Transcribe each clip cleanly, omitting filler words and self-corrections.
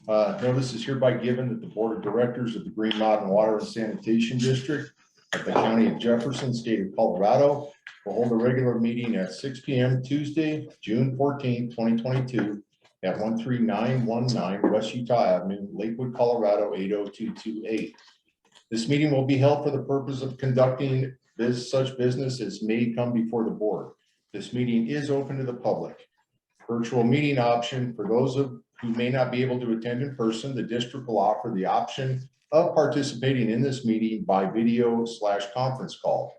Notice is hereby given that the Board of Directors of the Green Mountain Water and Sanitation District of the County of Jefferson, State of Colorado, will hold a regular meeting at 6 p.m. Tuesday, June 14, 2022, at 13919 West Utah Avenue, Lakewood, Colorado 80228. This meeting will be held for the purpose of conducting such business as may come before the board. This meeting is open to the public. Virtual meeting option for those who may not be able to attend in person. The district will offer the option of participating in this meeting by video/conference call.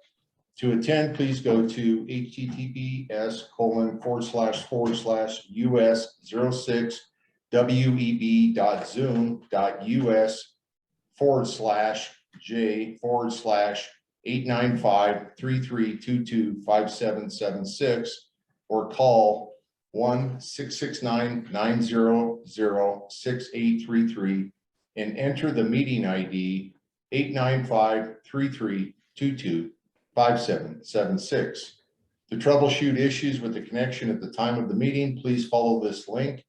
To attend, please go to https://us06web.zoom.us/j/895-3322-5776 or call 1-669-900-6833 and enter the meeting ID 895-3322-5776. To troubleshoot issues with the connection at the time of the meeting, please follow this link,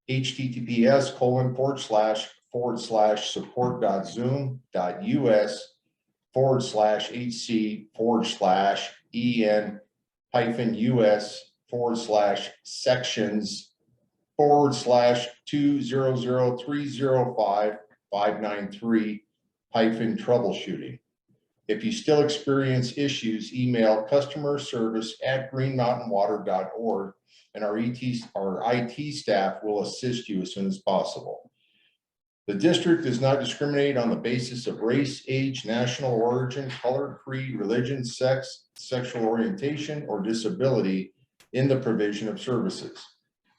https://forward/sections/sections/sections/20305593-troubleshooting. If you still experience issues, email customerservice@greenmountainwater.org and our IT staff will assist you as soon as possible. The district does not discriminate on the basis of race, age, national origin, color, creed, religion, sex, sexual orientation, or disability in the provision of services.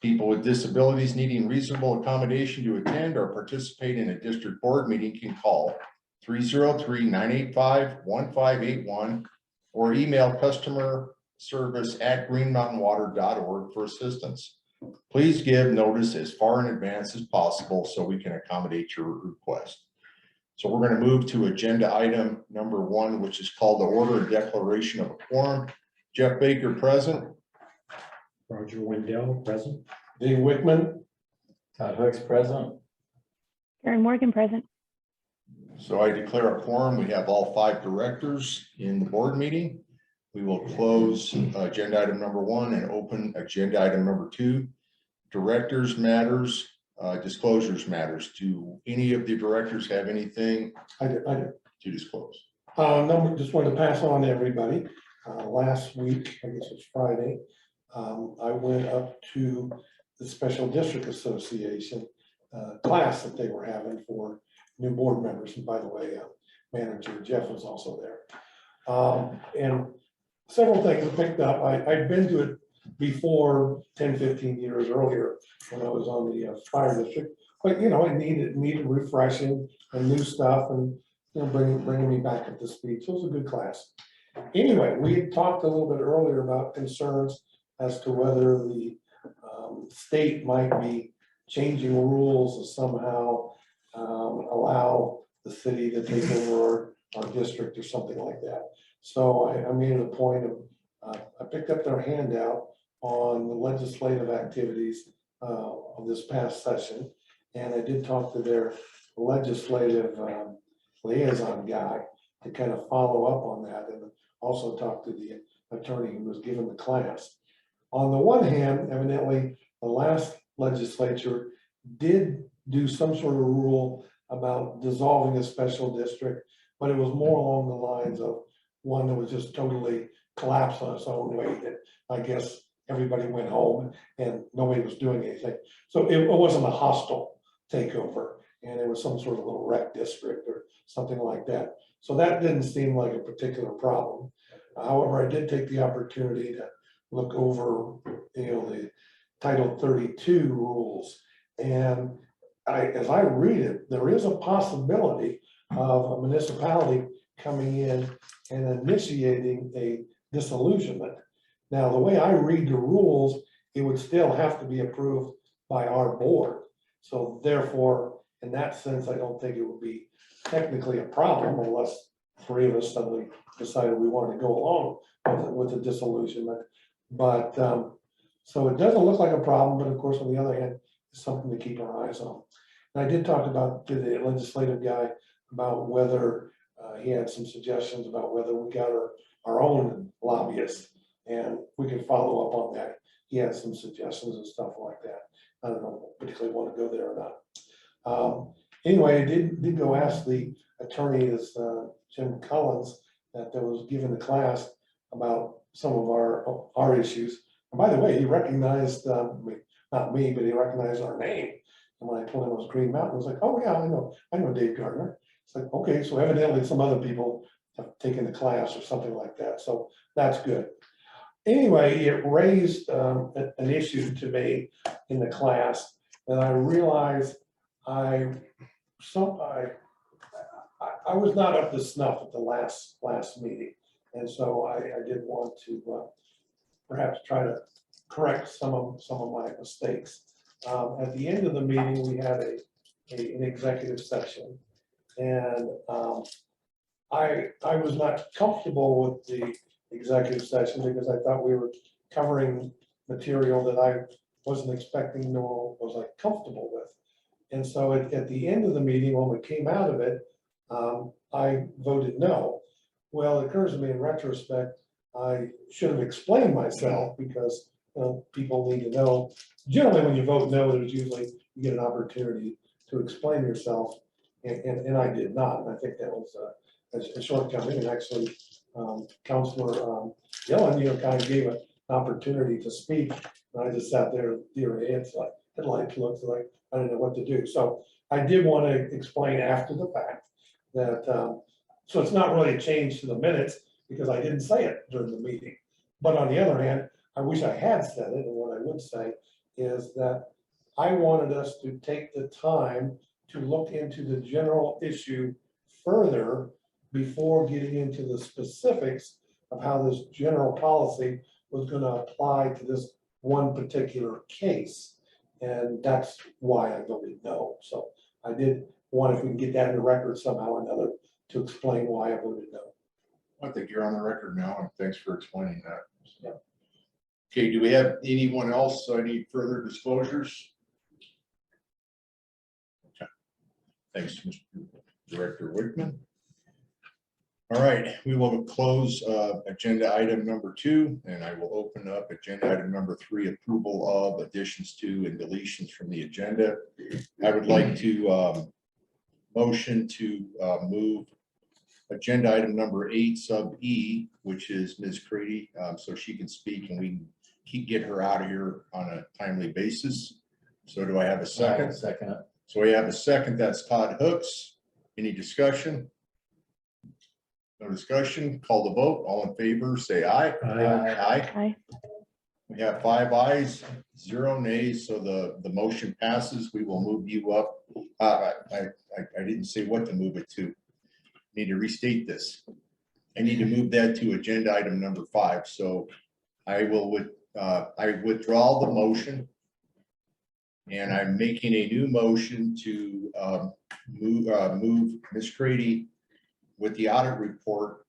People with disabilities needing reasonable accommodation to attend or participate in a district board meeting can call 303-985-1581 or email customerservice@greenmountainwater.org for assistance. Please give notice as far in advance as possible so we can accommodate your request. So we're going to move to agenda item number 1, which is called the order of declaration of a quorum. Jeff Baker present. Roger Wendell present. Dave Wickman. Todd Hooks present. Karen Morgan present. So I declare a quorum. We have all 5 directors in the board meeting. We will close agenda item number 1 and open agenda item number 2. Directors matters, disclosures matters. Do any of the directors have anything I do. to disclose? Just wanted to pass on to everybody. Last week, I guess it was Friday, I went up to the Special District Association class that they were having for new board members. And by the way, Manager Jeff was also there. And several things I picked up. I'd been to it before 10, 15 years earlier when I was on the fire district, but you know, it needed refreshing and new stuff and you know, bringing me back up to speed. So it was a good class. Anyway, we had talked a little bit earlier about concerns as to whether the state might be changing rules to somehow allow the city to take over our district or something like that. So I made it a point of, I picked up their handout on the legislative activities of this past session. And I did talk to their legislative liaison guy to kind of follow up on that and also talk to the attorney who was given the class. On the one hand, evidently, the last legislature did do some sort of rule about dissolving a special district, but it was more along the lines of one that was just totally collapsed on its own weight. And I guess everybody went home and nobody was doing anything. So it wasn't a hostile takeover and it was some sort of little rec district or something like that. So that didn't seem like a particular problem. However, I did take the opportunity to look over, you know, the Title 32 rules. And as I read it, there is a possibility of a municipality coming in and initiating a disillusionment. Now, the way I read the rules, it would still have to be approved by our board. So therefore, in that sense, I don't think it would be technically a problem unless 3 of us suddenly decided we wanted to go along with the disillusionment. But so it doesn't look like a problem, but of course, on the other hand, it's something to keep our eyes on. And I did talk to the legislative guy about whether he had some suggestions about whether we got our own lobbyists. And we can follow up on that. He had some suggestions and stuff like that. I don't know, particularly want to go there or not. Anyway, I did go ask the attorney, this Jim Collins, that was given a class about some of our issues. And by the way, he recognized, not me, but he recognized our name. And when I told him it was Green Mountain, I was like, oh yeah, I know Dave Gardner. It's like, okay, so evidently some other people have taken the class or something like that. So that's good. Anyway, it raised an issue to me in the class, and I realized I was not up to snuff at the last meeting, and so I did want to perhaps try to correct some of my mistakes. At the end of the meeting, we had an executive session, and I was not comfortable with the executive session because I thought we were covering material that I wasn't expecting nor was I comfortable with. And so at the end of the meeting, when we came out of it, I voted no. Well, it occurs to me in retrospect, I should have explained myself because people need to know. Generally, when you vote no, there's usually, you get an opportunity to explain yourself, and I did not. And I think that was a shortcoming, and actually Councilor Yellen, kind of gave an opportunity to speak, and I just sat there, deer headlights looked like I didn't know what to do. So I did want to explain after the fact that, so it's not really a change to the minutes because I didn't say it during the meeting. But on the other hand, I wish I had said it, and what I would say is that I wanted us to take the time to look into the general issue further before getting into the specifics of how this general policy was going to apply to this one particular case. And that's why I voted no. So I did want, if we can get that in the record somehow or another, to explain why I voted no. I think you're on the record now, and thanks for explaining that. So. Okay, do we have anyone else? Any further disclosures? Okay, thanks, Mr. Director Wickman. All right, we will close agenda item number 2, and I will open up agenda item number 3, approval of additions to and deletions from the agenda. I would like to motion to move agenda item number 8 sub E, which is Ms. Crady, so she can speak and we can get her out of here on a timely basis. So do I have a second? Second. So we have a second. That's Todd Hooks. Any discussion? No discussion. Call the vote. All in favor, say aye. Aye. Aye. We have 5 ayes, 0 nays, so the motion passes. We will move you up. I didn't say what to move it to. Need to restate this. I need to move that to agenda item number 5. So I withdraw the motion, and I'm making a new motion to move Ms. Crady with the audit report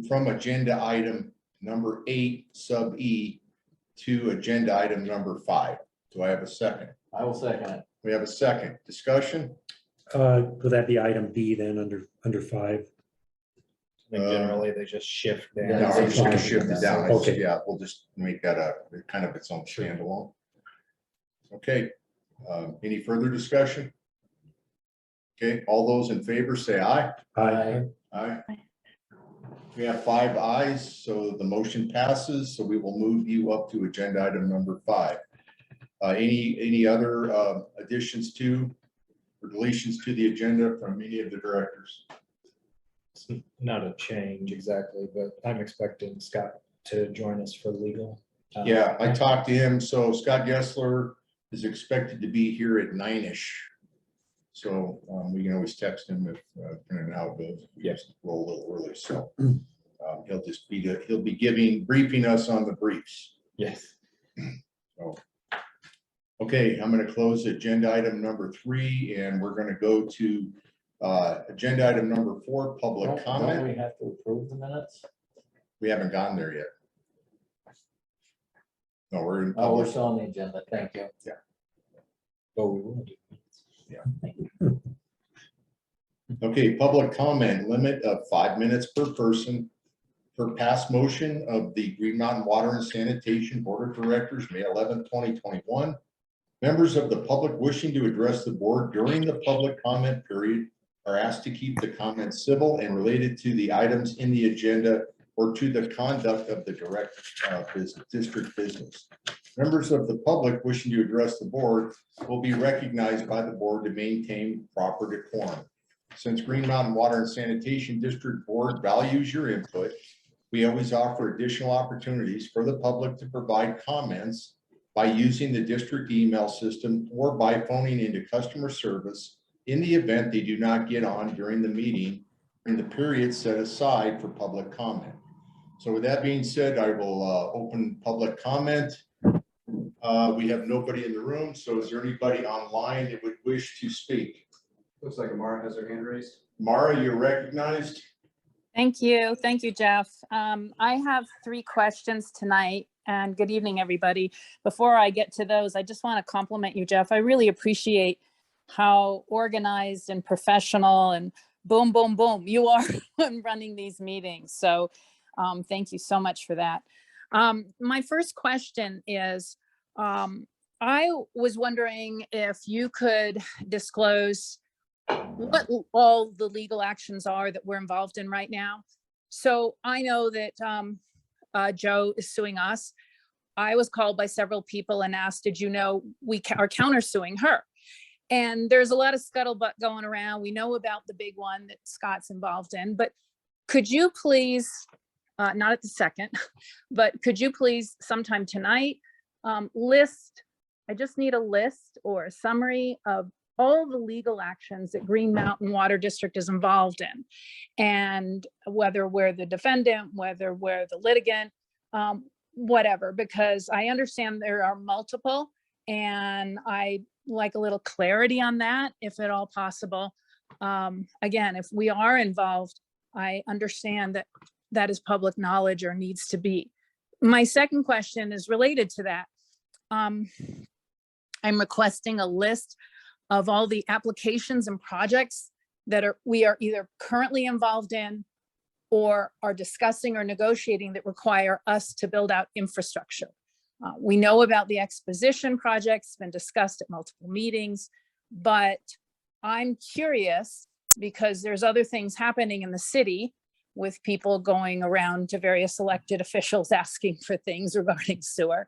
from agenda item number 8 sub E to agenda item number 5. Do I have a second? I will second it. We have a second. Discussion? Would that be item B then under 5? I think generally they just shift down. No, I'm just gonna shift it down. Okay. Yeah, we'll just make that a kind of its own standalone. Okay, any further discussion? Okay, all those in favor say aye. Aye. Aye. We have 5 ayes, so the motion passes, so we will move you up to agenda item number 5. Any other additions to or deletions to the agenda from any of the directors? It's not a change exactly, but I'm expecting Scott to join us for legal. Yeah, I talked to him, so Scott Gessler is expected to be here at 9-ish. So we can always text him if and how it goes. Yes, roll a little early, so he'll be briefing us on the briefs. Yes. So, okay, I'm going to close agenda item number 3, and we're going to go to agenda item number 4, public Don't comment. we have to approve the minutes? We haven't gone there yet. No, we're in Oh, we're public. still on the agenda. Thank you. Oh, we will do. Okay, public comment, limit of 5 minutes per person per past motion of the Green Mountain Water and Sanitation Board of Directors, May 11, 2021. Members of the public wishing to address the board during the public comment period are asked to keep the comments civil and related to the items in the agenda or to the conduct of the district business. Members of the public wishing to address the board will be recognized by the board to maintain proper decorum. Since Green Mountain Water and Sanitation District Board values your input, we always offer additional opportunities for the public to provide comments by using the district email system or by phoning into customer service in the event they do not get on during the meeting in the period set aside for public comment. So with that being said, I will open public comment. We have nobody in the room, so is there anybody online that would wish to speak? Looks like Amara has her hand raised. Mara, you're recognized. Thank you. Thank you, Jeff. I have 3 questions tonight, and good evening, everybody. Before I get to those, I just want to compliment you, Jeff. I really appreciate how organized and professional and boom, boom, boom you are when running these meetings. So thank you so much for that. My first question is, I was wondering if you could disclose what all the legal actions are that we're involved in right now. So I know that Joe is suing us. I was called by several people and asked, did you know we are countersuing her? And there's a lot of scuttlebutt going around. We know about the big one that Scott's involved in, but could you please, not at the second, but could you please sometime tonight list, I just need a list or a summary of all the legal actions that Green Mountain Water District is involved in, and whether we're the defendant, whether we're the litigant, whatever, because I understand there are multiple, and I like a little clarity on that, if at all possible. Again, if we are involved, I understand that that is public knowledge or needs to be. My second question is related to that. I'm requesting a list of all the applications and projects that we are either currently involved in or are discussing or negotiating that require us to build out infrastructure. We know about the exposition projects, been discussed at multiple meetings, but I'm curious because there's other things happening in the city with people going around to various elected officials asking for things regarding sewer.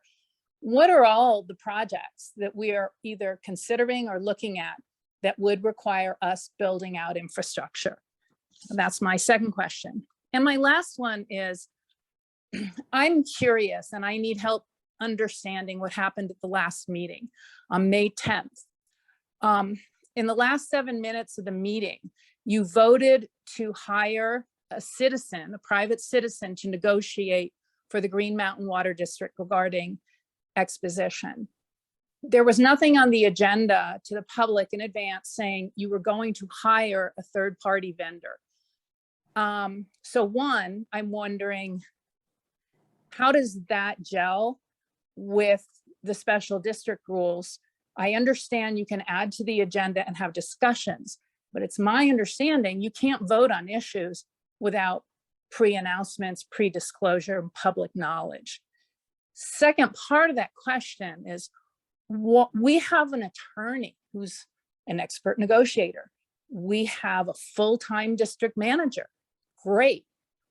What are all the projects that we are either considering or looking at that would require us building out infrastructure? And that's my second question. And my last one is, I'm curious and I need help understanding what happened at the last meeting on May 10th. In the last 7 minutes of the meeting, you voted to hire a citizen, a private citizen, to negotiate for the Green Mountain Water District regarding exposition. There was nothing on the agenda to the public in advance saying you were going to hire a third-party vendor. So one, I'm wondering, how does that gel with the special district rules? I understand you can add to the agenda and have discussions, but it's my understanding you can't vote on issues without pre-announcements, pre-disclosure, and public knowledge. Second part of that question is, what we have an attorney who's an expert negotiator. We have a full-time district manager. Great.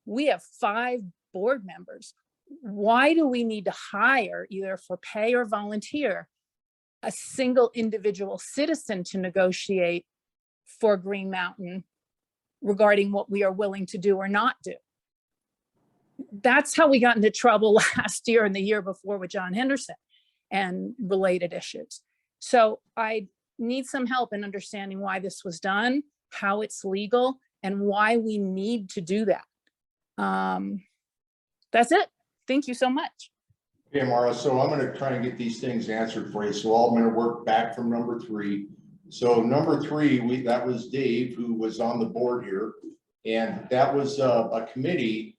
We have 5 board members. Why do we need to hire, either for pay or volunteer, a single individual citizen to negotiate for Green Mountain regarding what we are willing to do or not do? That's how we got into trouble last year and the year before with John Henderson and related issues. So I need some help in understanding why this was done, how it's legal, and why we need to do that. That's it. Thank you so much. Okay, Mara, so I'm going to try and get these things answered for you. So I'm going to work back from number 3. So number 3, that was Dave, who was on the board here. And that was a committee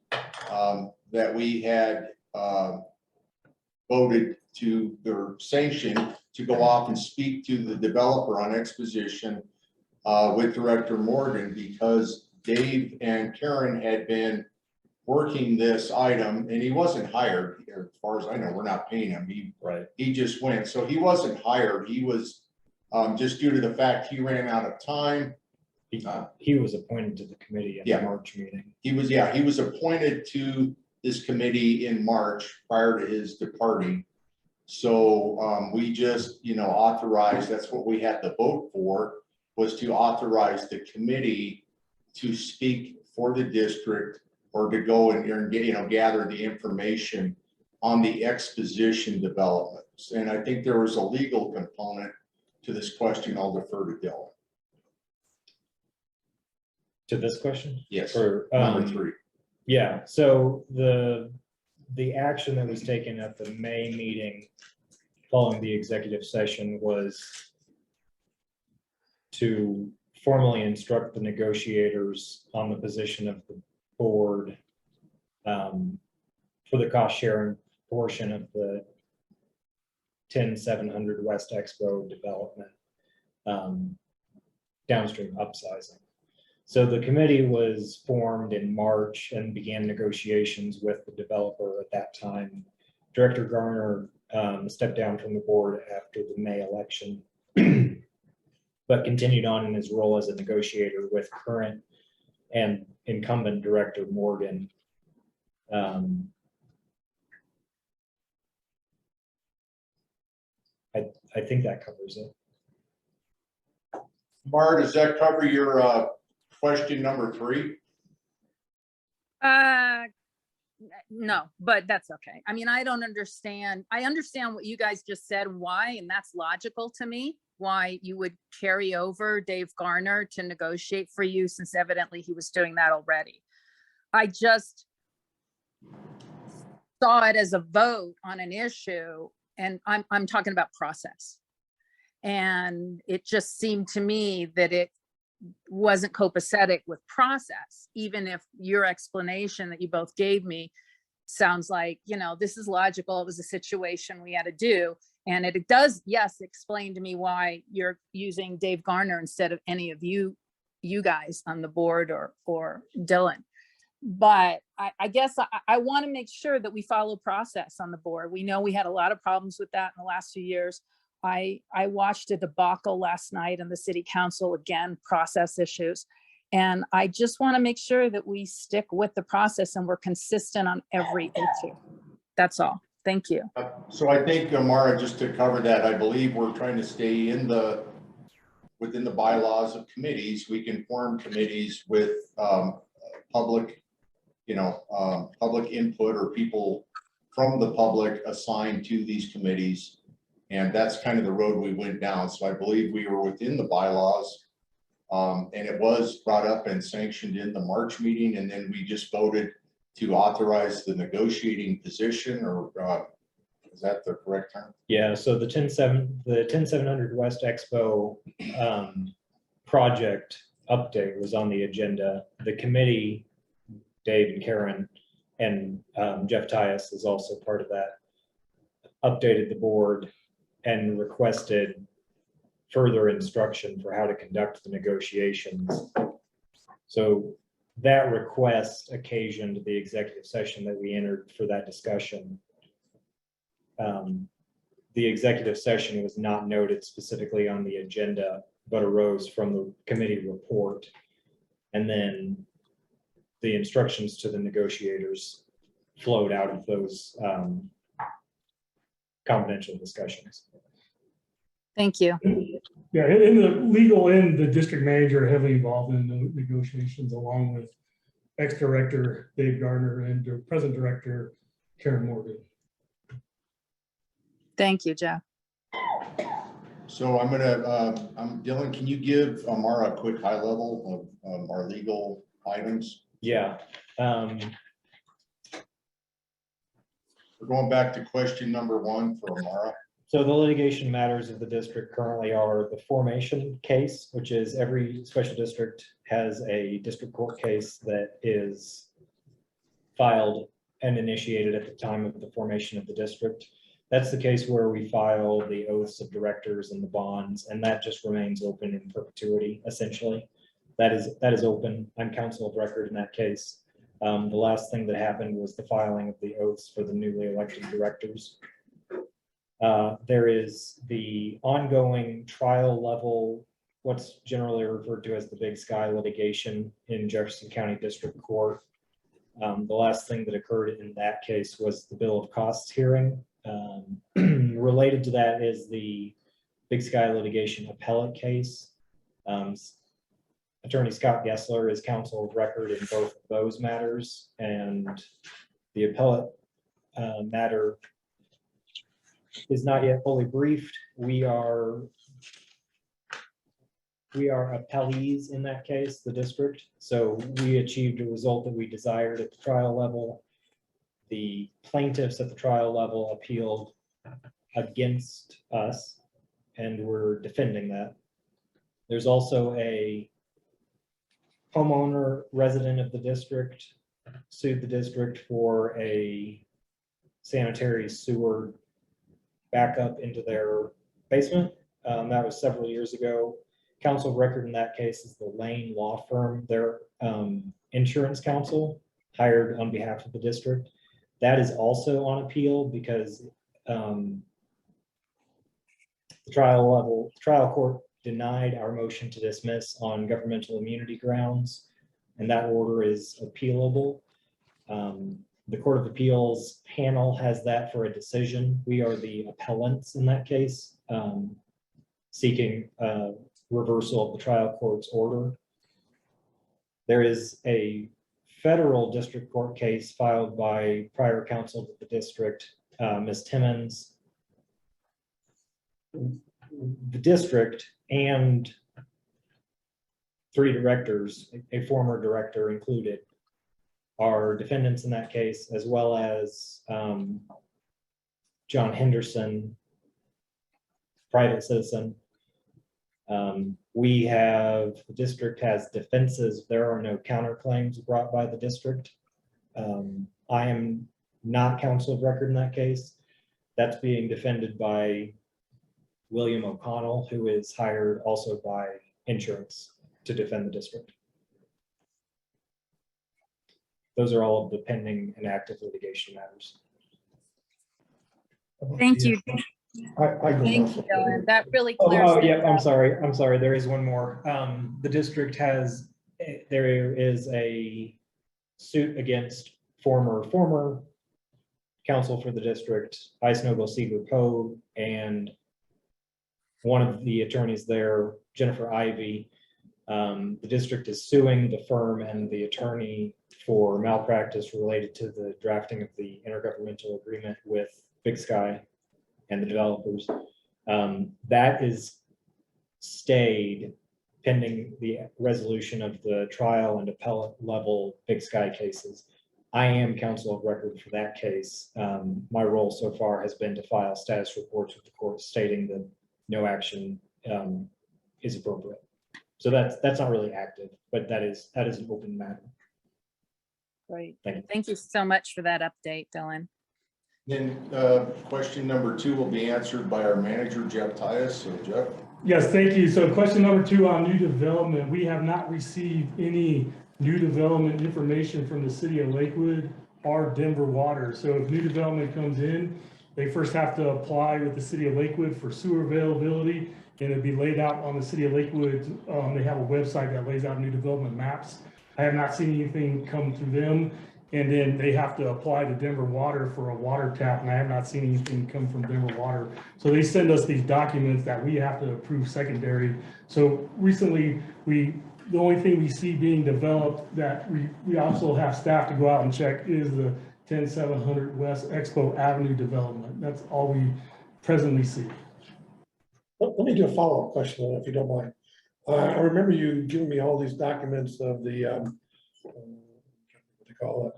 that we had voted to their sanction to go off and speak to the developer on exposition with Director Morgan, because Dave and Karen had been working this item, and he wasn't hired. As far as I know, we're not paying him. He just went. So he wasn't hired. He was just due to the fact he ran out of time. He was appointed to the committee in Yeah. the March meeting. He was appointed to this committee in March prior to his departing. So we just, authorized, that's what we had to vote for, was to authorize the committee to speak for the district, or to go and get, gather the information on the exposition developments. And I think there was a legal component to this question. I'll defer to Dylan. To this question? Yes, For number 3. Yeah, so the action that was taken at the May meeting following the executive session was to formally instruct the negotiators on the position of the board for the cost sharing portion of the 10700 West Expo development, downstream upsizing. So the committee was formed in March and began negotiations with the developer at that time. Director Garner stepped down from the board after the May election, but continued on in his role as a negotiator with current and incumbent Director Morgan. I think that covers it. Mara, does that cover your question number 3? No, but that's okay. I mean, I don't understand. I understand what you guys just said and why, and that's logical to me, why you would carry over Dave Garner to negotiate for you, since evidently he was doing that already. I just saw it as a vote on an issue, and I'm talking about process. And it just seemed to me that it wasn't copacetic with process, even if your explanation that you both gave me sounds like, this is logical. It was a situation we had to do. And it does, yes, explain to me why you're using Dave Garner instead of any of you guys on the board or Dylan. But I guess I want to make sure that we follow process on the board. We know we had a lot of problems with that in the last few years. I watched a debacle last night in the city council, again, process issues. And I just want to make sure that we stick with the process and we're consistent on every issue. That's all. Thank you. So I think, Mara, just to cover that, I believe we're trying to stay within the bylaws of committees. We can form committees with public, public input, or people from the public assigned to these committees. And that's kind of the road we went down. So I believe we were within the bylaws. And it was brought up and sanctioned in the March meeting. And then we just voted to authorize the negotiating position, or is that the correct term? Yeah, so the 10700 West Expo project update was on the agenda. The committee, Dave and Karen and Jeff Tyus is also part of that, updated the board and requested further instruction for how to conduct the negotiations. So that request occasioned the executive session that we entered for that discussion. The executive session was not noted specifically on the agenda, but arose from the committee report. And then the instructions to the negotiators flowed out of those confidential discussions. Thank you. Yeah, in the legal end, the district manager heavily involved in the negotiations, along with ex-director Dave Gardner and present director Karen Morgan. Thank you, Jeff. So Dylan, can you give Mara a quick high level of our legal items? Yeah. We're going back to question number 1 for Mara. So the litigation matters of the district currently are the formation case, which is every special district has a district court case that is filed and initiated at the time of the formation of the district. That's the case where we file the oaths of directors and the bonds, and that just remains open in perpetuity, essentially. That is open. I'm counsel of record in that case. The last thing that happened was the filing of the oaths for the newly elected directors. There is the ongoing trial level, what's generally referred to as the Big Sky litigation in Jefferson County District Court. The last thing that occurred in that case was the bill of costs hearing. Related to that is the Big Sky litigation appellate case. Attorney Scott Gessler is counsel of record in both of those matters, and the appellate matter is not yet fully briefed. We are appellees in that case, the district. So we achieved a result that we desired at the trial level. The plaintiffs at the trial level appealed against us, and we're defending that. There's also a homeowner resident of the district sued the district for a sanitary sewer backup into their basement. That was several years ago. Counsel of record in that case is the Lane Law Firm, their insurance counsel hired on behalf of the district. That is also on appeal because the trial court denied our motion to dismiss on governmental immunity grounds, and that order is appealable. The Court of Appeals panel has that for a decision. We are the appellants in that case, seeking reversal of the trial court's order. There is a federal district court case filed by prior counsel to the district, Ms. Timmons. The district and 3 directors, a former director included, are defendants in that case, as well as John Henderson, private citizen. The district has defenses. There are no counterclaims brought by the district. I am not counsel of record in that case. That's being defended by William O'Connell, who is hired also by insurance to defend the district. Those are all of the pending and active litigation matters. Thank you. I go Thank now. you, Dylan. That really clears. Oh, yeah, things up. I'm sorry. There is one more. The district there is a suit against former counsel for the district, Ice Noble Seaver Poe, and one of the attorneys there, Jennifer Ivey. The district is suing the firm and the attorney for malpractice related to the drafting of the intergovernmental agreement with Big Sky and the developers. That is stayed pending the resolution of the trial and appellate level Big Sky cases. I am counsel of record for that case. My role so far has been to file status reports with the court stating that no action is appropriate. So that's not really active, but that is an open matter. Great. Thank you. Thank you so much for that update, Dylan. Then question number 2 will be answered by our manager, Jeff Tyus. So Jeff. Yes, thank you. So question number 2 on new development. We have not received any new development information from the city of Lakewood or Denver Water. So if new development comes in, they first have to apply with the city of Lakewood for sewer availability, and it'll be laid out on the city of Lakewood. They have a website that lays out new development maps. I have not seen anything come through them. And then they have to apply to Denver Water for a water tap, and I have not seen anything come from Denver Water. So they send us these documents that we have to approve secondary. So recently, the only thing we see being developed that we also have staff to go out and check is the 10700 West Expo Avenue development. That's all we presently see. Let me do a follow-up question, if you don't mind. I remember you giving me all these documents of the, what they call it,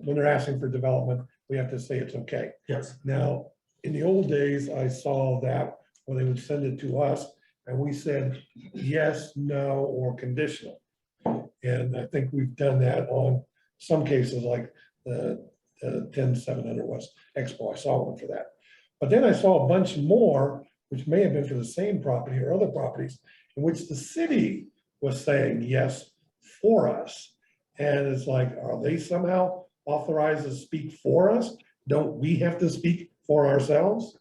when they're asking for development, we have to say it's okay. Yes. Now, in the old days, I saw that when they would send it to us, and we said yes, no, or conditional. And I think we've done that on some cases, like the 10700 West Expo. I saw one for that. But then I saw a bunch more, which may have been for the same property or other properties, in which the city was saying yes for us. And it's like, are they somehow authorized to speak for us? Don't we have to speak for ourselves?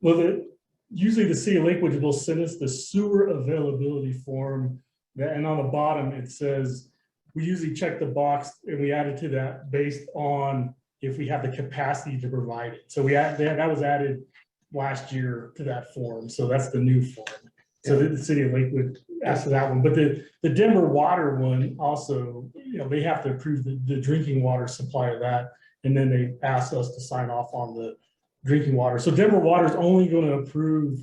Well, usually the city of Lakewood will send us the sewer availability form, and on the bottom, it says, we usually check the box and we add it to that based on if we have the capacity to provide it. So that was added last year to that form, so that's the new form. So the city of Lakewood asked for that one, but the Denver water one also, they have to approve the drinking water supply of that, and then they asked us to sign off on the drinking water. So Denver Water is only going to approve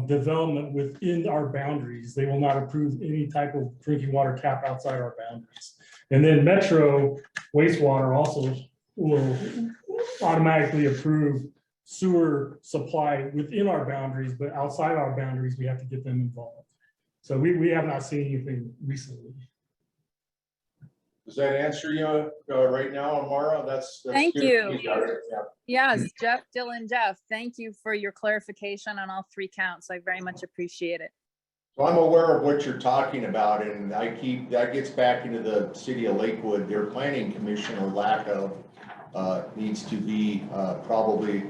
development within our boundaries. They will not approve any type of drinking water tap outside our boundaries. And then Metro wastewater also will automatically approve sewer supply within our boundaries, but outside our boundaries, we have to get them involved. So we have not seen anything recently. Does that answer you right now, Amara? That's Thank good. you. got it, yeah. Yes, Jeff, Dylan, Jeff, thank you for your clarification on all three counts. I very much appreciate it. So I'm aware of what you're talking about, and that gets back into the city of Lakewood. Their planning commission or lack of needs to be probably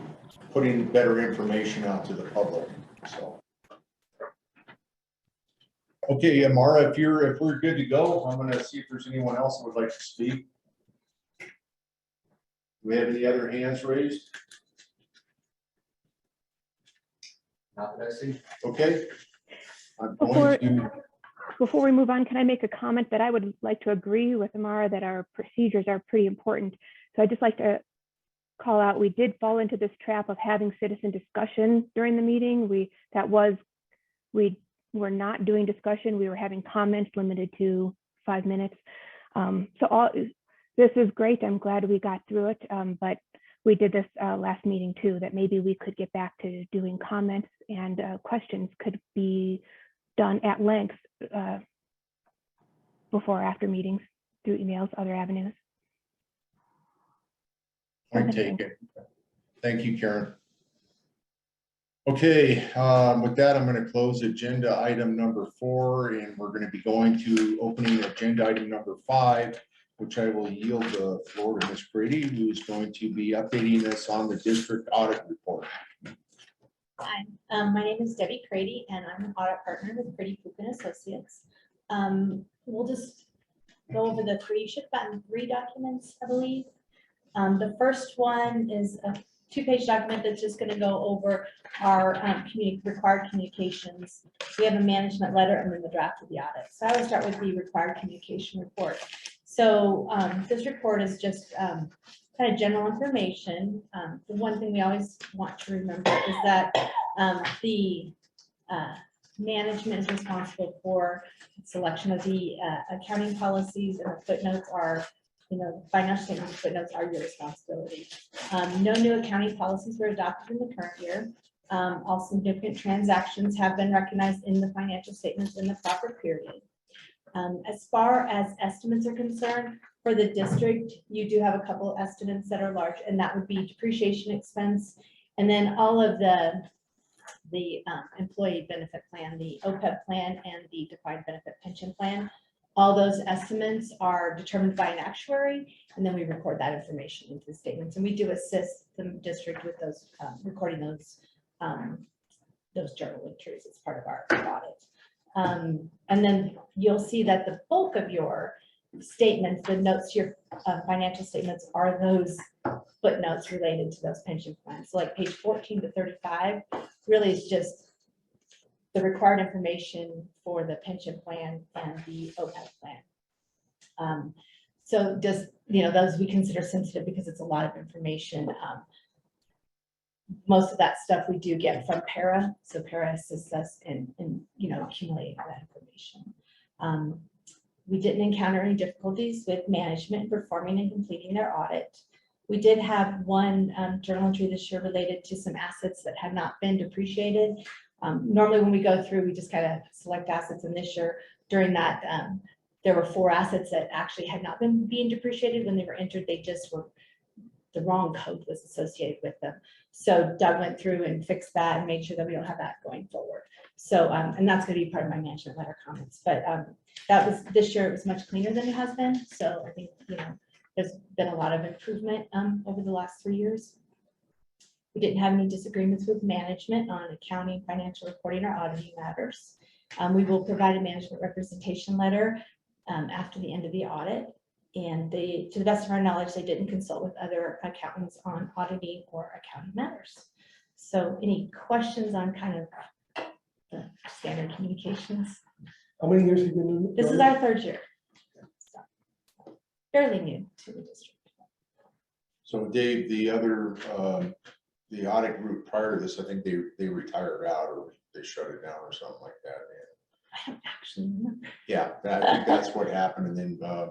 putting better information out to the public, so. Okay, Amara, if we're good to go, I'm gonna see if there's anyone else who would like to speak. Do we have any other hands raised? Not that I see. Okay. I'm going to, Before we move on, can I make a comment that I would like to agree with Amara that our procedures are pretty important. So I'd just like to call out, we did fall into this trap of having citizen discussion during the meeting. We were not doing discussion. We were having comments limited to 5 minutes. This is great. I'm glad we got through it. But we did this last meeting too, that maybe we could get back to doing comments, and questions could be done at length before or after meetings through emails, other avenues. point taken. Thank you, Karen. Okay, with that, I'm going to close agenda item number 4, and we're going to be going to opening agenda item number 5, which I will yield the floor to Ms. Brady, who's going to be updating us on the district audit report. Hi, my name is Debbie Crady, and I'm an audit partner with Pretty Poop and Associates. We'll just go over the 3. You should have gotten 3 documents, I believe. The first one is a 2-page document that's just going to go over our required communications. We have a management letter and then the draft of the audit. So I will start with the required communication report. So this report is just kind of general information. The one thing we always want to remember is that the management is responsible for selection of the accounting policies, and the footnotes are, financial statements footnotes are your responsibility. No new accounting policies were adopted in the current year. All significant transactions have been recognized in the financial statements in the proper period. As far as estimates are concerned, for the district, you do have a couple of estimates that are large, and that would be depreciation expense, and then all of the employee benefit plan, the OPEB plan, and the defined benefit pension plan. All those estimates are determined by an actuary, and then we record that information into the statements. And we do assist the district with those recording those journal entries as part of our audit. And then you'll see that the bulk of your statements, the notes to your financial statements, are those footnotes related to those pension plans. So like page 14 to 35 really is just the required information for the pension plan and the OPEB plan. So just, those we consider sensitive because it's a lot of information. Most of that stuff we do get from para. So para assists us in accumulating that information. We didn't encounter any difficulties with management performing and completing their audit. We did have one journal entry this year related to some assets that had not been depreciated. Normally when we go through, we just kind of select assets, and this year during that, there were 4 assets that actually had not been being depreciated when they were entered. They just were, the wrong code was associated with them. So Doug went through and fixed that and made sure that we don't have that going forward. So, and that's gonna be part of my management letter comments, but that was, this year it was much cleaner than it has been. So I think, there's been a lot of improvement over the last 3 years. We didn't have any disagreements with management on accounting, financial reporting, or auditing matters. We will provide a management representation letter after the end of the audit. And to the best of our knowledge, they didn't consult with other accountants on auditing or accounting matters. So any questions on kind of the standard communications? How many years have you been doing it? This is our 3rd year. So, fairly new to the district. So Dave, the other, the audit group prior to this, I think they retired out or they shut it down or something like that. I don't actually remember. Yeah, I think that's what happened. And then,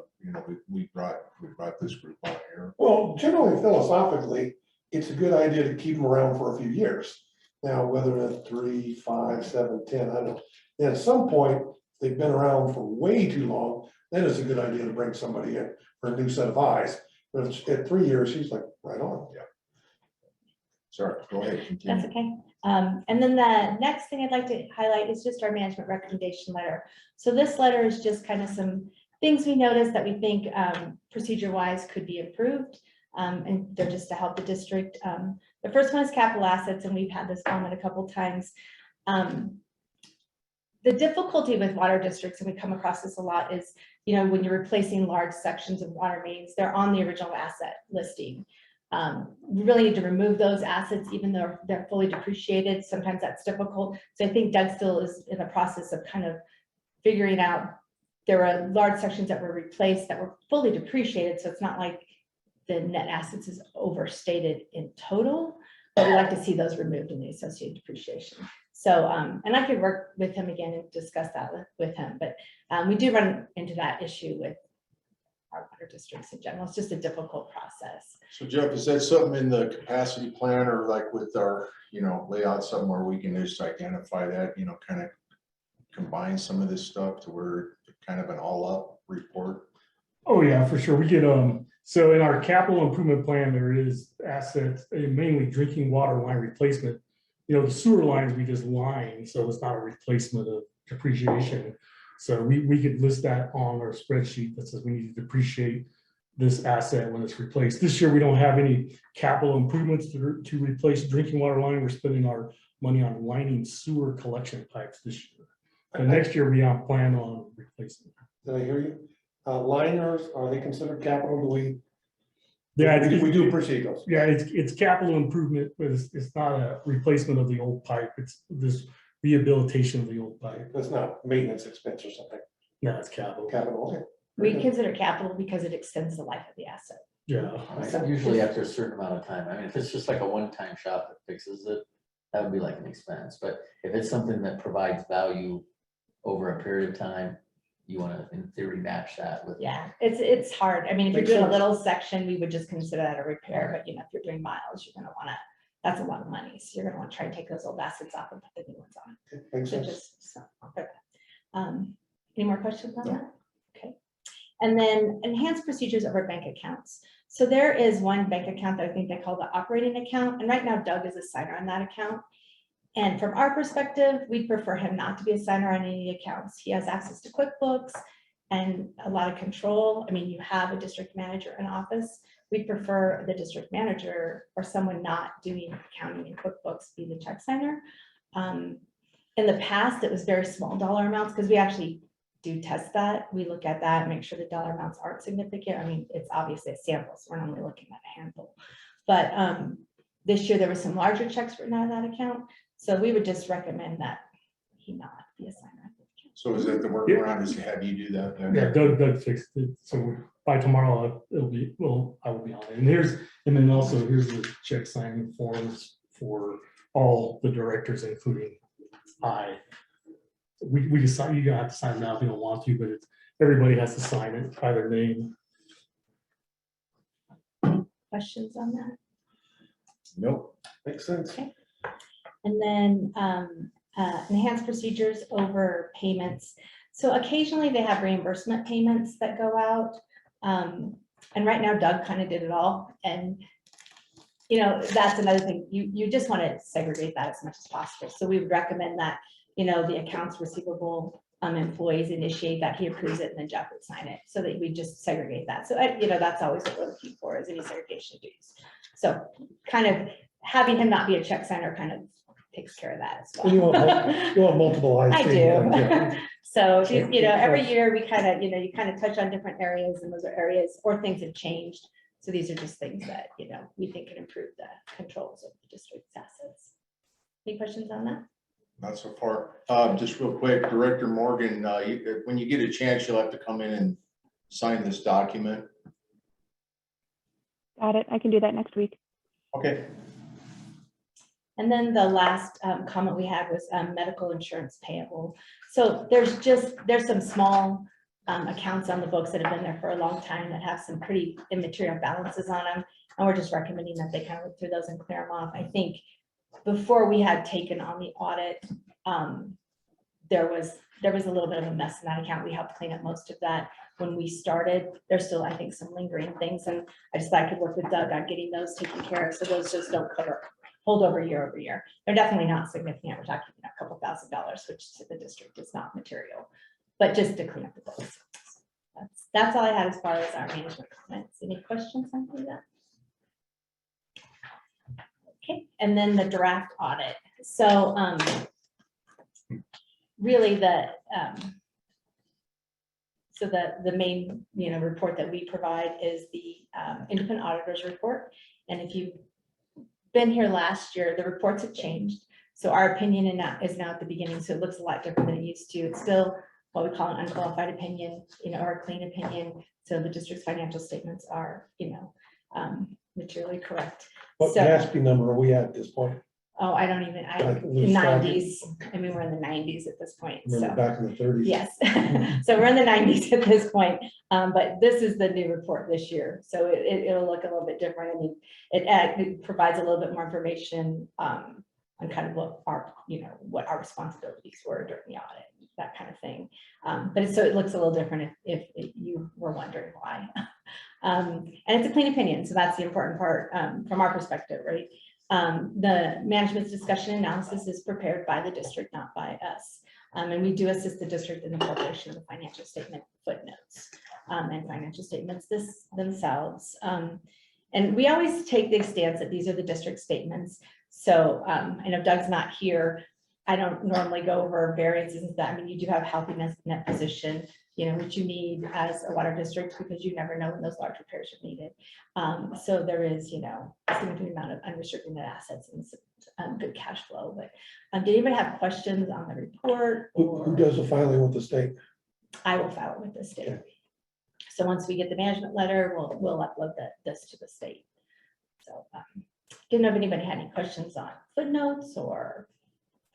we brought this group on here. Well, generally philosophically, it's a good idea to keep them around for a few years. Now, whether it's 3, 5, 7, 10, I don't know. Then at some point, they've been around for way too long, then it's a good idea to bring somebody in for a new set of eyes. But at 3 years, he's like, right on. Yeah. Sorry, go ahead, That's continue. okay. And then the next thing I'd like to highlight is just our management recommendation letter. So this letter is just kind of some things we noticed that we think procedure-wise could be improved. And they're just to help the district. The first one is capital assets, and we've had this comment a couple times. The difficulty with water districts, and we come across this a lot, is, when you're replacing large sections of water mains, they're on the original asset listing. We really need to remove those assets, even though they're fully depreciated. Sometimes that's difficult. So I think Doug still is in the process of kind of figuring out, there were large sections that were replaced that were fully depreciated. So it's not like the net assets is overstated in total, but we like to see those removed in the associated depreciation. So, and I could work with him again and discuss that with him, but we do run into that issue with our water districts in general. It's just a difficult process. So Jeff, is that something in the capacity plan or like with our, lay out something where we can just identify that, kind of combine some of this stuff to where kind of an all up report? Oh, yeah, for sure. We get, so in our capital improvement plan, there is assets, mainly drinking water line replacement. The sewer lines, we just line, so it's not a replacement of depreciation. So we could list that on our spreadsheet that says we need to depreciate this asset when it's replaced. This year, we don't have any capital improvements to replace drinking water line. We're spending our money on lining sewer collection pipes this year. And next year, we plan on replacing. Did I hear you? Liners, are they considered capital? Do we? Yeah, We do appreciate those. Yeah, it's capital improvement, but it's not a replacement of the old pipe. It's this rehabilitation of the old pipe. That's not maintenance expense or something. No, it's capital. Capital, okay. We consider capital because it extends the life of the asset. Yeah. Usually after a certain amount of time. I mean, if it's just like a one-time shop that fixes it, that would be like an expense. But if it's something that provides value over a period of time, you want to, in theory, match that with. Yeah, it's hard. I mean, if you're Makes doing a sense. little section, we would just consider that a repair, but if you're doing miles, you're gonna wanna, that's a lot of money. So you're gonna wanna try and take those old assets off and put the new ones on. Makes So sense. just, so, okay. Any more questions on No. that? Okay. And then enhanced procedures over bank accounts. So there is one bank account that I think they call the operating account. And right now Doug is a signer on that account. And from our perspective, we'd prefer him not to be a signer on any accounts. He has access to QuickBooks and a lot of control. I mean, you have a district manager in office. We'd prefer the district manager or someone not doing accounting in QuickBooks be the check signer. In the past, it was very small dollar amounts because we actually do test that. We look at that and make sure the dollar amounts aren't significant. I mean, it's obviously a sample, so we're only looking at a handful. But this year there was some larger checks written out of that account. So we would just recommend that he not be a signer. So is that the workaround is to have you do that then? Yeah, Doug fixed it. So by tomorrow, I will be on it. And then also here's the check signing forms for all the directors, including I. We decide, you don't have to sign now if you don't want to, but everybody has to sign it by their name. Questions on that? Nope. Makes sense. And then enhanced procedures over payments. So occasionally they have reimbursement payments that go out. And right now Doug kind of did it all. And you know, that's another thing, you just want to segregate that as much as possible. So we would recommend that, you know, the accounts receivable employees initiate that, he approves it, and then Jeff would sign it, so that we just segregate that. So, you know, that's always what we're looking for, is any segregation duties. So kind of having him not be a check signer kind of takes care of that as You well. want multiple eyes. I seeing things, do. yeah. So, you know, every year we kind of, you know, you kind of touch on different areas, and those are areas, or things have changed. So these are just things that, you know, we think can improve the controls of the district's assets. Any questions on that? Not so far. Just real quick, Director Morgan, when you get a chance, you'll have to come in and sign this document. Got it. I can do that next week. Okay. And then the last comment we had was medical insurance payable. So there's some small accounts on the books that have been there for a long time that have some pretty immaterial balances on them. And we're just recommending that they kind of look through those and clear them off. I think before we had taken on the audit, there was a little bit of a mess in that account. We helped clean up most of that when we started. There's still, I think, some lingering things, and I just thought I could work with Doug on getting those taken care of, so those just don't hold over year over year. They're definitely not significant. We're talking a couple $1,000s, which to the district is not material, but just to clean up the books. That's all I had as far as our management comments. Any questions on that? Okay, and then the draft audit. So really the main, you know, report that we provide is the independent auditor's report. And if you've been here last year, the reports have changed. So our opinion is now at the beginning. So it looks a lot different than it used to. It's still what we call an unqualified opinion, you know, or a clean opinion. So the district's financial statements are, you know, materially correct. What So- NASP number are we at this point? Oh, I don't even, Like loose stock? 90s. I mean, we're in the 90s at this point. Remember So back in the 30s? yes. So we're in the 90s at this point. But this is the new report this year. So it'll look a little bit different. I mean, it provides a little bit more information on kind of what our, you know, what our responsibilities were during the audit, that kind of thing. But so it looks a little different if you were wondering why. And it's a clean opinion. So that's the important part from our perspective, right? The management's discussion analysis is prepared by the district, not by us. And we do assist the district in the preparation of the financial statement footnotes and financial statements themselves. And we always take the stance that these are the district statements. So I know Doug's not here. I don't normally go over variances and that. I mean, you do have healthy net position, you know, which you need as a water district because you never know when those large repairs are needed. So there is, you know, a significant amount of unrestricted net assets and some good cash flow. But did anybody have questions on the report? Who does the filing with the state? I will file it with the state. Okay. So once we get the management letter, we'll upload this to the state. So didn't know if anybody had any questions on footnotes or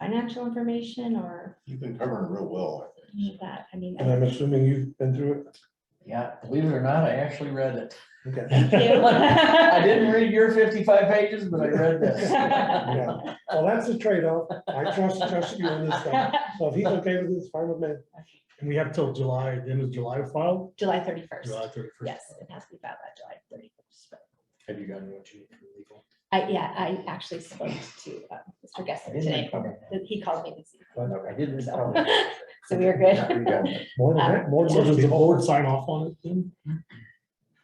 financial information or You've been covering it real well, I think. any of that. I mean, And I'm assuming you've been through it? Yeah, believe it or not, I actually read it. Okay. thank you. I didn't read your 55 pages, but I read this. Yeah. Well, that's the trade-off. I trust you on this stuff. So if he's okay with this, fine with me. And we have till July, the end of July to file? July 31st. July 31st. Yes, it has to be filed by July 31st. Have you gotten what you need from legal? I actually spoke to Mr. Gessler today. He called me this evening. I didn't. So so we are good. More than that, more So than does the board sign off on it then?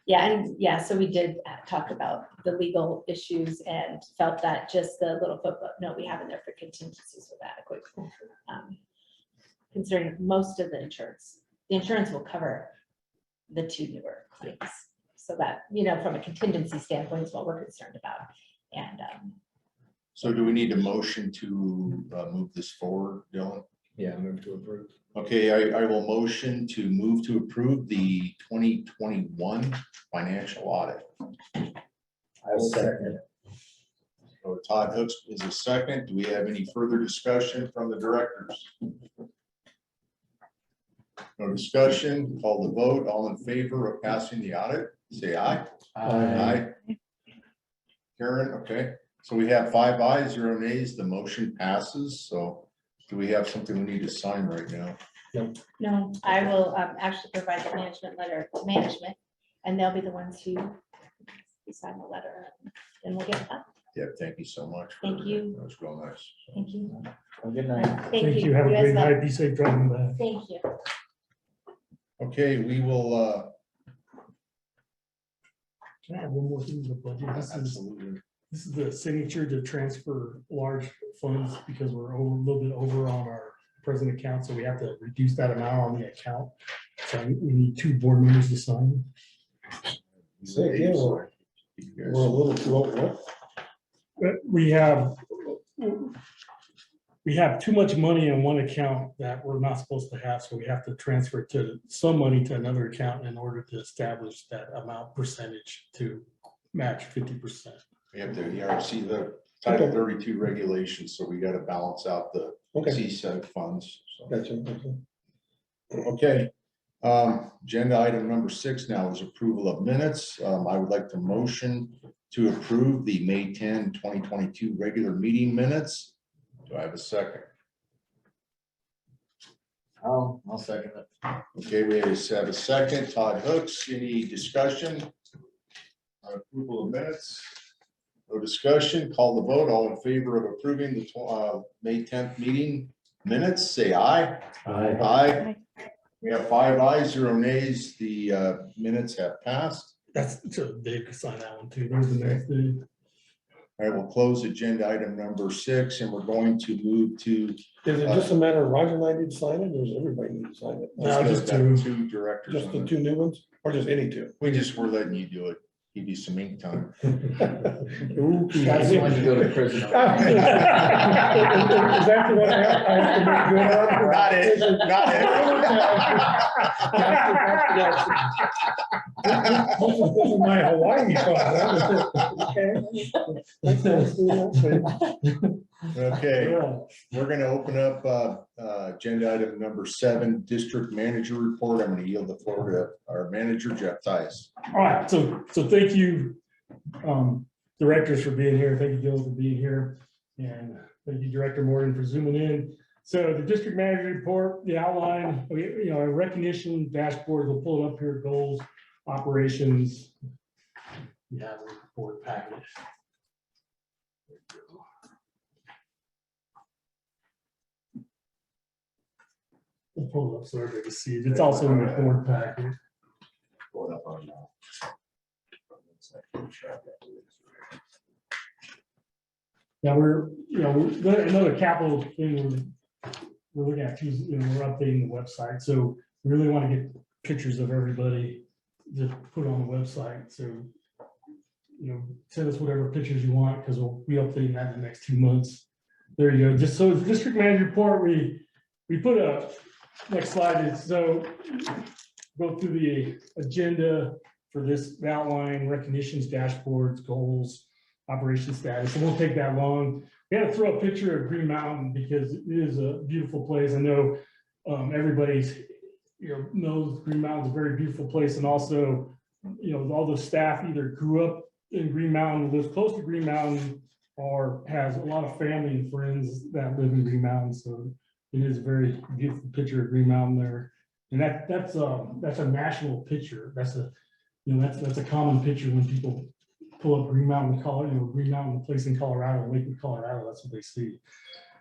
Yeah, so we did talk about the legal issues and felt that just the little footnote we have in there for contingencies was adequate. Considering most of the insurance will cover the 2 newer claims. So that, you know, from a contingency standpoint is what we're concerned about. And So do we need a motion to move this forward, Dylan? Yeah, move to approve. Okay, I will motion to move to approve the 2021 financial audit. I will second it. So Todd Hooks is a second. Do we have any further discussion from the directors? No discussion, call the vote. All in favor of passing the audit, say aye. Aye. Karen, okay. So we have 5 ayes, 0 nays. The motion passes. So do we have something we need to sign right now? no, I will actually provide the management letter to management, and they'll be the ones who you sign the letter and we'll get it done. Yeah, thank you so much. Thank you. That was real nice. Thank you. Have a good night. Thank you. Have a as great well. night. Be safe driving back. Thank you. Okay, we will, Can I have one more thing with the budget? absolutely. This is the signature to transfer large funds because we're a little bit over on our present account, so we have to reduce that amount on the account. So we need 2 board members to sign. Say again, we're a little too over. But we have too much money in one account that we're not supposed to have, so we have to transfer some money to another account in order to establish that amount percentage to match 50%. We have the ERC, the Title 32 regulations, so we got to balance out the Okay, CSEG funds. So, gotcha. okay. Agenda item number 6 now is approval of minutes. I would like to motion to approve the May 10, 2022 regular meeting minutes. Do I have a second? I'll second it. Okay, we have a second. Todd Hooks, any discussion? On approval of minutes? No discussion, call the vote. All in favor of approving the May 10th meeting minutes, say aye. Aye. Aye. We have 5 ayes, 0 nays. The minutes have passed. That's, so Dave can sign that one too. There's the next thing. All right, we'll close agenda item number 6, and we're going to move to. Is it just a matter of Roger and I need to sign it, or does everybody need to sign it? No, just got 2. 2 directors. Just the on it. 2 new ones, or just any 2? We're letting you do it. Give you some ink time. Ooh, That's when you go to prison. Is that the one I have to make good on? Not it, not This is my Hawaii spot. Okay, Yeah. we're gonna open up agenda item number 7, district manager report. I'm gonna yield the floor to our manager, Jeff Tice. All right, so thank you, directors for being here. Thank you, Gil, for being here. And thank you, Director Morgan, for zooming in. So the district manager report, the outline, a recognition dashboard, we'll pull it up here, goals, operations. Yeah, the report package. There you go. We'll pull it up so everybody can see it. It's also in the board package. Pull it up on, Now we're another capital thing we're looking at too, we're updating the website. So we really want to get pictures of everybody to put on the website. So, send us whatever pictures you want because we'll be updating that in the next 2 months. There you go. Just so the district manager report, we put a next slide is so go through the agenda for this outline, recognitions, dashboards, goals, operation status. It won't take that long. We had to throw a picture of Green Mountain because it is a beautiful place. I know everybody's knows Green Mountain's a very beautiful place, and also all the staff either grew up in Green Mountain, lives close to Green Mountain, or has a lot of family and friends that live in Green Mountain. So it is a very beautiful picture of Green Mountain there, and that's a national picture. That's a common picture when people pull up Green Mountain, Green Mountain, place in Colorado, Lakewood, Colorado. That's what they see.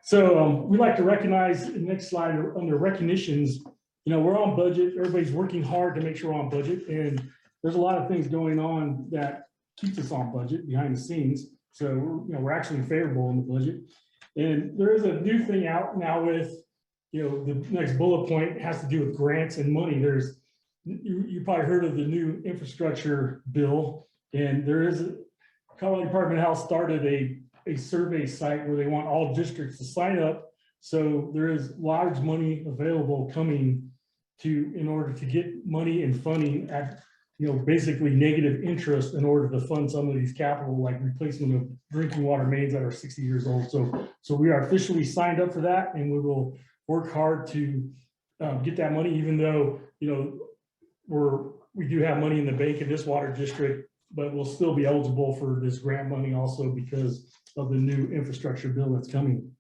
So we like to recognize. The next slide under recognitions. We're on budget. Everybody's working hard to make sure we're on budget, and there's a lot of things going on that keeps us on budget behind the scenes. So we're actually favorable in the budget. And there is a new thing out now with, the next bullet point has to do with grants and money. You probably heard of the new infrastructure bill, and there is Colorado Department of Health started a survey site where they want all districts to sign up. So there is large money available coming in order to get money and funding at basically negative interest in order to fund some of these capital, like replacement of drinking water mains that are 60 years old. So we are officially signed up for that, and we will work hard to get that money, even though, we do have money in the bank in this water district, but we'll still be eligible for this grant money also because of the new infrastructure bill that's coming.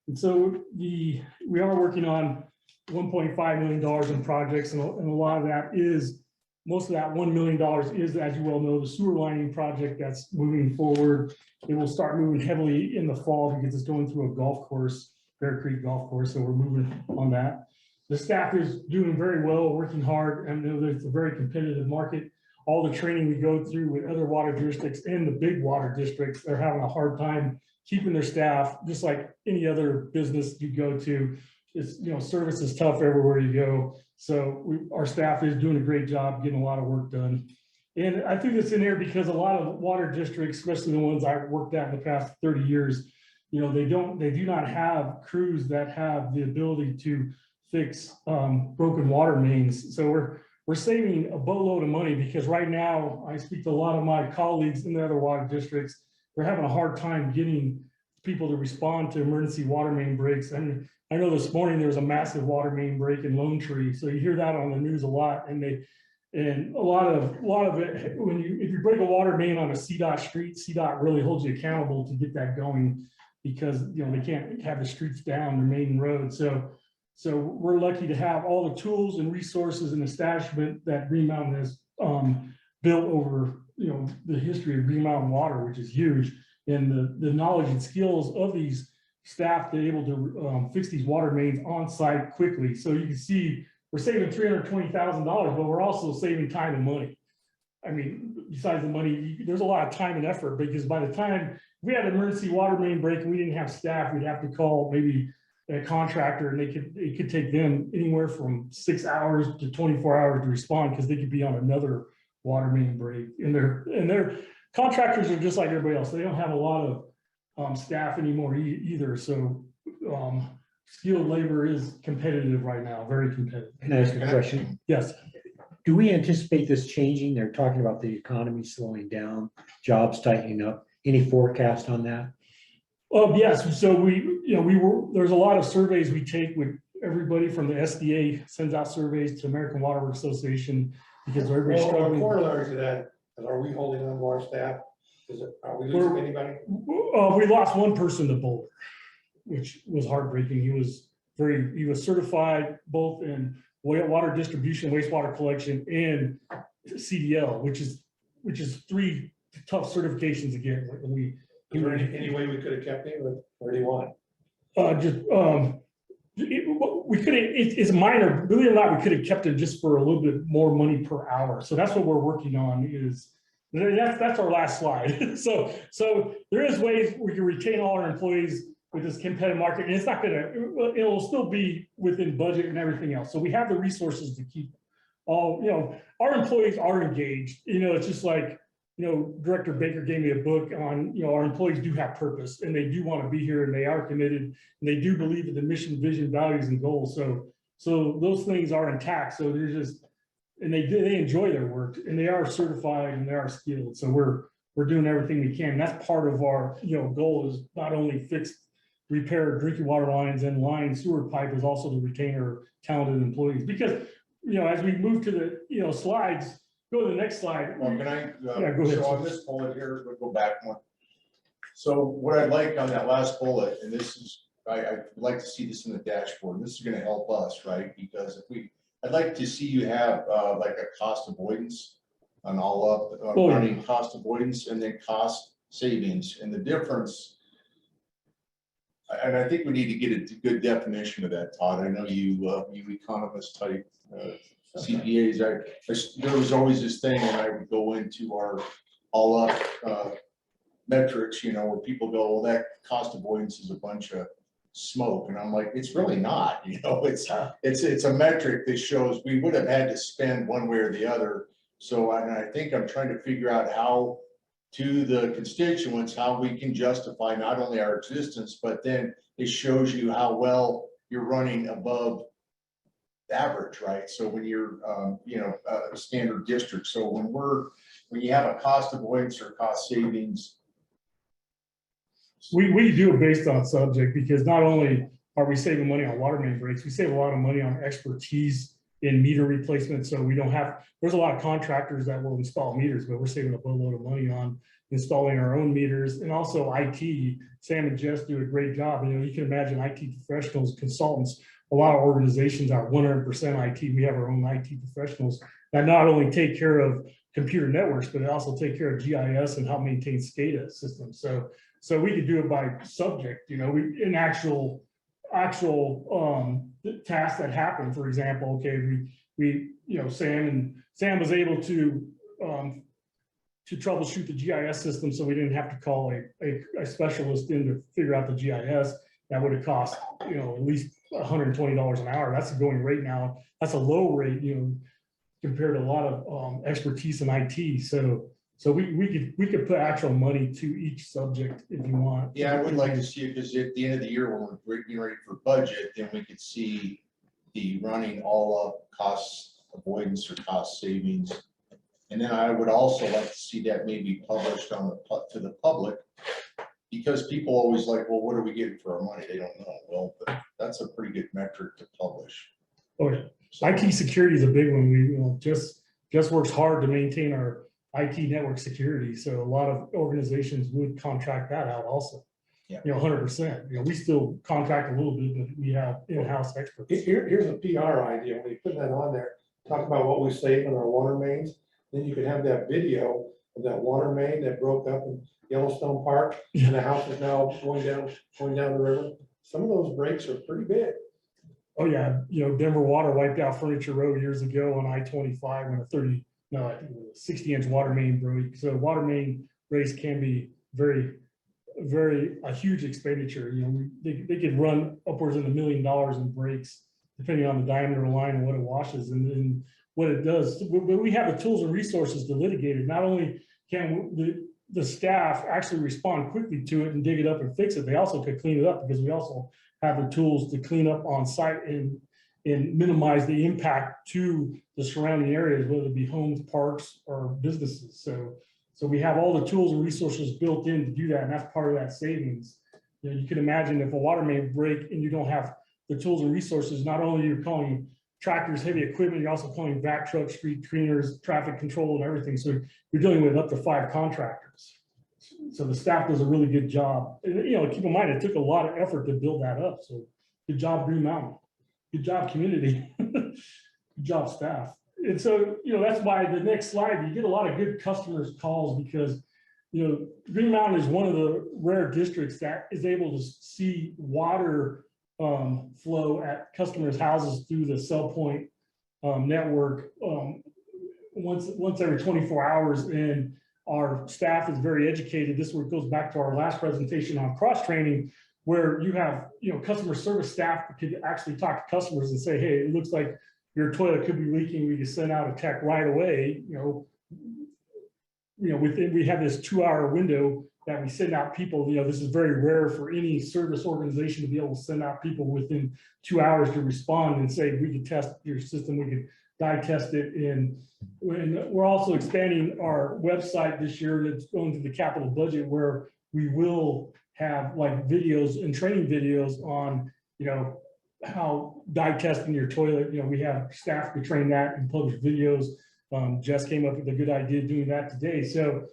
And so we are working on $1.5 million in projects, and a lot of that is most of that $1 million is, as you well know, the sewer lining project that's moving forward. It will start moving heavily in the fall because it's going through a golf course, Bear Creek Golf Course, so we're moving on that. The staff is doing very well, working hard, and it's a very competitive market. All the training we go through with other water districts and the big water districts, they're having a hard time keeping their staff, just like any other business you go to. It's, service is tough everywhere you go. So our staff is doing a great job getting a lot of work done. And I think it's in there because a lot of water districts, especially the ones I've worked at in the past 30 years, they do not have crews that have the ability to fix broken water mains. So we're saving a boatload of money because right now I speak to a lot of my colleagues in the other water districts. They're having a hard time getting people to respond to emergency water main breaks. And I know this morning there was a massive water main break in Lone Tree. So you hear that on the news a lot. And a lot of it, if you break a water main on a CDOT street, CDOT really holds you accountable to get that going because they can't have the streets down, the main road. So we're lucky to have all the tools and resources and establishment that Green Mountain has built over the history of Green Mountain Water, which is huge, and the knowledge and skills of these staff to be able to fix these water mains on site quickly. So you can see we're saving $320,000, but we're also saving time and money. I mean, besides the money, there's a lot of time and effort because by the time we had an emergency water main break and we didn't have staff, we'd have to call maybe a contractor and it could take them anywhere from 6 hours to 24 hours to respond because they could be on another water main break. And their contractors are just like everybody else. They don't have a lot of staff anymore either. So skilled labor is competitive right now, very competitive. Can I ask a question? Yes. Do we anticipate this changing? They're talking about the economy slowing down, jobs tightening up. Any forecast on that? Yes. So there's a lot of surveys we take with everybody from the SDA sends out surveys to American Water Works Association because everybody's struggling. Corollary to that, are we holding on to our staff? Are we losing anybody? We lost one person to Boulder, which was heartbreaking. He was certified both in water distribution, wastewater collection, and CDL, which is 3 tough certifications to get. Is there any way we could have kept him, or do you want? We could have, it's minor, believe it or not, we could have kept him just for a little bit more money per hour. So that's what we're working on that's our last slide. So there is ways we can retain all our employees with this competitive market, and it's not it'll still be within budget and everything else. So we have the resources to keep all, our employees are engaged. It's just like, Director Baker gave me a book on, our employees do have purpose and they do want to be here and they are committed and they do believe in the mission, vision, values, and goals. So those things are intact. So they're just, and they enjoy their work and they are certified and they are skilled. So we're doing everything we can. And that's part of our, goal is not only repair drinking water lines and line sewer pipe, is also to retain our talented employees. Because, as we move to the, slides, go to the next slide. Well, can I, Yeah, go ahead. so on this bullet here, we'll go back one. So what I'd like on that last bullet, and this is, I'd like to see this in the dashboard. This is gonna help us, right? Because I'd like to see you have like a cost avoidance on all up, running cost avoidance and then cost savings. And the difference, and I think we need to get a good definition of that, Todd. I know you economist type CPAs. There was always this thing, and I would go into our all up metrics, where people go, well, that cost avoidance is a bunch of smoke, and I'm like, it's really not. It's a metric that shows we would have had to spend one way or the other. So I think I'm trying to figure out how, to the constituents, how we can justify not only our existence, but then it shows you how well you're running above average, right? So when you're, a standard district. So when you have a cost avoidance or cost savings. We do it based on subject, because not only are we saving money on water main breaks, we save a lot of money on expertise in meter replacement. So there's a lot of contractors that will install meters, but we're saving a boatload of money on installing our own meters. And also IT, Sam and Jess do a great job. You can imagine IT professionals, consultants a lot of organizations are 100% IT. We have our own IT professionals that not only take care of computer networks, but they also take care of GIS and help maintain SCADA systems. So we could do it by subject, in actual tasks that happen. For example, okay, Sam was able to troubleshoot the GIS system, so we didn't have to call a specialist in to figure out the GIS. That would have cost, at least $120 an hour. That's the going rate now. That's a low rate, compared to a lot of expertise in IT. So we could put actual money to each subject if you want. Yeah, I would like to see it, because at the end of the year, when we're getting ready for budget, then we could see the running all up cost avoidance or cost savings. And then I would also like to see that maybe published to the public, because people always like, well, what are we getting for our money? They don't know. Well, that's a pretty good metric to publish. Oh, yeah. IT security is a big one. We just works hard to maintain our IT network security. So a lot of organizations would contract that out also. Yeah. 100%. We still contract a little bit, but we have in-house experts. Here's a PR idea. When you put that on there, talk about what we save on our water mains. Then you could have that video of that water main that broke up in Yellowstone Park, and the house is now going down the river. Some of those breaks are pretty big. Oh yeah, Denver Water wiped out Furniture Road years ago on I-25 when I think it was a 60-inch water main broke. So water main breaks can be a huge expenditure. They could run upwards of $1 million in breaks, depending on the diameter of the line and what it washes and what it does. But we have the tools and resources to litigate it. Not only can the staff actually respond quickly to it and dig it up and fix it, they also could clean it up, because we also have the tools to clean up on site and minimize the impact to the surrounding areas, whether it be homes, parks, or businesses. So we have all the tools and resources built in to do that, and that's part of that savings. You can imagine if a water main break and you don't have the tools and resources, not only you're calling tractors, heavy equipment, you're also calling vac trucks, street cleaners, traffic control, and everything. So you're dealing with up to 5 contractors. So the staff does a really good job. And, keep in mind, it took a lot of effort to build that up. So good job, Green Mountain. Good job, community. Good job, staff. And so, that's why the next slide, you get a lot of good customers calls, because, Green Mountain is one of the rare districts that is able to see water flow at customers' houses through the cell point network once every 24 hours. And our staff is very educated. This goes back to our last presentation on cross training, where you have customer service staff that could actually talk to customers and say, hey, it looks like your toilet could be leaking. We can send out a tech right away. We have this 2-hour window that we send out people. This is very rare for any service organization to be able to send out people within 2 hours to respond and say, we can test your system, we can dye test it. And we're also expanding our website this year. That's going to the capital budget, where we will have like videos and training videos on, how dye testing your toilet. We have staff to train that and publish videos. Jess came up with a good idea doing that today. So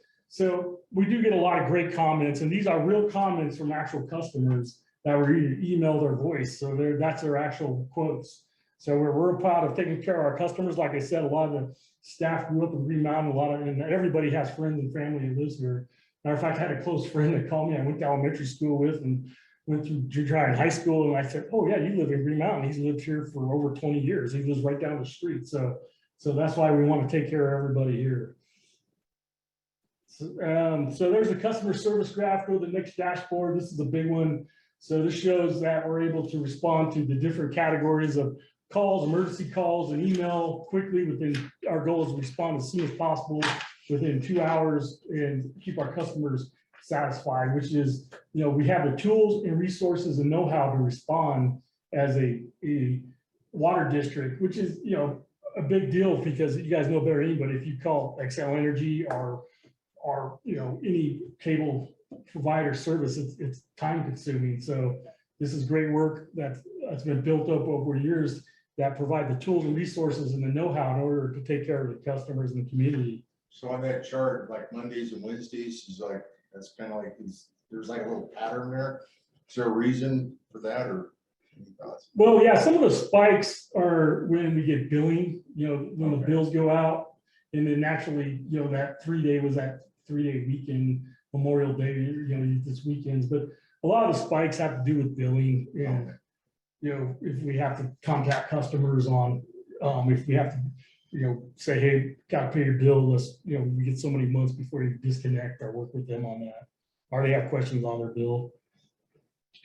we do get a lot of great comments, and these are real comments from actual customers that were either emailed or voiced. So that's their actual quotes. So we're proud of taking care of our customers. Like I said, a lot of the staff grew up in Green Mountain, and everybody has friends and family that lives here. Matter of fact, I had a close friend that called me. I went to elementary school with and went through junior high school. And I said, oh yeah, you live in Green Mountain. He's lived here for over 20 years. He lives right down the street. So that's why we want to take care of everybody here. So there's a customer service graph. Go to the next dashboard. This is a big one. So this shows that we're able to respond to the different categories of calls, emergency calls, and email quickly. Our goal is to respond as soon as possible within 2 hours and keep our customers satisfied, which is, we have the tools and resources and know-how to respond as a water district, which is, a big deal, because you guys know better than anybody. If you call Xcel Energy or any cable provider service, it's time consuming. So this is great work that's been built up over years that provide the tools and resources and the know-how in order to take care of the customers and the community. So on that chart, like Mondays and Wednesdays, is like, that's kind of like there's like a little pattern there. Is there a reason for that, or? Any thoughts? Well, yeah, some of the spikes are when we get billing, when the Okay. bills go out. And then naturally, that 3-day was that 3-day weekend, Memorial Day, this weekends, but a lot of the spikes have to do with billing and, if we have to contact customers on, if we have to, say, hey, gotta pay your bill, let's, we get so many months before you disconnect or work with them on that. Or they have questions on their bill.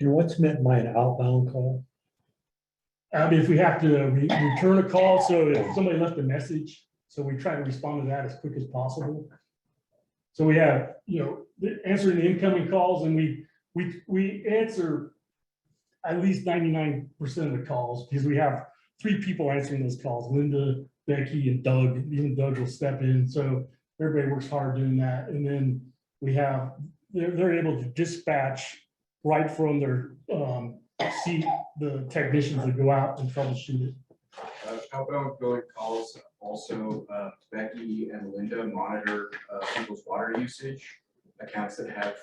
And what's meant by an outbound call? If we have to return a call, so if somebody left a message, so we try to respond to that as quick as possible. So we have, answering the incoming calls, and we answer at least 99% of the calls, because we have 3 people answering those calls, Linda, Becky, and Doug. Even Doug will step in, so everybody works hard doing that. And then we have, they're able to dispatch right from their seat, the technicians that go out and troubleshoot it. Outbound billing calls, also Becky and Linda monitor people's water usage, accounts that have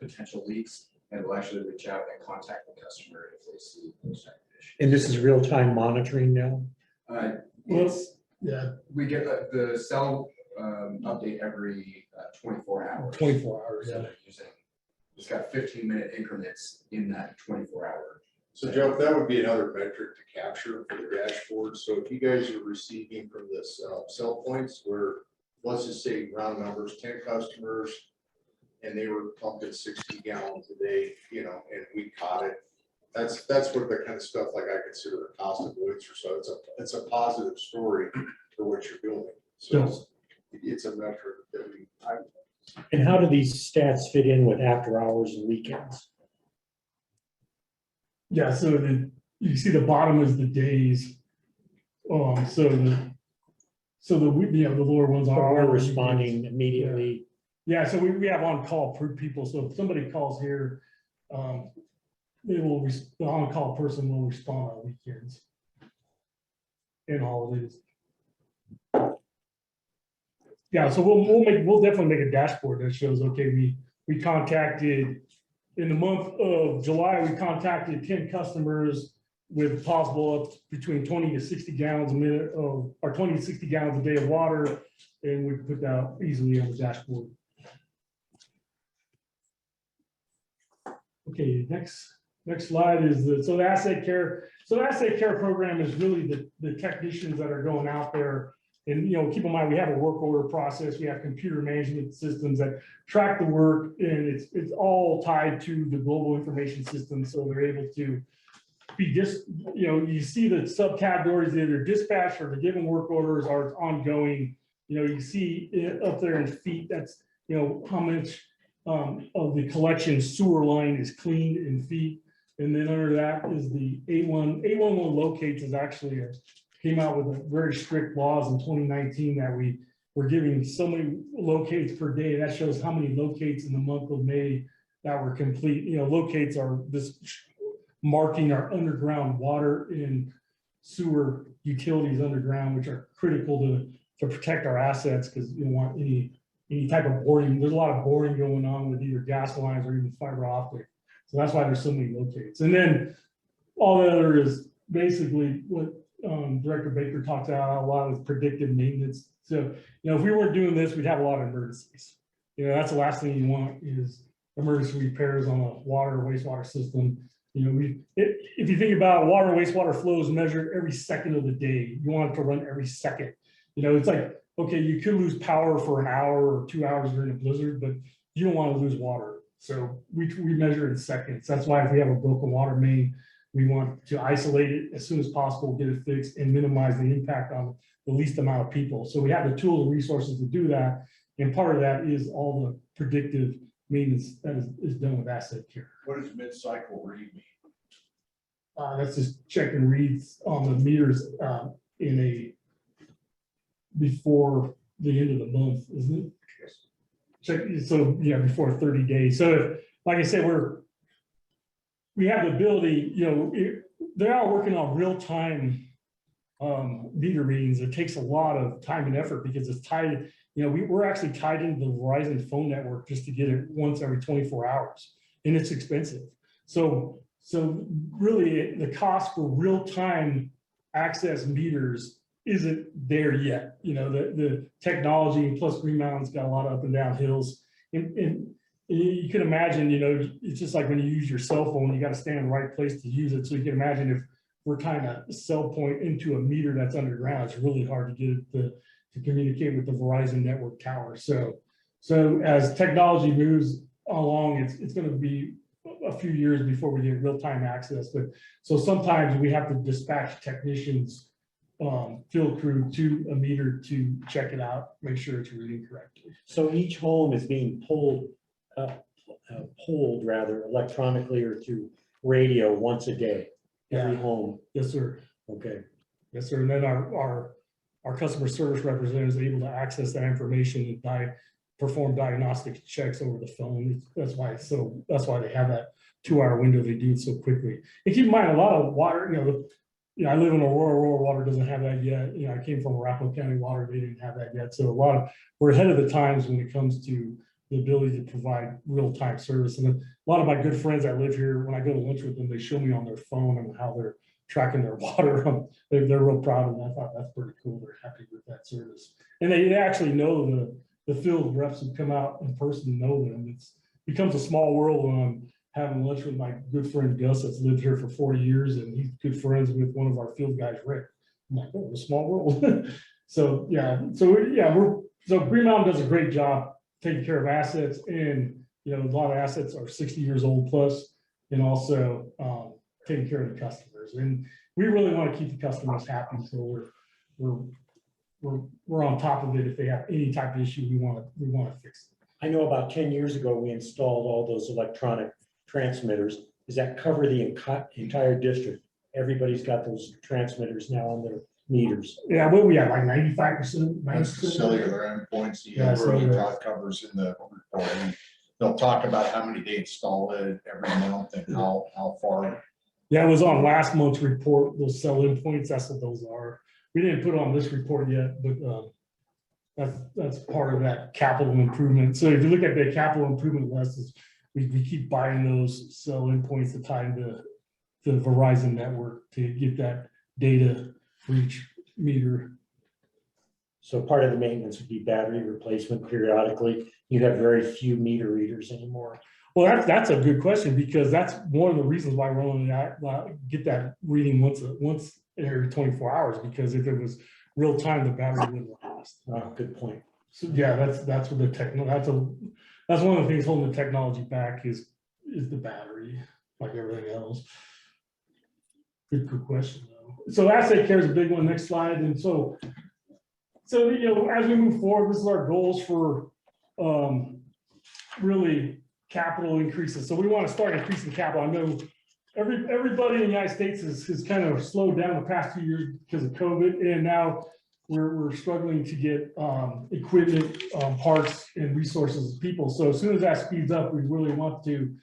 potential leaks, and will actually reach out and contact the customer if they see those type of issues. And this is real-time monitoring now? It's, Yeah, we get the cell update every 24 hours. 24 hours, So yeah. they're using, it's got 15-minute increments in that 24-hour. So Jeff, that would be another metric to capture for the dashboard. So if you guys are receiving from this cell points where, let's just say round numbers, 10 customers, and they were pumping 60 gallons a day, and we caught it. That's what the kind of stuff like I consider a cost avoidance, or so it's a positive story for what you're doing. So it's a metric that And how do these stats fit in with after hours and weekends? Yeah, so you see the bottom is the days. So the lower ones But are. we're responding immediately. Yeah, so we have on-call people, so if somebody calls here, the on-call person will respond on weekends and holidays. Yeah, so we'll definitely make a dashboard that shows, okay, we contacted, in the month of July, we contacted 10 customers with possible up between 20 to 60 gallons a minute or 20 to 60 gallons a day of water, and we put that easily on the dashboard. Okay, next slide is the asset care. So the asset care program is really the technicians that are going out there. And, keep in mind, we have a work order process. We have computer management systems that track the work, and it's all tied to the global information system. So they're able to be just, you see the subcategories, either dispatch or the given work orders are ongoing. You see it up there in feet, that's, how much of the collection sewer line is cleaned in feet. And then under that is the 811 locates is actually came out with a very strict laws in 2019 that we were giving so many locates per day. That shows how many locates in the month of May that were complete. Locates are this marking our underground water and sewer utilities underground, which are critical to protect our assets, because you don't want any type of boring. There's a lot of boring going on with either gas lines or even fiber optic. So that's why there's so many locates. And then all the other is basically what Director Baker talked about a lot with predictive maintenance. So, if we weren't doing this, we'd have a lot of emergencies. That's the last thing you want is emergency repairs on a water or wastewater system. If you think about water and wastewater flows measured every second of the day, you want it to run every second. It's like, okay, you could lose power for an hour or 2 hours during a blizzard, but you don't want to lose water. So we measure in seconds. That's why if we have a broken water main, we want to isolate it as soon as possible, get it fixed, and minimize the impact on the least amount of people. So we have the tools and resources to do that. And part of that is all the predictive maintenance that is done with asset care. what does mid-cycle read mean? That's just checking reads on the meters before the end of the month, isn't it? Check, so yeah, before 30 days. So like I said, we have the ability, they are working on real-time meter readings. It takes a lot of time and effort because it's tied, we're actually tied into the Verizon phone network just to get it once every 24 hours, and it's expensive. So So really, the cost for real-time access meters isn't there yet. You know, the technology, plus Green Mountain's got a lot of up and down hills. And you can imagine, you know, it's just like when you use your cell phone, you got to stand in the right place to use it. So you can imagine if we're trying to cell point into a meter that's underground, it's really hard to get it to communicate with the Verizon network tower. So as technology moves along, it's going to be a few years before we get real-time access. But so sometimes we have to dispatch technicians, field crew to a meter to check it out, make sure it's reading correctly. So each home is being polled rather electronically or through radio once a day, every home. Yes, sir. Okay. Yes, sir. And then our customer service representative is able to access that information and perform diagnostic checks over the phone. That's why they have that 2-hour window. They do it so quickly. And keep in mind, a lot of water, I live in Aurora Water doesn't have that yet. You know, I came from Arapahoe County Water, they didn't have that yet. So we're ahead of the times when it comes to the ability to provide real-time service. And a lot of my good friends that live here, when I go to lunch with them, they show me on their phone and how they're tracking their water. They're real proud of it. I thought that's pretty cool. They're happy with that service. And they actually know the field reps who come out in person know them. It becomes a small world when I'm having lunch with my good friend Gus that's lived here for 40 years, and he's good friends with one of our field guys, Rick. I'm like, oh, it's a small world. So Green Mountain does a great job taking care of assets, and a lot of assets are 60 years old plus, and also taking care of the customers. And we really want to keep the customers happy, so we're on top of it. If they have any type of issue, we want to fix it. I know about 10 years ago, we installed all those electronic transmitters. Does that cover the entire district? Everybody's got those transmitters now on their meters. Yeah, what we have, like 95%. That's the cellular endpoints, Yeah, cellular. covers in the report. And they'll talk about how many they install it every month and how far. Yeah, it was on last month's report, those cell endpoints, that's what those are. We didn't put it on this report yet, but that's part of that capital improvement. So if you look at the capital improvement list, we keep buying those cell endpoints to tie into the Verizon network to get that data for each meter. So part of the maintenance would be battery replacement periodically. You have very few meter readers anymore. Well, that's a good question, because that's one of the reasons why we're only get that reading once every 24 hours, because if it was real time, the battery wouldn't last. Good point. So yeah, that's what that's one of the things holding the technology back is the battery, like everything else. Good question though. So asset care is a big one. Next slide. And so as we move forward, this is our goals for really capital increases. So we want to start increasing capital. I know everybody in the United States has kind of slowed down the past 2 years because of COVID, and now we're struggling to get equipment, parts, and resources, people. So as soon as that speeds up, we really want to,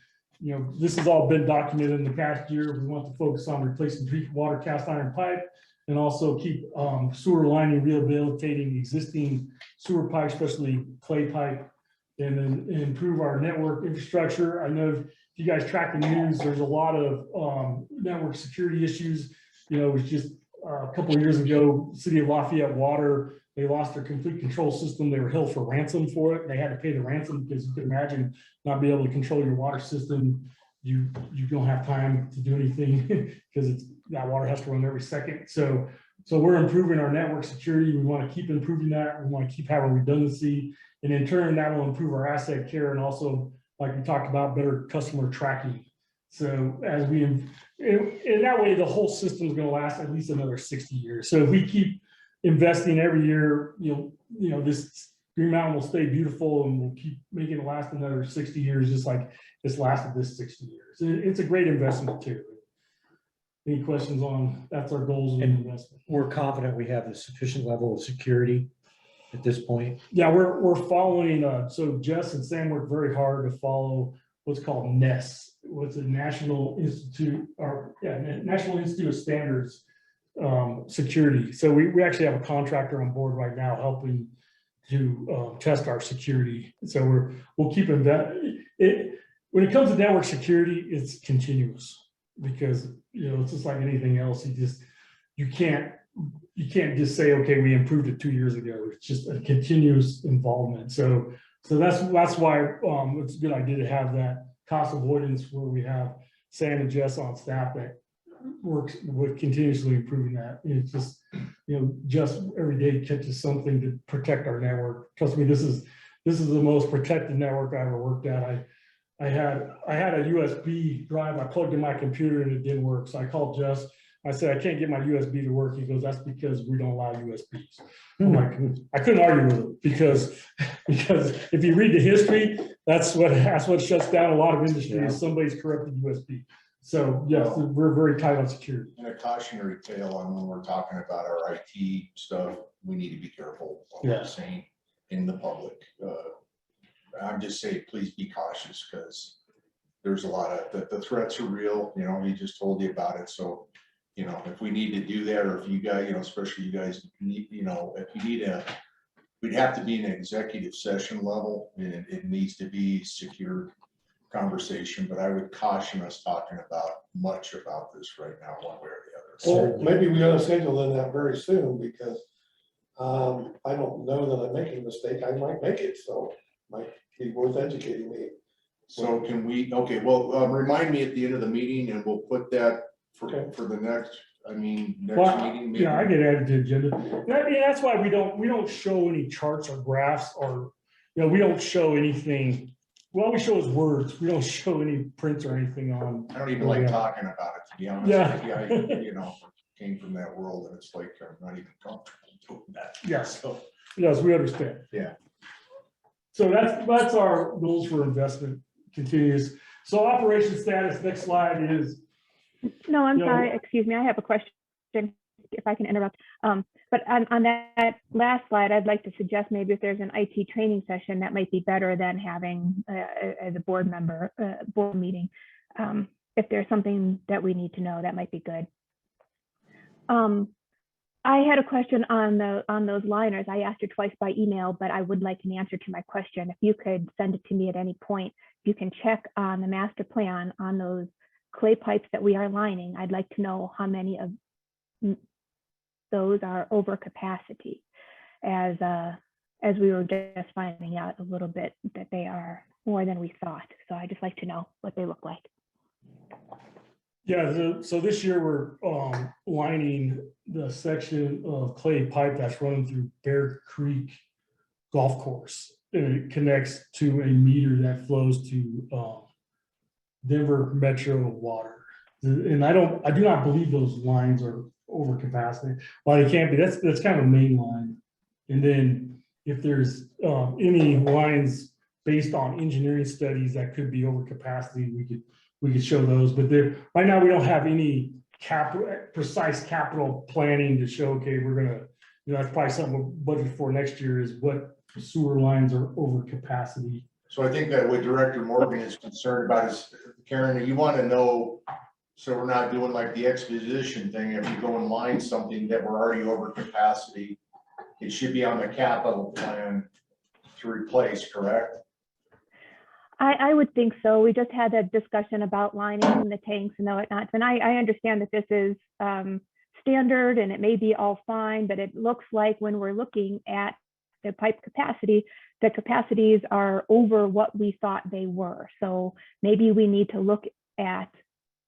this has all been documented in the past year. We want to focus on replacing drinking water cast iron pipe, and also keep sewer lining, rehabilitating existing sewer pipe, especially clay pipe, and then improve our network infrastructure. I know if you guys track the news, there's a lot of network security issues. It was just a couple of years ago, City of Lafayette Water, they lost their complete control system. They were held for ransom for it. They had to pay the ransom because you can imagine not being able to control your water system. You don't have time to do anything because that water has to run every second. So we're improving our network security. We want to keep improving that. We want to keep having redundancy. And in turn, that will improve our asset care, and also, like we talked about, better customer tracking. So as in that way, the whole system is going to last at least another 60 years. So if we keep investing every year, this Green Mountain will stay beautiful, and we'll keep making it last another 60 years, just like it's lasted this 60 years. It's a great investment too. Any questions on that's our goals of investment? We're confident we have a sufficient level of security at this point. Yeah, we're following. So Jess and Sam work very hard to follow what's called NES, what's a National Institute of Standards security. So we actually have a contractor on board right now helping to test our security. So we'll keep investing. When it comes to network security, it's continuous. because, it's just like anything else. You can't just say, okay, we improved it 2 years ago. It's just a continuous involvement. So that's why it's a good idea to have that cost avoidance where we have Sam and Jess on staff that works with continuously improving that. It's just, just every day catches something to protect our network. Trust me, this is the most protected network I ever worked at. I had a USB drive I plugged in my computer and it didn't work. So I called Jess. I said, I can't get my USB to work. He goes, that's because we don't allow USBs. I'm like, I couldn't argue with him because if you read the history, that's what shuts down a lot of industry is somebody's corrupted USB. So yes, we're very tight on security. And a cautionary tale on when we're talking about our IT stuff, we need to be careful what we're saying in the public. I'm just saying, please be cautious because there's a lot of, the threats are real, he just told you about it. So, if we need to do that, or if you guys, especially you guys need, if you need we'd have to be in an executive session level and it needs to be secure conversation, but I would caution us talking much about this right now, one way or the other. Well, maybe we ought to schedule in that very soon because I don't know that I'm making a mistake. I might make it, so it might be worth educating me. So can we, okay, well, remind me at the end of the meeting and we'll put that for the next, meeting. Maybe. Yeah, I get added to the agenda. That's why we don't show any charts or graphs or, we don't show anything. Well, we show his words. We don't show any prints or anything on. I don't even like talking about it, to be honest. Yeah. With you. I came from that world and it's like, I'm not even comfortable doing that. Yes. So, Yes, we understand. Yeah. So that's our goals for investment continues. So operation status, next slide is. No, I'm sorry, excuse me, I have a question, if I can interrupt. But on that last slide, I'd like to suggest maybe if there's an IT training session, that might be better than having as a board member, board meeting. If there's something that we need to know, that might be good. I had a question on those liners. I asked you twice by email, but I would like an answer to my question. If you could send it to me at any point, you can check on the master plan on those clay pipes that we are lining. I'd like to know how many of those are over capacity, as we were just finding out a little bit that they are more than we thought. So I'd just like to know what they look like. Yeah, so this year we're lining the section of clay pipe that's running through Bear Creek Golf Course. And it connects to a meter that flows to Denver Metro Water. And I do not believe those lines are over capacity. Well, they can't be. That's kind of a main line. And then if there's any lines based on engineering studies that could be over capacity, we could show those. But right now we don't have any precise capital planning to show. Okay, we're gonna. That's probably something we'll budget for next year. Is what sewer lines are over capacity. So I think that what Director Morgan is concerned about is, Karen, you want to know, so we're not doing like the exposition thing. If you go and line something that we're already over capacity, it should be on the capital plan to replace, correct? I would think so. We just had a discussion about lining the tanks and whatnot. And I understand that this is standard and it may be all fine, but it looks like when we're looking at the pipe capacity, the capacities are over what we thought they were. So maybe we need to look at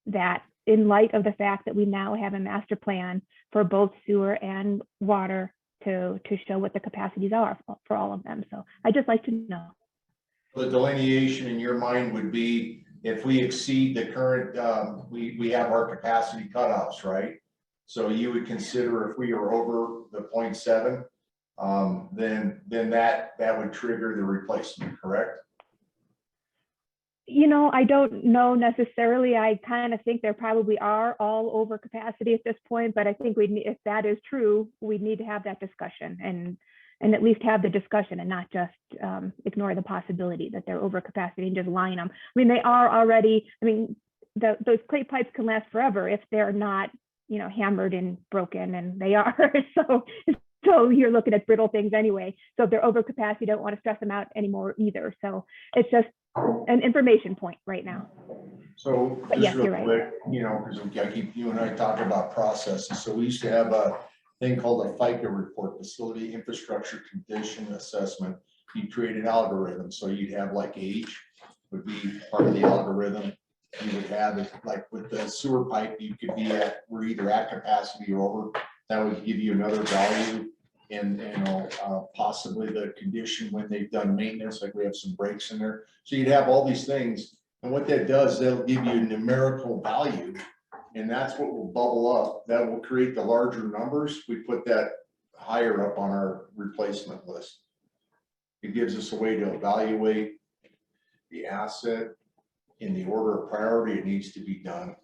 that in light of the fact that we now have a master plan for both sewer and water to show what the capacities are for all of them. So I'd just like to know. The delineation in your mind would be if we exceed the current, we have our capacity cutoffs, right? So you would consider if we are over the 0.7, then that would trigger the replacement, correct? I don't know necessarily. I kind of think there probably are all over capacity at this point, but I think if that is true, we'd need to have that discussion and at least have the discussion and not just ignore the possibility that they're over capacity and just line them. I mean, they are already, those clay pipes can last forever if they're not, hammered and broken, and they are. So you're looking at brittle things anyway. So if they're over capacity, don't want to stress them out anymore either. So it's just an information point right now. So But just yes, real you're right. quick, you know, because you and I talk about processes. So we used to have a thing called a FICA report, Facility Infrastructure Condition Assessment. You create an algorithm. So you'd have like age would be part of the algorithm. You would have it like with the sewer pipe, you could be at, we're either at capacity or over. That would give you another value. And, you know, possibly the condition when they've done maintenance, like we have some breaks in there. So you'd have all these things. And what that does, that'll give you a numerical value. And that's what will bubble up. That will create the larger numbers. We put that higher up on our replacement list. It gives us a way to evaluate the asset in the order of priority it needs to be done.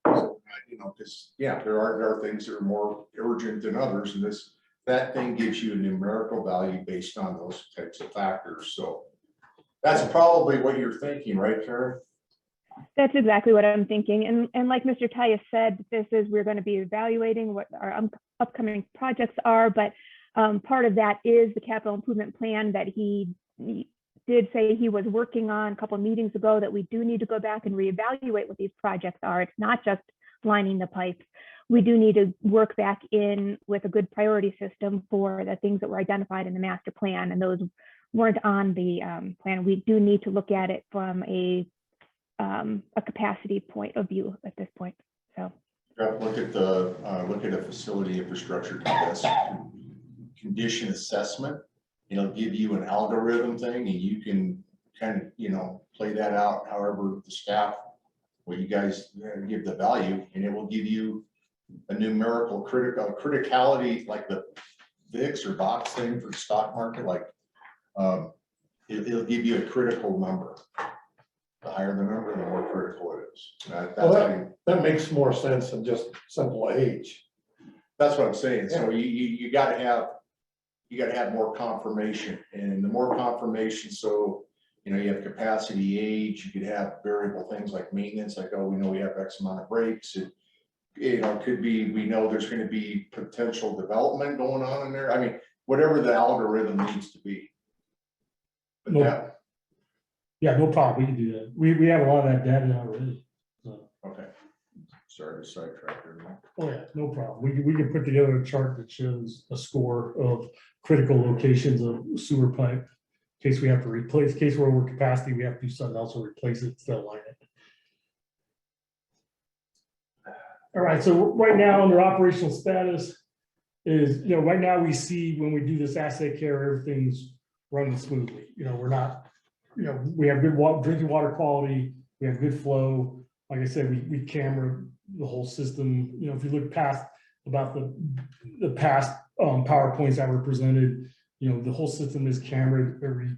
So, you know, because yeah, there are things that are more urgent than others, and that thing gives you a numerical value based on those types of factors. So that's probably what you're thinking, right, Karen? That's exactly what I'm thinking. And like Mr. Tyus said, we're going to be evaluating what our upcoming projects are, but part of that is the capital improvement plan that he did say he was working on a couple of meetings ago, that we do need to go back and reevaluate what these projects are. It's not just lining the pipes. We do need to work back in with a good priority system for the things that were identified in the master plan, and those weren't on the plan. We do need to look at it from a capacity point of view at this point. So Look at a facility infrastructure condition assessment. It'll give you an algorithm thing, and you can kind of, you know, play that out however the staff, what you guys give the value, and it will give you a numerical criticality, like the VIX or box thing for the stock market. Like it'll give you a critical number. The higher the number, the more critical it is. That makes more sense than just simple age. That's what I'm saying. So you gotta have more confirmation, and the more confirmation, so, you know, you have capacity, age, you could have variable things like maintenance, like, oh, we know we have X amount of breaks. You know, it could be, we know there's gonna be potential development going on in there. I mean, whatever the algorithm needs to be. But No. Yeah, no problem. We can do that. We have a lot of that data already. So. Okay. Sorry to sidetrack there. Oh yeah, no problem. We can put together a chart that shows a score of critical locations of sewer pipe. In case we have to replace, in case we're over capacity, we have to do something else or replace it instead of line it. All right, so right now under operational status is, you know, right now we see when we do this asset care, everything's running smoothly. You know, we're not, you know, we have good drinking water quality, we have good flow. Like I said, we camera the whole system. You know, if you look past about the past PowerPoints that were presented, you know, the whole system is cameraed every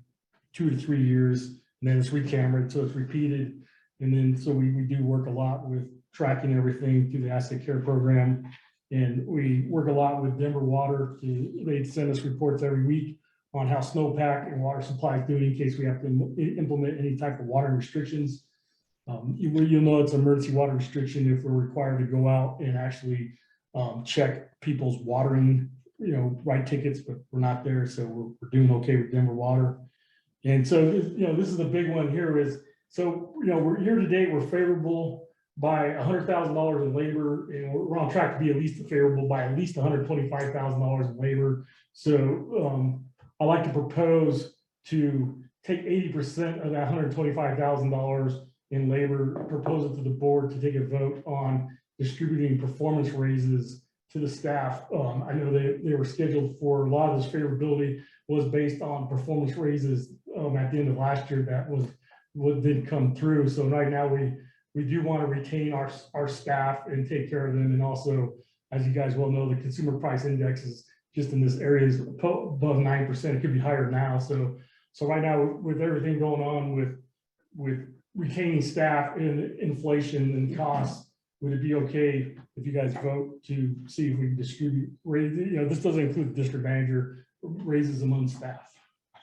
2 to 3 years, and then it's recamered, so it's repeated. And then, so we do work a lot with tracking everything through the asset care program. And we work a lot with Denver Water they send us reports every week on how snowpack and water supply is doing in case we have to implement any type of water restrictions. You'll know it's emergency water restriction if we're required to go out and actually check people's watering, you know, write tickets, but we're not there. So we're doing okay with Denver Water. And so, you know, this is the big one here is, so, you know, we're year to date, we're favorable by $100,000 in labor, and we're on track to be at least favorable by at least $125,000 in labor. So I like to propose to take 80% of that $125,000 in labor, propose it to the board to take a vote on distributing performance raises to the staff. I know they were scheduled for, a lot of this favorability was based on performance raises at the end of last year that was what did come through. So right now we do want to retain our staff and take care of them. And also, as you guys well know, the consumer price index is just in this area is above 9%. It could be higher now. So right now, with everything going on with retaining staff and inflation and costs, would it be okay if you guys vote to see if we can distribute raises? You know, this doesn't include the district manager, raises among staff.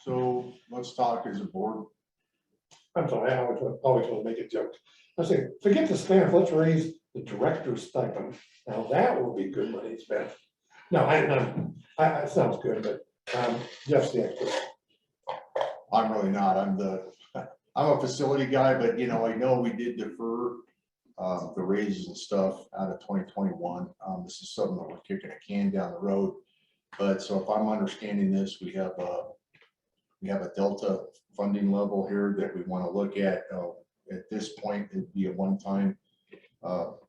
So let's talk as a board. I'm sorry, I always want to make a joke. I say, forget the staff, let's raise the director's stipend. Now that will be good money spent. No, it sounds good, but Jeff's the expert. I'm really not. I'm a facility guy, but you know, I know we did defer the raises and stuff out of 2021. This is something that we're kicking a can down the road. But so if I'm understanding this, we have a Delta funding level here that we want to look at. At this point, it'd be a one-time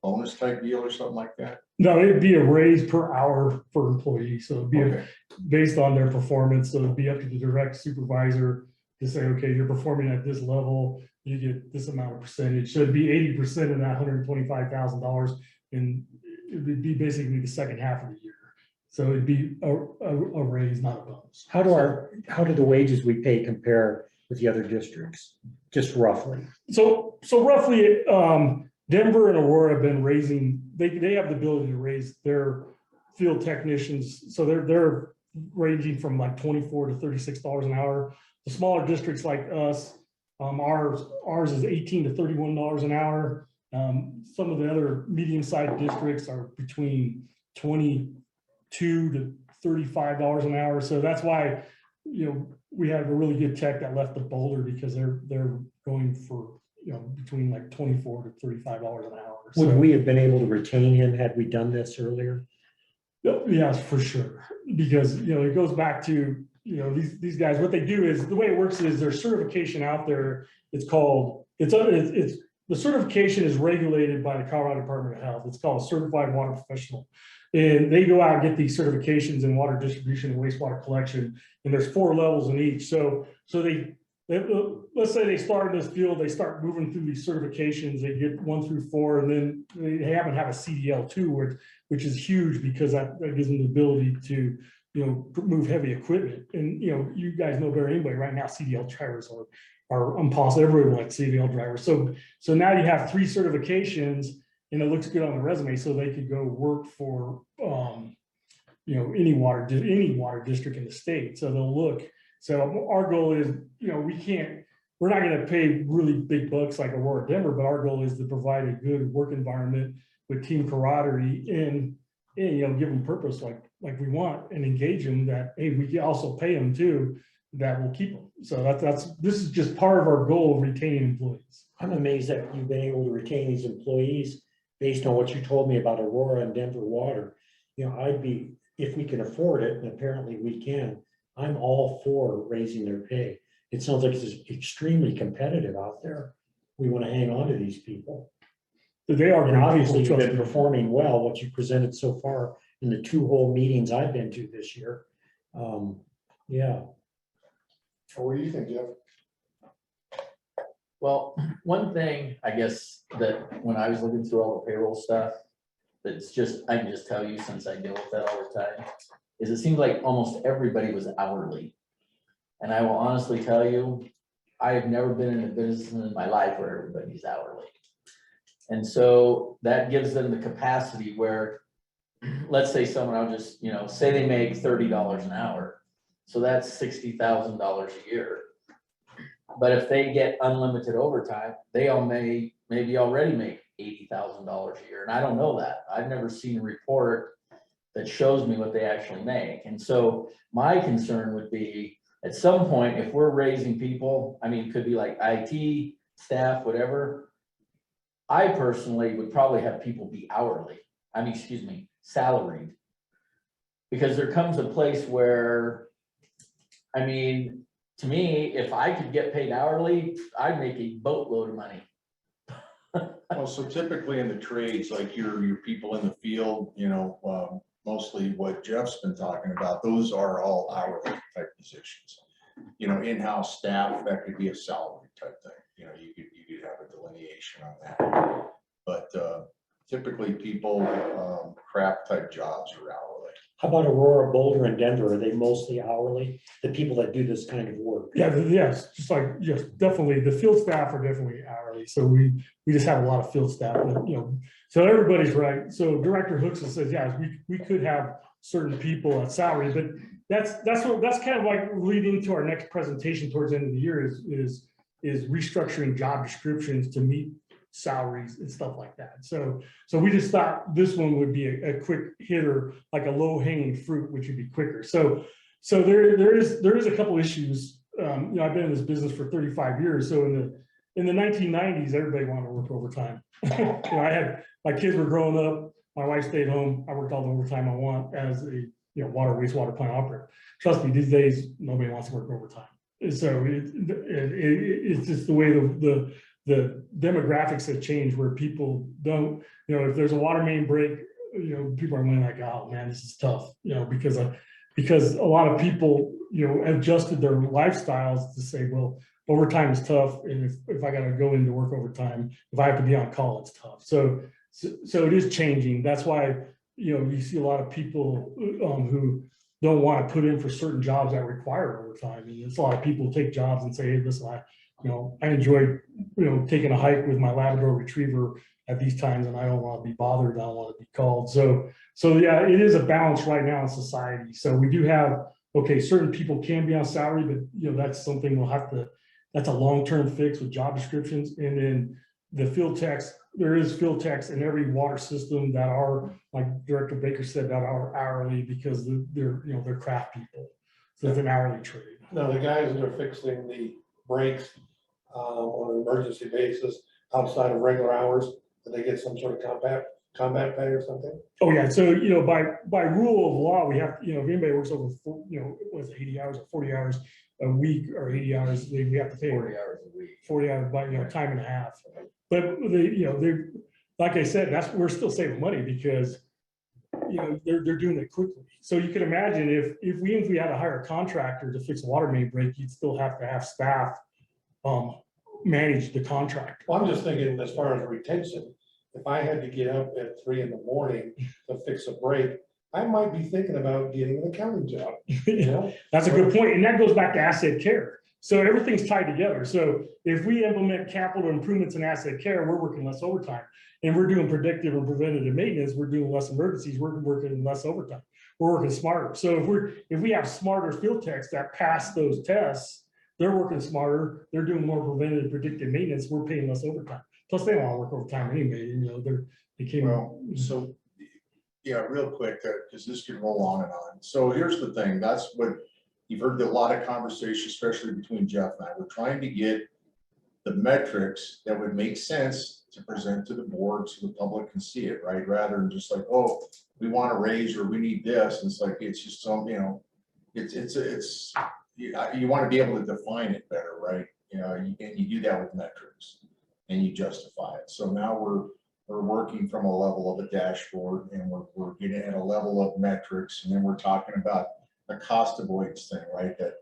bonus type deal or something like that. No, it'd be a raise per hour for employees, so it'd be Okay. based on their performance, so it'd be up to the direct supervisor to say, okay, you're performing at this level, you get this amount of percentage, so it'd be 80% of that $125,000, and it would be basically the second half of the year. So it'd be a raise, not a bonus. How do the wages we pay compare with the other districts, just roughly? So roughly, Denver and Aurora have been raising, they have the ability to raise their field technicians. So they're ranging from like $24 to $36 an hour. The smaller districts like us, ours is $18 to $31 an hour. Some of the other medium-sized districts are between $22 to $35 an hour. So that's why, you know, we have a really good tech that left the Boulder, because they're going for, you know, between like $24 to $35 an hour. Would So, we have been able to retain him had we done this earlier? yes, for sure. Because, you know, it goes back to, you know, these guys, what they do is, the way it works is there's certification out there. It's called, the certification is regulated by the Colorado Department of Health. It's called a Certified Water Professional. And they go out and get these certifications in water distribution and wastewater collection. And there's 4 levels in each. So they let's say they start in this field, they start moving through these certifications, they get 1 through 4, and then they happen to have a CDL2, which is huge, because that gives them the ability to, you know, move heavy equipment. And, you know, you guys know better than anybody right now, CDL drivers are impossible. Everyone wants CDL drivers. So now you have 3 certifications, and it looks good on the resume, so they could go work for, you know, any water district in the state. So they'll look. So our goal is, you know, we're not going to pay really big bucks like Aurora, Denver, but our goal is to provide a good work environment with team camaraderie, and you know, give them purpose like we want, and engage them that, hey, we can also pay them too, that will keep them. So this is just part of our goal of retaining employees. I'm amazed that you've been able to retain these employees based on what you told me about Aurora and Denver Water. You know, if we can afford it, and apparently we can, I'm all for raising their pay. It sounds like it's extremely competitive out there. We want to hang on to these people. They are, And obviously you've trust been me. performing well, what you presented so far in the 2 whole meetings I've been to this year. Yeah. What do you think, Jeff? Well, one thing, I guess, that when I was looking through all the payroll stuff, that's just, I can just tell you, since I deal with that all the time, is it seems like almost everybody was hourly. And I will honestly tell you, I have never been in a business in my life where everybody's hourly. And so that gives them the capacity where, let's say someone, I'll just, you know, say they make $30 an hour. So that's $60,000 a year. But if they get unlimited overtime, they all maybe already make $80,000 a year. And I don't know that. I've never seen a report that shows me what they actually make. And so my concern would be, at some point, if we're raising people, I mean, it could be like IT, staff, whatever. I personally would probably have people be hourly. I mean, excuse me, salaried. Because there comes a place where, I mean, to me, if I could get paid hourly, I'd make a boatload of money. Well, so typically in the trades, like your people in the field, you know, mostly what Jeff's been talking about, those are all hourly type positions. You know, in-house staff, that could be a salary type thing. You know, you could have a delineation on that. But typically people, craft type jobs are hourly. How about Aurora, Boulder, and Denver? Are they mostly hourly? The people that do this kind of work? Yeah, yes, just like, yes, definitely. The field staff are definitely hourly. So we just have a lot of field staff, but, you know, so everybody's right. So Director Hookson says, yeah, we could have certain people at salary, but that's kind of like leading to our next presentation towards the end of the year is restructuring job descriptions to meet salaries and stuff like that. So we just thought this one would be a quick hitter, like a low hanging fruit, which would be quicker. So there is a couple issues I've been in this business for 35 years. So in the 1990s, everybody wanted to work overtime. My kids were growing up, my wife stayed home. I worked all the overtime I want as a water wastewater plant operator. Trust me, these days, nobody wants to work overtime. So it's just the way the demographics have changed where people don't, if there's a water main break, people are like, oh man, this is tough, because a lot of people, adjusted their lifestyles to say, well, overtime is tough. And if I got to go into work overtime, if I have to be on call, it's tough. So it is changing. That's why, you see a lot of people who don't want to put in for certain jobs that require overtime. And it's a lot of people take jobs and say, hey, listen, I enjoy, taking a hike with my Labrador Retriever at these times, and I don't want to be bothered. I don't want to be called. So yeah, it is a balance right now in society. So we do have, certain people can be on salary, but that's something that's a long-term fix with job descriptions. And then the field techs, there is field techs in every water system that are, like Director Baker said, that are hourly because they're craft people. So it's an hourly trade. Now, the guys that are fixing the breaks on an emergency basis outside of regular hours, do they get some sort of combat pay or something? Oh yeah, so by rule of law, we have, if anybody works over 80 hours or 40 hours a week or 80 hours, we have to pay 40 hours a week. 40 hours by time and a half. But they're, like I said, we're still saving money because they're doing it quickly. So you can imagine if we had to hire a contractor to fix a water main break, you'd still have to have staff manage the contract. Well, I'm just thinking as far as retention, if I had to get up at 3 a.m. to fix a break, I might be thinking about getting an accounting job. That's a good point. And that goes back to asset care. So everything's tied together. So if we implement capital improvements in asset care, we're working less overtime. And we're doing predictive and preventative maintenance, we're doing less emergencies, we're working less overtime. We're working smarter. So if we have smarter field techs that pass those tests, they're working smarter, they're doing more preventative predictive maintenance, we're paying less overtime. Plus they don't want to work overtime anyway, Real quick, because this could roll on and on. So here's the thing, that's what you've heard a lot of conversation, especially between Jeff and I. We're trying to get the metrics that would make sense to present to the board so the public can see it, right? Rather than just like, oh, we want to raise or we need this. And it's like, it's just some, you want to be able to define it better, right? And you do that with metrics and you justify it. So now we're working from a level of a dashboard and we're getting at a level of metrics, and then we're talking about the cost avoidance thing, right? That,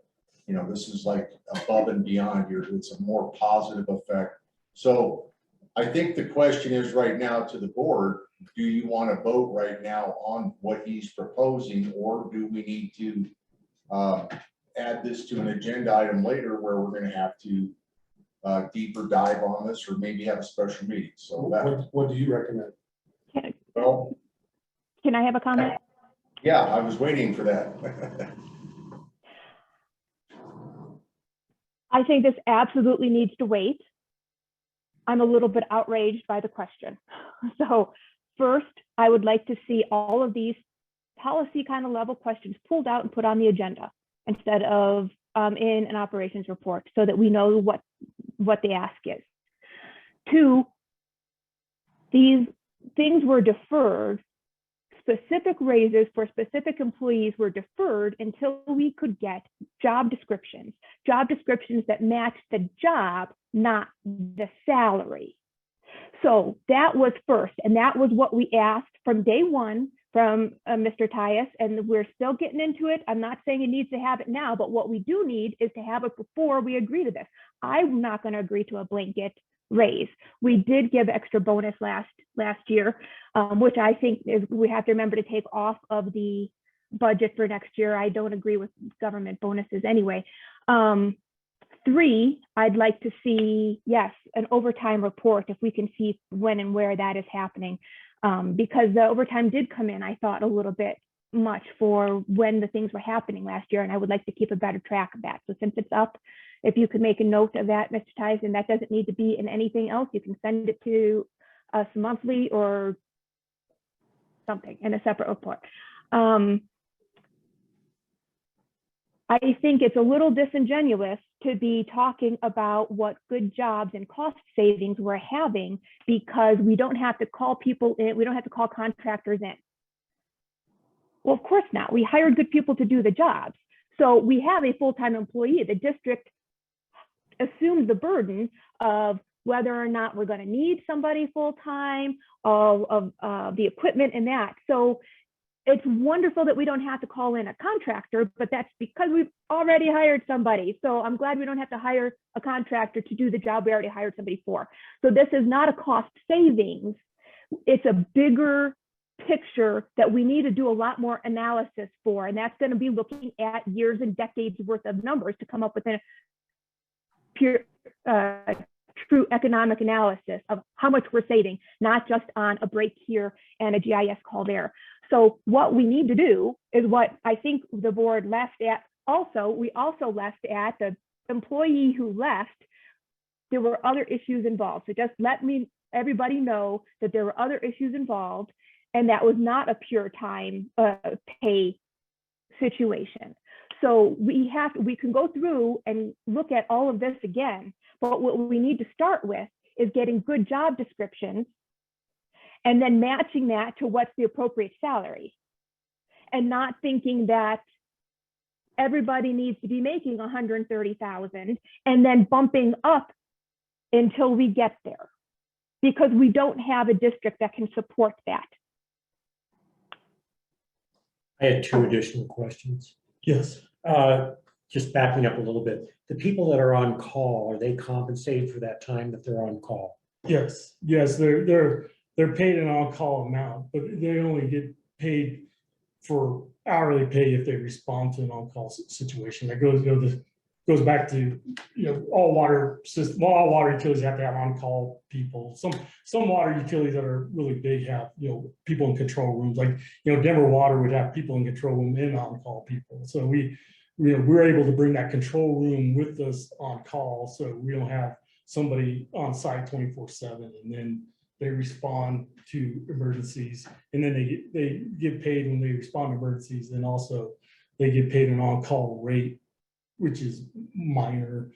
this is like above and beyond it's a more positive effect. So I think the question is right now to the board, do you want to vote right now on what he's proposing, or do we need to add this to an agenda item later where we're going to have to deeper dive on this, or maybe have a special meeting? So what do you recommend? Well, Can I have a comment? yeah, I was waiting for that. I think this absolutely needs to wait. I'm a little bit outraged by the question. So first, I would like to see all of these policy kind of level questions pulled out and put on the agenda instead of in an operations report, so that we know what the ask is. 2, these things were deferred. Specific raises for specific employees were deferred until we could get job descriptions that matched the job, not the salary. So that was first, and that was what we asked from day one from Mr. Tyus, and we're still getting into it. I'm not saying he needs to have it now, but what we do need is to have it before we agree to this. I'm not going to agree to a blanket raise. We did give extra bonus last year, which I think is, we have to remember to take off of the budget for next year. I don't agree with government bonuses anyway. 3, I'd like to see, yes, an overtime report if we can see when and where that is happening, because the overtime did come in, I thought, a little bit much for when the things were happening last year, and I would like to keep a better track of that. So since it's up, if you could make a note of that, Mr. Tyson, that doesn't need to be in anything else. You can send it to us monthly or something in a separate report. I think it's a little disingenuous to be talking about what good jobs and cost savings we're having because we don't have to call people in, we don't have to call contractors in. Well, of course not. We hired good people to do the jobs. So we have a full-time employee. The district assumes the burden of whether or not we're going to need somebody full-time, of the equipment and that. So it's wonderful that we don't have to call in a contractor, but that's because we've already hired somebody. So I'm glad we don't have to hire a contractor to do the job we already hired somebody for. So this is not a cost savings. It's a bigger picture that we need to do a lot more analysis for. And that's going to be looking at years and decades worth of numbers to come up with a pure, true economic analysis of how much we're saving, not just on a break here and a GIS call there. So what we need to do is what I think the board left at also, we also left at the employee who left, there were other issues involved. So just let everybody know that there were other issues involved and that was not a pure time pay situation. So we can go through and look at all of this again, but what we need to start with is getting good job descriptions and then matching that to what's the appropriate salary, and not thinking that everybody needs to be making 130,000 and then bumping up until we get there, because we don't have a district that can support that. I had two additional questions. Yes, Just backing up a little bit, the people that are on call, are they compensated for that time that they're on call? yes, they're paid an on-call amount, but they only get paid for hourly pay if they respond to an on-call situation. That goes back to, all water utilities have to have on-call people. Some water utilities that are really big have, people in control rooms, like, Denver Water would have people in control room and on-call people. So we're able to bring that control room with us on call, so we don't have somebody on site 24/7, and then they respond to emergencies, and then they get paid when they respond to emergencies, and also they get paid an on-call rate, which is minor,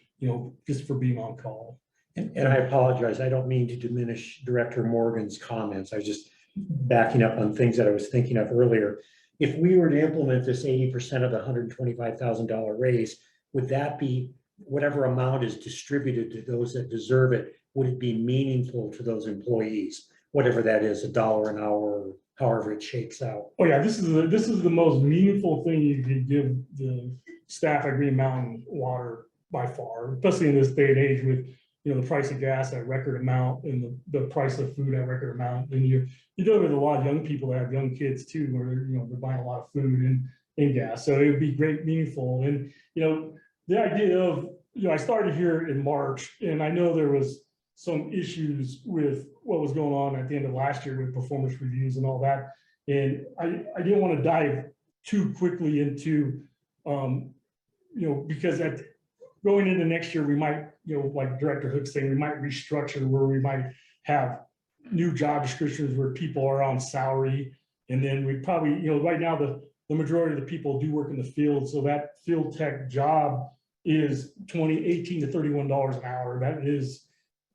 just for being on call. And I apologize, I don't mean to diminish Director Morgan's comments. I was just backing up on things that I was thinking of earlier. If we were to implement this 80% of the $125,000 raise, would that be whatever amount is distributed to those that deserve it? Would it be meaningful to those employees, whatever that is, $1 an hour, however it shakes out? Oh yeah, this is the most meaningful thing you could give the staff at Green Mountain Water by far, especially in this day and age with, the price of gas at record amount and the price of food at record amount. And you're dealing with a lot of young people that have young kids too, where they're buying a lot of food and gas. So it would be great, meaningful. And the idea of, I started here in March, and I know there was some issues with what was going on at the end of last year with performance reviews and all that. And I didn't want to dive too quickly into, because going into next year, we might, like Director Hook's saying, we might restructure where we might have new job descriptions where people are on salary. And then we probably, right now, the majority of the people do work in the field. So that field tech job is $18 to $31 an hour. That is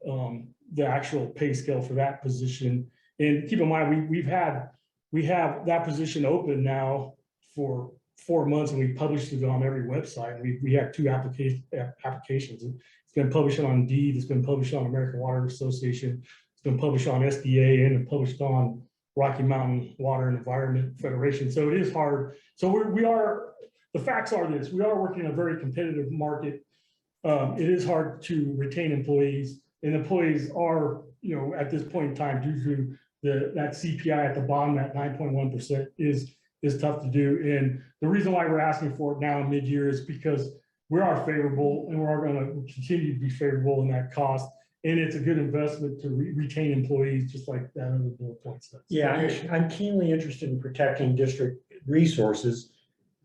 the actual pay scale for that position. And keep in mind, we have that position open now for 4 months, and we published it on every website. We have 2 applications. It's been published on Indeed. It's been published on American Water Association. It's been published on SDA and published on Rocky Mountain Water and Environment Federation. So it is hard. So the facts are this: we are working in a very competitive market. It is hard to retain employees, and employees are, at this point in time, due to that CPI at the bottom, that 9.1% is tough to do. And the reason why we're asking for it now in mid-year is because we are favorable, and we're going to continue to be favorable in that cost. And it's a good investment to retain employees, just like that other bullet point says. Yeah, I'm keenly interested in protecting district resources,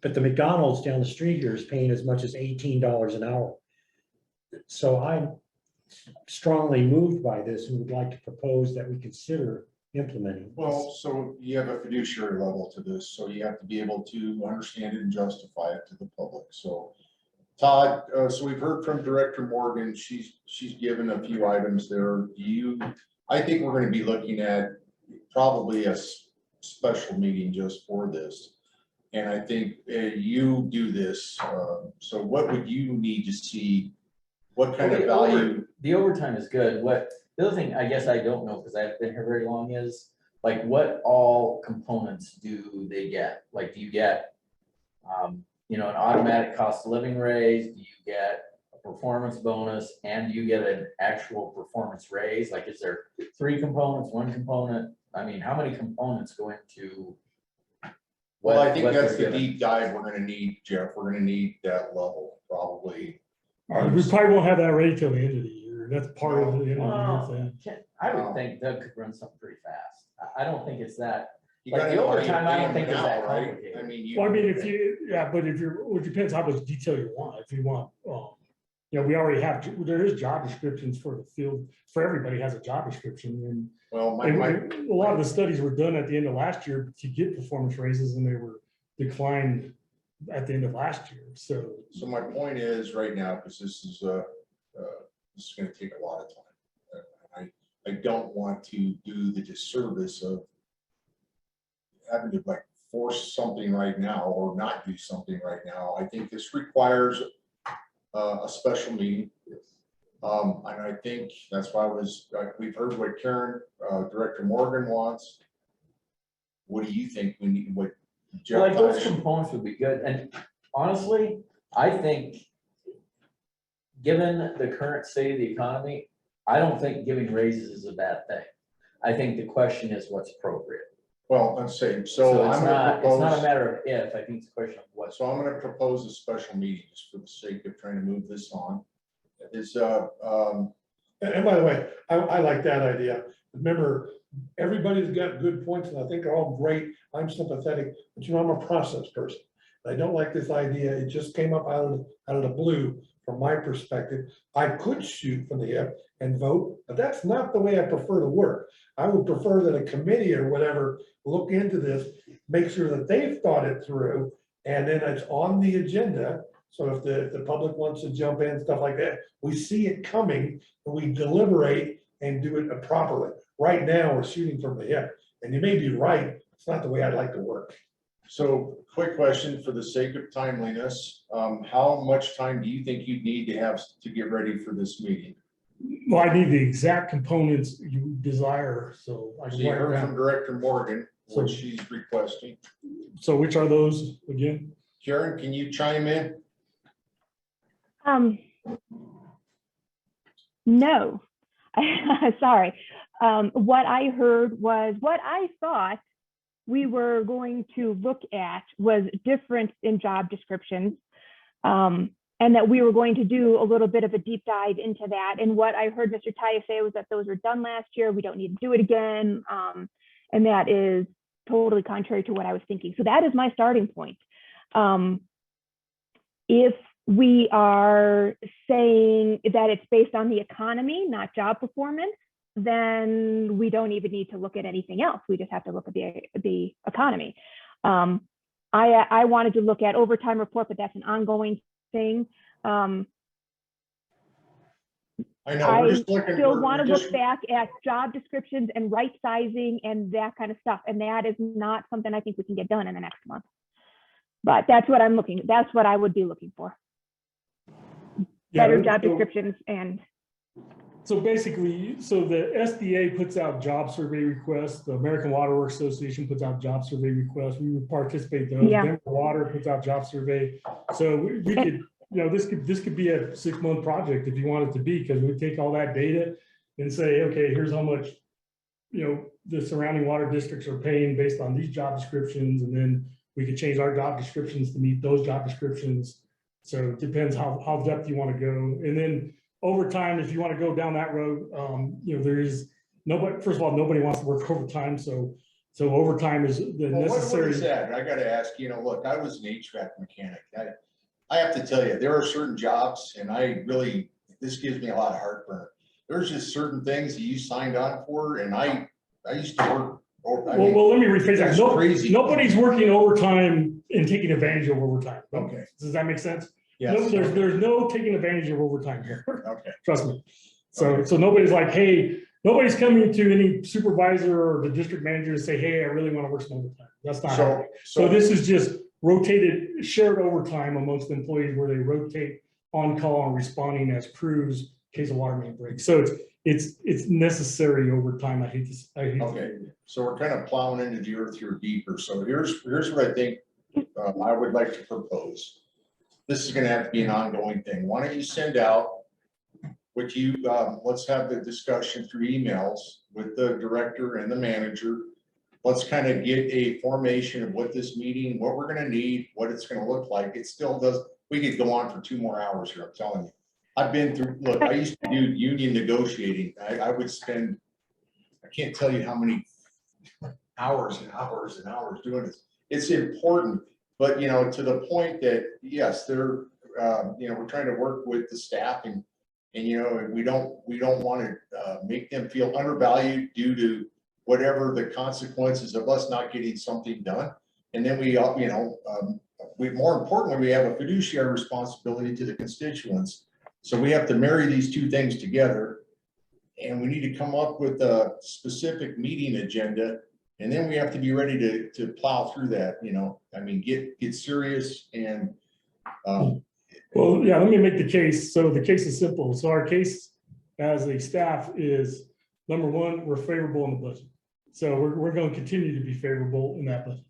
but the McDonald's down the street here is paying as much as $18 an hour. So I'm strongly moved by this and would like to propose that we consider implementing. Well, so you have a fiduciary level to this, so you have to be able to understand it and justify it to the public, so. Todd, so we've heard from Director Morgan, she's given a few items there. I think we're gonna be looking at probably a special meeting just for this. And I think you do this, so what would you need to see? What kind of value? The overtime is good. The other thing, I guess I don't know, because I haven't been here very long, is like what all components do they get? Like, do you get, an automatic cost of living raise? Do you get a performance bonus? And do you get an actual performance raise? Like, is there 3 components, 1 component? I mean, how many components go into? Well, I think what that's they're the given? deep dive we're gonna need, Jeff. We're gonna need that level, probably. We probably won't have that ready till the end of the year. That's part of the end of the year thing. I would think Doug could run something pretty fast. I don't think it's that. You Like gotta the know how you overtime, I don't pay think them is that now, right? complicated. I mean, Well, I mean, it depends how much detail you want. If you want, we already have, there is job descriptions for the field, for everybody has a job description. well, And my, a lot of the studies were done at the end of last year to get performance raises, and they were declined at the end of last year. So my point is right now, because this is gonna take a lot of time. I don't want to do the disservice of having to like force something right now or not do something right now. I think this requires a special meeting. And I think that's why we've heard what Karen, Director Morgan wants. What do you think we need, what Jeff? Like those components would be good. And honestly, I think given the current state of the economy, I don't think giving raises is a bad thing. I think the question is what's appropriate. Well, let's say, So I'm it's gonna not a propose, matter of if, I think it's a question of what. so I'm gonna propose a special meeting just for the sake of trying to move this on. Is, And by the way, I like that idea. Remember, everybody's got good points and I think they're all great. I'm sympathetic, but I'm a process person. I don't like this idea. It just came up out of the blue from my perspective. I could shoot from the hip and vote, but that's not the way I prefer to work. I would prefer that a committee or whatever look into this, make sure that they've thought it through, and then it's on the agenda. So if the public wants to jump in, stuff like that, we see it coming and we deliberate and do it properly. Right now, we're shooting from the hip, and you may be right. It's not the way I'd like to work. so quick question for the sake of timeliness. How much time do you think you'd need to have to get ready for this meeting? well, I need the exact components you desire, so I So can you write it heard from down. Director Morgan, what So- she's requesting. So which are those again? Karen, can you chime in? No, sorry. What I heard was what I thought we were going to look at was difference in job descriptions. And that we were going to do a little bit of a deep dive into that. And what I heard Mr. Taya say was that those were done last year. We don't need to do it again. And that is totally contrary to what I was thinking. So that is my starting point. If we are saying that it's based on the economy, not job performance, then we don't even need to look at anything else. We just have to look at the economy. I wanted to look at overtime report, but that's an ongoing thing. I know, I we're just looking. still want to look back at job descriptions and right sizing and that kind of stuff. And that is not something I think we can get done in the next month. But that's what that's what I would be looking for. Better job descriptions and. So basically, the SDA puts out job survey requests, the American Water Works Association puts out job survey requests, we would participate in those. Yeah. Denver Water puts out job survey. So we could, this could be a 6-month project if you want it to be, because we take all that data and say, okay, here's how much, the surrounding water districts are paying based on these job descriptions, and then we could change our job descriptions to meet those job descriptions. So it depends how depth you want to go. And then over time, if you want to go down that road, there is nobody, first of all, nobody wants to work overtime. So overtime is the Well, necessary. what is that? I gotta ask, look, I was an HVAC mechanic. I have to tell you, there are certain jobs, and this gives me a lot of heartburn. There's just certain things that you signed on for, and I I used to work. Well, let me rephrase that. That's crazy. Nobody's working overtime and taking advantage of overtime. Okay. Does that make sense? Yes. No, there's no taking advantage of overtime here. Okay. Trust me. So, Okay. so nobody's like, hey, nobody's coming to any supervisor or the district manager to say, hey, I really want to work some overtime. That's not happening. So this is just rotated, shared overtime amongst employees where they rotate on call and responding as crews in case of water main breaks. So it's necessary overtime. I hate to. Okay, so we're kind of plowing into the earth here deeper. So here's what I think I would like to propose. This is gonna have to be an ongoing thing. Why don't you send out what you, let's have the discussion through emails with the director and the manager. Let's kind of get a formation of what this meeting, what we're gonna need, what it's gonna look like. It still does, we could go on for 2 more hours here, I'm telling you. I've been through, look, I used to do union negotiating. I would spend, I can't tell you how many hours and hours and hours doing this. It's important, but you know, to the point that, yes, they're, you know, we're trying to work with the staff and you know, we don't want to make them feel undervalued due to whatever the consequences of us not getting something done. And then we, you know, more importantly, we have a fiduciary responsibility to the constituents. So we have to marry these two things together, and we need to come up with a specific meeting agenda, and then we have to be ready to plow through that, you know, I mean, get serious and. Well, yeah, let me make the case. So the case is simple. So our case as a staff is, number one, we're favorable in the budget. So we're going to continue to be favorable in that budget.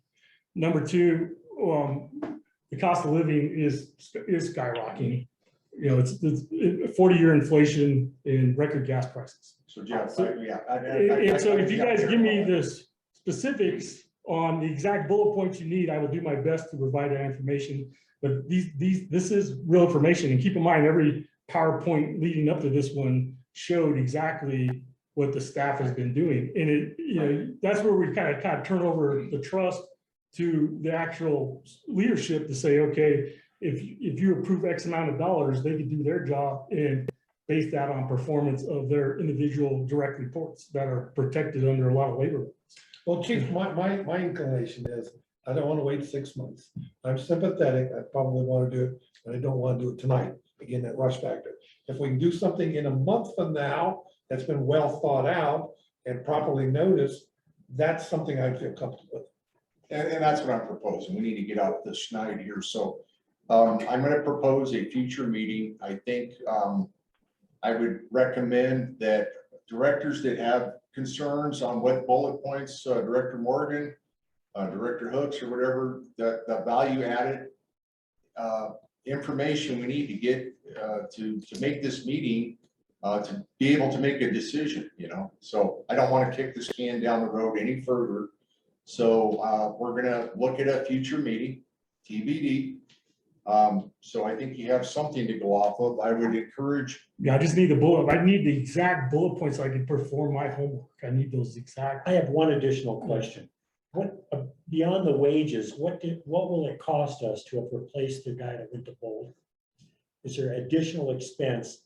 Number two, the cost of living is skyrocketing. You know, it's 40-year inflation in record gas prices. So Jeff, yeah. And so if you guys give me the specifics on the exact bullet points you need, I will do my best to provide that information. But this is real information, and keep in mind, every PowerPoint leading up to this one showed exactly what the staff has been doing. And you know, that's where we kind of turn over the trust to the actual leadership to say, okay, if you approve X amount of dollars, they can do their job and base that on performance of their individual direct reports that are protected under a lot of labor laws. Well, Chief, my inclination is, I don't want to wait 6 months. I'm sympathetic. I probably want to do it, but I don't want to do it tonight. Again, that rush factor. If we can do something in a month from now, that's been well thought out and properly noticed, that's something I'd feel comfortable with. And that's what I'm proposing. We need to get out the schneid here. So I'm going to propose a future meeting. I think I would recommend that directors that have concerns on what bullet points, Director Morgan, Director Hooks, or whatever, the value added information we need to get to make this meeting to be able to make a decision, you know. So I don't want to kick this can down the road any further. So we're gonna look at a future meeting, TBD. So I think you have something to go off of. I would encourage. Yeah, I just need I need the exact bullet points so I can perform my homework. I need those exact. I have one additional question. What, beyond the wages, what will it cost us to have replaced the guy that went to Boulder? Is there additional expense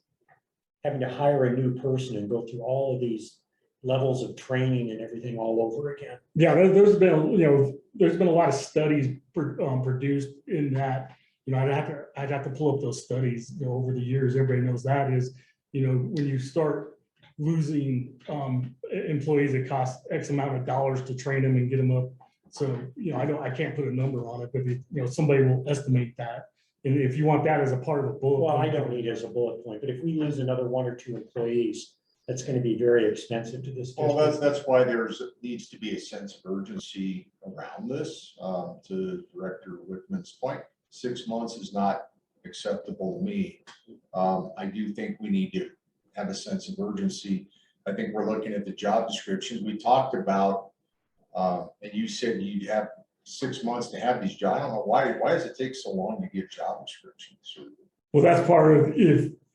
having to hire a new person and go through all of these levels of training and everything all over again? Yeah, there's been a lot of studies produced in that. You know, I'd have to pull up those studies, you know, over the years. Everybody knows that is, you know, when you start losing employees, it costs X amount of dollars to train them and get them up. So, you know, I can't put a number on it, but you know, somebody will estimate that. And if you want that as a part of a bullet. Well, I don't need it as a bullet point, but if we lose another 1 or 2 employees, that's going to be very expensive to this. Well, that's why needs to be a sense of urgency around this. To Director Wickman's point, 6 months is not acceptable to me. I do think we need to have a sense of urgency. I think we're looking at the job descriptions we talked about, and you said you'd have 6 months to have these jobs. I don't know why does it take so long to get job descriptions? Well, that's part of,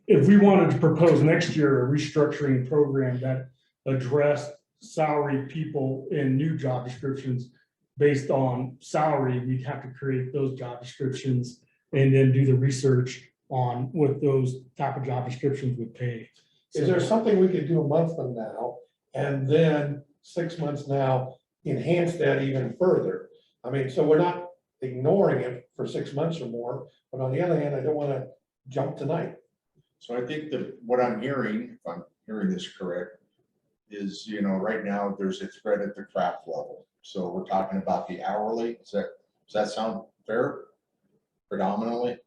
if we wanted to propose next year a restructuring program that addressed salaried people in new job descriptions based on salary, we'd have to create those job descriptions and then do the research on what those type of job descriptions would pay. Is there something we could do a month from now and then 6 months now enhance that even further. I mean, so we're not ignoring it for 6 months or more, but on the other hand, I don't want to jump tonight. So I think that what I'm hearing, if I'm hearing this correct, is, right now, there's a spread at the craft level. So we're talking about the hourly, does that sound fair? Predominantly?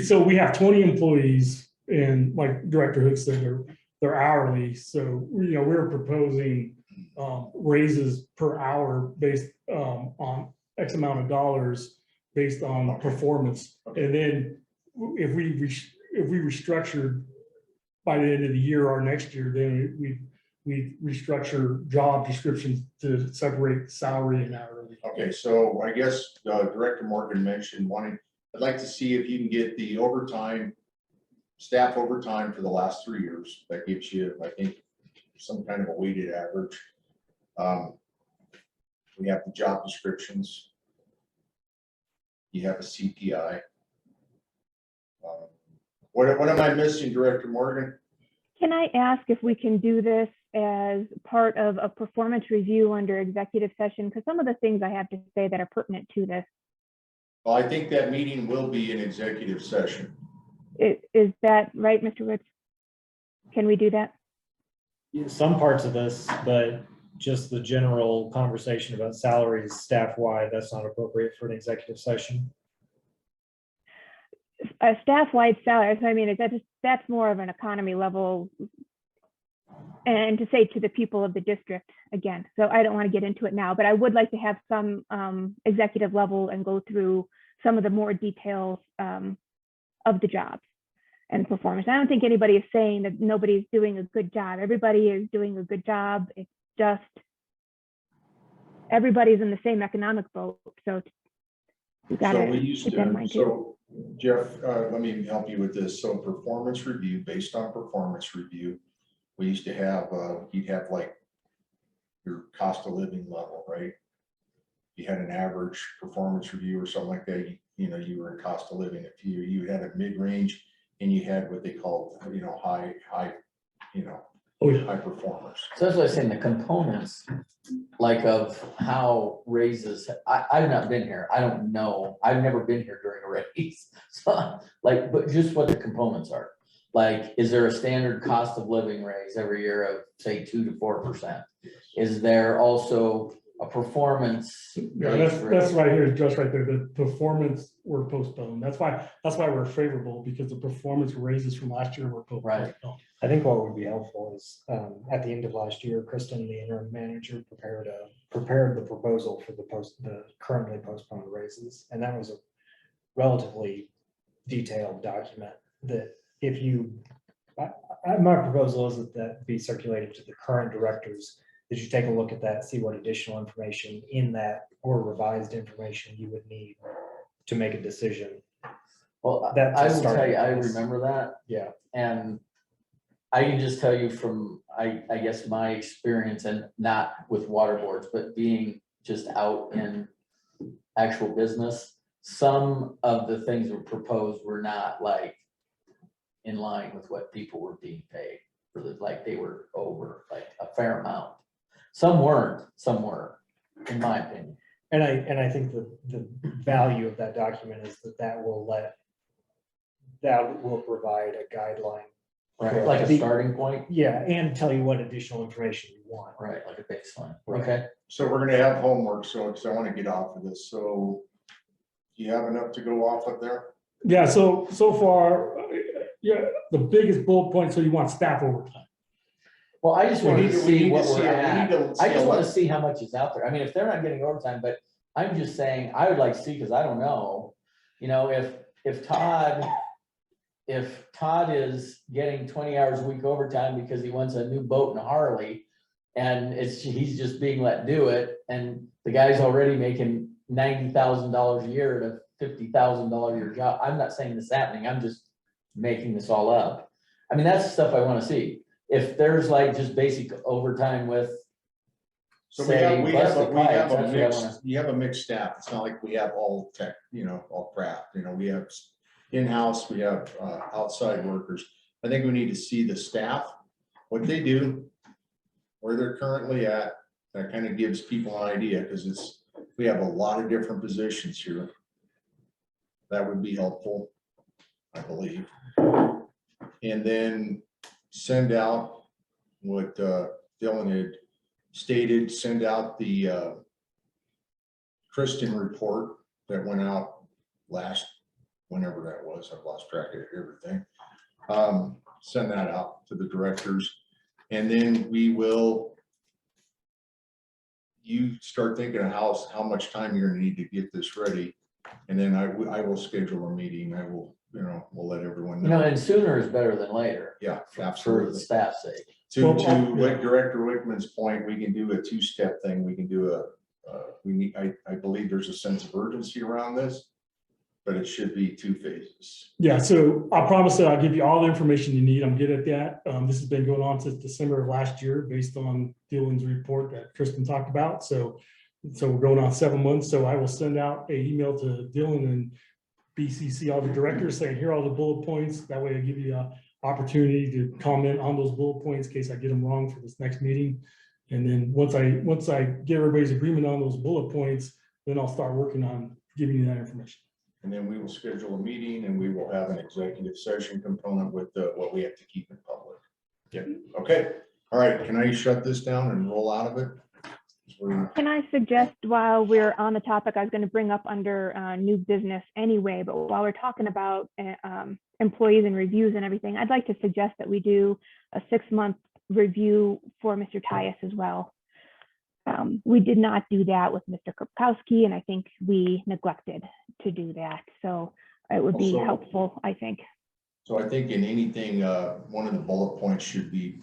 So we have 20 employees and like Director Hook said, they're hourly. So, we're proposing raises per hour based on X amount of dollars based on performance. And then if we restructured by the end of the year or next year, then we restructure job descriptions to separate salary and hourly. Okay, so I guess Director Morgan mentioned I'd like to see if you can get the overtime, staff overtime for the last 3 years. That gives you, I think, some kind of a weighted average. We have the job descriptions. You have a CPI. What am I missing, Director Morgan? Can I ask if we can do this as part of a performance review under executive session? Because some of the things I have to say that are pertinent to this. Well, I think that meeting will be an executive session. Is that right, Mr. Woods? Can we do that? Some parts of this, but just the general conversation about salaries staff-wide, that's not appropriate for an executive session. A staff-wide salary, I mean, that's more of an economy level. And to say to the people of the district again, so I don't want to get into it now, but I would like to have some executive level and go through some of the more details of the jobs and performance. I don't think anybody is saying that nobody's doing a good job. Everybody is doing a good job. It's just everybody's in the same economic boat. So you got So we to used keep that in mind to, too. so Jeff, let me help you with this. So performance review, based on performance review, we used to have, you'd have like your cost of living level, right? You had an average performance review or something like that, you were in cost of living. If you had a mid-range and you had what they called, high, high performers. So that's what I was saying, the components, like of how raises, I've not been here, I don't know, I've never been here during a raise. So like, but just what the components are. Like, is there a standard cost of living raise every year of say 2 to 4%? Is there also a performance? Yeah, that's right here, just right there. The performance were postponed. That's why we're favorable, because the performance raises from last year were postponed. Right. I think what would be helpful is at the end of last year, Kristen, the interim manager, prepared the proposal for the currently postponed raises. And that was a relatively detailed document that if you, my proposal is that be circulated to the current directors, that you take a look at that, see what additional information in that or revised information you would need to make a decision. Well, That's I a will tell starting you, I place. remember that. Yeah. And I can just tell you from, I guess, my experience, and not with water boards, but being just out in actual business, some of the things that were proposed were not like in line with what people were being paid for like they were over like a fair amount. Some weren't, in my opinion. And I think the value of that document is that will provide a guideline. Right, like a starting point. Yeah, and tell you what additional information you want. Right, like a baseline. Right. Okay. So we're gonna have homework, because I want to get off of this. So do you have enough to go off of there? Yeah, so far, the biggest bullet point, so you want staff overtime. Well, I just We wanted need to to- we see need what to see we're it. We at. need to I see just what- want to see how much is out there. I mean, if they're not getting overtime, but I'm just saying, I would like to see, because I don't know, if Todd is getting 20 hours a week overtime because he wants a new boat and a Harley, and he's just being let do it, and the guy's already making $90,000 a year at a $50,000 a year job. I'm not saying this is happening, I'm just making this all up. I mean, that's the stuff I want to see. If there's like just basic overtime with, So say, we have busted pipes, that's what I mixed, wanna- you have a mixed staff. It's not like we have all tech, all craft, we have in-house, we have outside workers. I think we need to see the staff, what they do, where they're currently at. That kind of gives people an idea, because we have a lot of different positions here. That would be helpful, I believe. And then send out what Dylan had stated, send out the Kristen report that went out whenever that was, I've lost track of everything. Send that out to the directors, and then you start thinking of how much time you're gonna need to get this ready. And then I will schedule a meeting. I will, we'll let everyone You know, know. and sooner is better than later. Yeah, For the absolutely. staff's sake. To Well, Director Wickman's point, we can do a two-step thing. We can do I believe there's a sense of urgency around this, but it should be 2 phases. Yeah, so I promise that I'll give you all the information you need. I'm good at that. This has been going on since December of last year, based on Dylan's report that Kristen talked about. So we're going on 7 months. So I will send out an email to Dylan and BCC all the directors saying, here are all the bullet points. That way I give you an opportunity to comment on those bullet points in case I get them wrong for this next meeting. And then once I get everybody's agreement on those bullet points, then I'll start working on giving you that information. And then we will schedule a meeting, and we will have an executive session component with what we have to keep in public. Yep. Okay. All right. Can I shut this down and roll out of it? Can I suggest, while we're on the topic, I was going to bring up under new business anyway, but while we're talking about employees and reviews and everything, I'd like to suggest that we do a 6-month review for Mr. Tyus as well. We did not do that with Mr. Krupkowski, and I think we neglected to do that. So it would be helpful, I think. So I think in anything, one of the bullet points should be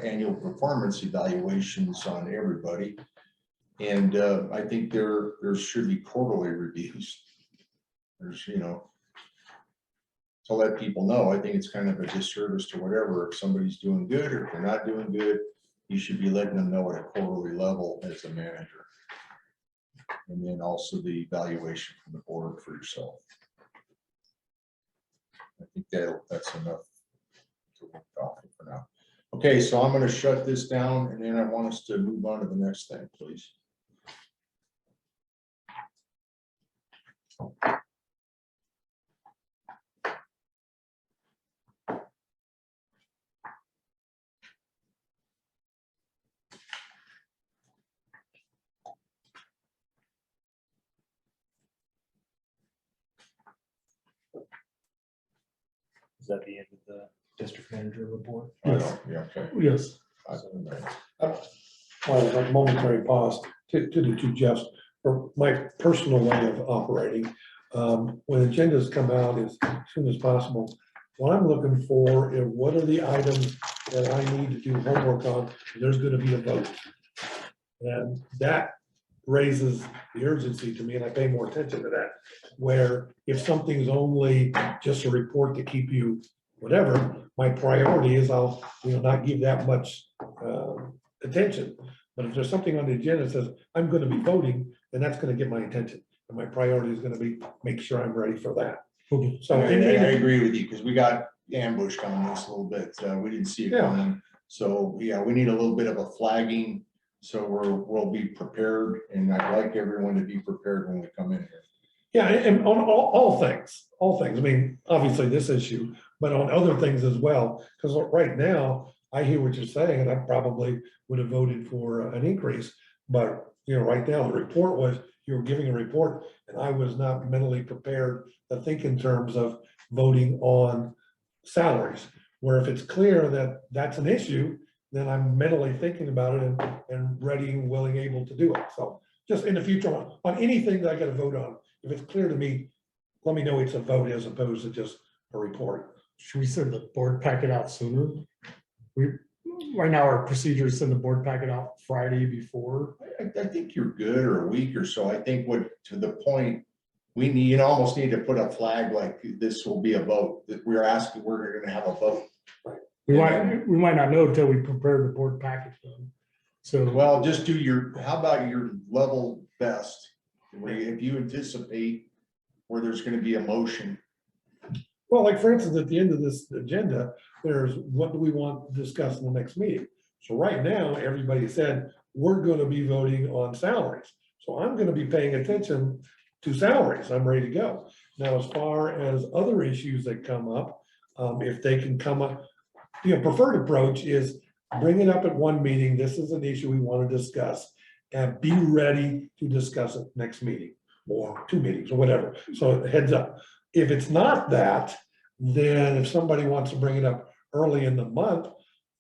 annual performance evaluations on everybody. And I think there should be quarterly reviews. There's, to let people know. I think it's kind of a disservice to whatever, if somebody's doing good or if they're not doing good, you should be letting them know at a quarterly level as a manager. And then also the evaluation from the board for yourself. I think that's enough to work off for now. Okay, so I'm going to shut this down, and then I want us to move on to the next thing, please. Is that the end of the district manager report? Yes. Yeah, okay. Yes. Well, a momentary pause to the two Jeffs, for my personal way of operating. When agendas come out as soon as possible, what I'm looking for is what are the items that I need to do homework on. There's going to be a vote. And that raises the urgency to me, and I pay more attention to that. Where if something's only just a report to keep you whatever, my priority is I'll not give that much attention. But if there's something on the agenda that says I'm going to be voting, then that's going to get my attention. And my priority is going to be make sure I'm ready for that. Okay. So I agree with you, because we got ambushed on this a little bit. We didn't see it coming. So yeah, we need a little bit of a flagging. So we'll be prepared, and I'd like everyone to be prepared when we come in here. Yeah, and on all things. I mean, obviously this issue, but on other things as well. Because right now, I hear what you're saying, and I probably would have voted for an increase. But right now, the report was you were giving a report, and I was not mentally prepared to think in terms of voting on salaries. Where if it's clear that that's an issue, then I'm mentally thinking about it and ready and willing, able to do it. So just in the future on anything that I got to vote on, if it's clear to me, let me know it's a vote as opposed to just a report. Should we send the board packet out sooner? Right now our procedure is send the board packet out Friday before. I think you're good, or a week or so. I think to the point, we need, almost need to put a flag like this will be a vote, that we're going to have a vote. We might not know until we prepare the board packet though. So Well, just do how about your level best? Where if you anticipate where there's going to be a motion. Well, like for instance, at the end of this agenda, there's what do we want to discuss in the next meeting? So right now, everybody said, we're gonna be voting on salaries. So I'm gonna be paying attention to salaries. I'm ready to go. Now, as far as other issues that come up, if they can come up, preferred approach is bring it up at one meeting. This is an issue we want to discuss, and be ready to discuss it next meeting or 2 meetings or whatever. So heads up. If it's not that, then if somebody wants to bring it up early in the month,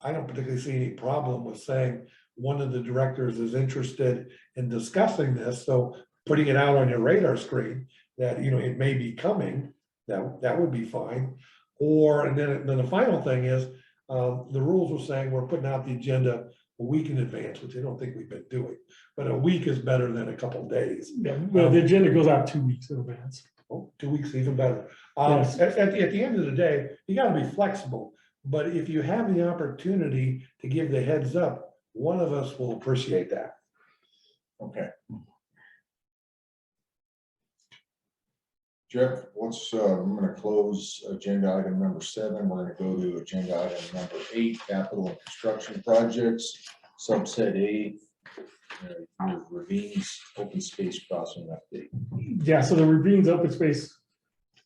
I don't particularly see any problem with saying one of the directors is interested in discussing this. So putting it out on your radar screen that, it may be coming, that would be fine. Or, and then the final thing is, the rules were saying we're putting out the agenda a week in advance, which I don't think we've been doing, but a week is better than a couple of days. Yeah, well, the agenda goes out 2 weeks in advance. Oh, 2 weeks, even better. Yes. At the end of the day, you gotta be flexible, but if you have the opportunity to give the heads up, one of us will appreciate that. Okay. Jeff, I'm gonna close agenda item number 7. We're gonna go to agenda item number 8, capital and construction projects, subset A, your ravines, open space crossing update. Yeah, so the Ravines open space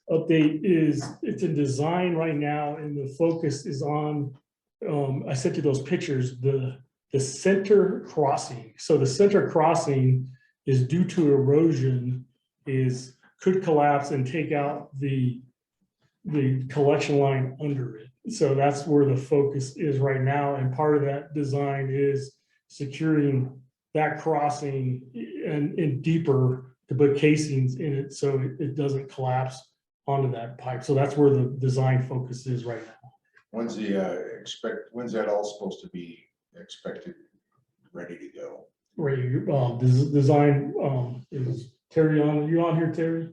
update it's in design right now, and the focus is on, I sent you those pictures, the center crossing. So the center crossing is due to erosion, could collapse and take out the collection line under it. So that's where the focus is right now, and part of that design is securing that crossing and deeper to put casings in it so it doesn't collapse onto that pipe. So that's where the design focus is right now. When's that all supposed to be expected, ready to go? Right, design, is Terry on, you on here, Terry?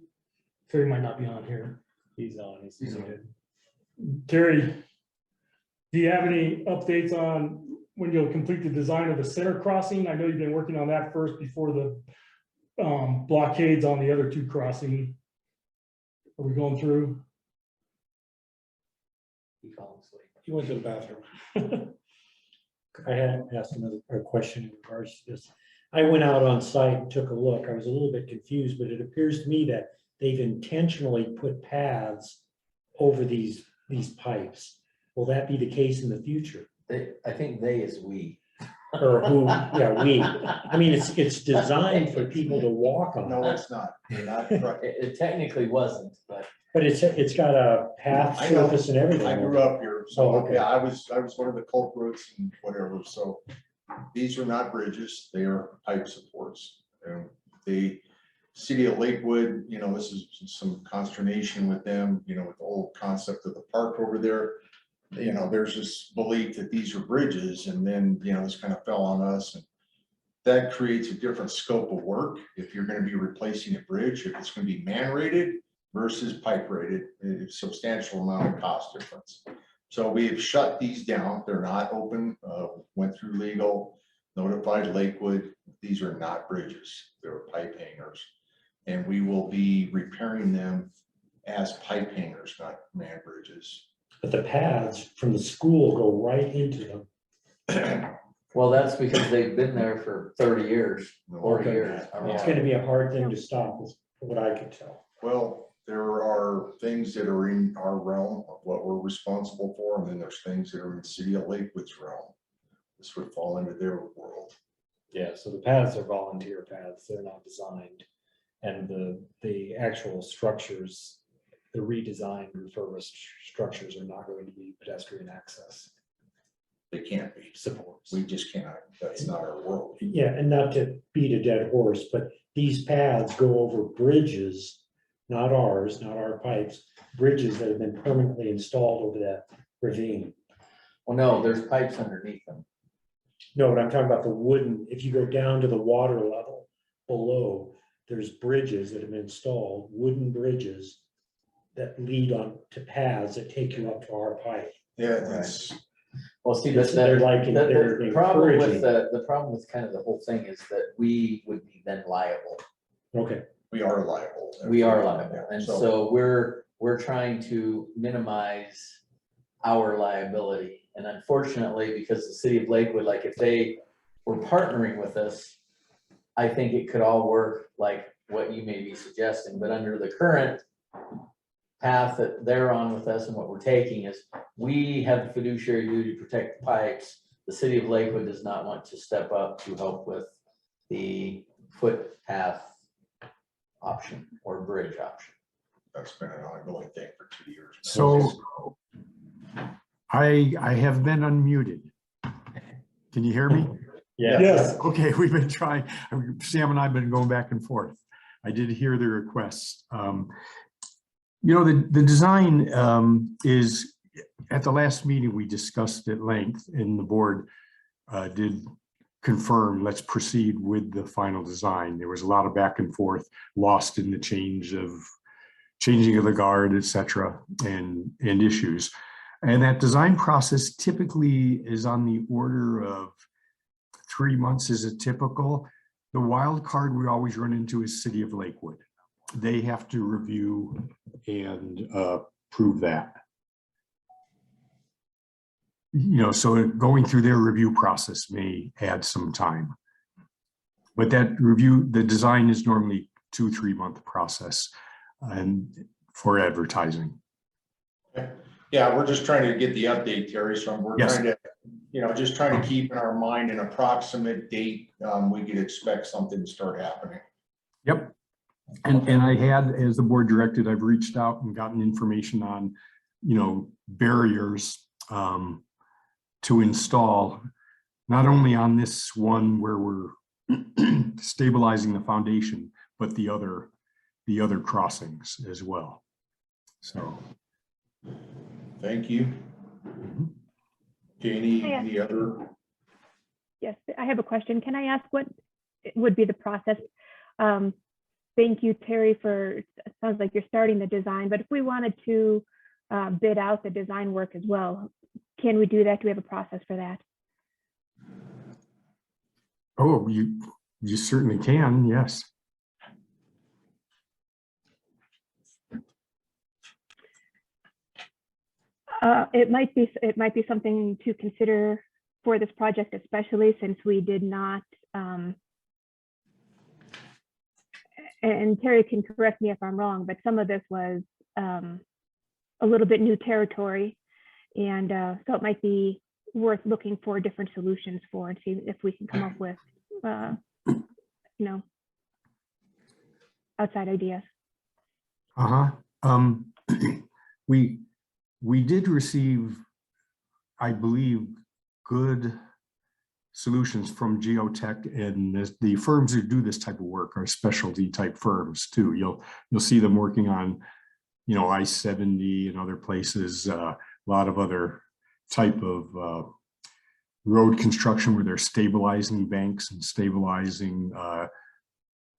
Terry might not be on here. He's on, he's muted. Terry, do you have any updates on when you'll complete the design of the center crossing? I know you've been working on that first before the blockades on the other 2 crossing. Are we going through? He went to the bathroom. I had asked a question in regards to this. I went out on site and took a look. I was a little bit confused, but it appears to me that they've intentionally put paths over these pipes. Will that be the case in the future? I think they is we. Or who, yeah, we. I mean, it's designed for people to walk on. No, it's not. It technically wasn't, but. But it's got a path I know. surface and everything. I grew up here, so Oh, okay. yeah, I was one of the culprits and whatever, so these are not bridges, they are pipe supports. And the city of Lakewood, this is some consternation with them, with the whole concept of the park over there. There's this belief that these are bridges, and then, this kind of fell on us, and that creates a different scope of work. If you're going to be replacing a bridge, if it's going to be man rated versus pipe rated, it's a substantial amount of cost difference. So we have shut these down. They're not open, went through legal, notified Lakewood. These are not bridges. They're pipe hangers. And we will be repairing them as pipe hangers, not man bridges. But the paths from the school go right into them. Well, that's because they've been there for 30 years, 40 years. It's gonna be a hard thing to stop, is what I could tell. Well, there are things that are in our realm of what we're responsible for, and then there's things that are in the city of Lakewood's realm. This would fall into their world. Yeah, so the paths are volunteer paths, they're not designed. And the actual structures, the redesigned refurbished structures are not going to be pedestrian access They can't be. supports. We just cannot. That's not our world. Yeah, and not to beat a dead horse, but these paths go over bridges, not ours, not our pipes, bridges that have been permanently installed over that ravine. Well, no, there's pipes underneath them. No, but I'm talking about the wooden, if you go down to the water level below, there's bridges that have been installed, wooden bridges that lead on to paths that take you up to our pipe. Yeah, that's, Well, see, They're like, they're the problem with encouraging. the problem with kind of the whole thing is that we would be then liable. Okay, we are liable. We are liable, and so we're trying to minimize our liability. And unfortunately, because the city of Lakewood, like if they were partnering with us, I think it could all work like what you may be suggesting, but under the current path that they're on with us and what we're taking is we have the fiduciary duty to protect the pipes. The city of Lakewood does not want to step up to help with the footpath option or bridge option. That's been an ongoing thing for 2 years. So I have been unmuted. Can you hear me? Yes. Okay, we've been trying, Sam and I have been going back and forth. I did hear the requests. You know, the design is, at the last meeting, we discussed at length and the board did confirm, let's proceed with the final design. There was a lot of back and forth lost in the changing of the guard, et cetera, and issues. And that design process typically is on the order of 3 months is a typical. The wild card we always run into is City of Lakewood. They have to review and prove that. You know, so going through their review process may add some time. But that review, the design is normally 2-3 month process and for advertising. Yeah, we're just trying to get the update, Terry, so we're Yes. trying to, just trying to keep in our mind an approximate date we could expect something to start happening. Yep. And I had, as the board directed, I've reached out and gotten information on, barriers to install, not only on this one where we're stabilizing the foundation, but the other crossings as well. So. Thank you. Okay, any other? Yes, I have a question. Can I ask what would be the process? Thank you, Terry, for, it sounds like you're starting the design, but if we wanted to bid out the design work as well, can we do that? Do we have a process for that? Oh, you certainly can, yes. It might be something to consider for this project, especially since we did not, and Terry can correct me if I'm wrong, but some of this was a little bit new territory. And so it might be worth looking for different solutions for and see if we can come up with, outside ideas. We did receive, I believe, good solutions from Geotech, and the firms who do this type of work are specialty type firms too. You'll see them working on, I-70 and other places, a lot of other type of road construction where they're stabilizing banks and stabilizing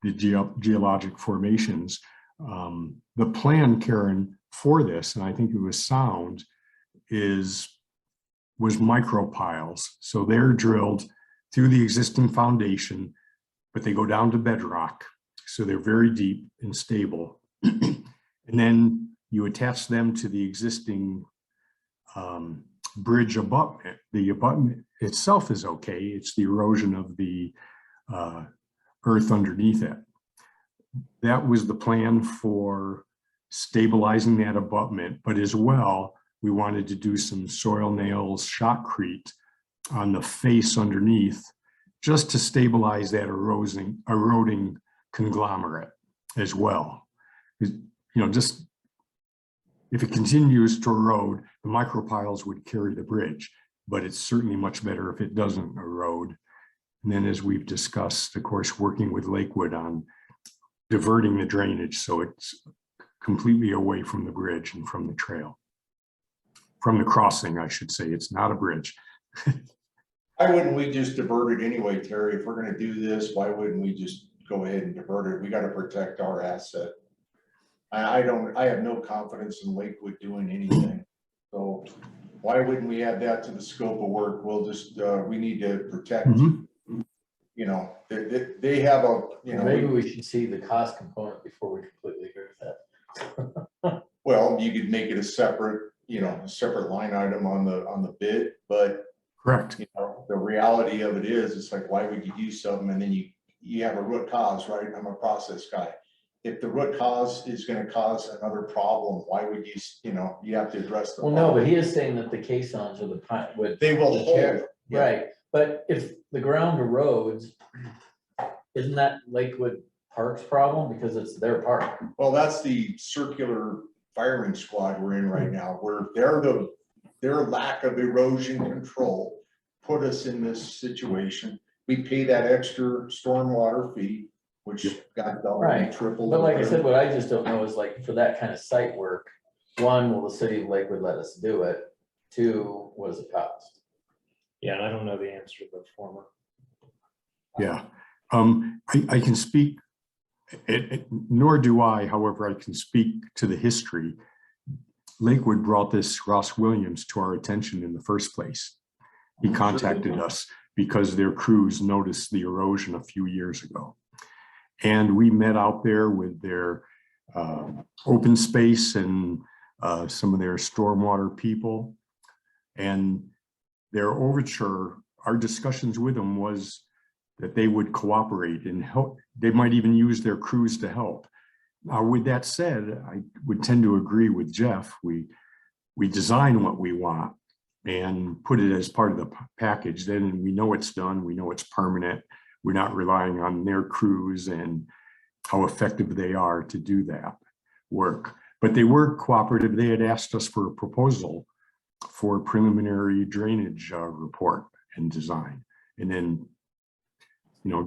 the geologic formations. The plan, Karen, for this, and I think it was sound, was micro piles. So they're drilled through the existing foundation, but they go down to bedrock. So they're very deep and stable. And then you attach them to the existing bridge abutment. The abutment itself is okay. It's the erosion of the earth underneath it. That was the plan for stabilizing that abutment, but as well, we wanted to do some soil nails, shotcrete on the face underneath, just to stabilize that eroding conglomerate as well. Just if it continues to erode, the micropiles would carry the bridge, but it's certainly much better if it doesn't erode. And then, as we've discussed, of course, working with Lakewood on diverting the drainage so it's completely away from the bridge and from the trail. From the crossing, I should say. It's not a bridge. Why wouldn't we just divert it anyway, Terry? If we're gonna do this, why wouldn't we just go ahead and divert it? We gotta protect our asset. I have no confidence in Lakewood doing anything. So why wouldn't we add that to the scope of work? We'll just, we need to protect, they have a, Maybe we should see the cost component before we completely agree with that. well, you could make it a separate, you know, a separate line item on the bid, but Correct. you know, the reality of it is, it's like, why would you do something and then you have a root cause, right? I'm a process guy. If the root cause is gonna cause another problem, why would you, you know, you have to address the Well, problem. no, but he is saying that the caissons or the pipe would. They will the hold, chair- yeah. Right, but if the ground erodes, isn't that Lakewood Park's problem because it's their park? Well, that's the circular firing squad we're in right now, where their lack of erosion control put us in this situation. We pay that extra stormwater fee, which got double Right, and triple. But like I said, what I just don't know is like, for that kind of site work, one, will the city of Lakewood let us do it? Two, what does it cost? Yeah, and I don't know the answer to the former. Yeah. I can speak, nor do I, however, I can speak to the history. Lakewood brought this Ross Williams to our attention in the first place. He contacted us because their crews noticed the erosion a few years ago. And we met out there with their open space and some of their stormwater people. And their overture, our discussions with them was that they would cooperate and help. They might even use their crews to help. Now, with that said, I would tend to agree with Jeff. We design what we want and put it as part of the package. Then we know it's done. We know it's permanent. We're not relying on their crews and how effective they are to do that work. But they were cooperative. They had asked us for a proposal for a preliminary drainage report and design. And then, you know,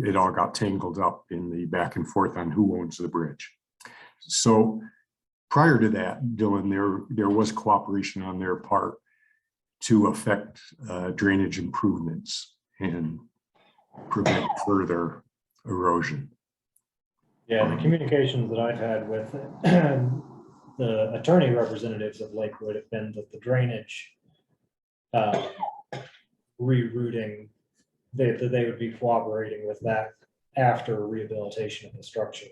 it all got tangled up in the back and forth on who owns the bridge. So prior to that, Dylan, there was cooperation on their part to affect drainage improvements and prevent further erosion. Yeah, the communications that I've had with the attorney representatives of Lakewood have been that the drainage rerouting, that they would be cooperating with that after rehabilitation of the structure.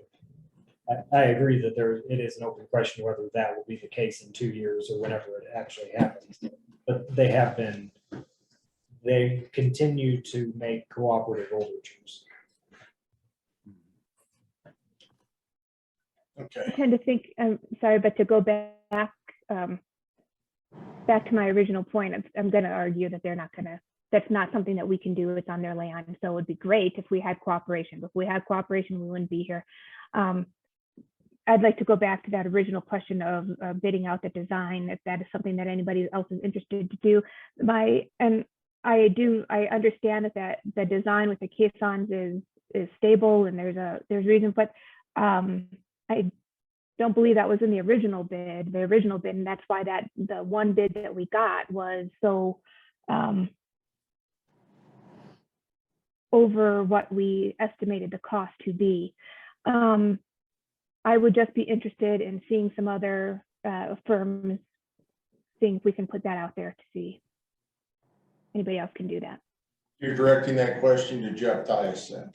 I agree that it is an open question whether that will be the case in 2 years or whenever it actually happens. But they continue to make cooperative overtures. Okay. I tend to think, I'm sorry, but to go back to my original point, I'm going to argue that that's not something that we can do. It's on their land. So it would be great if we had cooperation. If we had cooperation, we wouldn't be here. I'd like to go back to that original question of bidding out the design, if that is something that anybody else is interested to do. I understand that the design with the caissons is stable and there's reason, but I don't believe that was in the original bid, and that's why the one bid that we got was so over what we estimated the cost to be. I would just be interested in seeing some other firms, seeing if we can put that out there to see anybody else can do that. You're directing that question to Jeff Tyus then,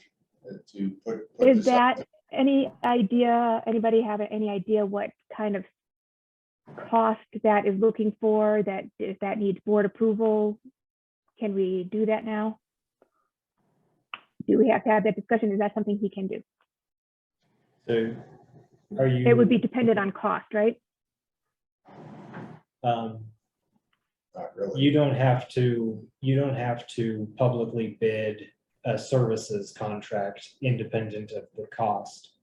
to put Is this out that any idea, anybody have any idea what kind of cost that is looking for, that if that needs board approval? Can we do that now? Do we have to have that discussion? Is that something he can do? So are you? It would be dependent on cost, right? Not really. You don't have to publicly bid a services contract independent of the cost,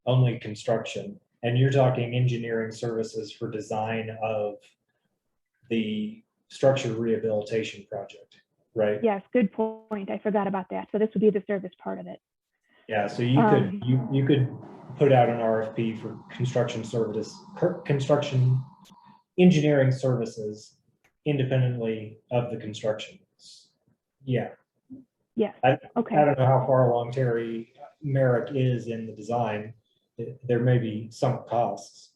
only construction. And you're talking engineering services for design of the structure rehabilitation project, right? Yes, good point. I forgot about that. So this would be the service part of it. Yeah, so you could put out an RFP for construction engineering services independently of the construction. Yeah. Yes, okay. I don't know how far along Terry Merrick is in the design. There may be some costs.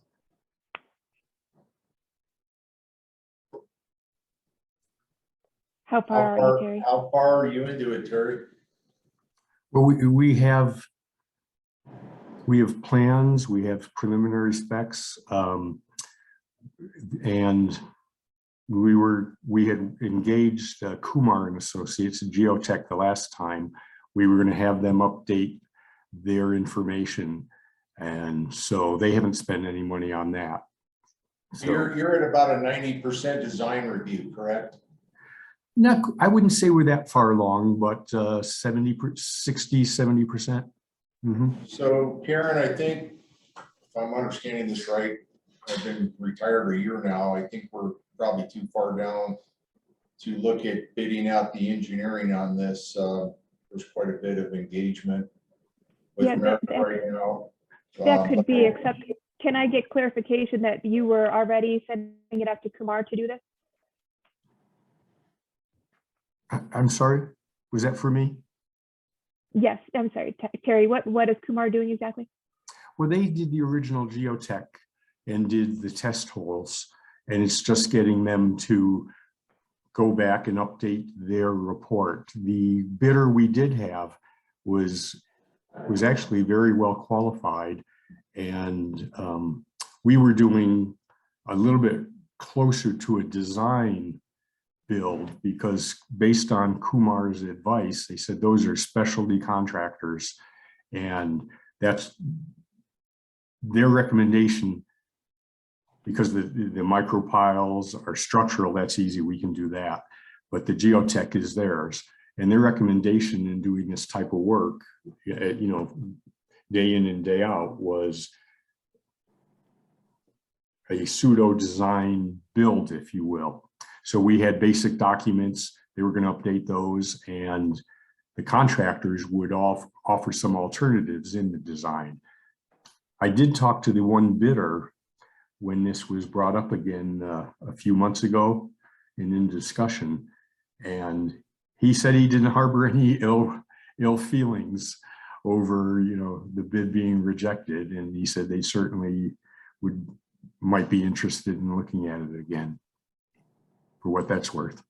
How far are you, Terry? How far are you into it, Terry? Well, we have plans, we have preliminary specs. And we had engaged Kumar and Associates, Geotech, the last time. We were going to have them update their information. And so they haven't spent any money on that. So You're at about a 90% design review, correct? not, I wouldn't say we're that far along, but 60-70%. So Karen, I think, if I'm understanding this right, I've been retired a year now. I think we're probably too far down to look at bidding out the engineering on this. There's quite a bit of engagement with Yeah, America right now. That could be, except can I get clarification that you were already sending it up to Kumar to do this? I'm sorry, was that for me? Yes, I'm sorry, Terry, what is Kumar doing exactly? Well, they did the original Geotech and did the test holes, and it's just getting them to go back and update their report. The bidder we did have was actually very well qualified, and we were doing a little bit closer to a design build, because based on Kumar's advice, they said those are specialty contractors, and that's their recommendation. Because the micropiles are structural, that's easy, we can do that. But the geotech is theirs. And their recommendation in doing this type of work, you know, day in and day out, was a pseudo design build, if you will. So we had basic documents, they were going to update those, and the contractors would offer some alternatives in the design. I did talk to the one bidder when this was brought up again a few months ago and in discussion, and he said he didn't harbor any ill feelings over, you know, the bid being rejected, and he said they certainly might be interested in looking at it again, for what that's worth.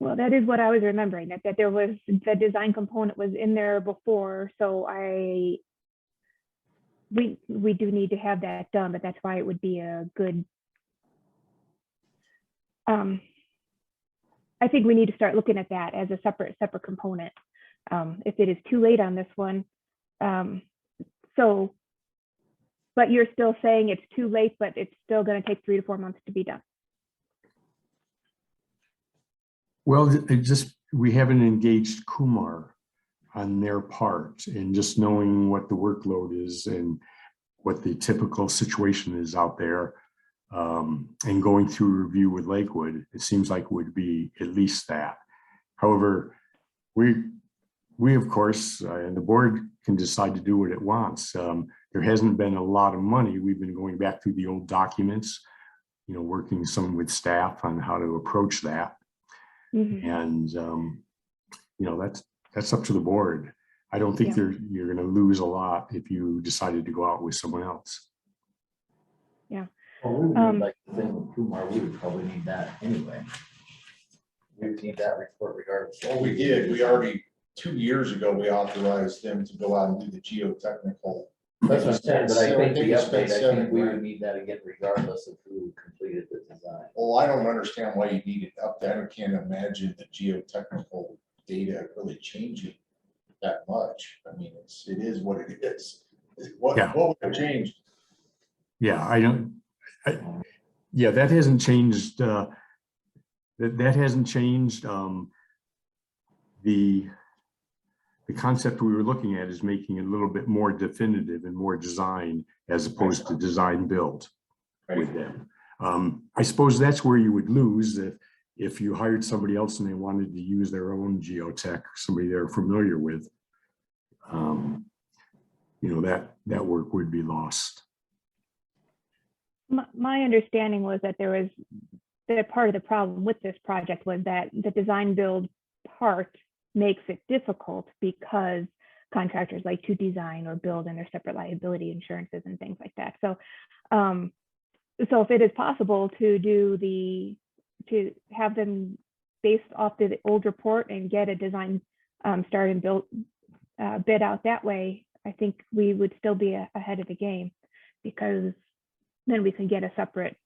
Well, that is what I was remembering, that there was, the design component was in there before, so we do need to have that done, but that's why it would be a good, I think we need to start looking at that as a separate component. If it is too late on this one. So, but you're still saying it's too late, but it's still going to take 3 to 4 months to be done. Well, we haven't engaged Kumar on their part, and just knowing what the workload is and what the typical situation is out there, and going through review with Lakewood, it seems like would be at least that. However, we of course, and the board can decide to do what it wants. There hasn't been a lot of money. We've been going back through the old documents, you know, working some with staff on how to approach that. Mm-hmm. And you know, that's up to the board. I don't think you're going to lose a lot if you decided to go out with someone else. Yeah. Well, we would need, like the thing with Kumar, we would probably need that anyway. We would need that report regardless. Well, we did. We already, 2 years ago, we authorized them to go out and do the geotechnical. That's what I'm saying, but I think the update, I think we would need that again regardless of who completed the design. Well, I don't understand why you need it up there. I can't imagine the geotechnical data really changing that much. I mean, it is what it is. What would have changed? Yeah, yeah, that hasn't changed. That hasn't changed. The concept we were looking at is making it a little bit more definitive and more design as opposed to design build with them. I suppose that's where you would lose if you hired somebody else and they wanted to use their own geotech, somebody they're familiar with. You know, that work would be lost. My understanding was that that part of the problem with this project was that the design build part makes it difficult because contractors like to design or build in their separate liability insurances and things like that. So, so if it is possible to have them based off the old report and get a design start and build bid out that way, I think we would still be ahead of the game, because then we can get a separate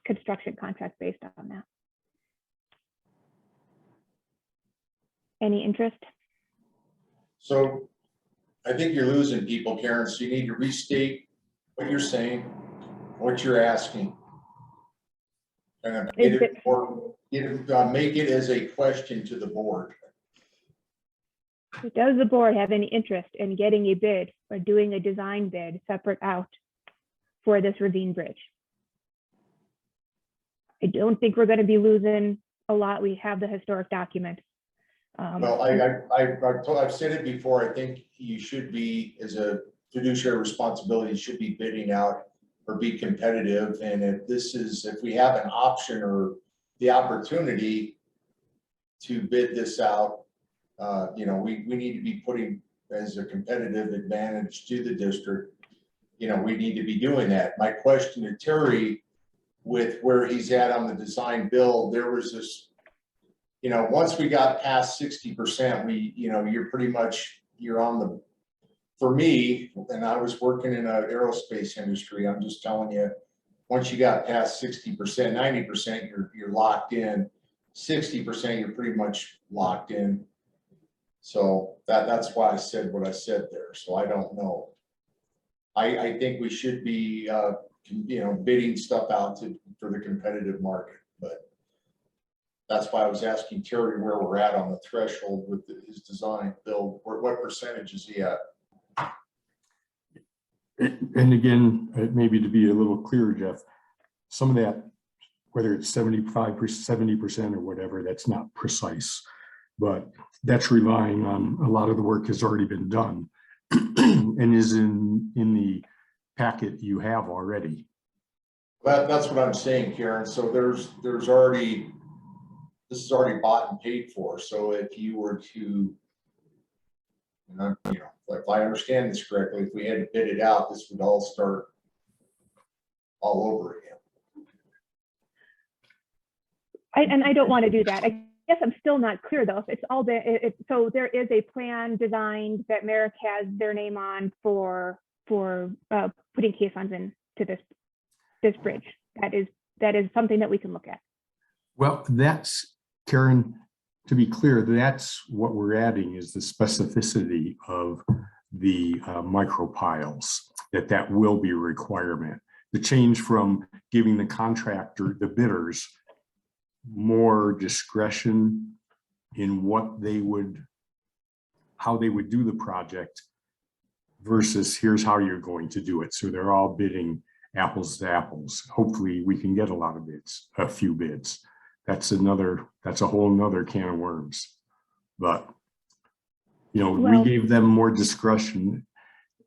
construction contract based on that. Any interest? So I think you're losing people, Karen, so you need to restate what you're saying, what you're asking. And get Is it, or get it, make it as a question to the board. Does the board have any interest in getting a bid or doing a design bid separate out for this ravine bridge? I don't think we're going to be losing a lot. We have the historic document. Well, I've said it before, I think you should be, as a fiduciary responsibility, you should be bidding out or be competitive. And if we have an option or the opportunity to bid this out, we need to be putting as a competitive advantage to the district. We need to be doing that. My question to Terry, with where he's at on the design build, there was this, once we got past 60%, you're on the, for me, and I was working in an aerospace industry, I'm just telling you, once you got past 60%, 90%, you're locked in. 60%, you're pretty much locked in. So that's why I said what I said there. So I don't know. I think we should be, bidding stuff out for the competitive market, but that's why I was asking Terry where we're at on the threshold with his design build. What percentage is he at? And again, maybe to be a little clearer, Jeff, some of that, whether it's 75%, 70% or whatever, that's not precise, but that's relying on a lot of the work has already been done and is in the packet you have already. That's what I'm saying, Karen. So there's already, this is already bought and paid for. So if you were to, if I understand this correctly, if we had to bid it out, this would all start all over again. I don't want to do that. I guess I'm still not clear though. If it's all so there is a plan designed that Merrick has their name on for putting caissons into this bridge. That is something that we can look at. Well, that's, Karen, to be clear, that's what we're adding is the specificity of the micropiles, that will be a requirement. The change from giving the contractor, the bidders, more discretion in how they would do the project versus here's how you're going to do it. So they're all bidding apples to apples. Hopefully we can get a few bids. That's a whole nother can of worms. But, we gave them more discretion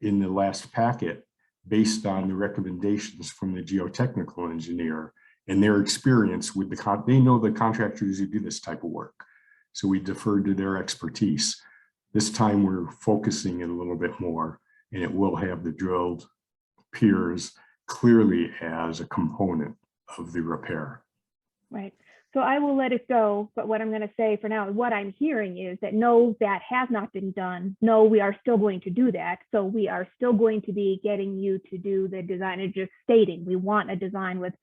in the last packet based on the recommendations from the geotechnical engineer and their experience with they know the contractors who do this type of work. So we deferred to their expertise. This time we're focusing it a little bit more, and it will have the drilled piers clearly as a component of the repair. Right. So I will let it go, but what I'm going to say for now, what I'm hearing is that no, that has not been done. No, we are still going to do that. So we are still going to be getting you to do the design and just stating we want a design with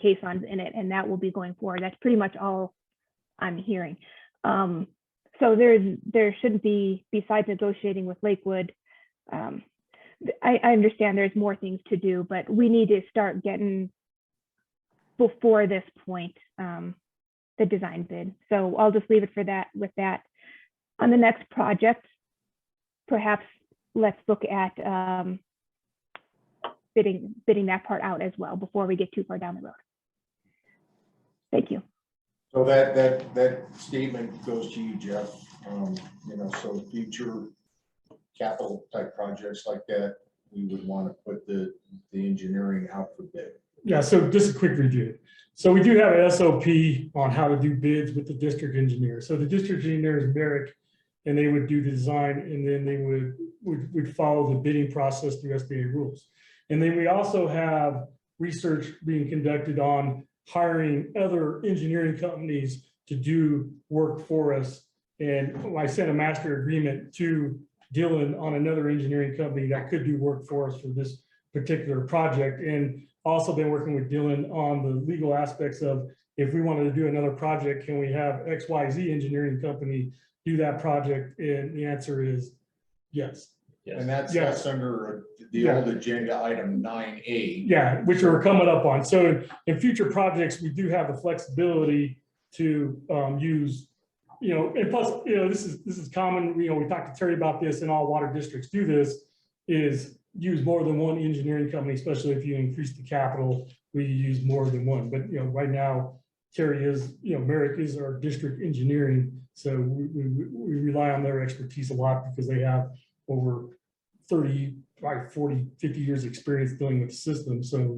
caissons in it, and that will be going forward. That's pretty much all I'm hearing. So there shouldn't be, besides negotiating with Lakewood, I understand there's more things to do, but we need to start getting before this point the design bid. So I'll just leave it with that. On the next project, perhaps let's look at bidding that part out as well before we get too far down the road. Thank you. So that statement goes to you, Jeff. So future capital type projects like that, we would want to put the engineering out for bid. Yeah, so just a quick review. So we do have an SOP on how to do bids with the district engineer. So the district engineer is Merrick, and they would do the design, and then they would follow the bidding process through SBA rules. And then we also have research being conducted on hiring other engineering companies to do work for us. And I sent a master agreement to Dylan on another engineering company that could do work for us for this particular project. And Also been working with Dylan on the legal aspects of if we wanted to do another project, can we have XYZ engineering company do that project? And the answer is yes. And that's Yes. under the Yeah. old agenda item 9A. Yeah, which we're coming up on. So in future projects, we do have the flexibility to use, and plus, this is common, we talked to Terry about this, and all water districts do this, is use more than one engineering company, especially if you increase the capital, we use more than one. But, right now, Terry is, Merrick is our district engineering. So we rely on their expertise a lot because they have over 30, 40, 50 years experience dealing with the system. So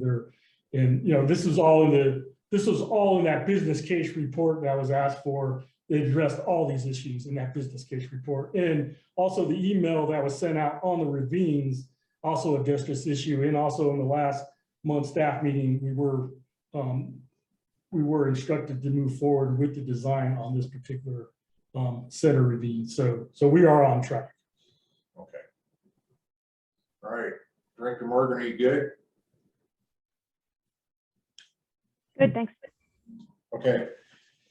this was all in that business case report that was asked for. They addressed all these issues in that business case report. And also the email that was sent out on the ravines also addressed this issue. And also in the last month staff meeting, we were instructed to move forward with the design on this particular set of ravines. So we are on track. Okay. All right, Director Morgan, are you good? Good, thanks. Okay,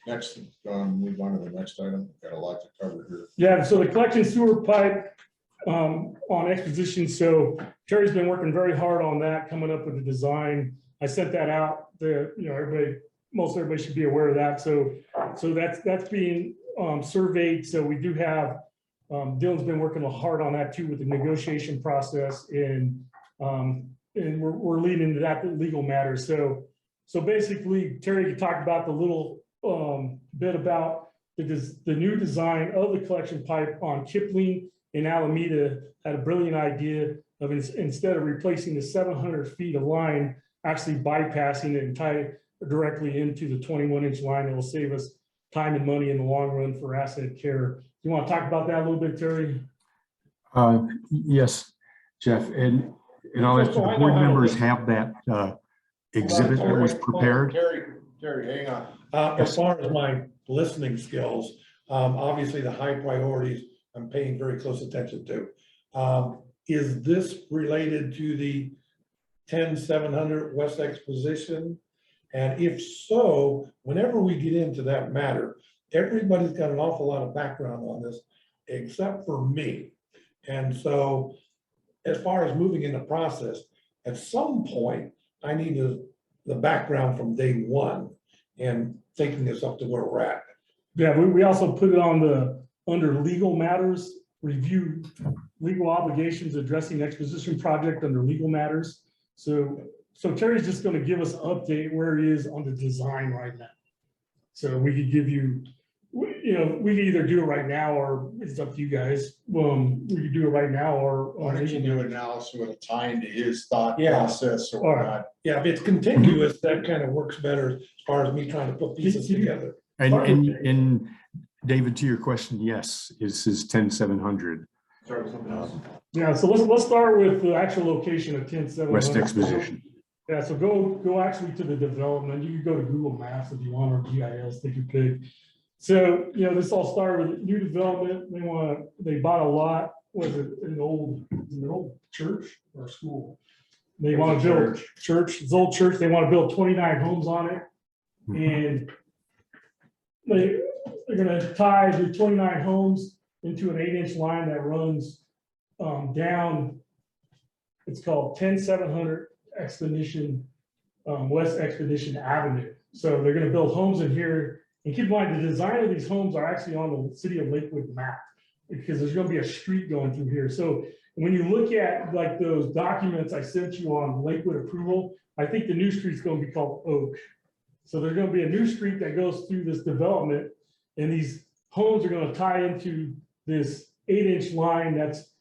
next, move on to the next item. Got a lot to cover here. Yeah, so the collection sewer pipe on Exposition. So Terry's been working very hard on that, coming up with the design. I sent that out. Most everybody should be aware of that. So that's being surveyed. So we do have Dylan's been working hard on that too with the negotiation process, and we're leading into that legal matter. So basically, Terry talked about the little bit about the new design of the collection pipe on Kipling and Alameda. Had a brilliant idea of instead of replacing the 700 feet of line, actually bypassing it and tie it directly into the 21-inch line. That will save us time and money in the long run for asset care. You want to talk about that a little bit, Terry? Yes, Jeff, and I'll let the board members have that exhibit that was prepared. Terry, hang on. As far as my listening skills, obviously the high priorities I'm paying very close attention to. Is this related to the 10700 West Exposition? And if so, whenever we get into that matter, everybody's got an awful lot of background on this, except for me. And so as far as moving in the process, at some point, I need the background from day one and taking this up to where we're at. Yeah, we also put it on under legal matters, review legal obligations addressing exposition project under legal matters. So Terry's just going to give us an update where he is on the design right now. So we could give you, we can either do it right now, or it's up to you guys. We could do it right now, or Why don't you do it now so it'll tie into his thought Yeah. process, so we're not. Yeah, if it's continuous, that kind of works better as far as me trying to put pieces together. And David, to your question, yes, this is 10700 yeah. So let's start with the actual location of 10700 West Exposition. Yeah, so go actually to the development. You can go to Google Maps if you want, or GIS, take your pick. So, this all started with new development. They bought a lot. Was it an old church or school? They want to build church. It's old church. They want to build 29 homes on it. And they're going to tie the 29 homes into an 8-inch line that runs down. It's called 10700 Expedition, West Expedition Avenue. So they're going to build homes in here. And keep in mind, the design of these homes are actually on the city of Lakewood map, because there's going to be a street going through here. So when you look at like those documents I sent you on Lakewood approval, I think the new street's going to be called Oak. So there's going to be a new street that goes through this development, and these homes are going to tie into this 8-inch line. That's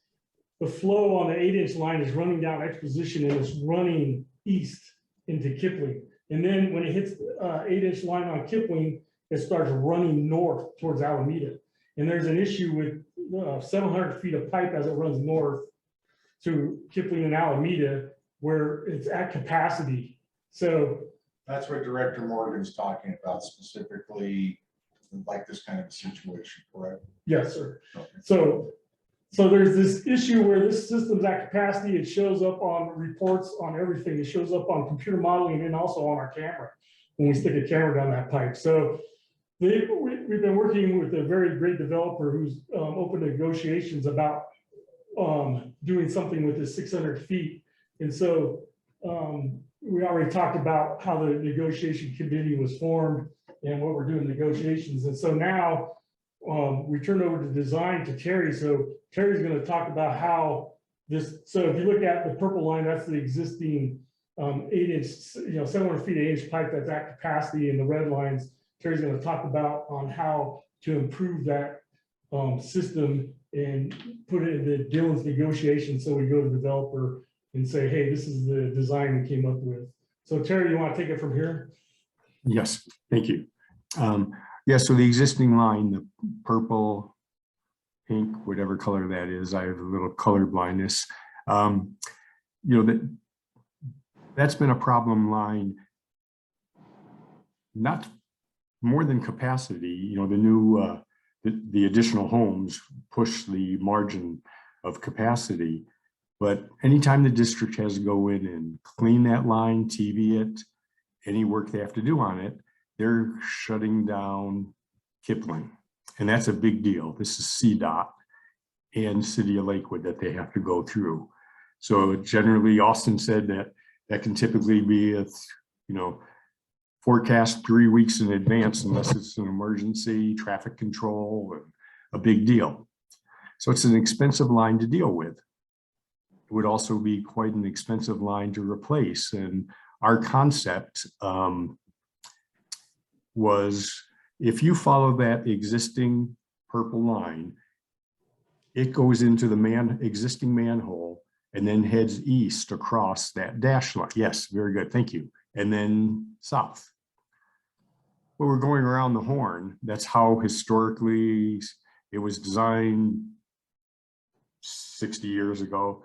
the flow on the 8-inch line is running down Exposition, and it's running east into Kipling. And then when it hits the 8-inch line on Kipling, it starts running north towards Alameda. And there's an issue with 700 feet of pipe as it runs north to Kipling and Alameda, where it's at capacity. So That's what Director Morgan's talking about specifically, like this kind of situation, correct? yes, sir. Okay. So So there's this issue where this system's at capacity. It shows up on reports on everything. It shows up on computer modeling and also on our camera when we stick a camera down that pipe. So we've been working with a very great developer who's open to negotiations about doing something with this 600 feet. And so we already talked about how the negotiation committee was formed and what we're doing negotiations. And so now we turned over the design to Terry. So Terry's going to talk about how this, so if you look at the purple line, that's the existing 8-inch, 700 feet 8-inch pipe that's at capacity, and the red lines, Terry's going to talk about on how to improve that system and put it into Dylan's negotiation. So we go to the developer and say, hey, this is the design we came up with. So Terry, you want to take it from here? Yes, thank you. Yeah, so the existing line, the purple, pink, whatever color that is, I have a little color blindness. That's been a problem line, not more than capacity. The new, the additional homes push the margin of capacity. But anytime the district has to go in and clean that line, TV it, any work they have to do on it, they're shutting down Kipling. And that's a big deal. This is CDOT and City of Lakewood that they have to go through. So generally, Austin said that can typically be forecast 3 weeks in advance unless it's an emergency, traffic control, and a big deal. So it's an expensive line to deal with. It would also be quite an expensive line to replace. And our concept was, if you follow that existing purple line, it goes into the existing manhole and then heads east across that dash line. Yes, very good, thank you. And then south. Well, we're going around the horn. That's how historically it was designed 60 years ago.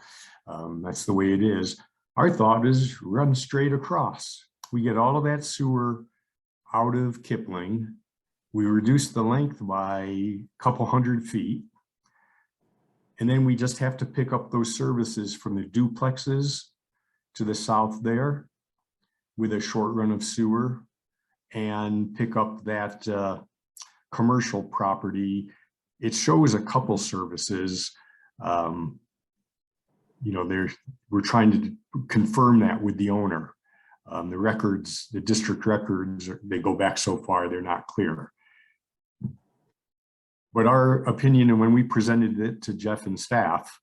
That's the way it is. Our thought is run straight across. We get all of that sewer out of Kipling. We reduce the length by a couple hundred feet. And then we just have to pick up those services from the duplexes to the south there with a short run of sewer, and pick up that commercial property. It shows a couple services. We're trying to confirm that with the owner. The records, the district records, they go back so far, they're not clear. But our opinion, and when we presented it to Jeff and staff,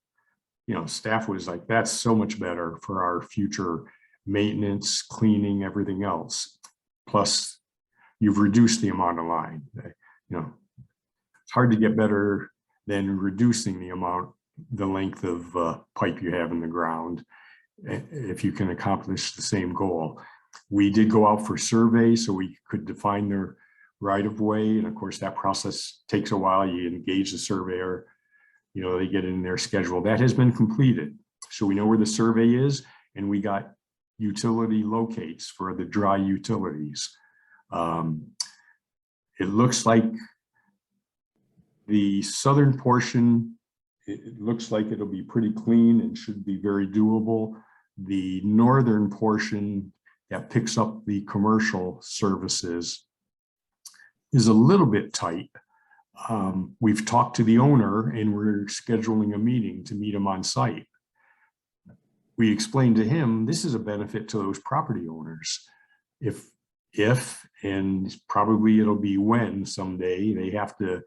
staff was like, that's so much better for our future maintenance, cleaning, everything else. Plus, you've reduced the amount of line. It's hard to get better than reducing the length of pipe you have in the ground if you can accomplish the same goal. We did go out for survey so we could define their right-of-way, and of course that process takes a while. You engage the surveyor, they get in their schedule. That has been completed, so we know where the survey is, and we got utility locates for the dry utilities. It looks like the southern portion, it looks like it'll be pretty clean and should be very doable. The northern portion that picks up the commercial services is a little bit tight. We've talked to the owner and we're scheduling a meeting to meet him on site. We explained to him, this is a benefit to those property owners. If and probably it'll be when someday they have to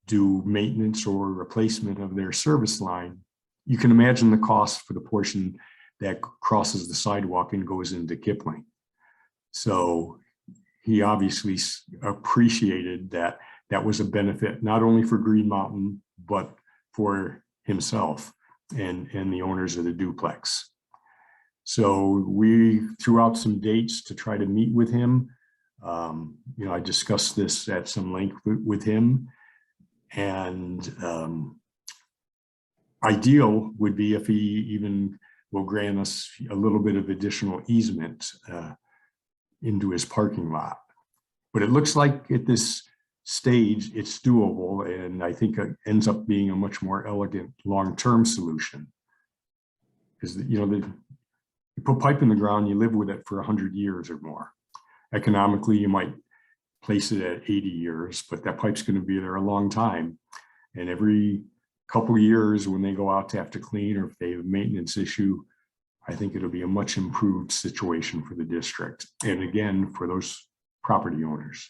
do maintenance or replacement of their service line, you can imagine the cost for the portion that crosses the sidewalk and goes into Kipling. So he obviously appreciated that that was a benefit, not only for Green Mountain, but for himself and the owners of the duplex. So we threw out some dates to try to meet with him. I discussed this at some length with him, and ideal would be if he even will grant us a little bit of additional easement into his parking lot. But it looks like at this stage, it's doable, and I think it ends up being a much more elegant long-term solution. Because, you know, you put pipe in the ground, you live with it for 100 years or more. Economically, you might place it at 80 years, but that pipe's going to be there a long time. And every couple of years when they go out to have to clean, or if they have a maintenance issue, I think it'll be a much improved situation for the district. And again, for those property owners.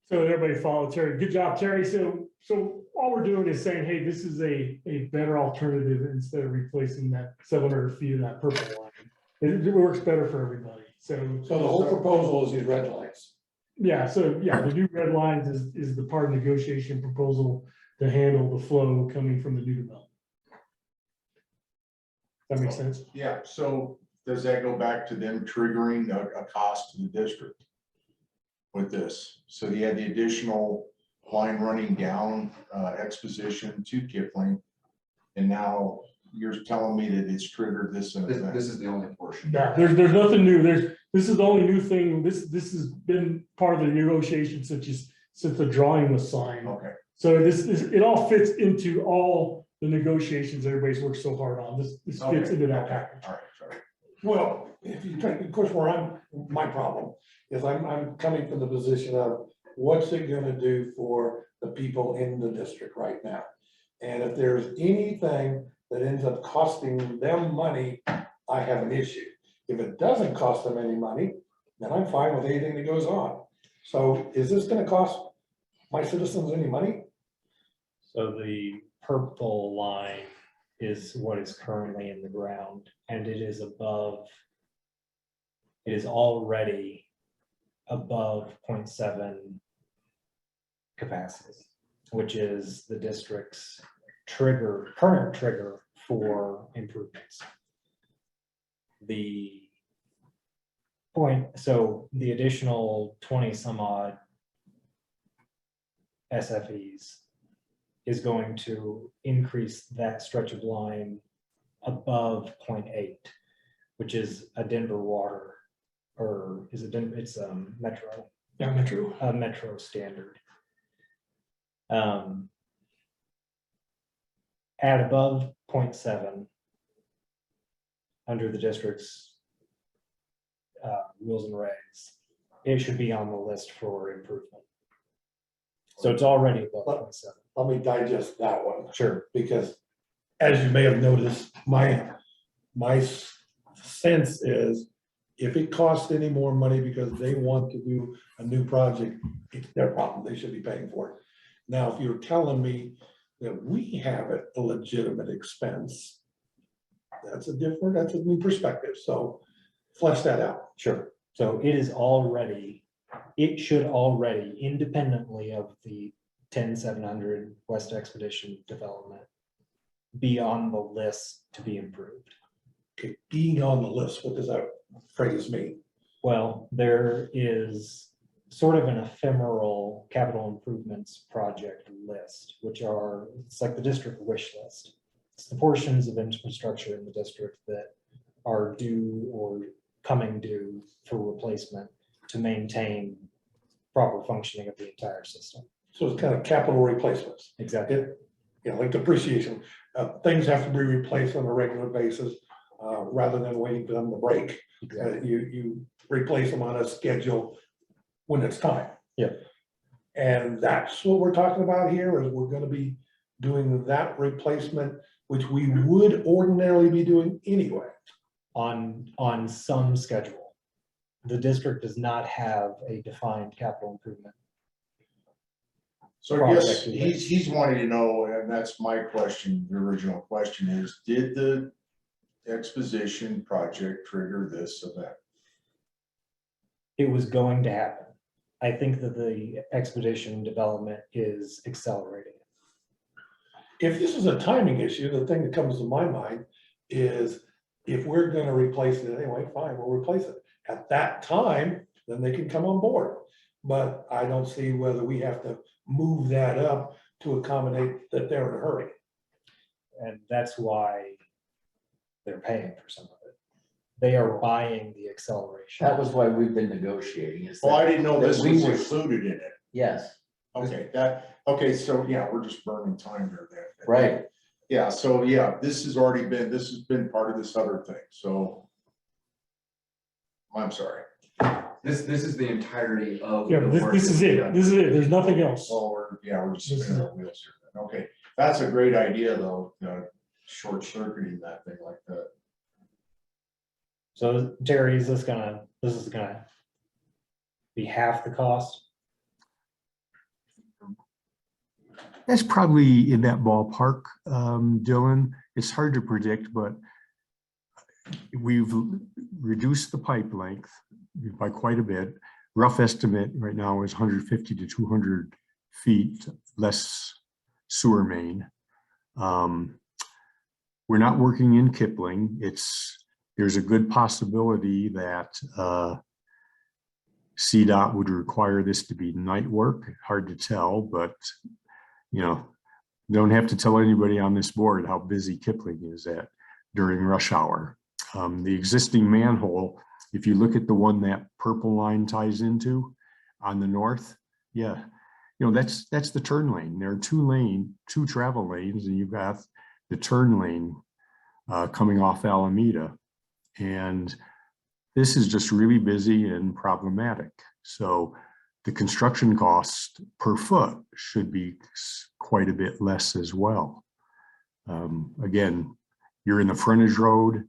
So everybody follow Terry. Good job, Terry. So all we're doing is saying, hey, this is a better alternative instead of replacing that 700 feet of that purple line. It works better for everybody. So So the whole proposal is these red lines. yeah, so yeah, the new red lines is the part of negotiation proposal to handle the flow coming from the new development. That makes sense? Yeah, so does that go back to them triggering a cost to the district with this? So you had the additional line running down Exposition to Kipling, and now you're telling me that it's triggered this event. This is the only portion. Yeah, there's nothing new. This is the only new thing. This has been part of the negotiation since the drawing was signed. Okay. So it all fits into all the negotiations everybody's worked so hard on. This fits Okay. into that package. All right, sorry. Well, if you try, of course, my problem is I'm coming from the position of what's it gonna do for the people in the district right now? And if there's anything that ends up costing them money, I have an issue. If it doesn't cost them any money, then I'm fine with anything that goes on. So is this gonna cost my citizens any money? So the purple line is what is currently in the ground, and it is already above 0.7 capacity, which is the district's current trigger for improvements. So the additional 20 some odd SFEs is going to increase that stretch of line above 0.8, which is a Denver water, or is it Denver? It's Metro. Yeah, Metro. A Metro standard. At above 0.7, under the district's rules and regs, it should be on the list for improvement. So it's already above 0.7. Let me digest that one, Sure. because as you may have noticed, my sense is if it costs any more money because they want to do a new project, it's their problem. They should be paying for it. Now, if you're telling me that we have a legitimate expense, that's a new perspective. So flesh that out. Sure. So it should already, independently of the 10700 West Expedition development, be on the list to be improved. Okay, being on the list, what does that phrase mean? Well, there is sort of an ephemeral capital improvements project list, it's like the district wish list. It's the portions of infrastructure in the district that are due or coming due for replacement to maintain proper functioning of the entire system. So it's kind of capital replacements. Exactly. Like depreciation. Things have to be replaced on a regular basis rather than waiting for them to break. Exactly. You replace them on a schedule when it's time. Yeah. And that's what we're talking about here, is we're gonna be doing that replacement, which we would ordinarily be doing anyway. On some schedule. The district does not have a defined capital improvement. So I guess he's wanting to know, and that's my question, the original question is, did the Exposition project trigger this event? It was going to happen. I think that the Expedition development is accelerating. If this is a timing issue, the thing that comes to my mind is if we're gonna replace it anyway, fine, we'll replace it. At that time, then they can come on board. But I don't see whether we have to move that up to accommodate that they're in a hurry. And that's why they're paying for some of it. They are buying the acceleration. That was why we've been negotiating is Oh, I that, didn't know that this we was were- included in it. yes, Okay, so yeah, we're just burning time there then. right. Yeah, so yeah, this has been part of this other thing, so. I'm sorry. This is the entirety of. Yeah, the this work this that is we've it. done. This is it. There's nothing else. Well, we're just This is spinning our wheels here then. Okay, that's a great idea though, short circuiting that thing like that. So Terry, this is gonna be half the cost? That's probably in that ballpark, Dylan. It's hard to predict, but we've reduced the pipe length by quite a bit. Rough estimate right now is 150 to 200 feet less sewer main. We're not working in Kipling. There's a good possibility that CDOT would require this to be night work. Hard to tell, but don't have to tell anybody on this board how busy Kipling is at during rush hour. The existing manhole, if you look at the one that purple line ties into on the north, yeah, that's the turn lane. There are two travel lanes, and you've got the turn lane coming off Alameda. And this is just really busy and problematic. So the construction cost per foot should be quite a bit less as well. Again, you're in the frontage road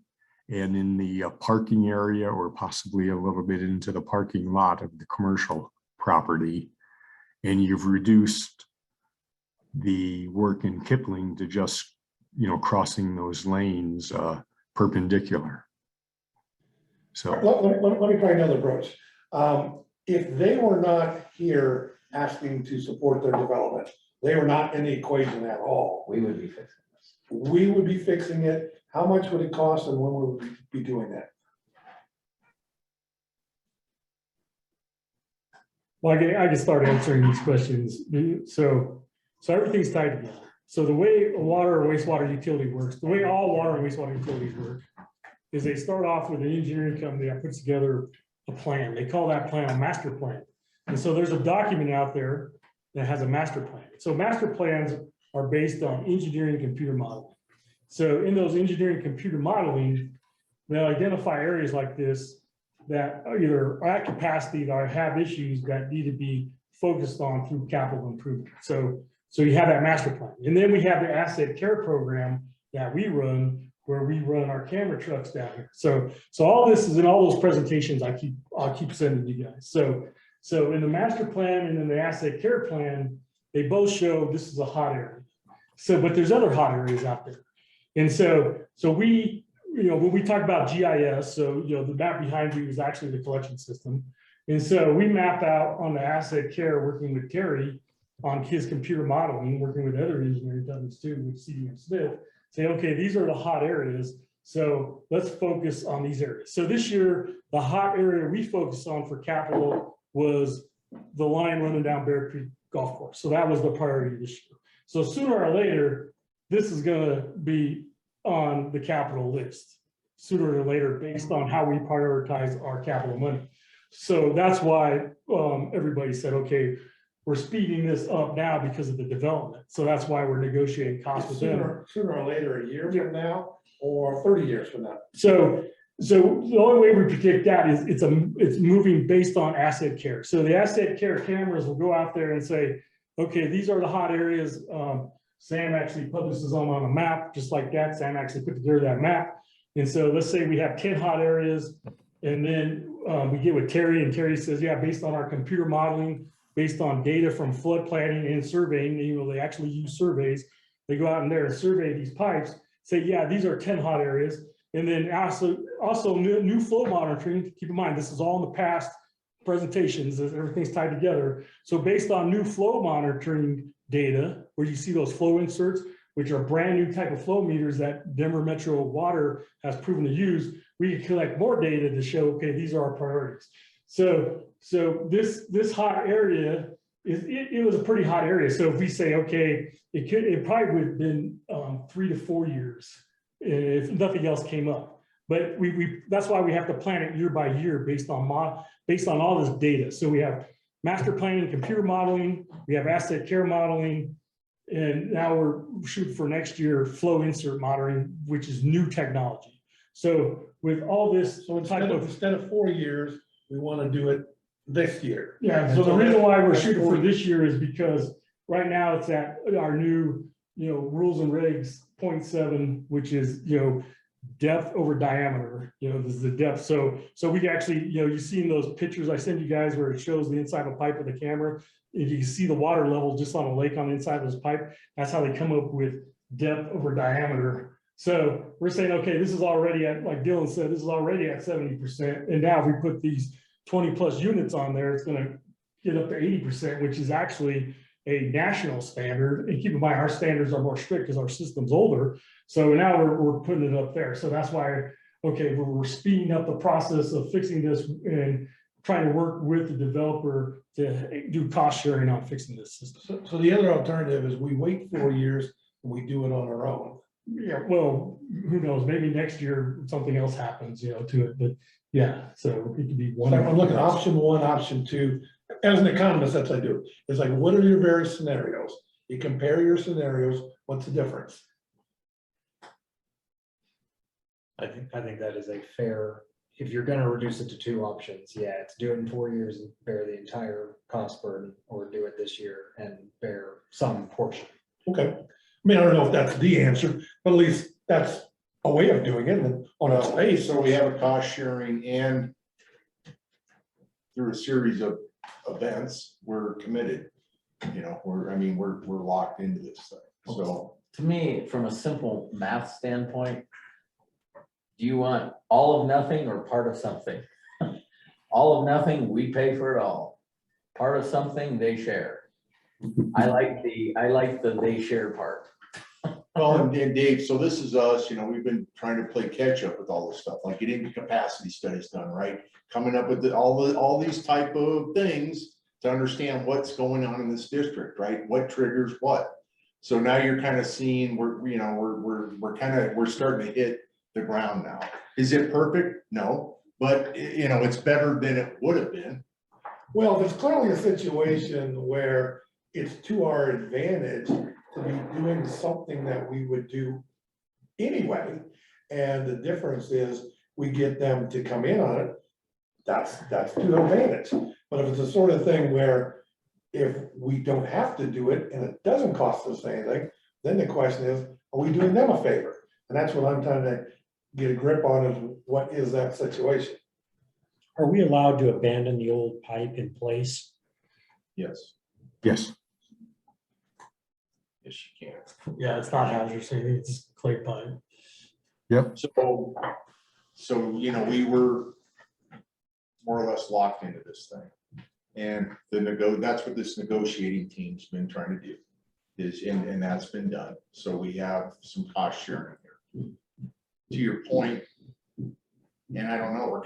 and in the parking area, or possibly a little bit into the parking lot of the commercial property. And you've reduced the work in Kipling to just, crossing those lanes perpendicular. So Let me try another approach. If they were not here asking to support their development, they were not in the equation at all, We would be fixing this. we would be fixing it. How much would it cost and when would we be doing that? Well, I can start answering these questions. So everything's tied together. So the way a water or wastewater utility works, the way all water and wastewater utilities work, is they start off with an engineering company that puts together a plan. They call that plan a master plan. And so there's a document out there that has a master plan. So master plans are based on engineering computer modeling. So in those engineering computer modeling, they'll identify areas like this that are either at capacity or have issues that need to be focused on through capital improvement. So you have that master plan. And then we have the asset care program that we run, where we run our camera trucks down here. So all this is in all those presentations I'll keep sending you guys. So in the master plan and in the asset care plan, they both show this is a hot area. But there's other hot areas out there. And so we, when we talk about GIS, the map behind you is actually the collection system. And so we map out on the asset care, working with Terry on his computer modeling, working with other engineering companies too, with CDM Smith, say, okay, these are the hot areas. So let's focus on these areas. So this year, the hot area we focused on for capital was the line running down Bear Creek Golf Course. So that was the priority this year. So sooner or later, this is going to be on the capital list, sooner or later, based on how we prioritize our capital money. So that's why everybody said, okay, we're speeding this up now because of the development. So that's why we're negotiating costs with them. Sooner or later, a year from now, or 30 years from now. So the only way we predict that is it's moving based on asset care. So the asset care cameras will go out there and say, okay, these are the hot areas. Sam actually publishes them on a map, just like that. Sam actually put together that map. And so let's say we have 10 hot areas, and then we get with Terry, and Terry says, yeah, based on our computer modeling, based on data from flood planning and surveying, they actually use surveys. They go out in there and survey these pipes, say, yeah, these are 10 hot areas. And then also new flow monitoring. Keep in mind, this is all in the past presentations, everything's tied together. So based on new flow monitoring data, where you see those flow inserts, which are brand new type of flow meters that Denver Metro Water has proven to use, we can collect more data to show, okay, these are our priorities. So this hot area it was a pretty hot area. So if we say, okay, it probably would have been 3 to 4 years if nothing else came up. But that's why we have to plan it year by year based on all this data. So we have master planning, computer modeling, we have asset care modeling, and now we're shooting for next year flow insert monitoring, which is new technology. So with all this, So instead of 4 years, we want to do it this year. yeah, so the reason why we're shooting for this year is because right now it's at our new, rules and regs 0.7, which is, depth over diameter, this is the depth. So we can actually, you've seen those pictures I sent you guys where it shows the inside of a pipe with a camera. If you can see the water level just on a lake on the inside of this pipe, that's how they come up with depth over diameter. So we're saying, okay, this is already at, like Dylan said, this is already at 70%. And now if we put these 20 plus units on there, it's going to get up to 80%, which is actually a national standard. And keep in mind, our standards are more strict because our system's older. So now we're putting it up there. So that's why, okay, we're speeding up the process of fixing this and trying to work with the developer to do cost sharing on fixing this system. So the other alternative is we wait 4 years and we do it on our own. Yeah, well, who knows? Maybe next year something else happens, to it. But yeah, so it could be one. So I'm looking at option 1, option 2. As an economist, that's what I do. It's like, what are your various scenarios? You compare your scenarios. What's the difference? I think that is a fair, if you're gonna reduce it to 2 options, yeah, it's do it in 4 years and bear the entire cost burden, or do it this year and bear some portion. Okay. I mean, I don't know if that's the answer, but at least that's a way of doing it and on a space. So we have a cost sharing, and through a series of events, we're committed. We're locked into this thing. So To me, from a simple math standpoint, do you want all of nothing or part of something? All of nothing, we pay for it all. Part of something, they share. I like the they share part. well, and Dave, so this is us, we've been trying to play catch up with all this stuff, like getting the capacity studies done, right? Coming up with all these type of things to understand what's going on in this district, right? What triggers what? So now you're kind of seeing we're starting to hit the ground now. Is it perfect? No, but it's better than it would have been. Well, there's clearly a situation where it's to our advantage to be doing something that we would do anyway. And the difference is we get them to come in on it. That's to their advantage. But if it's the sort of thing where if we don't have to do it and it doesn't cost us anything, then the question is, are we doing them a favor? And that's what I'm trying to get a grip on, is what is that situation? Are we allowed to abandon the old pipe in place? Yes. Yes. Yes, you can. Yeah, it's not hazardous, it's clay pipe. Yep. So we were more or less locked into this thing. And that's what this negotiating team's been trying to do, and that's been done. So we have some cost sharing here. To your point, and I don't know,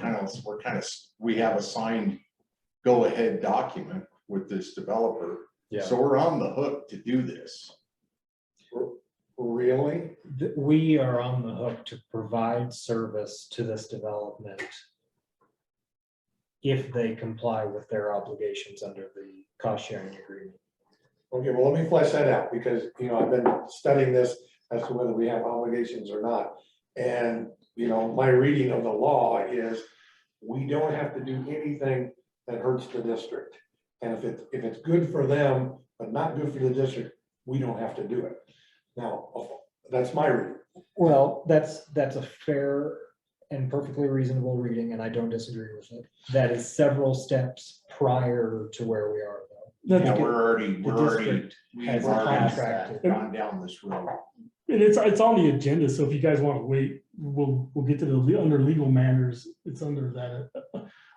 we have a signed go ahead document with this developer. Yeah. So we're on the hook to do this. Really? We are on the hook to provide service to this development if they comply with their obligations under the cost sharing agreement. Okay, well, let me flesh that out, because, I've been studying this as to whether we have obligations or not. And, my reading of the law is we don't have to do anything that hurts the district. And if it's good for them, but not good for the district, we don't have to do it. Now, that's my reading. Well, that's a fair and perfectly reasonable reading, and I don't disagree with it. That is several steps prior to where we are, though. Yeah, we've The already has contracted. gone down this road. And it's on the agenda, so if you guys want to wait, we'll get to under legal matters. It's under that.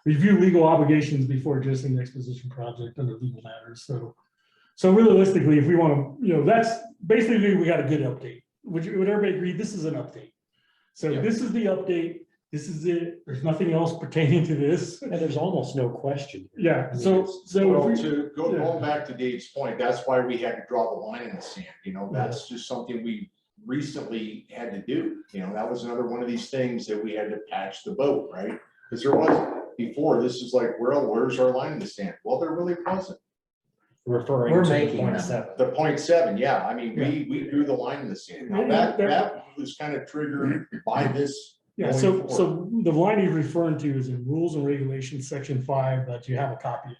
Review legal obligations before addressing the exposition project under legal matters. So realistically, if we want to, that's basically, we got a good update. Would everybody agree? This is an update. So Yeah. This is the update. This is it. There's nothing else pertaining to this. And there's almost no question. Yeah, so Well, if we- going back to Dave's point, that's why we had to draw the line in the sand, that's just something we recently had to do. You know, that was another one of these things that we had to patch the boat, right? Because there wasn't, before, this is like, well, where's our line in the sand? Well, there really wasn't. Referring We're to the making point them. seven. The 0.7, yeah, I mean, we drew the line in the sand. Now, that was kind of triggered by this. Yeah, going so, forward. so the line you're referring to is in rules and regulations, section 5, that you have a copy of.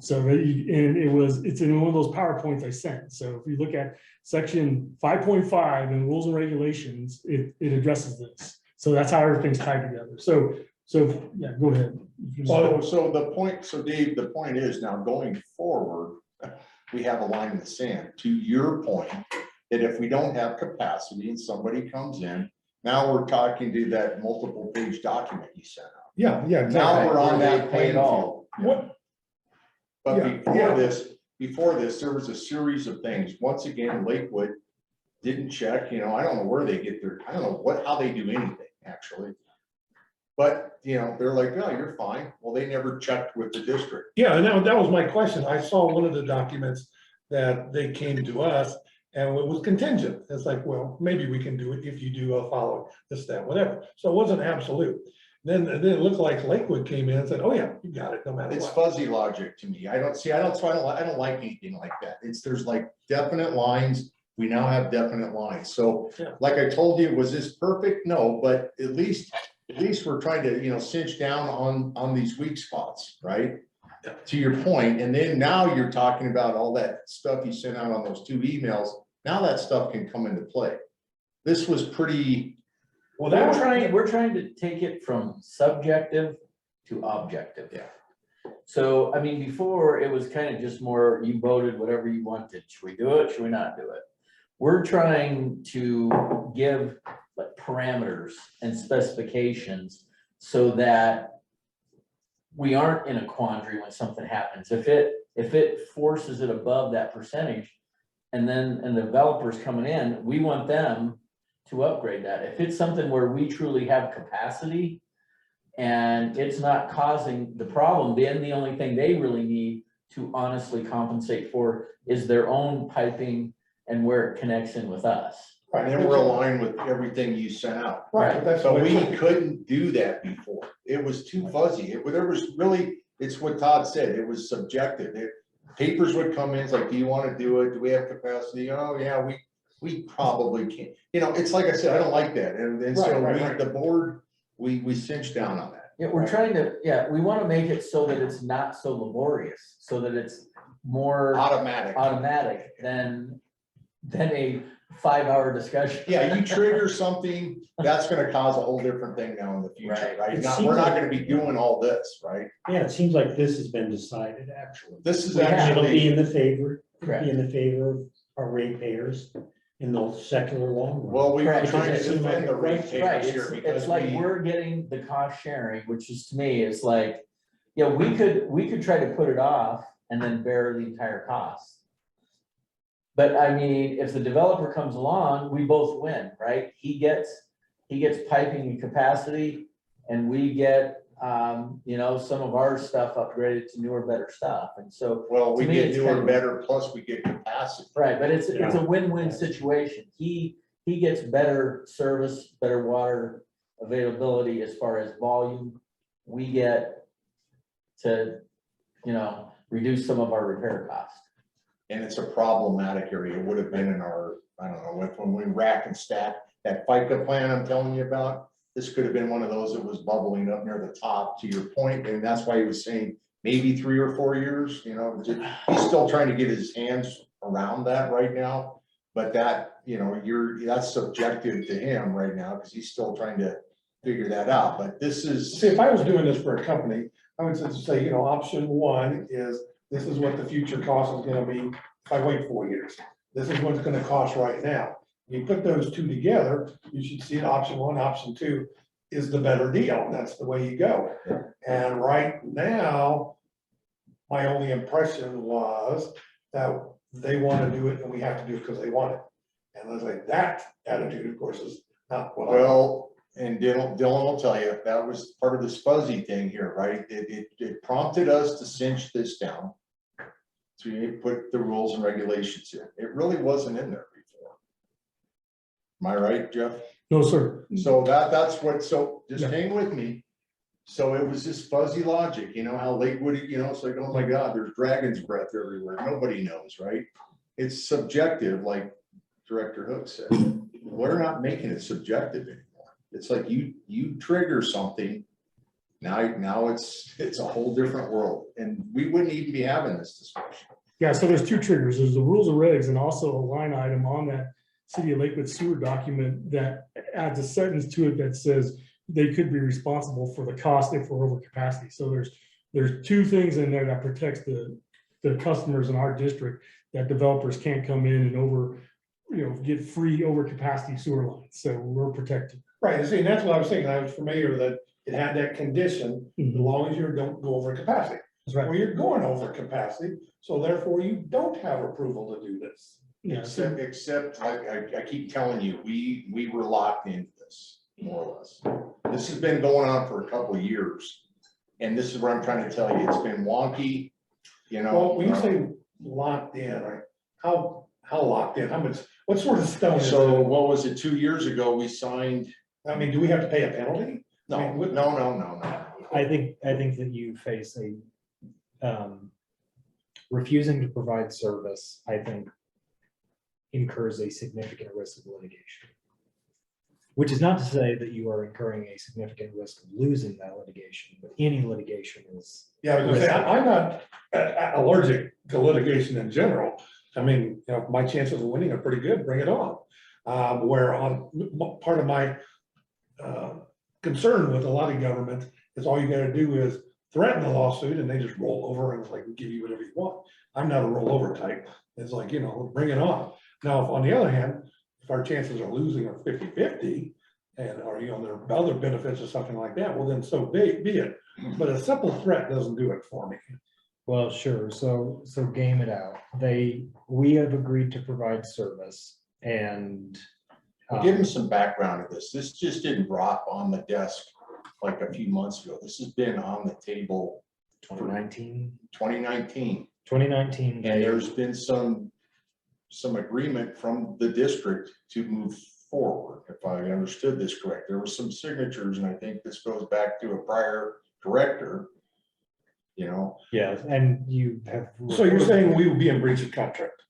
So, and it's in one of those PowerPoints I sent. So if you look at section 5.5 in rules and regulations, it addresses this. So that's how everything's tied together. So yeah, go ahead. So the point, so Dave, the point is now going forward, we have a line in the sand. To your point, that if we don't have capacity and somebody comes in, now we're talking to that multiple page document you sent out. Yeah, yeah, Now exactly. we're on Where they that pay playing it all. field. What, But Yeah. before this, there was a series of things. Once again, Lakewood didn't check, you know, I don't know where they get their, I don't know how they do anything, actually. But, you know, they're like, oh, you're fine. Well, they never checked with the district. yeah, and that was my question. I saw one of the documents that they came to us and it was contingent. It's like, well, maybe we can do it if you do follow this, that, whatever. So it wasn't absolute. Then it looked like Lakewood came in and said, oh yeah, you got it, no matter It's what. fuzzy logic to me. I don't like anything like that. There's like definite lines. We now have definite lines. So Yeah. like I told you, was this perfect? No, but at least we're trying to, you know, cinch down on these weak spots, right? To your point, and then now you're talking about all that stuff you sent out on those 2 emails. Now that stuff can come into play. This was pretty, Well, We're trying to take it from subjective to objective. Yeah. So, I mean, before it was kind of just more, you voted whatever you wanted. Should we do it? Should we not do it? We're trying to give like parameters and specifications so that we aren't in a quandary when something happens. If it forces it above that percentage, and the developers coming in, we want them to upgrade that. If it's something where we truly have capacity and it's not causing the problem, then the only thing they really need to honestly compensate for is their own piping and where it connects in with us. and then we're aligned with everything you sent out. right, but that's So what we we, couldn't do that before. It was too fuzzy. There was really, it's what Todd said, it was subjective. Papers would come in, it's like, do you want to do it? Do we have capacity? Oh, yeah, we probably can't. You know, it's like I said, I don't like that. And so Right. the board, we cinched down on that. Yeah, we're trying to, we want to make it so that it's not so laborious, so that it's more automatic than a 5-hour discussion. Yeah, you trigger something, that's gonna cause a whole different thing now in the future, right? It We're not seems gonna be doing all this, right? Yeah, it seems like this has been decided, actually. This is We have. It'll be actually, in the favor, Correct. be in the favor of our ratepayers in the secular long run. well, we were Correct, trying to because it seems defend the like- rate Right, here it's because like we're getting the cost sharing, which is to me, is like, yeah, we could try to put it off and then bear the entire cost. But I mean, if the developer comes along, we both win, right? He gets piping and capacity and we get, you know, some of our stuff upgraded to newer, better stuff. And so, well, we to me, get it's newer kind and of- better, plus we get capacity. right, but it's Yeah. a win-win situation. He gets better service, better water availability as far as volume. We get to, you know, reduce some of our repair costs. And it's a problematic area. It would have been in our, I don't know, when we rack and stack that FICA plan I'm telling you about. This could have been one of those that was bubbling up near the top, to your point, and that's why he was saying maybe 3 or 4 years, you know, he's still trying to get his hands around that right now. But that, you know, that's subjective to him right now, because he's still trying to figure that out, but this is. see, if I was doing this for a company, I would just say, you know, option 1 is, this is what the future cost is gonna be if I wait 4 years. This is what it's gonna cost right now. You put those 2 together, you should see option 1, option 2 is the better deal, and that's the way you go. And right now, my only impression was that they wanna do it and we have to do it because they want it. And I was like, that attitude, of course, is not what I. Well, and Dylan will tell you, that was part of this fuzzy thing here, right? It prompted us to cinch this down. To put the rules and regulations in. It really wasn't in there before. Am I right, Jeff? No, sir. So that's what, so just Yeah. hang with me. So it was just fuzzy logic, you know, how Lakewood, you know, it's like, oh my God, there's dragon's breath everywhere. Nobody knows, right? It's subjective, like Director Hook said. We're not making it subjective anymore. It's like you trigger something. Now it's a whole different world, and we wouldn't even be having this discussion. Yeah, so there's two triggers. There's the rules of regs and also a line item on that City of Lakewood sewer document that adds a sentence to it that says they could be responsible for the cost if we're over capacity. So there's two things in there that protects the customers in our district, that developers can't come in and get free over capacity sewer lines. So we're protected. Right, see, and that's what I was thinking. I was familiar that it had that condition, as long as you don't go over capacity. That's right. Well, you're going over capacity, so therefore you don't have approval to do this. Yeah, so Except I keep telling you, we were locked into this, more or less. This has been going on for a couple of years. And this is what I'm trying to tell you. It's been wonky, you know. Well, when you say locked in, right, how locked in? How much, what sort of stone is So it? what was it, 2 years ago, we signed? I mean, do we have to pay a penalty? No, I mean, what- no. I think that you face refusing to provide service, I think, incurs a significant risk of litigation. Which is not to say that you are incurring a significant risk of losing that litigation, but any litigation is. Yeah, I was gonna say, I'm not allergic to litigation in general. I mean, my chances of winning are pretty good, bring it on. Where on part of my concern with a lot of government is all you gotta do is threaten the lawsuit and they just roll over and it's like, we'll give you whatever you want. I'm not a rollover type. It's like, bring it on. Now, if on the other hand, if our chances of losing are 50-50 and are, there are other benefits or something like that, well, then so be it. But a simple threat doesn't do it for me. Well, sure, so game it out. We have agreed to provide service and. Give them some background of this. This just didn't drop on the desk like a few months ago. This has been on the table 2019. 2019. And they- there's been some agreement from the district to move forward, if I understood this correct. There were some signatures, and I think this goes back to a prior director, Yeah, and you have. So you're saying we will be in breach of contract?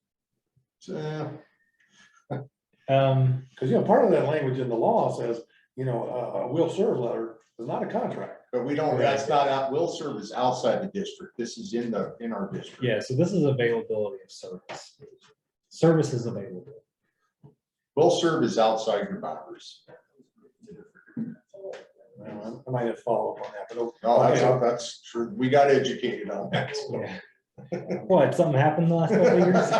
Because, part of that language in the law says, a will serve letter is not a contract. But we don't, that's not out, will serve is outside the district. This is in our district. Yeah, so this is availability of service. Service is available. Will serve is outside your boundaries. I might have to follow up on that, but No, that's true. We got educated on that. Yeah. What, something happened the last couple of years?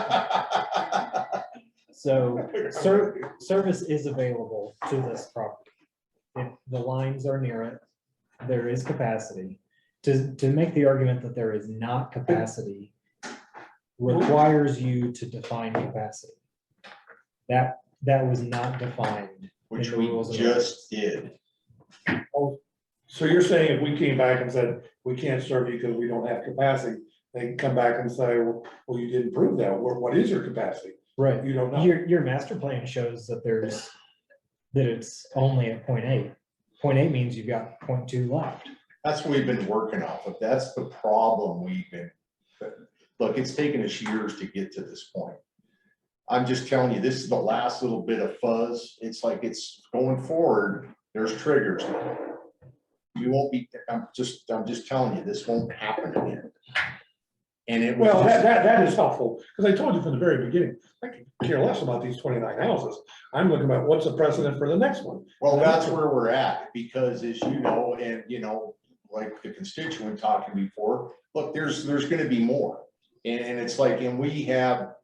So service is available to this property. If the lines are near it, there is capacity. To make the argument that there is not capacity requires you to define capacity. That was not defined. Which in the we rules and just regs. did. So you're saying if we came back and said, we can't serve you because we don't have capacity, they can come back and say, well, you didn't prove that. What is your capacity? Right. You don't know. Your master plan shows that it's only at 0.8. 0.8 means you've got 0.2 left. That's what we've been working off of. That's the problem look, it's taken us years to get to this point. I'm just telling you, this is the last little bit of fuzz. It's like it's going forward. There's triggers. You won't be, I'm just telling you, this won't happen again. And it was Well, just- that is helpful, because I told you from the very beginning, I could care less about these 29 houses. I'm looking at what's the precedent for the next one. Well, that's where we're at, because as you know, and like the constituent talking before, look, there's gonna be more. And it's like, and we have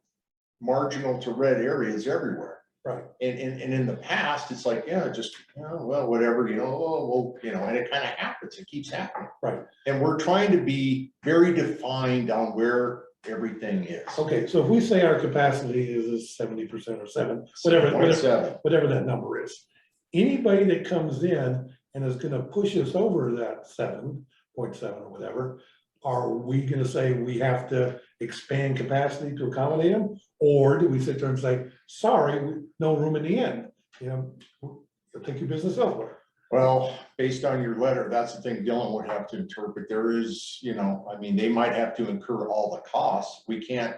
marginal to red areas everywhere. Right. And in the past, it's like, well, whatever, and it kind of happens, it keeps happening. Right. And we're trying to be very defined on where everything is. Okay, so if we say our capacity is 70% or 7, whatever 7.7. whatever that number is, anybody that comes in and is gonna push us over that 7.7 or whatever, are we gonna say we have to expand capacity to accommodate them? Or do we sit there and say, sorry, no room in the end? you know, you'll take your business elsewhere. Well, based on your letter, that's the thing Dylan would have to interpret. There is, you know, I mean, they might have to incur all the costs. We can't,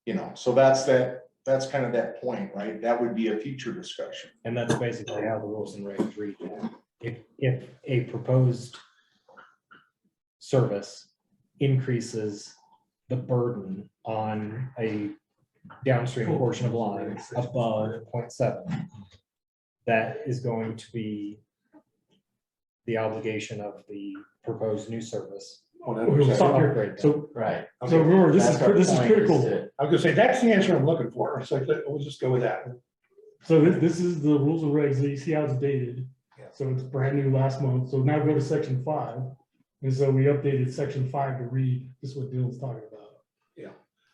you know, so that's kind of that point, right? That would be a future discussion. And that's basically how the rules and regs read. If a proposed service increases the burden on a downstream portion of line above 0.7, that is going to be the obligation of the proposed new service. We'll stop here. Upgrade. So, Right. so remember, this That's our is point, critical. to- I was gonna say, that's the answer I'm looking for. So we'll just go with that. So this is the rules and regs that you see how it's dated. Yeah. So it's brand new last month. So now go to section 5. And so we updated section 5 to read, this is what Dylan's talking about.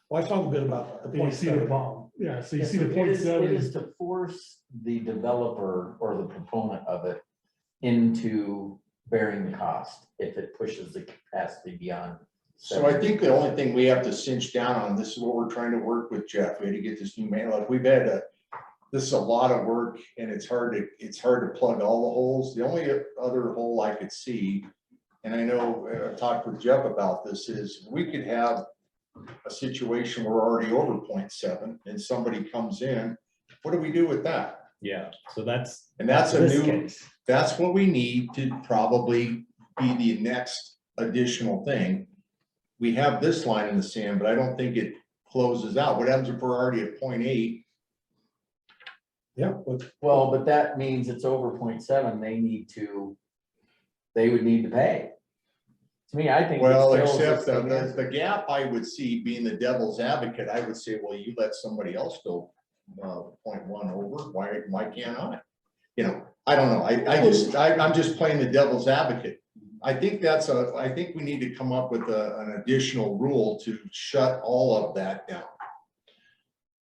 Well, I talked a bit about the And you point see the seven. bomb. Yeah, so you Yeah, see so the it point is- It is 7. to force the developer or the proponent of it into bearing the cost if it pushes the capacity beyond. So I think the only thing we have to cinch down on, this is what we're trying to work with Jeff. We had to get this new man, like we've had this is a lot of work and it's hard to plug all the holes. The only other hole I could see, and I know I talked with Jeff about this, is we could have a situation where we're already over 0.7 and somebody comes in, what do we do with that? Yeah, so that's. And that's a this new, case. that's what we need to probably be the next additional thing. We have this line in the sand, but I don't think it closes out. What happens if we're already at 0.8? Yeah, Well, but that means it's over 0.7. They would need to pay. To me, I think. it Well, still is except the same the answer. gap I would see, being the devil's advocate, I would say, well, you let somebody else go 0.1 over, why can't I? You know, I don't know, I'm just playing the devil's advocate. I think I think we need to come up with an additional rule to shut all of that down.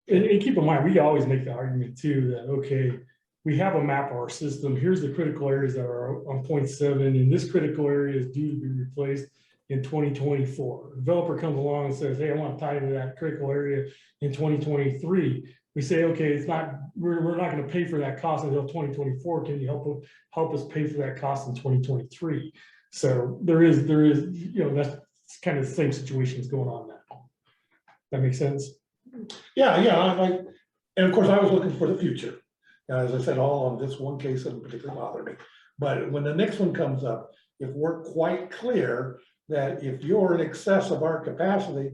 And keep in mind, we always make the argument too, that, okay, we have a map of our system. Here's the critical areas that are on 0.7, and this critical area is due to be replaced in 2024. Developer comes along and says, hey, I want to tie into that critical area in 2023. We say, okay, it's not, we're not going to pay for that cost until 2024. Can you help us pay for that cost in 2023? So there is, you know, that's kind of the same situation is going on now. That makes sense? yeah, and of course, I was looking for the future. As I said, all on this one case doesn't particularly bother me. But when the next one comes up, if we're quite clear that if you're in excess of our capacity,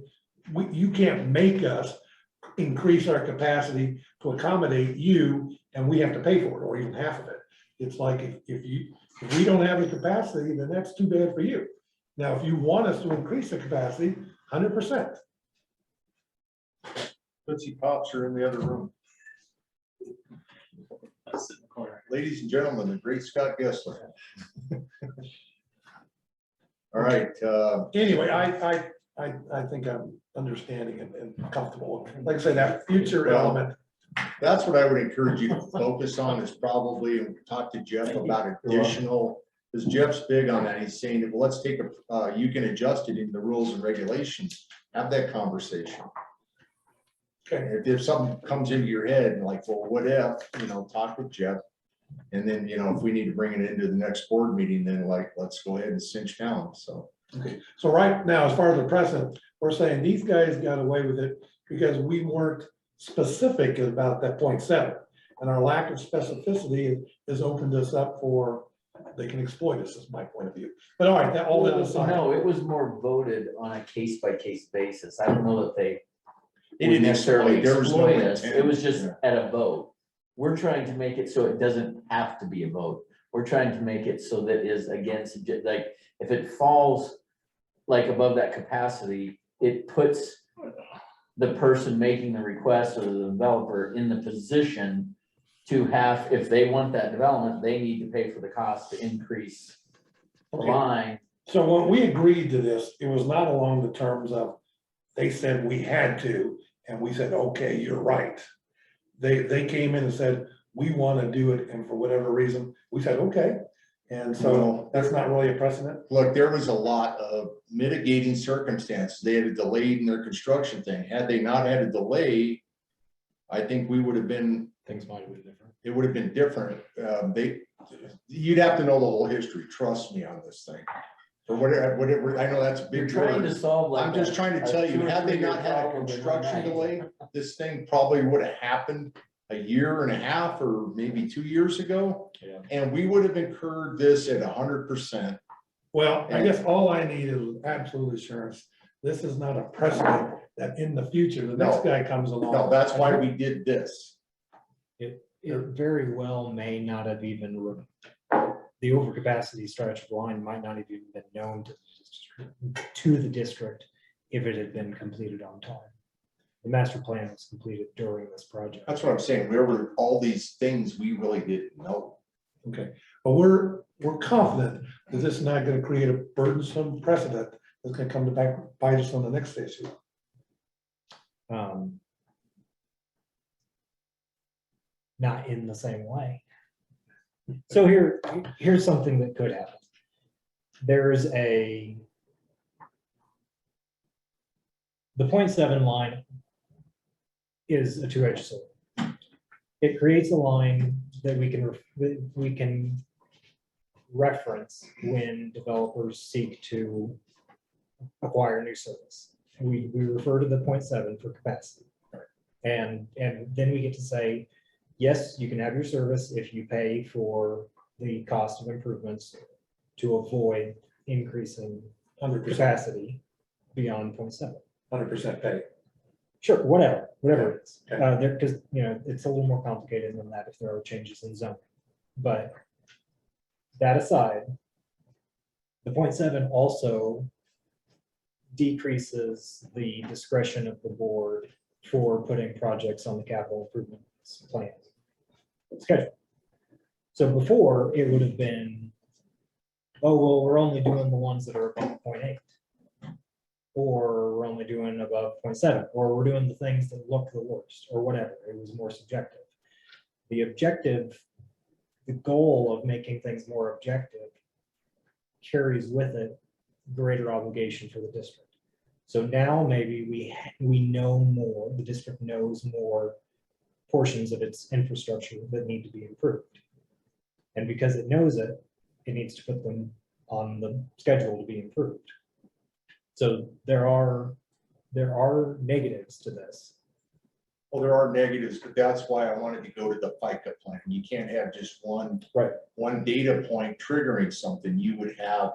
you can't make us increase our capacity to accommodate you, and we have to pay for it, or even half of it. It's like, if we don't have the capacity, then that's too bad for you. Now, if you want us to increase the capacity, 100%. Tootsie Pops are in the other room. Ladies and gentlemen, the great Scott Gessler. All right, Anyway, I think I'm understanding and comfortable. Like I say, that future element. that's what I would encourage you to focus on, is probably, and talk to Jeff about additional, because Jeff's big on that. He's saying, well, let's take you can adjust it in the rules and regulations, have that conversation. Okay. If something comes into your head, like, well, what if, you know, talk with Jeff. And then, you know, if we need to bring it into the next board meeting, then like, let's go ahead and cinch down, so. Okay, so right now, as far as the precedent, we're saying these guys got away with it because we weren't specific about that 0.7. And our lack of specificity has opened us up for, they can exploit us, is my point of view. But all right, that all that aside. No, it was more voted on a case by case basis. I don't know that they They would didn't necessarily exploit, there was no exploit us. intent. It was just Yeah. at a vote. We're trying to make it so it doesn't have to be a vote. We're trying to make it so that is against, like, if it falls like above that capacity, it puts the person making the request or the developer in the position to have, if they want that development, they need to pay for the cost to increase the Okay. line. So when we agreed to this, it was not along the terms of, they said we had to, and we said, okay, you're right. They came in and said, we want to do it, and for whatever reason, we said, okay. And so that's not really a precedent. Look, there was a lot of mitigating circumstances. They had a delay in their construction thing. Had they not had a delay, I think we would have been things might have been different. it would have been different. You'd have to know the whole history, trust me on this thing. Or whatever, I know that's a You're big trying to word. solve like. I'm just trying to tell you, had they not had a construction delay, this thing probably would have happened a year and a half or maybe 2 years ago. Yeah. And we would have incurred this at 100%. Well, I guess all I need is absolute assurance. This is not a precedent that in the future, the next No. guy comes along. No, that's why we did this. It very well may not have even, the overcapacity stretch of line might not have even been known to the district if it had been completed on time. The master plan was completed during this project. That's what I'm saying. There were all these things we really didn't know. Okay, but we're confident that this is not gonna create a burdensome precedent that's gonna come to back bite us on the next issue. Not in the same way. So here's something that could happen. There's the 0.7 line is a two-edged sword. It creates a line that we can reference when developers seek to acquire new service. We refer to the 0.7 for capacity. And then we get to say, yes, you can have your service if you pay for the cost of improvements to avoid increasing 100%, capacity beyond 0.7. 100% pay. Sure, whatever it is. Okay. Because, it's a little more complicated than that if there are changes in zoning. But that aside, the 0.7 also decreases the discretion of the board for putting projects on the capital improvements plan schedule. So before, it would have been, oh, well, we're only doing the ones that are above 0.8. Or we're only doing above 0.7, or we're doing the things that look the worst, or whatever. It was more subjective. The objective, the goal of making things more objective carries with it greater obligation for the district. So now maybe we know more, the district knows more portions of its infrastructure that need to be improved. And because it knows it, it needs to put them on the schedule to be improved. So there are negatives to this. Well, there are negatives, but that's why I wanted to go to the FICA plan. You can't have just one data point triggering something. You would have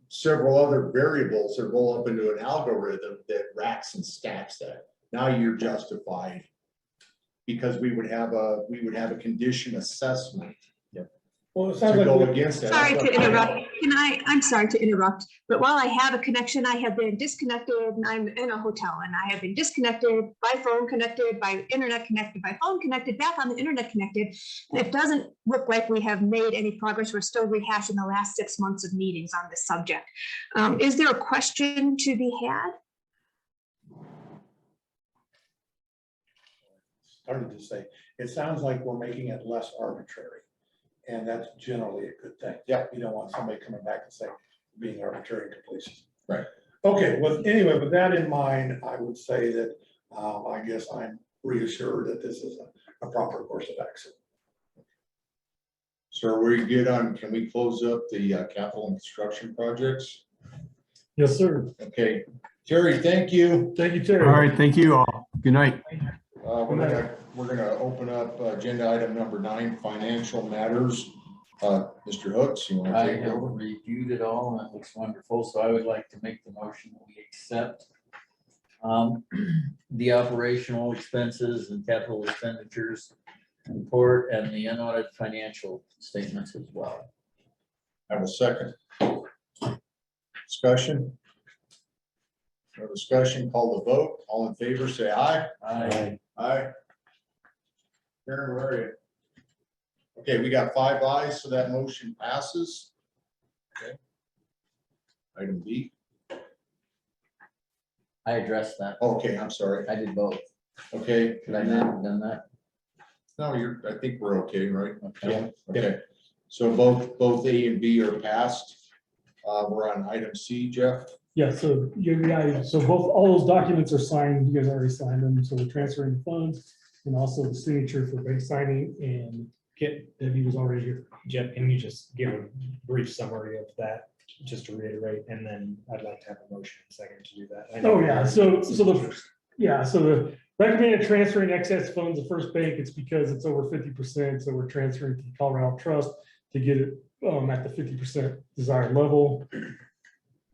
several other variables that roll up into an algorithm that racks and stacks that. Now you're justified because we would have a condition assessment. Well, it To sounds like. go against that. Sorry to interrupt. I'm sorry to interrupt, but while I have a connection, I have been disconnected and I'm in a hotel and I have been disconnected by phone connected, by internet connected, by phone connected, back on the internet connected. And it doesn't look like we have made any progress. We're still rehashing the last 6 months of meetings on this subject. Is there a question to be had? Started to say, it sounds like we're making it less arbitrary. And that's generally a good thing. Yeah. You don't want somebody coming back and saying, being arbitrary and capricious. Right. Okay, well, anyway, with that in mind, I would say that I guess I'm reassured that this is a proper course of action. So are we good on, can we close up the capital and construction projects? Yes, sir. Okay, Terry, thank you. Thank you, Terry. All right, thank you all. Good night. We're gonna open up agenda item number 9, financial matters. Mr. Hooks, you want to I take have over? reviewed it all and it looks wonderful, so I would like to make the motion that we accept the operational expenses and capital expenditures report and the unaudited financial statements as well. I have a second. Discussion? No discussion, call the vote. All in favor, say aye. Aye. Aye. Karen, where are you? Okay, we got 5 ayes, so that motion passes. Okay. Item B. I addressed that. Okay, I'm sorry. I did both. Okay. Should I not have done that? No, I think we're okay, right? Okay. Okay, so both A and B are passed. We're on item C, Jeff. Yeah, so both, all those documents are signed. You guys already signed them, so we're transferring the funds. and also the signature for bank signing, and Debbie was already here. Jeff, can you just give a brief summary of that, just to reiterate, and then I'd like to have a motion and second to do that. I know Oh, yeah, so the signatures. so the recommended transferring excess funds to First Bank, it's because it's over 50%, so we're transferring to the Colorado Trust to get it at the 50% desired level.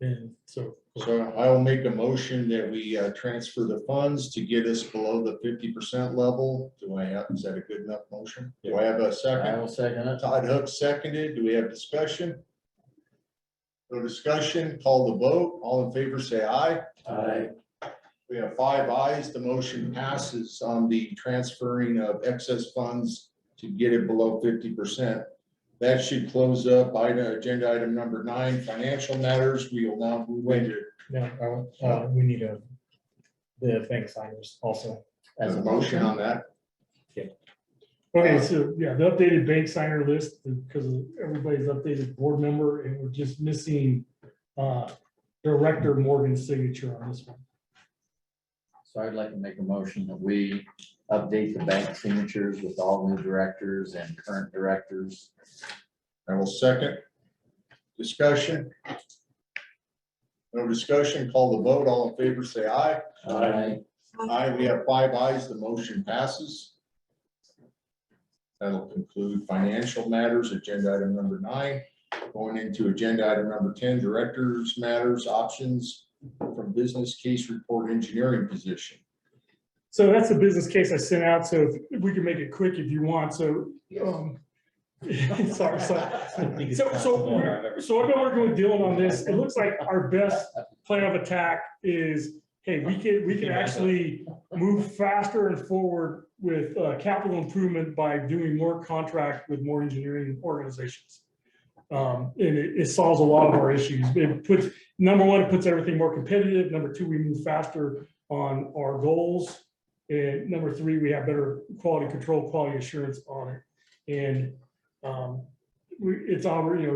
And so. So I will make a motion that we transfer the funds to get us below the 50% level. Do I have, is that a good enough motion? Do I have a I second? will second it. Todd Hook seconded. Do we have discussion? No discussion, call the vote. All in favor, say aye. Aye. We have 5 ayes. The motion passes on the transferring of excess funds to get it below 50%. That should close up agenda item number 9, financial matters. We will now move into No, we need the bank signers also. as a motion on that. Okay, so yeah, the updated bank signer list, because everybody's updated board member, and we're just missing Director Morgan's signature on this one. So I'd like to make a motion that we update the bank signatures with all new directors and current directors. I will second. Discussion. No discussion, call the vote. All in favor, say aye. Aye. Aye, we have 5 ayes. The motion passes. That'll conclude financial matters, agenda item number 9. Going into agenda item number 10, directors matters, options from business case report engineering position. So that's a business case I sent out, so if we can make it quick if you want, so. Sorry. So I've been working with Dylan on this. It looks like our best plan of attack is, hey, we can actually move faster and forward with capital improvement by doing more contract with more engineering organizations. And it solves a lot of our issues. It puts, number one, it puts everything more competitive. Number two, we move faster on our goals. And number three, we have better quality control, quality assurance on it. And it's already,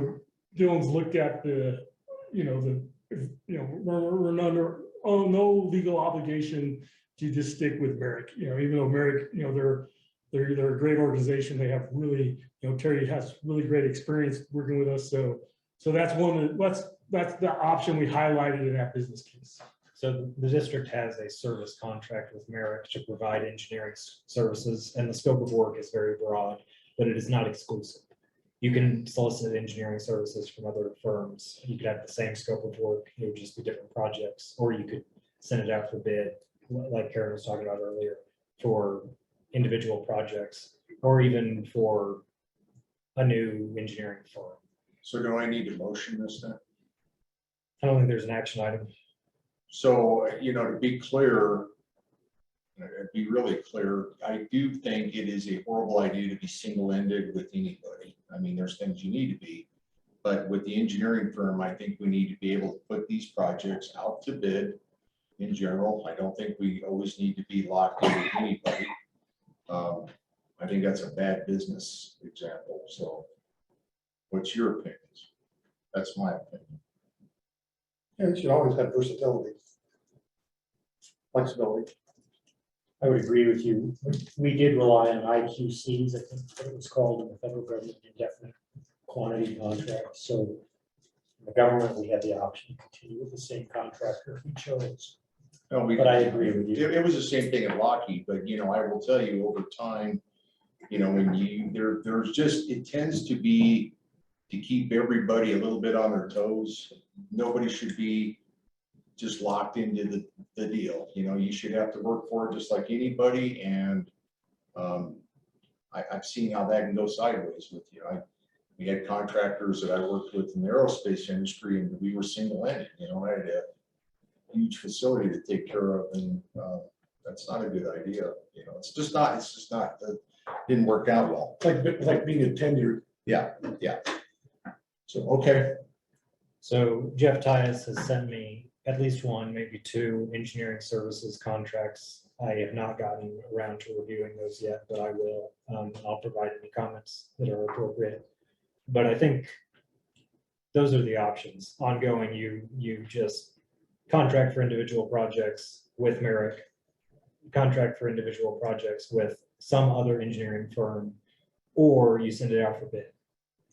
Dylan's looked at the, we're under no legal obligation to just stick with Merrick, even though Merrick, they're a great organization. They have really, Terry has really great experience working with us. So that's that's the option we highlighted in that business case. So the district has a service contract with Merrick to provide engineering services, and the scope of work is very broad, but it is not exclusive. You can solicit engineering services from other firms. You could have the same scope of work, it would just be different projects, or you could send it out for bid, like Karen was talking about earlier, for individual projects, or even for a new engineering firm. So do I need to motion this then? I don't think there's an action item. So, to be clear, be really clear, I do think it is a horrible idea to be single-ended with anybody. I mean, there's things you need to be, but with the engineering firm, I think we need to be able to put these projects out to bid in general. I don't think we always need to be locked in with anybody. I think that's a bad business example. So what's your opinion? That's my opinion. And you should always have versatility. Flexibility. I would agree with you. We did rely on IQCs, I think what it was called in the federal government, indefinite quantity contract. So in the government, we had the option to continue with the same contractor if we chose. No, But I agree with you. It was the same thing at Lockheed, but I will tell you over time, when there's just, it tends to be to keep everybody a little bit on their toes. Nobody should be just locked into the deal. You should have to work for it just like anybody. And I've seen how that can go sideways with you. We had contractors that I worked with in the aerospace industry, and we were single-ended. I had a huge facility to take care of, and that's not a good idea. It's just not. It didn't work out well. Like being a tenured. Yeah. So, okay. So Jeff Tyus has sent me at least one, maybe two engineering services contracts. I have not gotten around to reviewing those yet, but I will. I'll provide any comments that are appropriate. But I think those are the options. Ongoing, you just contract for individual projects with Merrick, contract for individual projects with some other engineering firm, or you send it out for bid.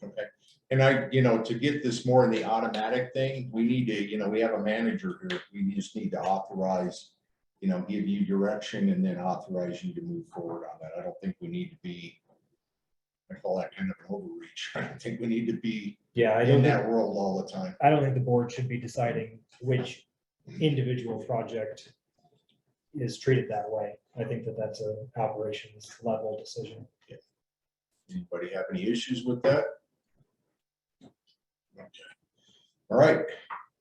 Okay. And to get this more in the automatic thing, we need to, we have a manager here. We just need to authorize, give you direction and then authorize you to move forward on that. I don't think we need to be, I call that kind of an overreach. I don't think we need to be Yeah, in that world all the time. I don't think the board should be deciding which individual project is treated that way. I think that that's an operations level decision. Anybody have any issues with that? Okay. All right,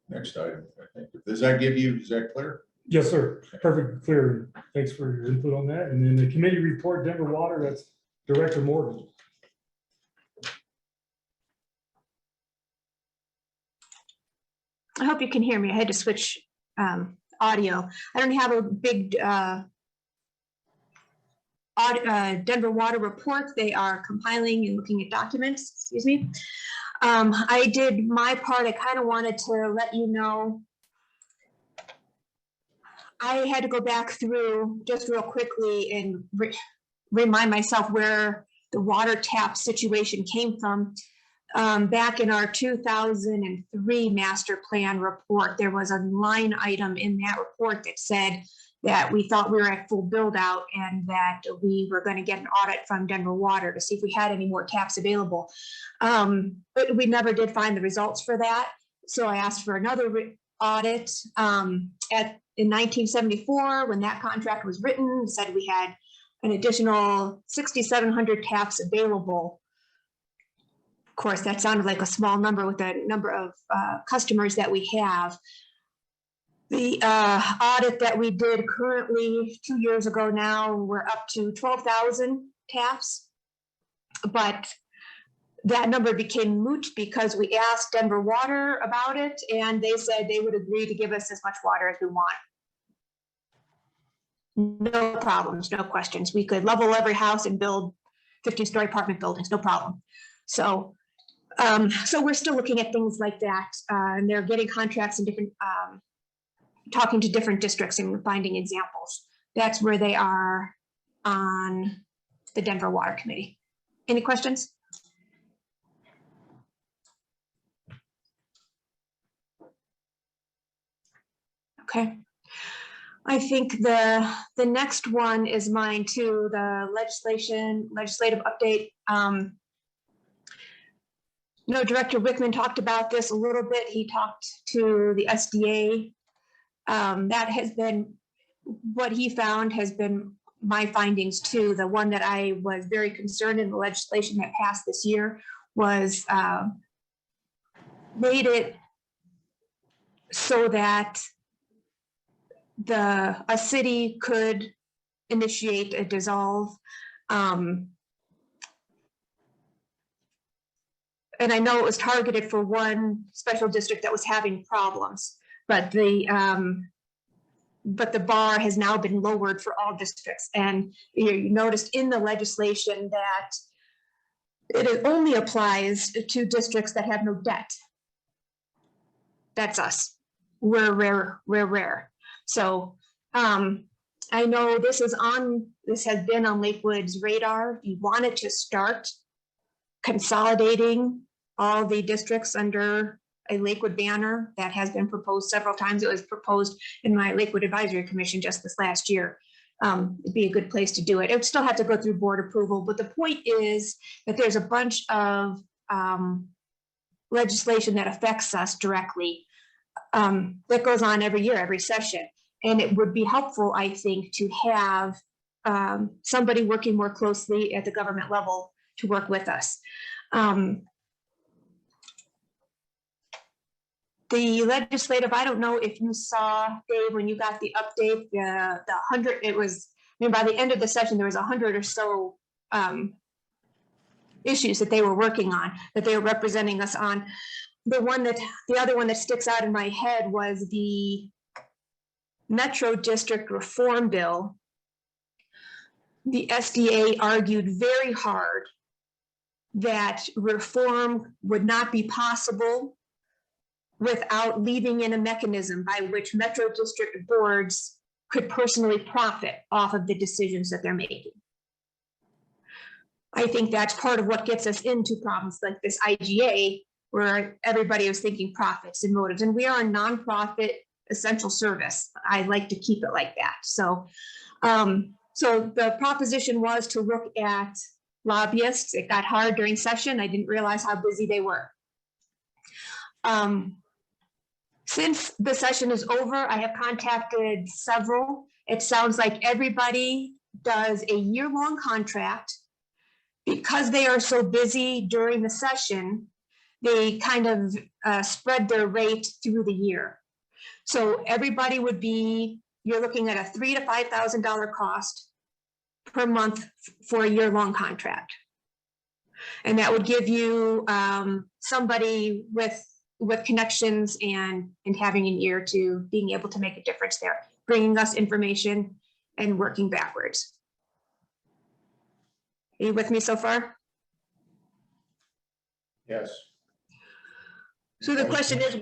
next item, I think. Is that clear? Yes, sir. Perfect, clear. Thanks for your input on that. And then the committee report, Denver Water, that's Director Morgan. I hope you can hear me. I had to switch audio. I don't have a big Denver Water report. They are compiling and looking at documents, excuse me. I did my part. I kind of wanted to let you know. I had to go back through just real quickly and remind myself where the water tap situation came from. Back in our 2003 master plan report, there was a line item in that report that said that we thought we were at full build out and that we were going to get an audit from Denver Water to see if we had any more taps available. But we never did find the results for that. So I asked for another audit in 1974 when that contract was written, said we had an additional 6,700 taps available. Of course, that sounded like a small number with the number of customers that we have. The audit that we did currently 2 years ago now, we're up to 12,000 taps. But that number became moot because we asked Denver Water about it and they said they would agree to give us as much water as we want. No problems, no questions. We could level every house and build 50-story apartment buildings, no problem. So we're still looking at things like that, and they're getting contracts in different, talking to different districts and finding examples. That's where they are on the Denver Water Committee. Any questions? Okay. I think the next one is mine too, the legislative update. Director Wickman talked about this a little bit. He talked to the SDA. That has been what he found has been my findings too. The one that I was very concerned in the legislation that passed this year was made it so that a city could initiate a dissolve. And I know it was targeted for one special district that was having problems, but the bar has now been lowered for all districts. And you noticed in the legislation that it only applies to districts that have no debt. That's us. We're rare. So I know this has been on Lakewood's radar. You wanted to start consolidating all the districts under a Lakewood banner that has been proposed several times. It was proposed in my Lakewood Advisory Commission just this last year. It'd be a good place to do it. It would still have to go through board approval, but the point is that there's a bunch of legislation that affects us directly that goes on every year, every session. And it would be helpful, I think, to have somebody working more closely at the government level to work with us. The legislative, I don't know if you saw, Dave, when you got the update, the 100, it was, I mean, by the end of the session, there was 100 or so issues that they were working on, that they were representing us on. The other one that sticks out in my head was the Metro District Reform Bill. The SDA argued very hard that reform would not be possible without leaving in a mechanism by which Metro District boards could personally profit off of the decisions that they're making. I think that's part of what gets us into problems like this IGA, where everybody was thinking profits and motives, and we are a nonprofit essential service. I like to keep it like that. So, so the proposition was to look at lobbyists. It got hard during session. I didn't realize how busy they were. Since the session is over, I have contacted several. It sounds like everybody does a year-long contract. Because they are so busy during the session, they kind of spread their rate through the year. So everybody would be, you're looking at a $3,000 to $5,000 cost per month for a year-long contract. And that would give you somebody with connections and having an ear to being able to make a difference there, bringing us information and working backwards. Are you with me so far? Yes. So the question is,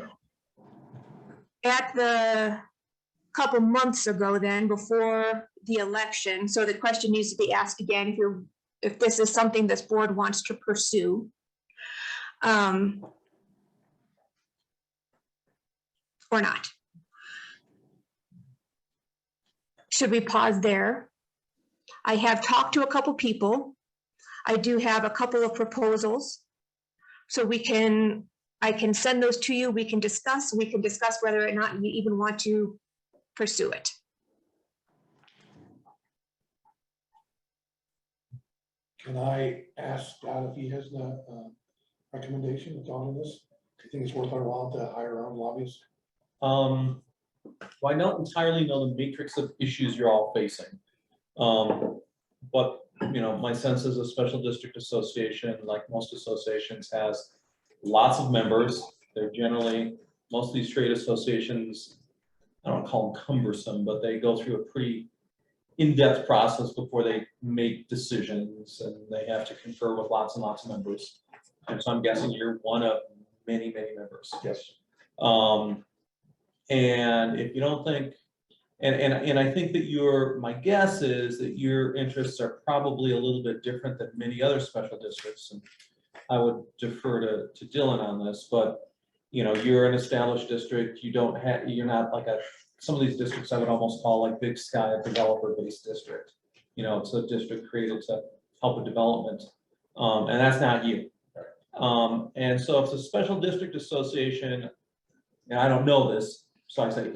at the couple months ago then, before the election, so the question needs to be asked again, if this is something this board wants to pursue. Or not. Should we pause there? I have talked to a couple people. I do have a couple of proposals. So I can send those to you. We can discuss whether or not you even want to pursue it. Can I ask Scott if he has a recommendation with all of this? Do you think it's worth our while to hire our own lobbyists? Well, I don't entirely know the matrix of issues you're all facing. But, you know, my sense is a special district association, like most associations, has lots of members. They're generally, most of these trade associations, I don't call them cumbersome, but they go through a pretty in-depth process before they make decisions, and they have to confer with lots and lots of members. And so I'm guessing you're one of many, many members. Yes. And if you don't think, and I think that my guess is that your interests are probably a little bit different than many other special districts. And I would defer to Dylan on this, but you know, you're an established district. You're not like some of these districts I would almost call like Big Sky, a developer-based district. You know, it's a district created to help with development. And that's not you. And so if it's a special district association, and I don't know this, so I say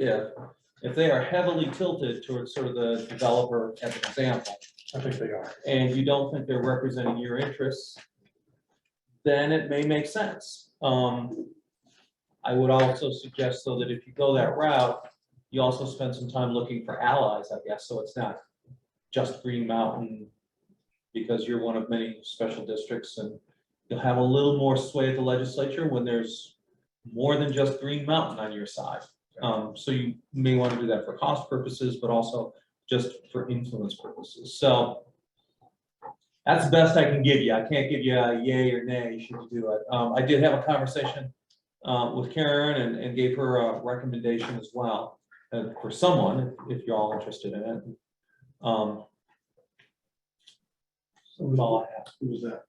if they are heavily tilted towards sort of the developer as an example. I think they are. And you don't think they're representing your interests, then it may make sense. I would also suggest though that if you go that route, you also spend some time looking for allies, I guess, so it's not just Green Mountain, because you're one of many special districts, and you'll have a little more sway at the legislature when there's more than just Green Mountain on your side. So you may want to do that for cost purposes, but also just for influence purposes. So that's the best I can give you. I can't give you a yay or nay should you do it. I did have a conversation with Karen and gave her a recommendation as well for someone, if you're all interested in it. That's all I have. Who was that?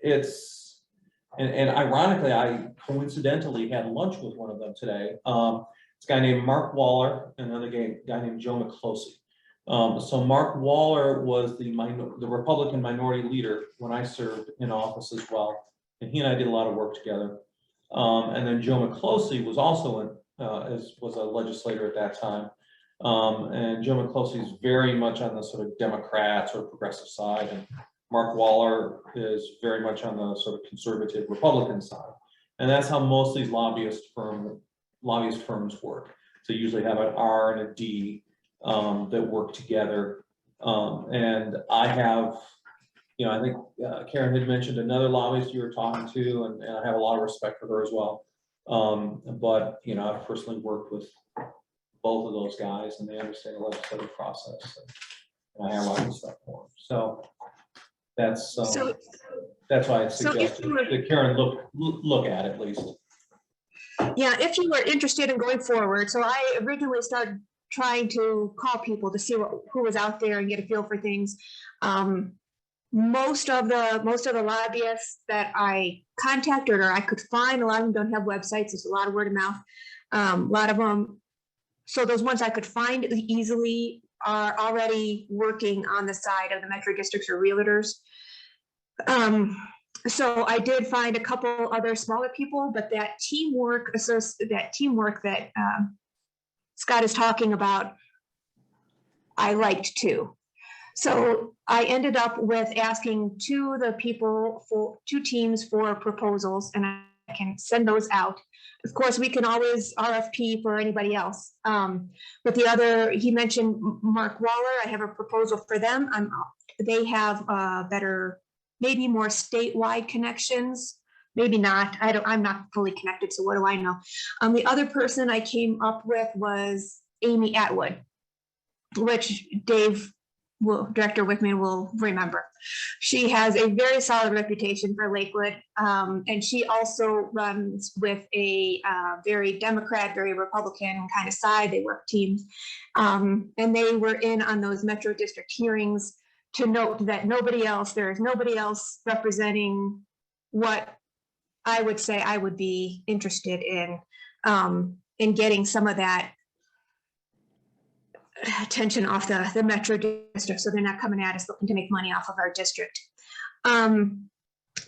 It's, and ironically, I coincidentally had lunch with one of them today. It's a guy named Mark Waller and another guy named Joe McClosey. So Mark Waller was the Republican minority leader when I served in office as well. And he and I did a lot of work together. And then Joe McClosey was also was a legislator at that time. And Joe McClosey is very much on the sort of Democrat or progressive side, and Mark Waller is very much on the sort of conservative Republican side. And that's how most of these lobbyist firms work. So you usually have an R and a D that work together. And I have, you know, I think Karen had mentioned another lobbyist you were talking to, and I have a lot of respect for her as well. But, you know, I've personally worked with both of those guys, and they understand the legislative process. And I have a lot of respect for them. So that's why I suggested that Karen look at it at least. Yeah, if you were interested in going forward, so I originally started trying to call people to see who was out there and get a feel for things. most of the lobbyists that I contacted or I could find, a lot of them don't have websites. It's a lot of word of mouth. A lot of them. So those ones I could find easily are already working on the side of the metro districts or realtors. So I did find a couple other smaller people, but that teamwork that Scott is talking about, I liked too. So I ended up with asking two teams for proposals, and I can send those out. Of course, we can always RFP for anybody else. But the other, he mentioned Mark Waller. I have a proposal for them. They have better, maybe more statewide connections. Maybe not. I'm not fully connected, so what do I know? The other person I came up with was Amy Atwood, which Director Wickman will remember. She has a very solid reputation for Lakewood, and she also runs with a very Democrat, very Republican kind of side. They work teams, and they were in on those Metro District hearings to note that there is nobody else representing what I would say I would be interested in getting some of that attention off the Metro District, so they're not coming at us looking to make money off of our district.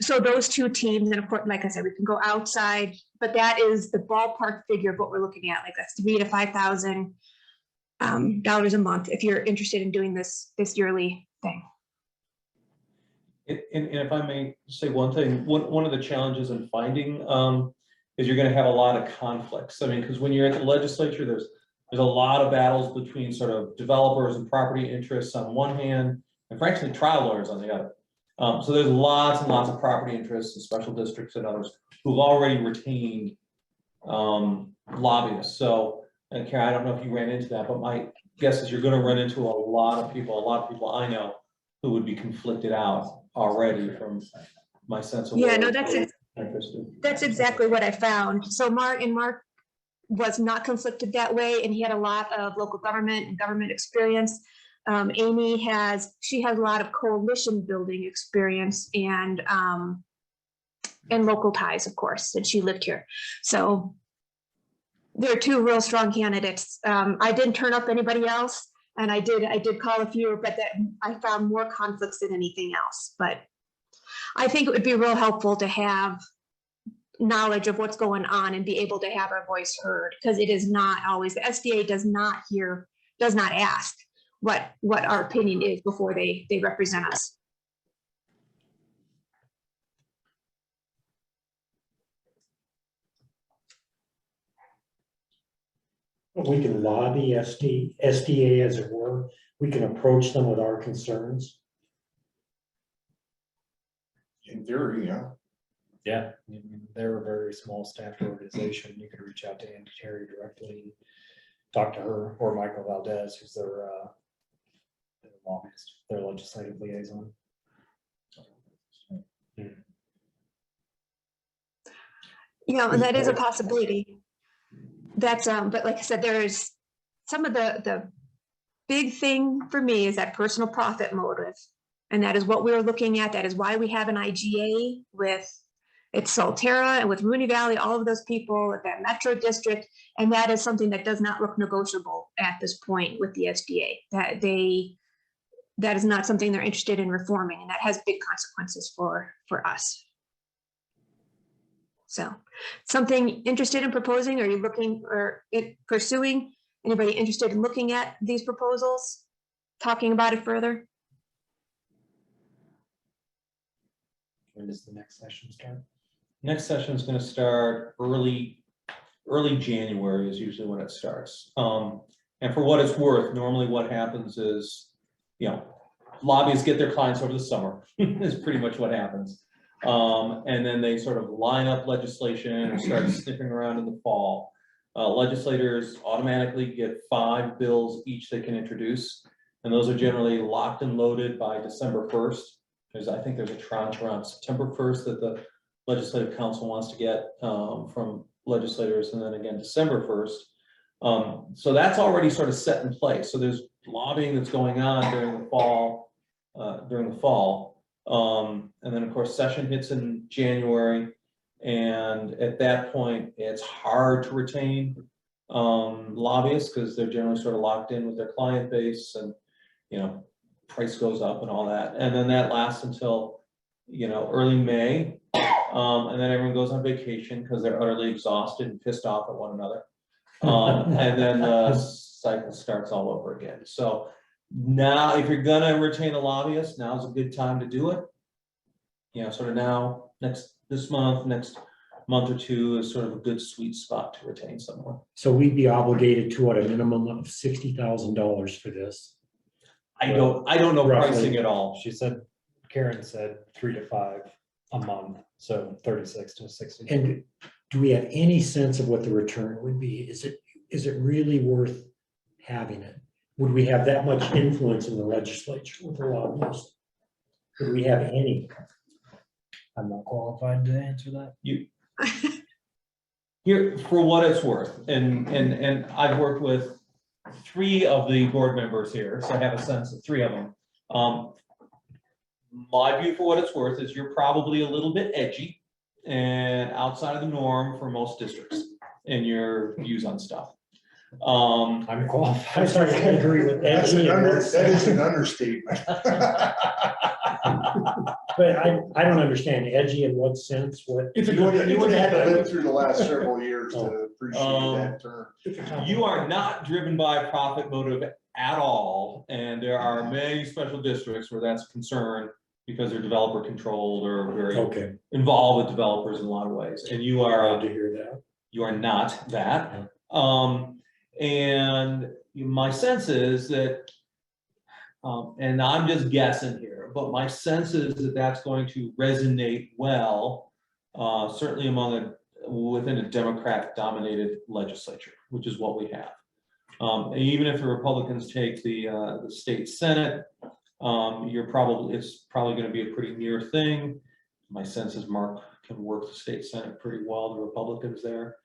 So those two teams, and of course, like I said, we can go outside, but that is the ballpark figure of what we're looking at, like that's $3,000 to $5,000 a month if you're interested in doing this yearly thing. And if I may say one thing, one of the challenges in finding is you're going to have a lot of conflicts. I mean, because when you're at the legislature, there's a lot of battles between sort of developers and property interests on one hand, and frankly, trial lawyers on the other. So there's lots and lots of property interests and special districts and others who've already retained lobbyists. So, and Karen, I don't know if you ran into that, but my guess is you're going to run into a lot of people I know who would be conflicted out already from my sense of. Yeah, no, that's exactly what I found. So Mark was not conflicted that way, and he had a lot of local government and government experience. Amy has a lot of coalition building experience and local ties, of course, and she lived here. So they're two real strong candidates. I didn't turn up anybody else, and I did call a few, but that I found more conflicts than anything else. But I think it would be real helpful to have knowledge of what's going on and be able to have our voice heard, because it is not always, the SDA does not ask what our opinion is before they represent us. We can lobby SDA as it were. We can approach them with our concerns. In theory, yeah. Yeah, I mean, they're a very small staffed organization. You could reach out to Andy Terry directly, talk to her, or Michael Valdez, who's their lobbyist, their legislative liaison. Yeah, and that is a possibility. That's but like I said, there's some of the big thing for me is that personal profit motive, and that is what we're looking at. That is why we have an IGA with it's Solterra and with Rooney Valley, all of those people at that Metro District, and that is something that does not look negotiable at this point with the SDA. That is not something they're interested in reforming, and that has big consequences for us. So, something interested in proposing? Are you looking or pursuing? Anybody interested in looking at these proposals, talking about it further? When does the next session start? Next session is going to start early January is usually when it starts. And for what it's worth, normally what happens is, lobbyists get their clients over the summer is pretty much what happens. And then they sort of line up legislation and start sniffing around in the fall. Legislators automatically get 5 bills each they can introduce, and those are generally locked and loaded by December 1st. I think there's a tranche around September 1st that the Legislative Council wants to get from legislators, and then again December 1st. So that's already sort of set in place. So there's lobbying that's going on during the fall. And then, of course, session hits in January. And at that point, it's hard to retain lobbyists because they're generally sort of locked in with their client base and, you know, price goes up and all that. And then that lasts until, you know, early May. And then everyone goes on vacation because they're utterly exhausted and pissed off at one another. And then the cycle starts all over again. So now, if you're gonna retain a lobbyist, now's a good time to do it. You know, sort of now, next month or two is sort of a good sweet spot to retain someone. So we'd be obligated to what, a minimum of $60,000 for this? I don't know Roughly. pricing at all. Karen said 3 to 5 a month, so 36 to 60. And do we have any sense of what the return would be? Is it really worth having it? Would we have that much influence in the legislature with the lobbyists? Could we have any? I'm not qualified to answer that. Here, for what it's worth, and I've worked with 3 of the board members here, so I have a sense of 3 of them. My view, for what it's worth, is you're probably a little bit edgy and outside of the norm for most districts in your views on stuff. I'm qualified, so I agree with That that. is an understatement. But I don't understand edgy in what sense, what? You would have had to live through the last several years to appreciate that term. You are not driven by a profit motive at all, and there are many special districts where that's a concern because they're developer controlled or very Okay, involved with developers in a lot of ways, and you glad are to hear that. you are not that. And my sense is that, and I'm just guessing here, but my sense is that that's going to resonate well, certainly within a Democrat-dominated legislature, which is what we have. And even if the Republicans take the state Senate, it's probably going to be a pretty near thing. My sense is Mark can work the state Senate pretty well. The Republicans there.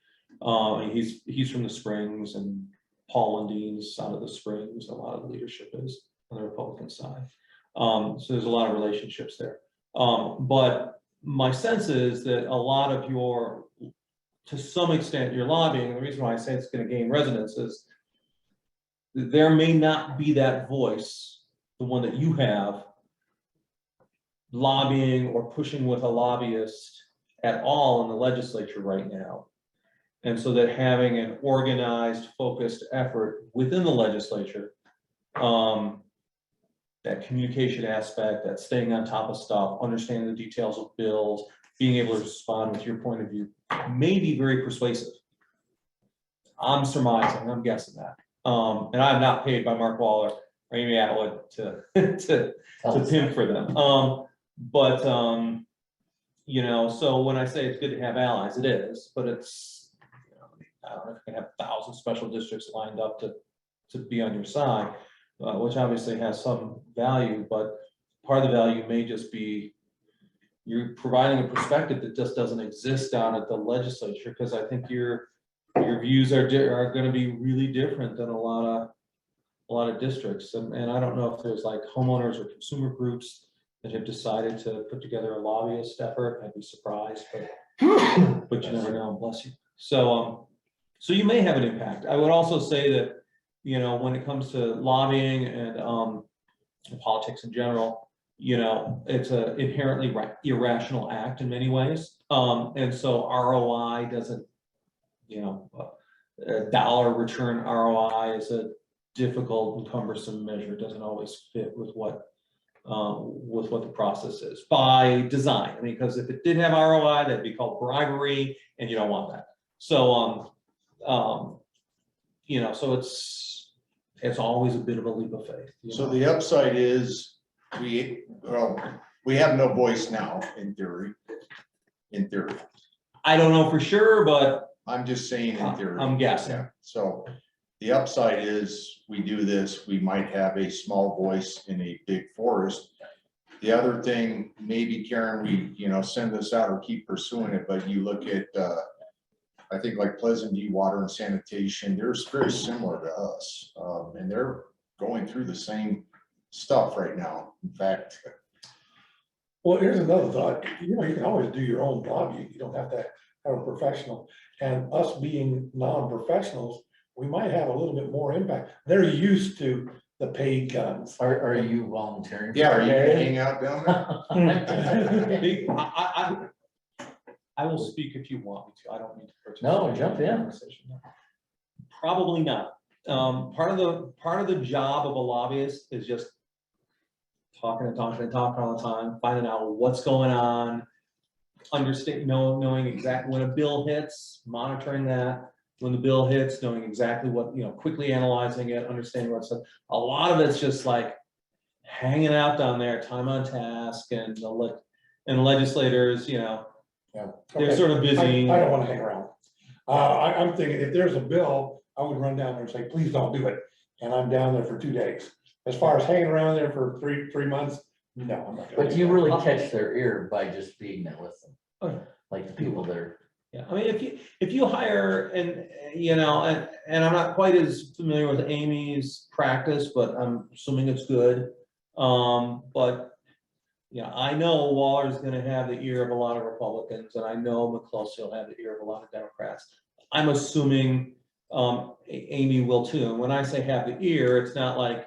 He's from the Springs, and Paul Lundeen's out of the Springs. A lot of the leadership is on the Republican side. So there's a lot of relationships there. But my sense is that a lot of to some extent, your lobbying, the reason why I say it's going to gain resonance is there may not be that voice, the one that you have, lobbying or pushing with a lobbyist at all in the legislature right now. And so that having an organized, focused effort within the legislature, that communication aspect, that staying on top of stuff, understanding the details of bills, being able to respond with your point of view, may be very persuasive. I'm surmising, I'm guessing that. And I'm not paid by Mark Waller or Amy Atwood to pimp for them. You know, so when I say it's good to have allies, it is, but it's, you know, I don't know if you can have 1,000 special districts lined up to be on your side, which obviously has some value, but part of the value may just be you're providing a perspective that just doesn't exist down at the legislature, because I think your views are going to be really different than a lot of districts, and I don't know if there's like homeowners or consumer groups that have decided to put together a lobbyist effort. I'd be surprised, but you never know. Bless you. So you may have an impact. I would also say that, you know, when it comes to lobbying and politics in general, you know, it's an inherently irrational act in many ways. And so ROI doesn't, you know, a dollar return ROI is a difficult and cumbersome measure. It doesn't always fit with what the process is by design. I mean, because if it did have ROI, that'd be called bribery, and you don't want that. So, you know, so it's always a bit of a leap of faith. So the upside is we have no voice now, in theory. I don't know for sure, but I'm just saying in theory. I'm guessing. Yeah. So the upside is we do this, we might have a small voice in a big forest. The other thing, maybe Karen, we, you know, send this out or keep pursuing it, but you look at, I think like Pleasant View Water and Sanitation, they're very similar to us. And they're going through the same stuff right now. In fact, Well, here's another thought, you know, you can always do your own job, you don't have to have a professional. And us being non-professionals, we might have a little bit more impact. They're used to the paid guns. Are you volunteering? Yeah, are you gonna that? hang out down there? I will speak if you want me to. I don't need to participate. No, jump in. Conversation. Probably not. Part of the job of a lobbyist is just talking all the time, finding out what's going on, knowing exactly when a bill hits, monitoring that. When the bill hits, knowing exactly what, quickly analyzing it, understanding what's, a lot of it's just like hanging out down there, time on task, and legislators, Yeah. they're Okay. sort of busy. I don't wanna hang around. I'm thinking if there's a bill, I would run down there and say, please don't do it. And I'm down there for 2 days. As far as hanging around there for three months, no, I'm not. gonna But do you that. really catch their ear by just being there with them. Okay. Like the people that are, Yeah, I mean, if you hire and I'm not quite as familiar with Amy's practice, but I'm assuming it's good. But I know Waller's gonna have the ear of a lot of Republicans, and I know McCloskey will have the ear of a lot of Democrats. I'm assuming Amy will too. And when I say have the ear, it's not like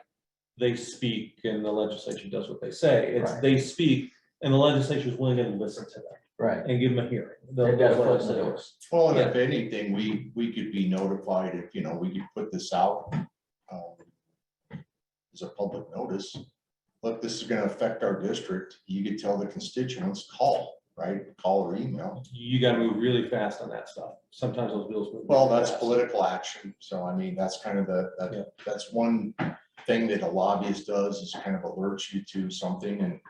they speak and the legislature does what they say. It's Right. they speak and the legislature is willing to listen to them right, and give them a hearing. they've got a foot in the door. Well, and if anything, we could be notified if, we could put this out as a public notice. Look, this is gonna affect our district. You could tell the constituents, call, right? Call or email. You gotta move really fast on that stuff. Sometimes those bills move. Well, really that's fast. political action. So I mean, that's kind of Yeah. that's one thing that a lobbyist does is kind of alerts you to something and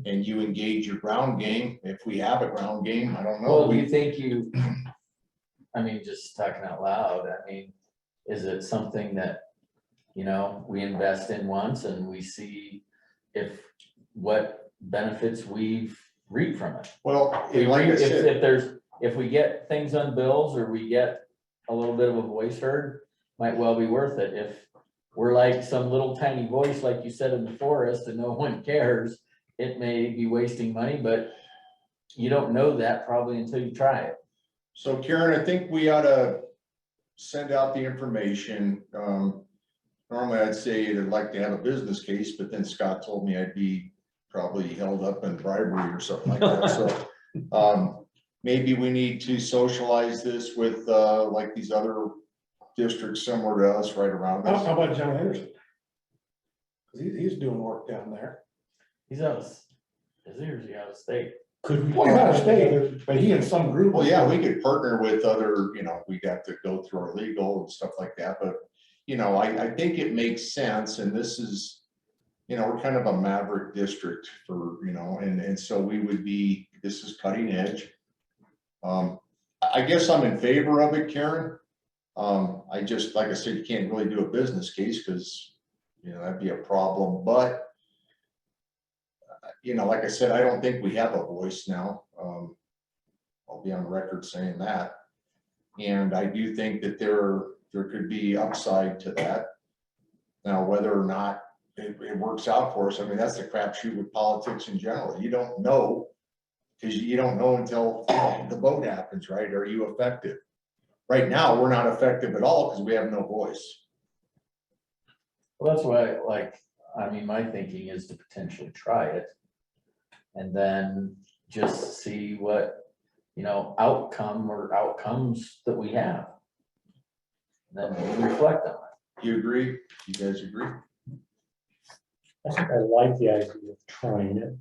Mhm. you engage your ground game. If we have a ground game, I don't know. Well, do you think just talking out loud, is it something that, we invest in once and we see what benefits we've reaped from it? Well, like I said, If we get things on bills or we get a little bit of a voice heard, might well be worth it. If we're like some little tiny voice, like you said, in the forest and no one cares, it may be wasting money, but you don't know that probably until you try it. so Karen, I think we ought to send out the information. Normally I'd say I'd like to have a business case, but then Scott told me I'd be probably held up in bribery or something like that. So maybe we need to socialize this with like these other districts similar to us right around How us. about John Henderson? 'Cause he's doing work down there. He's out of, is he or is he out of state? Could we? Well, he's out of state, but he and some group. Well, yeah, we could partner with other, we'd have to go through our legal and stuff like that, but, I think it makes sense, and this is, we're kind of a maverick district for, and so we would be, this is cutting edge. I guess I'm in favor of it, Karen. I just, like I said, you can't really do a business case, because, that'd be a problem, but like I said, I don't think we have a voice now. I'll be on record saying that. And I do think that there could be upside to that. Now, whether or not it works out for us, that's the crapshoot with politics in general. You don't know, because you don't know until the vote happens, right? Are you effective? Right now, we're not effective at all because we have no voice. Well, that's why, my thinking is to potentially try it. And then just see what, outcomes that we have. Then we reflect on it. You agree? You guys agree? I think I like the idea of trying it.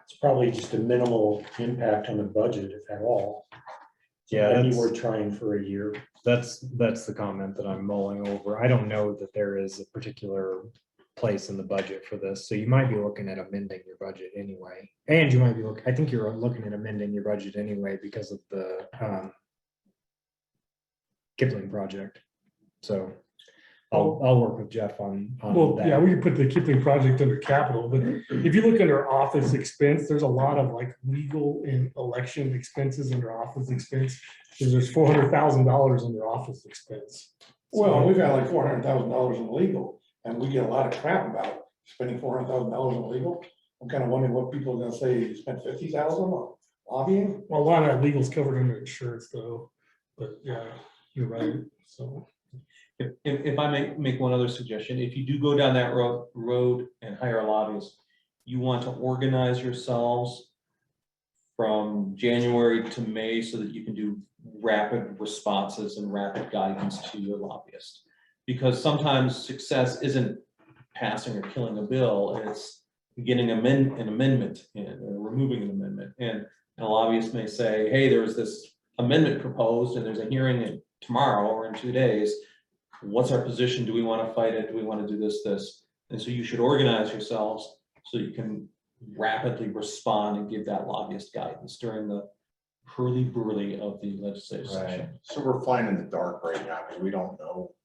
It's probably just a minimal impact on the budget, if at all. Yeah, Maybe that's- we're trying for a year. That's the comment that I'm mulling over. I don't know that there is a particular place in the budget for this, so you might be looking at amending your budget anyway. And you might be I think you're looking at amending your budget anyway because of the Kipling project. So I'll work with Jeff on Well, that. yeah, we could put the Kipling project under capital, but if you look under office expense, there's a lot of legal and election expenses under office expense. There's $400,000 under office expense. Well, we've got like $400,000 in legal, and we get a lot of crap about spending $400,000 in legal. I'm kind of wondering what people are gonna say, you spent 50,000 on lobbying? Well, a lot of that legal's covered under insurance though, but yeah, you're right, so. If I may make one other suggestion, if you do go down that road and hire a lobbyist, you want to organize yourselves from January to May so that you can do rapid responses and rapid guidance to your lobbyist. Because sometimes success isn't passing or killing a bill, it's getting an amendment in or removing an amendment. And a lobbyist may say, hey, there's this amendment proposed and there's a hearing tomorrow or in 2 days. What's our position? Do we want to fight it? Do we want to do this? And so you should organize yourselves so you can rapidly respond and give that lobbyist guidance during the hurly-burly of the legislative session. So we're flying in the dark right now, because we don't know.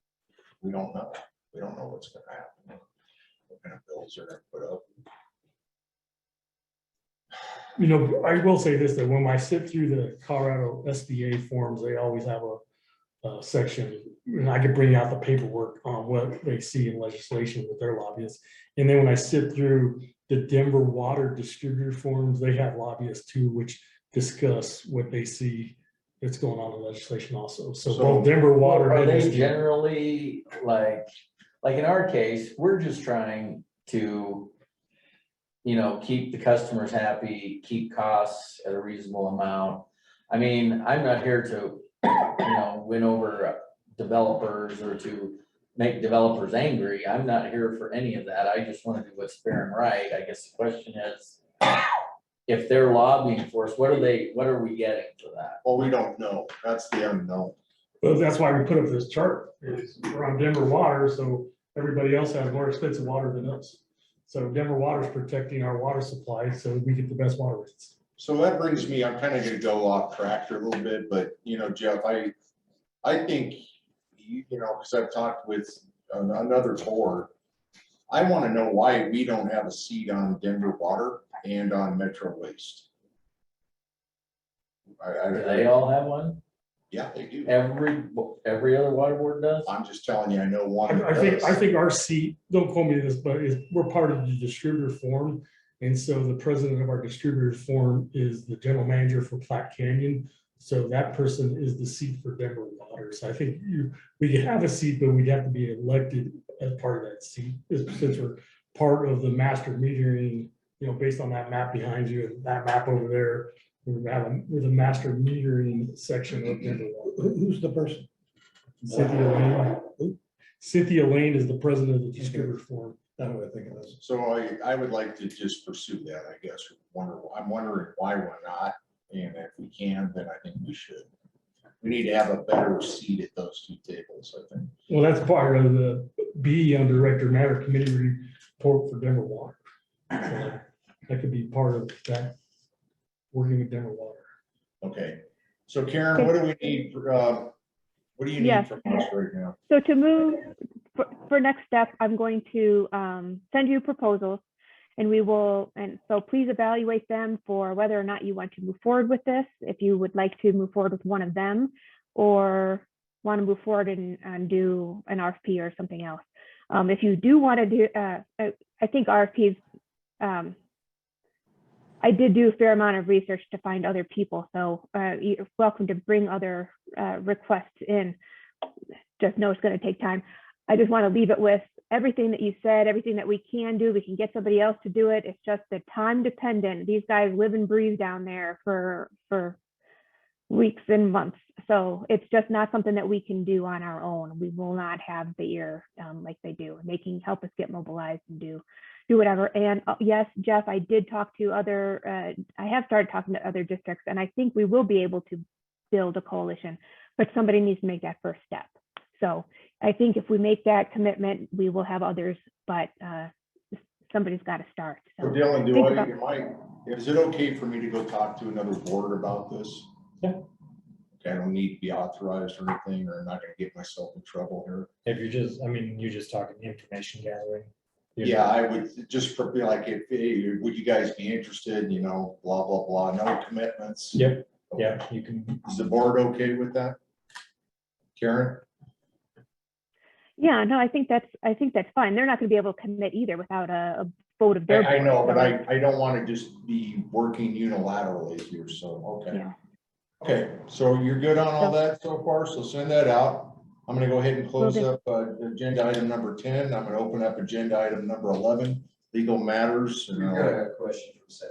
We don't know what's gonna happen. What kind of bills are gonna put up. You know, I will say this, that when I sit through the Colorado SBA forms, they always have a section, and I could bring out the paperwork on what they see in legislation with their lobbyists. And then when I sit through the Denver water distributor forms, they have lobbyists too, which discuss what they see that's going on in legislation also. So both Denver water. Are and they SBA. generally like in our case, we're just trying to, you know, keep the customers happy, keep costs at a reasonable amount. I mean, I'm not here to, you know, win over developers or to make developers angry. I'm not here for any of that. I just want to do what's fair and right. I guess the question is, if they're lobbying for us, what are we getting for that? Well, we don't know. That's the unknown. Well, that's why we put up this chart, is we're on Denver water, so everybody else has more expensive water than us. So Denver water is protecting our water supply, so we get the best water rates. So that brings me, I'm kind of gonna go off track here a little bit, but you know, Jeff, I think, you know, because I've talked with another board, I want to know why we don't have a seat on Denver Water and on Metro Waste. Do they all have one? Yeah, they do. Every other water board does? I'm just telling you, I know one. I think our seat, don't quote me to this, but we're part of the distributor forum. And so the president of our distributor forum is the general manager for Platte Canyon. So that person is the seat for Denver Water. So I think we could have a seat, but we'd have to be elected as part of that seat, since we're part of the master metering, you know, based on that map behind you and that map over there. We're the master metering section of Denver Water. Who's the person? Cynthia Lane. Cynthia Lane is the president of the distributor forum. That's what I think it is. So I would like to just pursue that, I guess. I'm wondering why we're not, and if we can, then I think we should. We need to have a better seat at those two tables, I think. Well, that's part of the B on Director Matter Committee report for Denver Water. So that could be part of that, working with Denver Water. Okay, so Karen, what do we need for, what do you need Yes. from us right now? So to move, for next step, I'm going to send you proposals, and we will, and so please evaluate them for whether or not you want to move forward with this, if you would like to move forward with one of them, or want to move forward and do an RFP or something else. If you do want to do, I think RFPs, I did do a fair amount of research to find other people, so you're welcome to bring other requests in. Just know it's going to take time. I just want to leave it with everything that you said, everything that we can do. We can get somebody else to do it. It's just the time dependent. These guys live and breathe down there for weeks and months. So it's just not something that we can do on our own. We will not have the ear like they do. They can help us get mobilized and do whatever. And yes, Jeff, I did talk to I have started talking to other districts, and I think we will be able to build a coalition, but somebody needs to make that first step. So I think if we make that commitment, we will have others, but somebody's got to start. So Dylan, is it okay for me to go talk to another board about this? Yeah. Okay, I don't need to be authorized or anything, or I'm not gonna get myself in trouble here. If you're just, I mean, you're just talking information gathering. Yeah, I would just be like, hey, would you guys be interested, you know, blah, blah, blah, no commitments. Yep, yeah, you can. Is the board okay with that? Karen? Yeah, no, I think that's fine. They're not going to be able to commit either without a vote of their. I know, board, but so, I don't want to just be working unilaterally here, so, okay. yeah. Okay, so you're good on all that so far, so send that out. I'm gonna go ahead and close Will do. up agenda item number 10. I'm gonna open up agenda item number 11, legal matters. And We've I'll- got a question from Seth.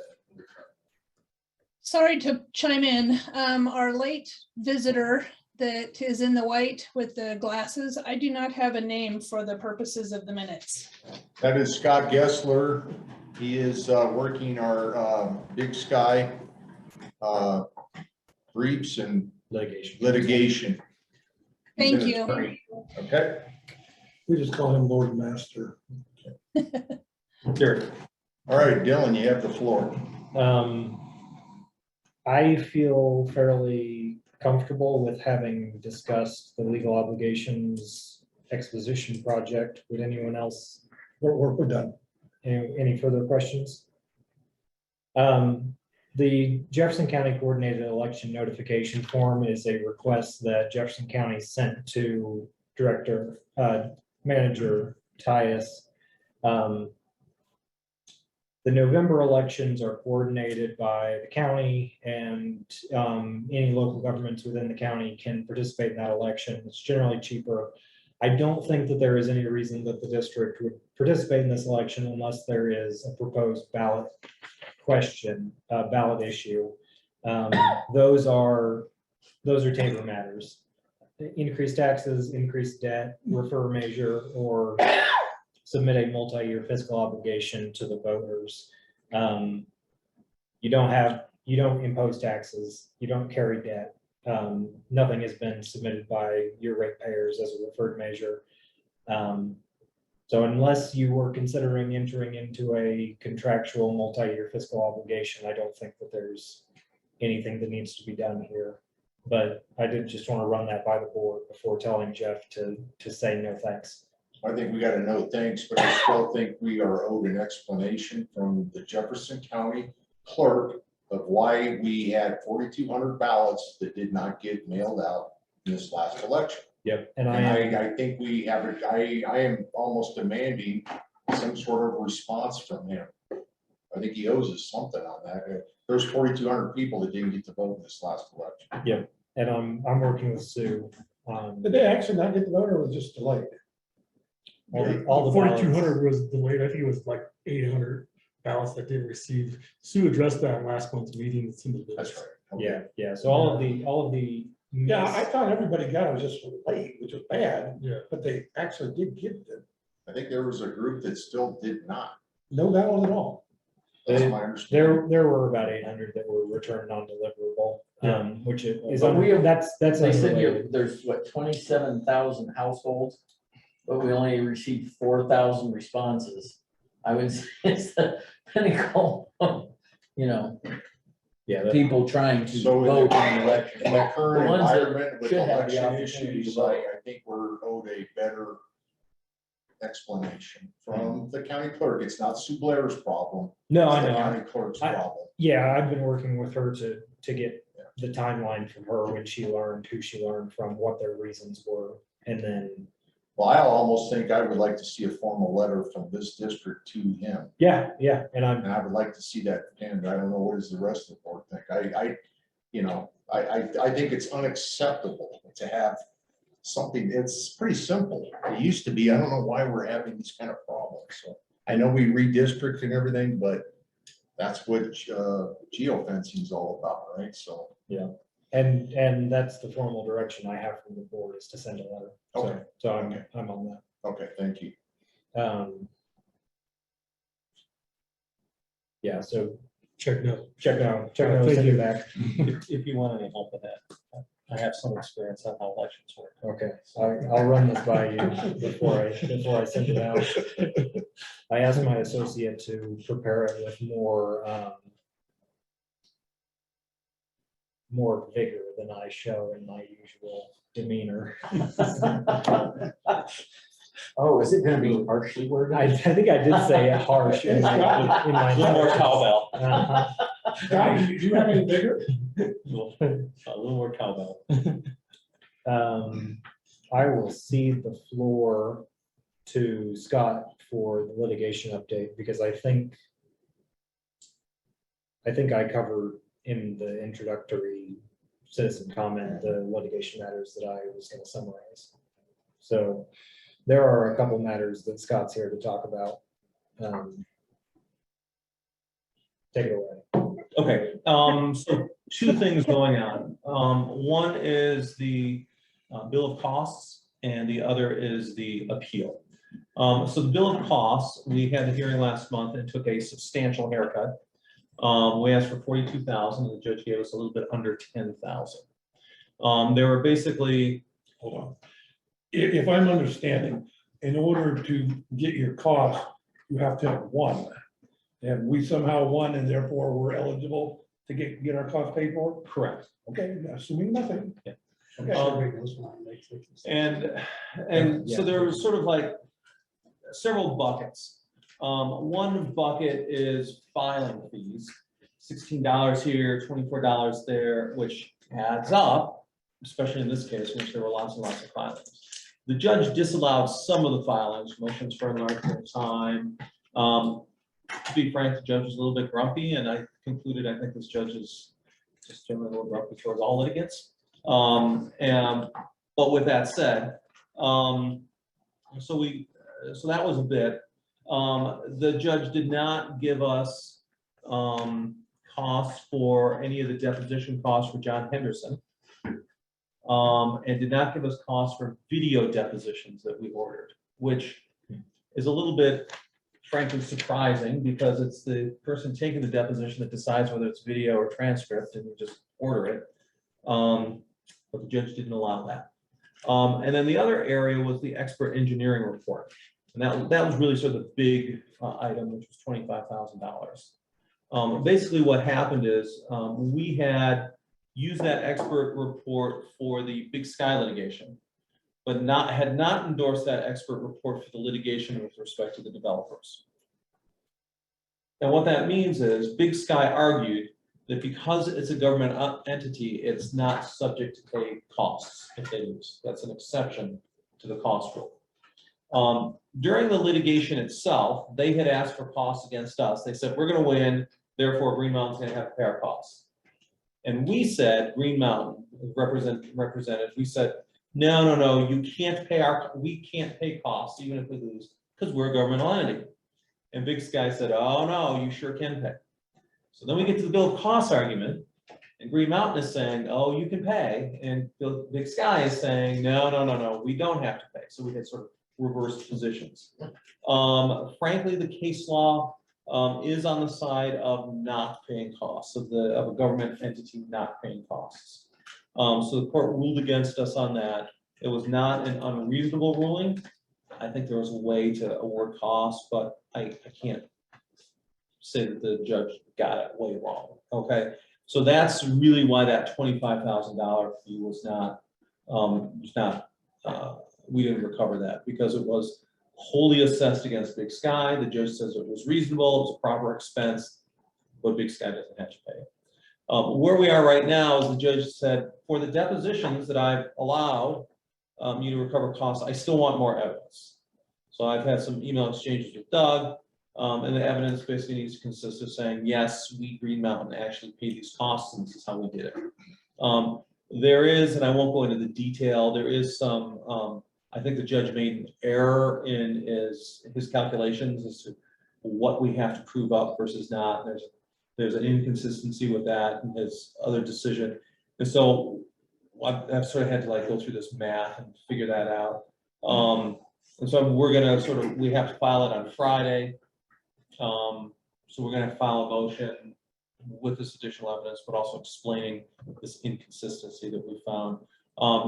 Sorry to chime in. Our late visitor that is in the white with the glasses, I do not have a name for the purposes of the minutes. That is Scott Gessler. He is working our Big Sky briefs and litigation. He's Thank an you. attorney. Okay. We just call him Lord Master. Sure. All right, Dylan, you have the floor. I feel fairly comfortable with having discussed the legal obligations exposition project. Would anyone else? We're done. Any further questions? The Jefferson County Coordinated Election Notification Form is a request that Jefferson County sent to Manager Tyus. The November elections are coordinated by the county, and any local governments within the county can participate in that election. It's generally cheaper. I don't think that there is any reason that the district would participate in this election unless there is a proposed ballot question, ballot issue. Those are Tabor matters. Increased taxes, increased debt, refer measure, or submit a multi-year fiscal obligation to the voters. You don't impose taxes, you don't carry debt. Nothing has been submitted by your ratepayers as a referred measure. So unless you were considering entering into a contractual multi-year fiscal obligation, I don't think that there's anything that needs to be done here. But I did just want to run that by the board before telling Jeff to say no thanks. I think we got to know thanks, but I still think we are owed an explanation from the Jefferson County clerk of why we had 4,200 ballots that did not get mailed out in this last election. Yep. And I think we have, I am almost demanding some sort of response from him. I think he owes us something on that. There's 4,200 people that didn't get to vote in this last election. Yep. And I'm working with Sue. Did they actually not get the vote, or was it just delayed? All the 4,200 was delayed. I think it was like 800 ballots that didn't receive. Sue addressed that in last month's meeting. It's in the That's minutes. right. Okay. Yeah, yeah. So all of the. Yeah, I thought everybody got it, was just late, which was bad, Yeah. but they actually did get the, I think there was a group that still did not. no ballot at all. That's my understanding. There were about 800 that were returned non-deliverable, which is, But we have- that's. They said unrelated. there's what, 27,000 households, but we only received 4,000 responses. I would say it's the pinnacle, you know, Yeah, people trying to So vote in the election. In the current The ones that environment with should have the election opportunity to issues, vote. I think we're owed a better explanation from the county clerk. It's not Sue Blair's problem. no, It's I the know. county clerk's problem. Yeah, I've been working with her to get the timeline from her when she learned, who she learned from, what their reasons were, and then. Well, I almost think I would like to see a formal letter from this district to him. Yeah, and And I would like to see that, and I don't know, what does the rest of the board think? I think it's unacceptable to have something, it's pretty simple. It used to be, I don't know why we're having these kind of problems. So I know we redistrict and everything, but that's what geofencing is all about, right? So. yeah, and that's the formal direction I have from the board, is to send a letter. Okay. So I'm on that. Okay, thank you. Yeah, so Check no. check no, Thank send you. it back. If you want any help with that, I have some experience on how elections work. Okay, I'll run this by you before I send it out. I asked my associate to prepare it with more vigor than I show in my usual demeanor. Oh, is it gonna be harshly worded? I think I did say it harsh in my. A little more cowbell. Uh-huh. Guy, do you have any bigger? A little more cowbell. I will cede the floor to Scott for the litigation update, because I think I covered in the introductory citizen comment, the litigation matters that I was going to summarize. So there are a couple matters that Scott's here to talk about. Take it away. Okay, so two things going on. One is the bill of costs and the other is the appeal. So the bill of costs, we had a hearing last month and took a substantial haircut. We asked for 42,000, and the judge gave us a little bit under 10,000. There were basically, Hold on. If I'm understanding, in order to get your cost, you have to have one. And we somehow won and therefore we're eligible to get our cost paid for? correct. Okay, assuming nothing. Yeah. Okay. And so there was sort of like several buckets. One bucket is filing fees, $16 here, $24 there, which adds up, especially in this case, which there were lots and lots of filings. The judge disallowed some of the filings, motions for enlargement of time. To be frank, the judge was a little bit grumpy, and I concluded, I think this judge is just generally a little grumpy towards all litigants. But with that said, so that was a bit. The judge did not give us costs for any of the deposition costs for John Henderson, and did not give us costs for video depositions that we ordered, which is a little bit, frankly, surprising, because it's the person taking the deposition that decides whether it's video or transcript, and you just order it. But the judge didn't allow that. And then the other area was the expert engineering report. And that was really sort of the big item, which was $25,000. Basically what happened is we had used that expert report for the Big Sky litigation, but had not endorsed that expert report for the litigation with respect to the developers. And what that means is Big Sky argued that because it's a government entity, it's not subject to pay costs if they lose. That's an exception to the cost rule. During the litigation itself, they had asked for costs against us. They said, we're going to win, therefore Green Mountain's going to have to pay our costs. And we said, Green Mountain represented, we said, no, you can't pay we can't pay costs even if we lose, because we're a governmental entity. And Big Sky said, oh no, you sure can pay. So then we get to the bill of costs argument, and Green Mountain is saying, oh, you can pay, and Big Sky is saying, no, we don't have to pay. So we had sort of reversed positions. Frankly, the case law is on the side of not paying costs, of a government entity not paying costs. So the court ruled against us on that. It was not an unreasonable ruling. I think there was a way to award costs, but I can't say that the judge got it way wrong. Okay, so that's really why that $25,000 fee was not, we didn't recover that, because it was wholly assessed against Big Sky. The judge says it was reasonable, it was a proper expense, but Big Sky doesn't have to pay it. Where we are right now is the judge said, for the depositions that I've allowed you to recover costs, I still want more evidence. So I've had some email exchanges with Doug, and the evidence basically needs to consist of saying, yes, we, Green Mountain, actually paid these costs, and this is how we did it. There is, and I won't go into the detail, there is some, I think the judge made an error in his calculations as to what we have to prove up versus not. There's an inconsistency with that in his other decision. And so I've sort of had to go through this math and figure that out. And so we're gonna we have to file it on Friday. So we're gonna file a motion with this additional evidence, but also explaining this inconsistency that we found.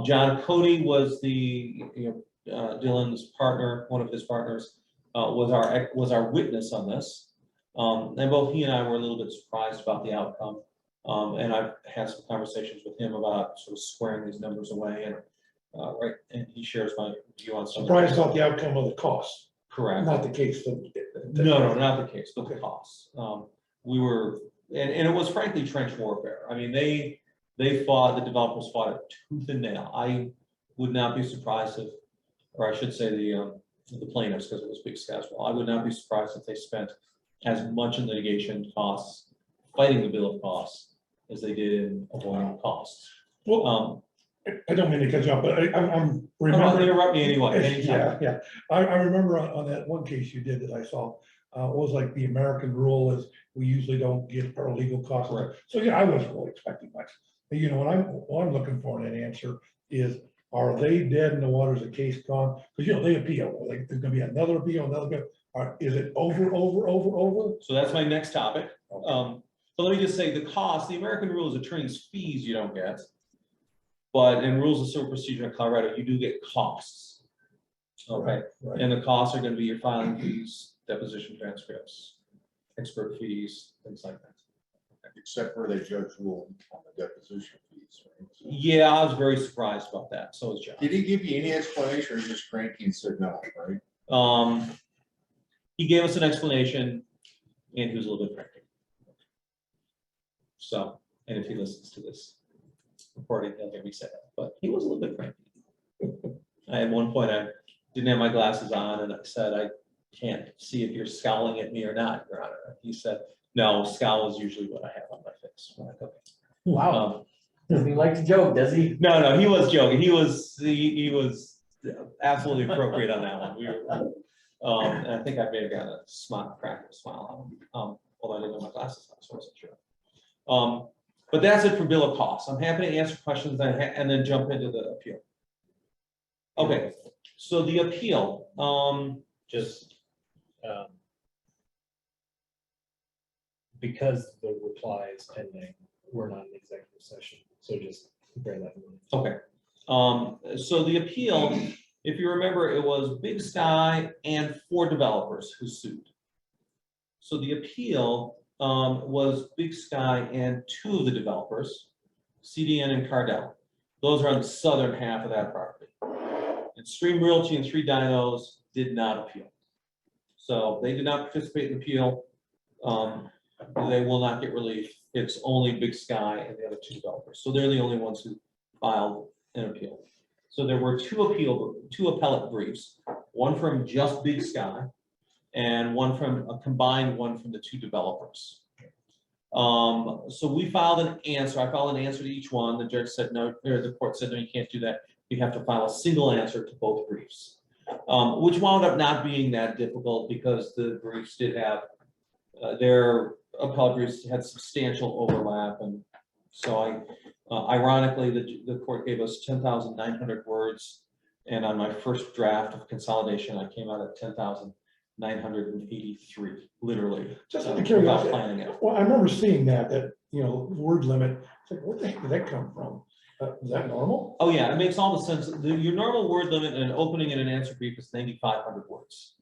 John Cody was Dylan's partner, one of his partners, was our witness on this. And both he and I were a little bit surprised about the outcome. And I've had some conversations with him about sort of squaring these numbers away, and and he shares my view on some. Surprised about the outcome of the cost. Correct. Not the case. No, not the case, but the costs. We were, and it was frankly trench warfare. I mean, they fought, the developers fought it tooth and nail. I would not be surprised if, or I should say the the plaintiffs because it was Big Sky as well. I would not be surprised if they spent as much in litigation costs, fighting the bill of costs, as they did in avoiding costs. Well, I don't mean to cut you off, but I'm Remember, remembering. interrupt me anyway, anytime. Yeah. I remember on that one case you did that I saw, it was like the American rule is we usually don't get our legal costs. Correct. So, yeah, I wasn't really expecting much. But, you know, what I'm looking for in an answer is, are they dead in the water? Is the case gone? Because, you know, they appeal, like, there's gonna be another appeal. Is it over? So that's my next topic. But let me just say the cost, the American rule is attorney's fees you don't get. But in rules of civil procedure in Colorado, you do get costs. Okay, Right. and the costs are gonna be your filing fees, deposition transcripts, expert fees, things like that. Except for the judge ruled on the deposition fees. Right? So, Yeah, I was very surprised about that. So was John. did he give you any explanation or just cranky and said no, right? He gave us an explanation and he was a little bit cranky. So, and if he listens to this recording, he'll hear me say that, but he was a little bit cranky. At one point, I didn't have my glasses on and I said, I can't see if you're scowling at me or not, Your Honor. He said, no, scowl is usually what I have on my face. I'm like, okay. Wow. Doesn't he like to joke, does he? No, he was joking. He was absolutely appropriate on that one. We were, and I think I may have got a practical smile on him. Although I didn't have my glasses on, so I wasn't sure. But that's it for bill of costs. I'm happy to answer questions and then jump into the appeal. Okay, so the appeal, because the reply is pending, we're not in executive session, so just bear that in mind. okay. So the appeal, if you remember, it was Big Sky and 4 developers who sued. So the appeal was Big Sky and 2 of the developers, CDN and Cardell. Those are on the southern half of that property. And Stream Realty and 3 Dinos did not appeal. So they did not participate in the appeal. They will not get relief. It's only Big Sky and the other 2 developers. So they're the only ones who filed an appeal. So there were 2 appellate briefs, one from just Big Sky and one from a combined one from the 2 developers. So we filed an answer. I filed an answer to each one. The judge said no, or the court said no, you can't do that. You have to file a single answer to both briefs, which wound up not being that difficult because the briefs did have their appellate briefs had substantial overlap, and so ironically, the court gave us 10,900 words, and on my first draft of consolidation, I came out at 10,983, literally. Just out of without curiosity, planning it. well, I remember seeing that, you know, word limit, it's like, where the heck did that come from? Is that normal? Oh yeah, it makes all the sense. Your normal word limit in an opening and an answer brief is 9,500 words.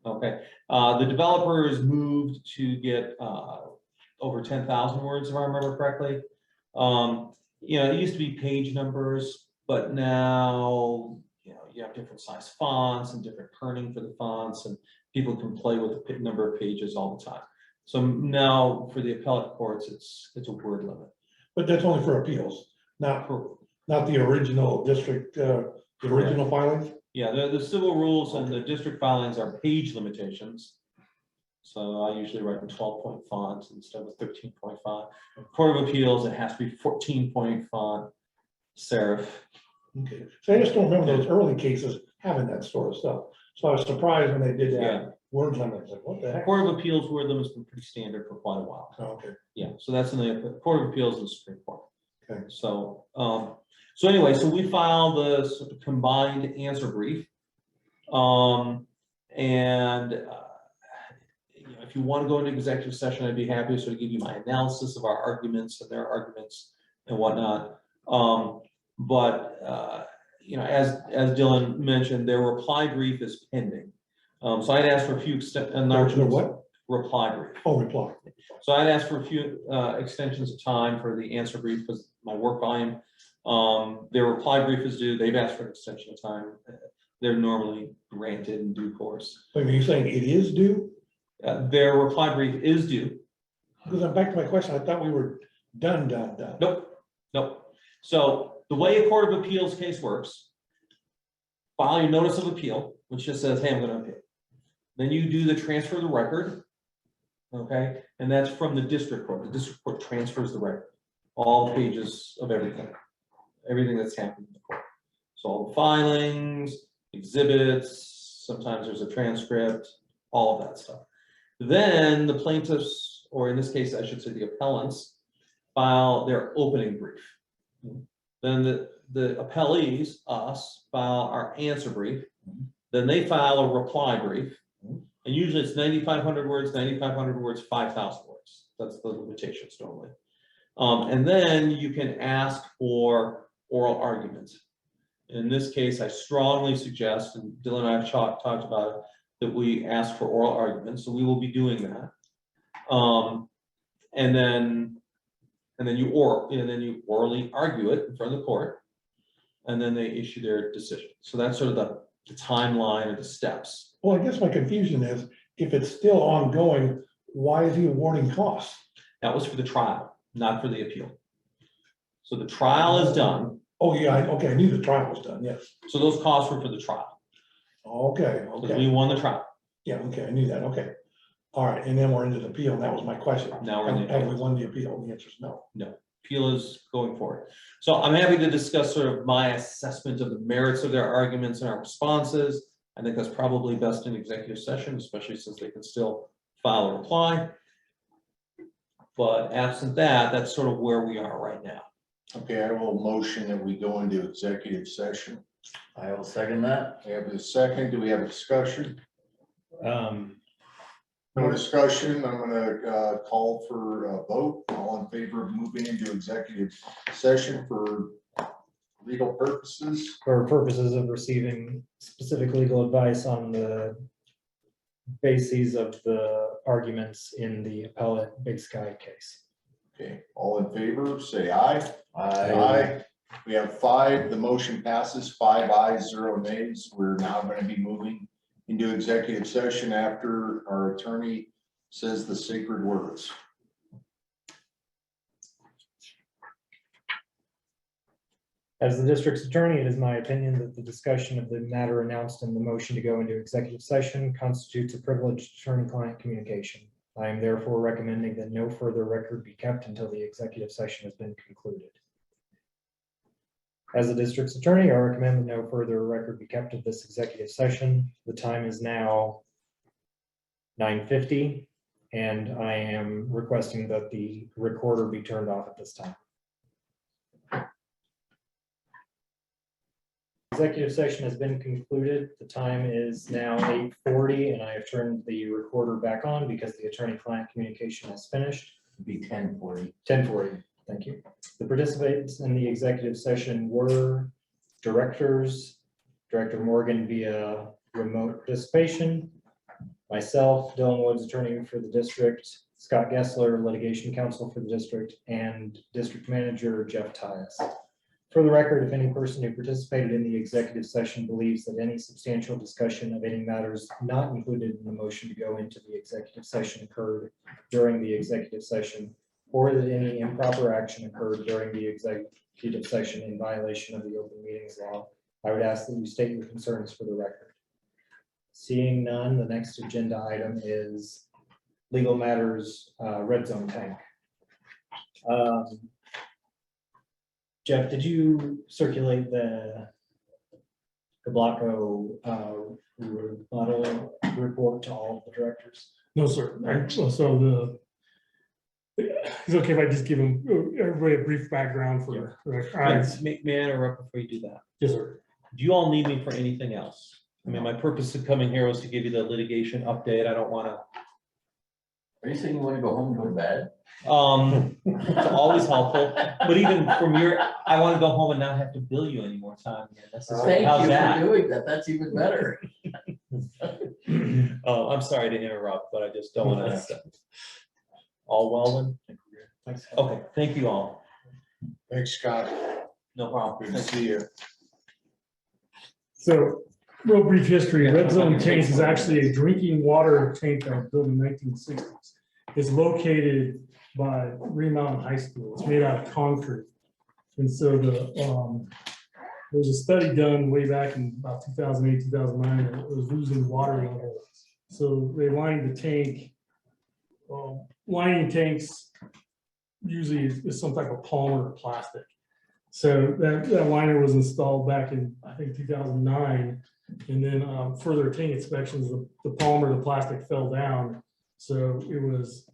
Okay, the developers moved to get over 10,000 words, if I remember correctly. You know, it used to be page numbers, but now, you know, you have different size fonts and different kerning for the fonts, and people can play with the number of pages all the time. So now for the appellate courts, it's a word limit. But that's only for appeals, not the original district, the original filings? Yeah, the civil rules and the district filings are page limitations. So I usually write in 12-point font instead of 13-point font. Court of Appeals, it has to be 14-point font, serif. Okay, so I just don't remember those early cases having that sort of stuff. So I was surprised when they did that Yeah. word limit, like, what the heck? Court of Appeals word limit has been pretty standard for quite a while. Oh, okay. Yeah, so that's in the Court of Appeals and the Supreme Court. Okay. So, so anyway, so we filed the sort of combined answer brief. You know, if you want to go into executive session, I'd be happy to sort of give you my analysis of our arguments and their arguments and whatnot. You know, as Dylan mentioned, their reply brief is pending. So I'd ask for a few What? reply brief. Oh, reply. So I'd ask for a few extensions of time for the answer brief because my work volume. Their reply brief is due. They've asked for an extension of time. They're normally granted in due course. Wait, are you saying it is due? Their reply brief is due. Because I'm back to my question. I thought we were done. Nope. So the way a Court of Appeals case works, file your notice of appeal, which just says, hey, I'm gonna appeal. Then you do the transfer of the record. Okay, and that's from the district court. The district court transfers the record, all the pages of everything that's happened in the court. So all the filings, exhibits, sometimes there's a transcript, all of that stuff. Then the plaintiffs, or in this case, I should say the appellants, file their opening brief. Then the appellees, us, file our answer brief. Then they file a reply brief. And usually it's 9,500 words, 5,000 words. That's the limitations normally. And then you can ask for oral arguments. In this case, I strongly suggest, and Dylan and I have talked about it, that we ask for oral arguments. So we will be doing that. And then you orally argue it in front of the court, and then they issue their decision. So that's sort of the timeline or the steps. Well, I guess my confusion is, if it's still ongoing, why is he awarding costs? That was for the trial, not for the appeal. So the trial is done. Oh, yeah, okay, I knew the trial was done, yes. So those costs were for the trial. Okay, Because okay. we won the trial. Yeah, okay, I knew that, okay. All right, and then we're into the appeal, and that was my question. Now we're in the Have we appeal. won the appeal? The answer is no. No, appeal is going forward. So I'm happy to discuss sort of my assessment of the merits of their arguments and our responses. I think that's probably best in executive session, especially since they can still file a reply. But absent that, that's sort of where we are right now. Okay, I will motion that we go into executive session. I will second that. We have a second. Do we have a discussion? No Um, discussion. I'm gonna call for a vote. All in favor of moving into executive session for legal purposes? For purposes of receiving specific legal advice on the bases of the arguments in the appellate Big Sky case. Okay, all in favor, say aye. Aye. We have 5. The motion passes, 5 ayes, 0 nays. We're now going to be moving into executive session after our attorney says the sacred words. As the district's attorney, it is my opinion that the discussion of the matter announced in the motion to go into executive session constitutes a privileged attorney-client communication. I am therefore recommending that no further record be kept until the executive session has been concluded. As the district's attorney, I recommend that no further record be kept of this executive session. The time is now 9:50, and I am requesting that the recorder be turned off at this time. Executive session has been concluded. The time is now 8:40, and I have turned the recorder back on because the attorney-client communication has finished. It'd be 10:40. 10:40, thank you. The participants in the executive session were directors, Director Morgan via remote participation, myself, Dylan Woods, attorney for the district, Scott Gessler, litigation counsel for the district, and district manager Jeff Tyus. For the record, if any person who participated in the executive session believes that any substantial discussion of any matters not included in the motion to go into the executive session occurred during the executive session, or that any improper action occurred during the executive session in violation of the open meetings law, I would ask that you state your concerns for the record. Seeing none, the next agenda item is legal matters, red zone tank. Jeff, did you circulate the Blocko rebuttal report to all of the directors? No, sir. Actually, so it's okay if I just give them, everybody a brief background for. May I interrupt before you do that? Yes, sir. Do you all need me for anything else? I mean, my purpose of coming here was to give you the litigation update. I don't want to. Are you saying you want to go home and go to bed? It's always helpful, but even from your, I want to go home and not have to bill you any more time. Thank How's you that? for doing that. That's even better. I'm sorry to interrupt, but I just don't want to. All well then? Thanks. Okay, thank you all. Thanks, Scott. No problem. Good to see you. So, real brief history, red zone tanks is actually a drinking water tank that was built in the 1960s. It's located by Green Mountain High School. It's made out of concrete. And so there was a study done way back in about 2008, 2009, and it was losing water level. So they lined the tank. Lining tanks usually is some type of polymer or plastic. So that liner was installed back in, I think, 2009. And then further tank inspections, the polymer, the plastic fell down. So it was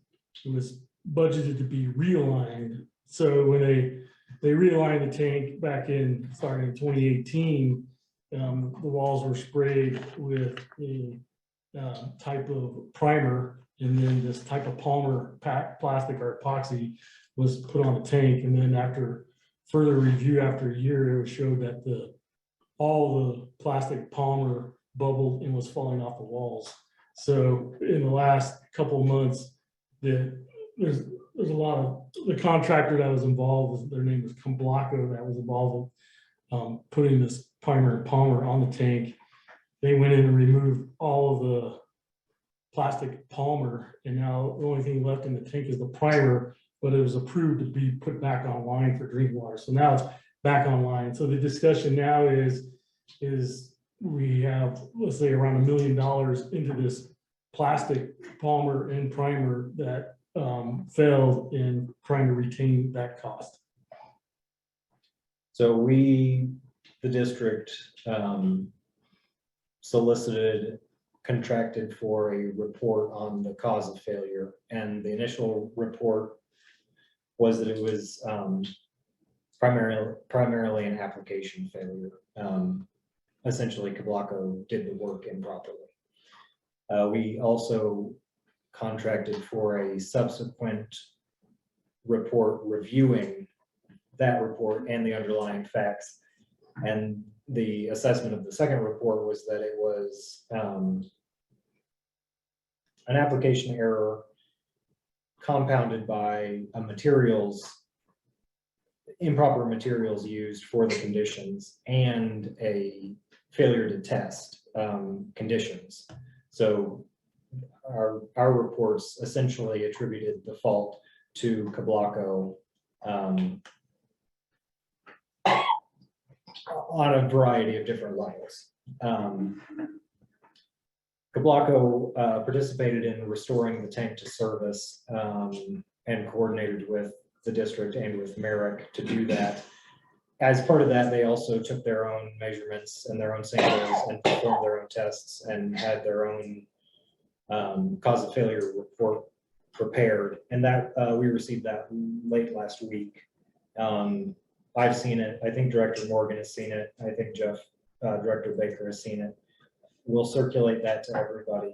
budgeted to be realigned. So when they realigned the tank back in, starting in 2018, the walls were sprayed with a type of primer, and then this type of polymer plastic or epoxy was put on the tank. And then after further review after a year, it showed that all the plastic polymer bubbled and was falling off the walls. So in the last couple of months, there's a lot of the contractor that was involved, their name was Comblocco, that was involved in putting this primer and polymer on the tank. They went in and removed all of the plastic polymer, and now the only thing left in the tank is the primer, but it was approved to be put back online for drinking water. So now it's back online. So the discussion now is we have, let's say, around $1 million into this plastic polymer and primer that failed in trying to retain that cost. So we, the district, contracted for a report on the cause of failure, and the initial report was that it was primarily an application failure. Essentially, Comblocco did the work improperly. We also contracted for a subsequent report reviewing that report and the underlying facts. And the assessment of the second report was that it was an application error compounded by improper materials used for the conditions and a failure to test conditions. So our reports essentially attributed the fault to Comblocco on a variety of different levels. Comblocco participated in restoring the tank to service and coordinated with the district and with Merrick to do that. As part of that, they also took their own measurements and their own samples and performed their own tests and had their own cause of failure report prepared. And that we received that late last week. I've seen it. I think Director Morgan has seen it. I think Director Baker has seen it. We'll circulate that to everybody.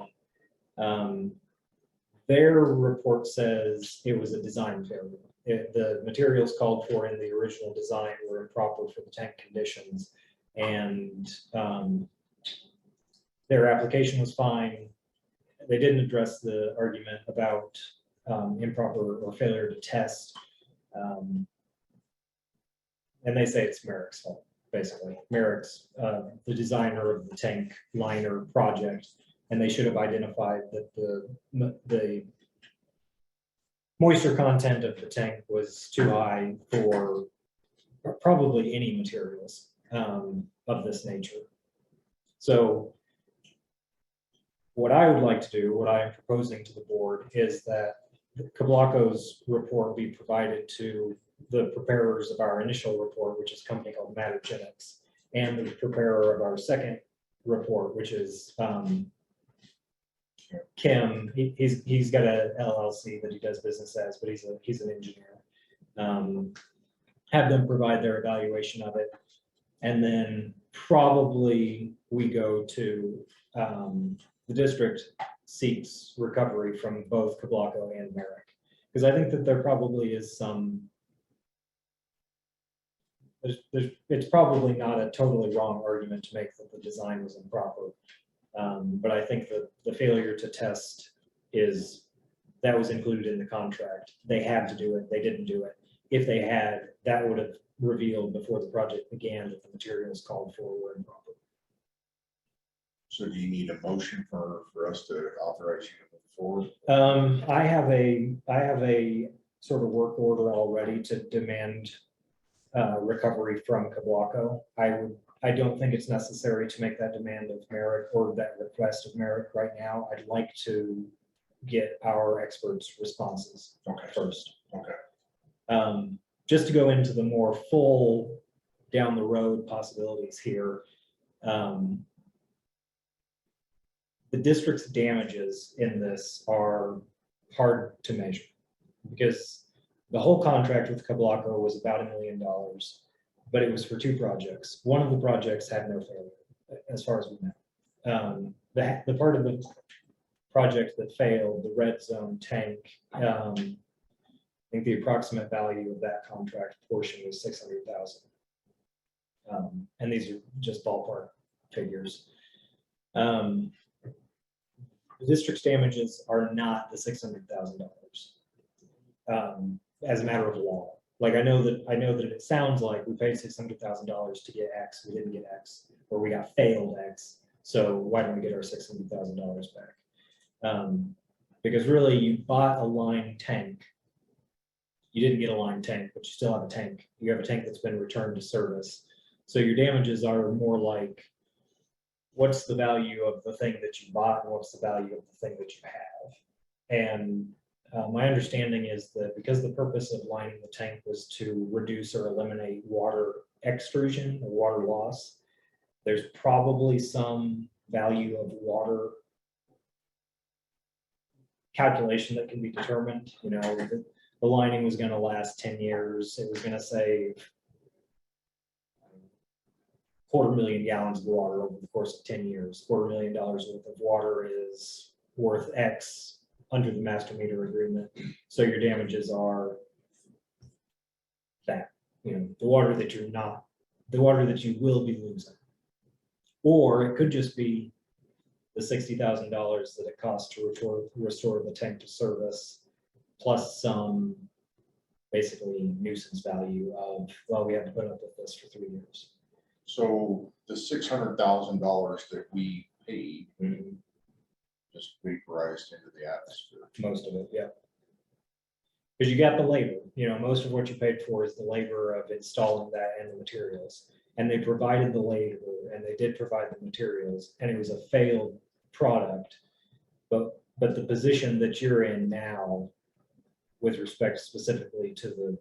Their report says it was a design failure. The materials called for in the original design were improper for the tank conditions, and their application was fine. They didn't address the argument about improper or failure to test. And they say it's Merrick's fault, basically. Merrick's the designer of the tank liner project, and they should have identified that the moisture content of the tank was too high for probably any materials of this nature. So what I would like to do, what I am proposing to the board, is that Comblocco's report be provided to the preparers of our initial report, which is a company called Mattergenix, and the preparer of our second report, which is Kim. He's got a LLC that he does business as, but he's an engineer. Have them provide their evaluation of it, and then probably we go to the district seeks recovery from both Comblocco and Merrick, because I think that there probably is some. It's probably not a totally wrong argument to make that the design was improper. But I think that the failure to test that was included in the contract. They had to do it. They didn't do it. If they had, that would have revealed before the project began that the materials called for were improper. So do you need a motion for us to authorize you to move forward? I have a sort of work order already to demand recovery from Cablaco. I don't think it's necessary to make that demand of Merrick or that request of Merrick right now. I'd like to get our experts' responses first. Just to go into the more full down the road possibilities here. The district's damages in this are hard to measure because the whole contract with Cablaco was about $1 million, but it was for 2 projects. One of the projects had no failure, as far as we know. The part of the project that failed, the red zone tank, I think the approximate value of that contract portion was $600,000. And these are just ballpark figures. The district's damages are not the $600,000 as a matter of law. Like I know that it sounds like we paid $600,000 to get X, we didn't get X, or we got failed X. So why don't we get our $600,000 back? Because really, you bought a line tank. You didn't get a line tank, but you still have a tank. You have a tank that's been returned to service. So your damages are more like, what's the value of the thing that you bought and what's the value of the thing that you have? And my understanding is that because the purpose of lining the tank was to reduce or eliminate water extrusion or water loss, there's probably some value of water calculation that can be determined. You know, the lining was going to last 10 years. It was going to save 250,000 gallons of water over the course of 10 years. $250,000 worth of water is worth X under the master meter agreement. So your damages are that, you know, the water that you will be losing. Or it could just be the $60,000 that it costs to restore the tank to service, plus some basically nuisance value of, well, we have to put up with this for 3 years. So the $600,000 that we paid just vaporized into the atmosphere. Most of it, yeah. Because you got the labor, you know, most of what you paid for is the labor of installing that and the materials. And they provided the labor and they did provide the materials, and it was a failed product. But the position that you're in now, with respect specifically to the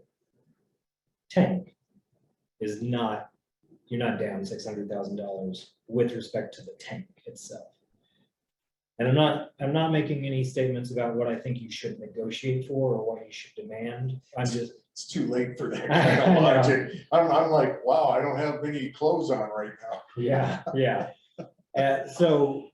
tank, is not, you're not down $600,000 with respect to the tank itself. And I'm not making any statements about what I think you should negotiate for or what you should demand. I'm just, it's too late for that kind of logic. I'm like, wow, I don't have any clothes on right now. Yeah. So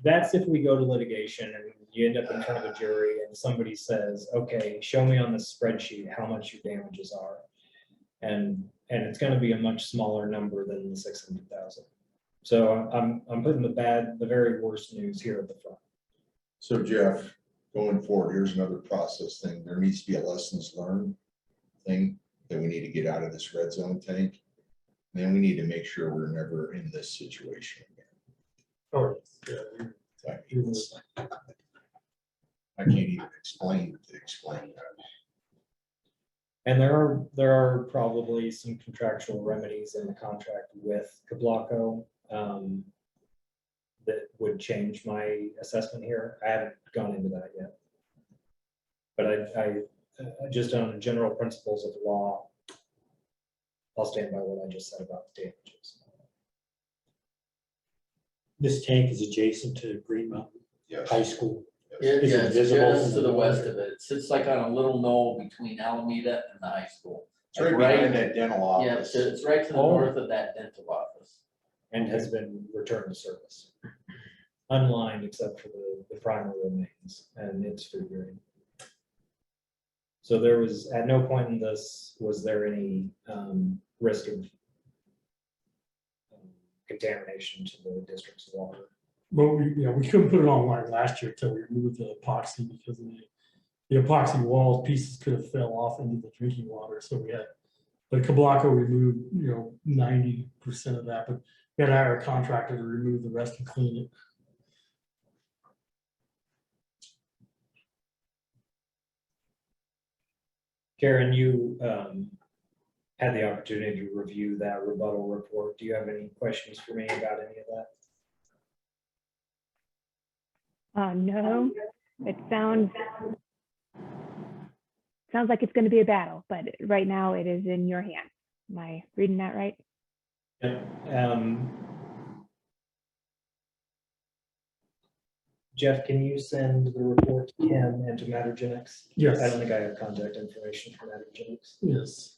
that's if we go to litigation and you end up in front of a jury and somebody says, okay, show me on the spreadsheet how much your damages are. And it's going to be a much smaller number than the 600,000. So I'm putting the very worst news here at the front. So Jeff, going forward, here's another process thing. There needs to be a lessons learned thing that we need to get out of this red zone tank. And then we need to make sure we're never in this situation again. Or I can't even explain that. And there are probably some contractual remedies in the contract with Cablaco that would change my assessment here. I haven't gone into that yet. But I just on general principles of law, I'll stand by what I just said about the damages. this tank is adjacent to Green Mountain Yes. High School. It's Is it visible just from to the the west water? of it. It sits like on a little knoll between Alameda and the high school. It's right behind that dental Yeah, office. it's right to the Oh. north of that dental office. And has been returned to service. Unlined except for the primary remains and its food grade. So there was, at no point in this, was there any risk of contamination to the district's water. But we couldn't put it online last year until we removed the epoxy because of the epoxy walls pieces could have fell off into the drinking water. So we had, but Cablaco removed, 90% of that, but we had to hire a contractor to remove the rest and clean it. Karen, you had the opportunity to review that rebuttal report. Do you have any questions for me about any of that? No, it sounds like it's going to be a battle, but right now it is in your hands. Am I reading that right? Jeff, can you send the report to Kim and to Mattergenix? Yes. I don't think I have contact information for Mattergenix. Yes.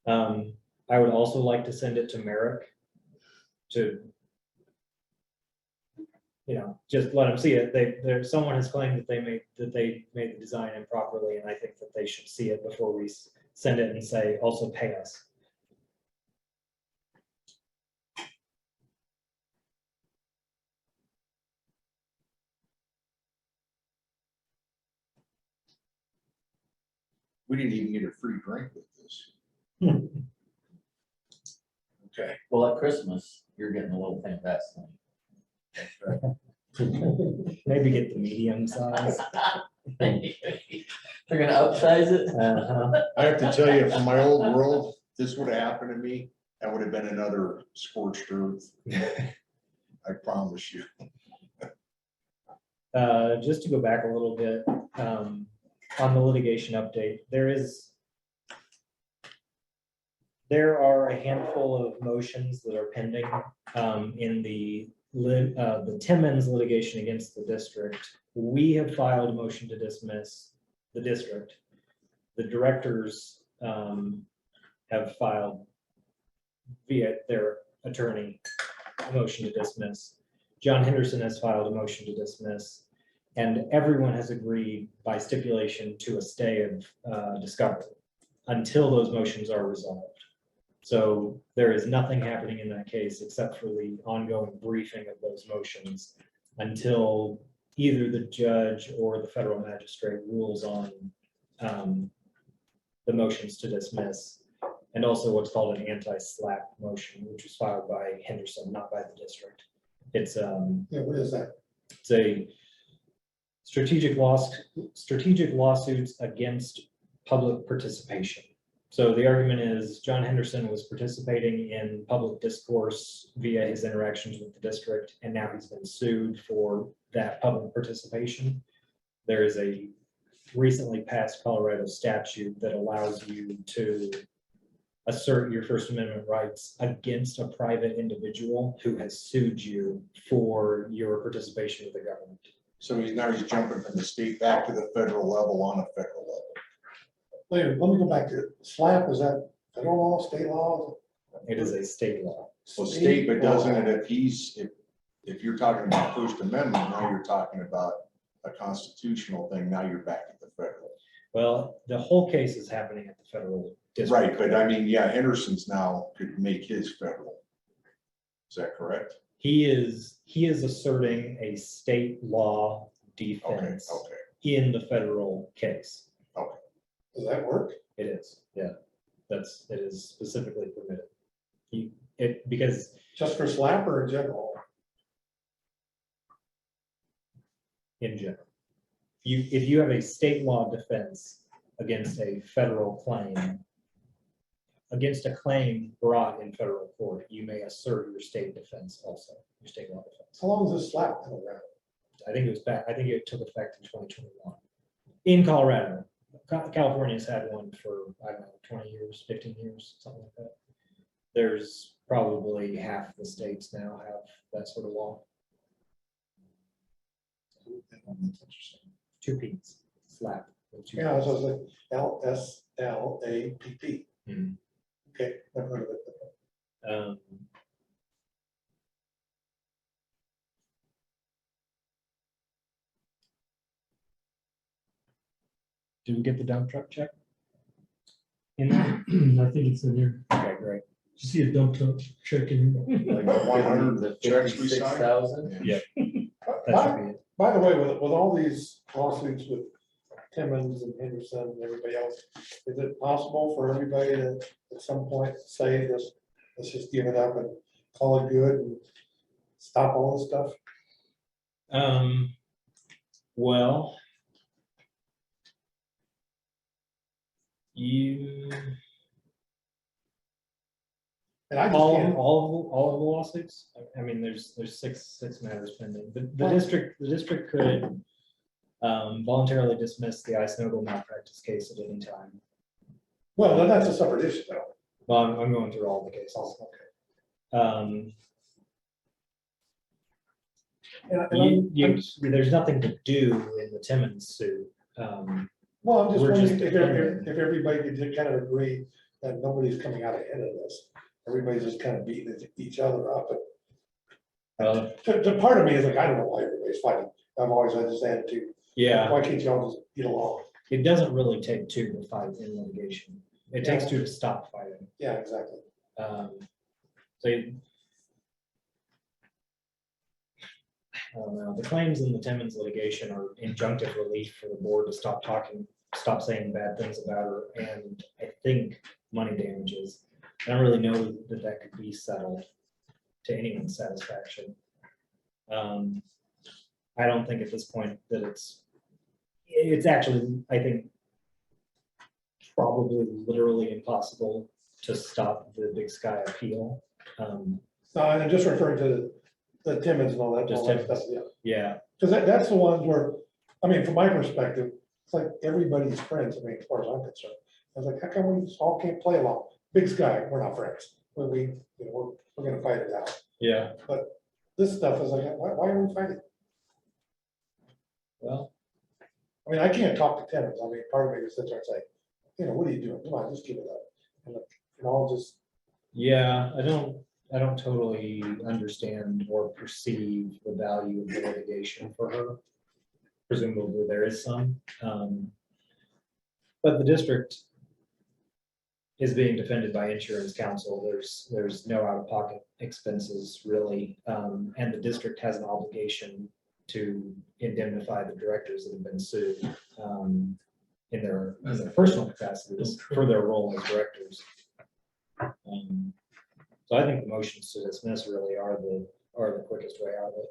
I would also like to send it to Merrick to, just let them see it. Someone has claimed that they made the design improperly, and I think that they should see it before we send it and say, also pay us. We didn't even get a free drink with this. Okay. Well, at Christmas, you're getting a little thing that's Maybe get the medium size. They're gonna upsize it? I have to tell you, from my old world, this would have happened to me, that would have been another scorched earth. I promise you. Just to go back a little bit, on the litigation update, there are a handful of motions that are pending in the Timmons litigation against the district. We have filed a motion to dismiss the district. The directors have filed via their attorney a motion to dismiss. John Henderson has filed a motion to dismiss, and everyone has agreed by stipulation to a stay of discovery until those motions are resolved. So there is nothing happening in that case except for the ongoing briefing of those motions until either the judge or the federal magistrate rules on the motions to dismiss, and also what's called an anti-SLAPP motion, which was filed by Henderson, not by the district. It's Yeah, what is that? it's a strategic lawsuits against public participation. So the argument is John Henderson was participating in public discourse via his interactions with the district, and now he's been sued for that public participation. There is a recently passed Colorado statute that allows you to assert your First Amendment rights against a private individual who has sued you for your participation with the government. So now he's jumping from the state back to the federal level on a federal level. Wait, let me go back to SLAPP. Is that federal law, state law? It is a state law. Well, state, but doesn't it, if you're talking about First Amendment, now you're talking about a constitutional thing, now you're back at the federal. Well, the whole case is happening at the federal district. Right, but I mean, yeah, Henderson's now could make his federal. Is that correct? He is asserting a state law Okay, defense okay. in the federal case. Does that work? It is, yeah. It is specifically permitted. Because Just for SLAPP or in general? in general, if you have a state law defense against a federal claim, against a claim brought in federal court, you may assert your state defense also, your state law defense. How long has this SLAPP been around? I think it took effect in 2021 in Colorado. California's had one for, I don't know, 20 years, 15 years, something like that. There's probably half the states now have that sort of law. Two P's, SLAPP. Yeah, so it's like LSLAPP. Mhm. Okay, never heard of it. Did we get the dump truck check? In there? I think it's in here. Okay, great. You see a dump truck check in here. Like 100 The checks we signed? 56,000? Yeah. That should be it. By the way, with all these lawsuits with Timmons and Henderson and everybody else, is it possible for everybody to at some point say this, let's just give it up and call it good and stop all this stuff? Well, You, And I just all, can't, all of the lawsuits? I mean, there's six matters pending. The district could voluntarily dismiss the ice nodal malpractice case at any time. well, then that's a separate issue though. Well, I'm going through all the cases. There's nothing to do in the Timmons suit. Well, I'm just We're wondering just if everybody could just kind of agree that nobody's coming out ahead of this. Everybody's just kind of beating each other up. The part of me is like, I don't know why everybody's fighting. I've always had this attitude. Yeah, Why can't y'all just get along? it doesn't really take two to fight in litigation. It takes two to stop fighting. Yeah, exactly. So I don't know, the claims in the Timmons litigation are injunctive relief for the board to stop saying bad things about her, and I think money damages. I don't really know that could be settled to anyone's satisfaction. I don't think at this point that it's actually, I think, probably literally impossible to stop the Big Sky appeal. No, and I'm just referring to the Timmons and all that. Just all that Timmons. stuff, yeah. Yeah, Because that's the ones where, I mean, from my perspective, it's like everybody's friends, I mean, as far as I'm concerned. I was like, how come we just all can't play along? Big Sky, we're not friends. We're gonna fight it out. yeah, But this stuff is like, why are we fighting? well, I mean, I can't talk to Timmons. I mean, part of me is sit there and say, what are you doing? Come on, just give it up. And look, I'll just, yeah, I don't totally understand or perceive the value of the litigation for her. Presumably there is some, but the district is being defended by insurance counsel. There's no out-of-pocket expenses really, and the district has an obligation to indemnify the directors that have been sued in their personal capacities for their role as directors. So I think the motions to dismiss really are the quickest way out of it.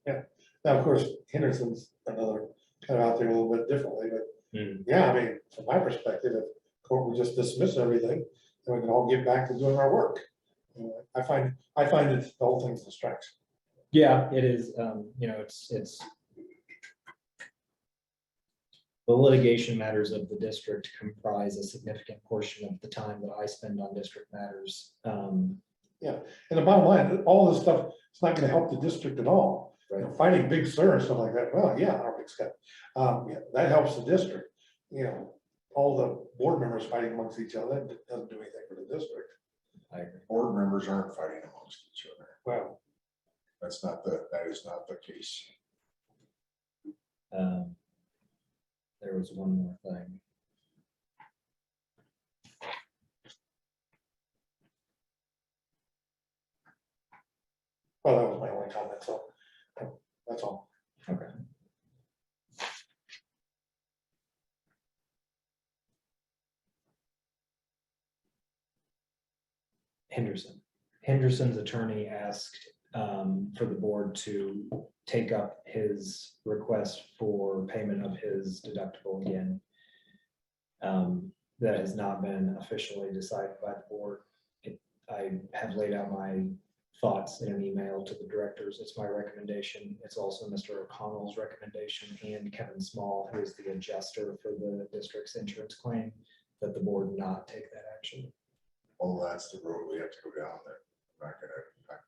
yeah. Now, of course, Henderson's another kind of out there a little bit differently, but yeah, I mean, from my perspective, if court would just dismiss everything, then we can all get back to doing our work. I find that the whole thing's a distraction. Yeah, it is. It's the litigation matters of the district comprise a significant portion of the time that I spend on district matters. Yeah, and the bottom line, all this stuff, it's not gonna help the district at all. Right. Fighting Big Sur and stuff like that, well, yeah, our Big Sky, yeah, that helps the district. All the board members fighting amongst each other, that doesn't do anything for the district. I agree. Board members aren't fighting amongst each other. Well, That is not the case. There was one more thing. well, that was my only comment, so that's all. Okay. Henderson's attorney asked for the board to take up his request for payment of his deductible again. That has not been officially decided by the board. I have laid out my thoughts in an email to the directors. It's my recommendation. It's also Mr. O'Connell's recommendation and Kevin Small, who is the adjuster for the district's insurance claim, that the board not take that action. Well, that's the road we have to go down there. I'm not gonna,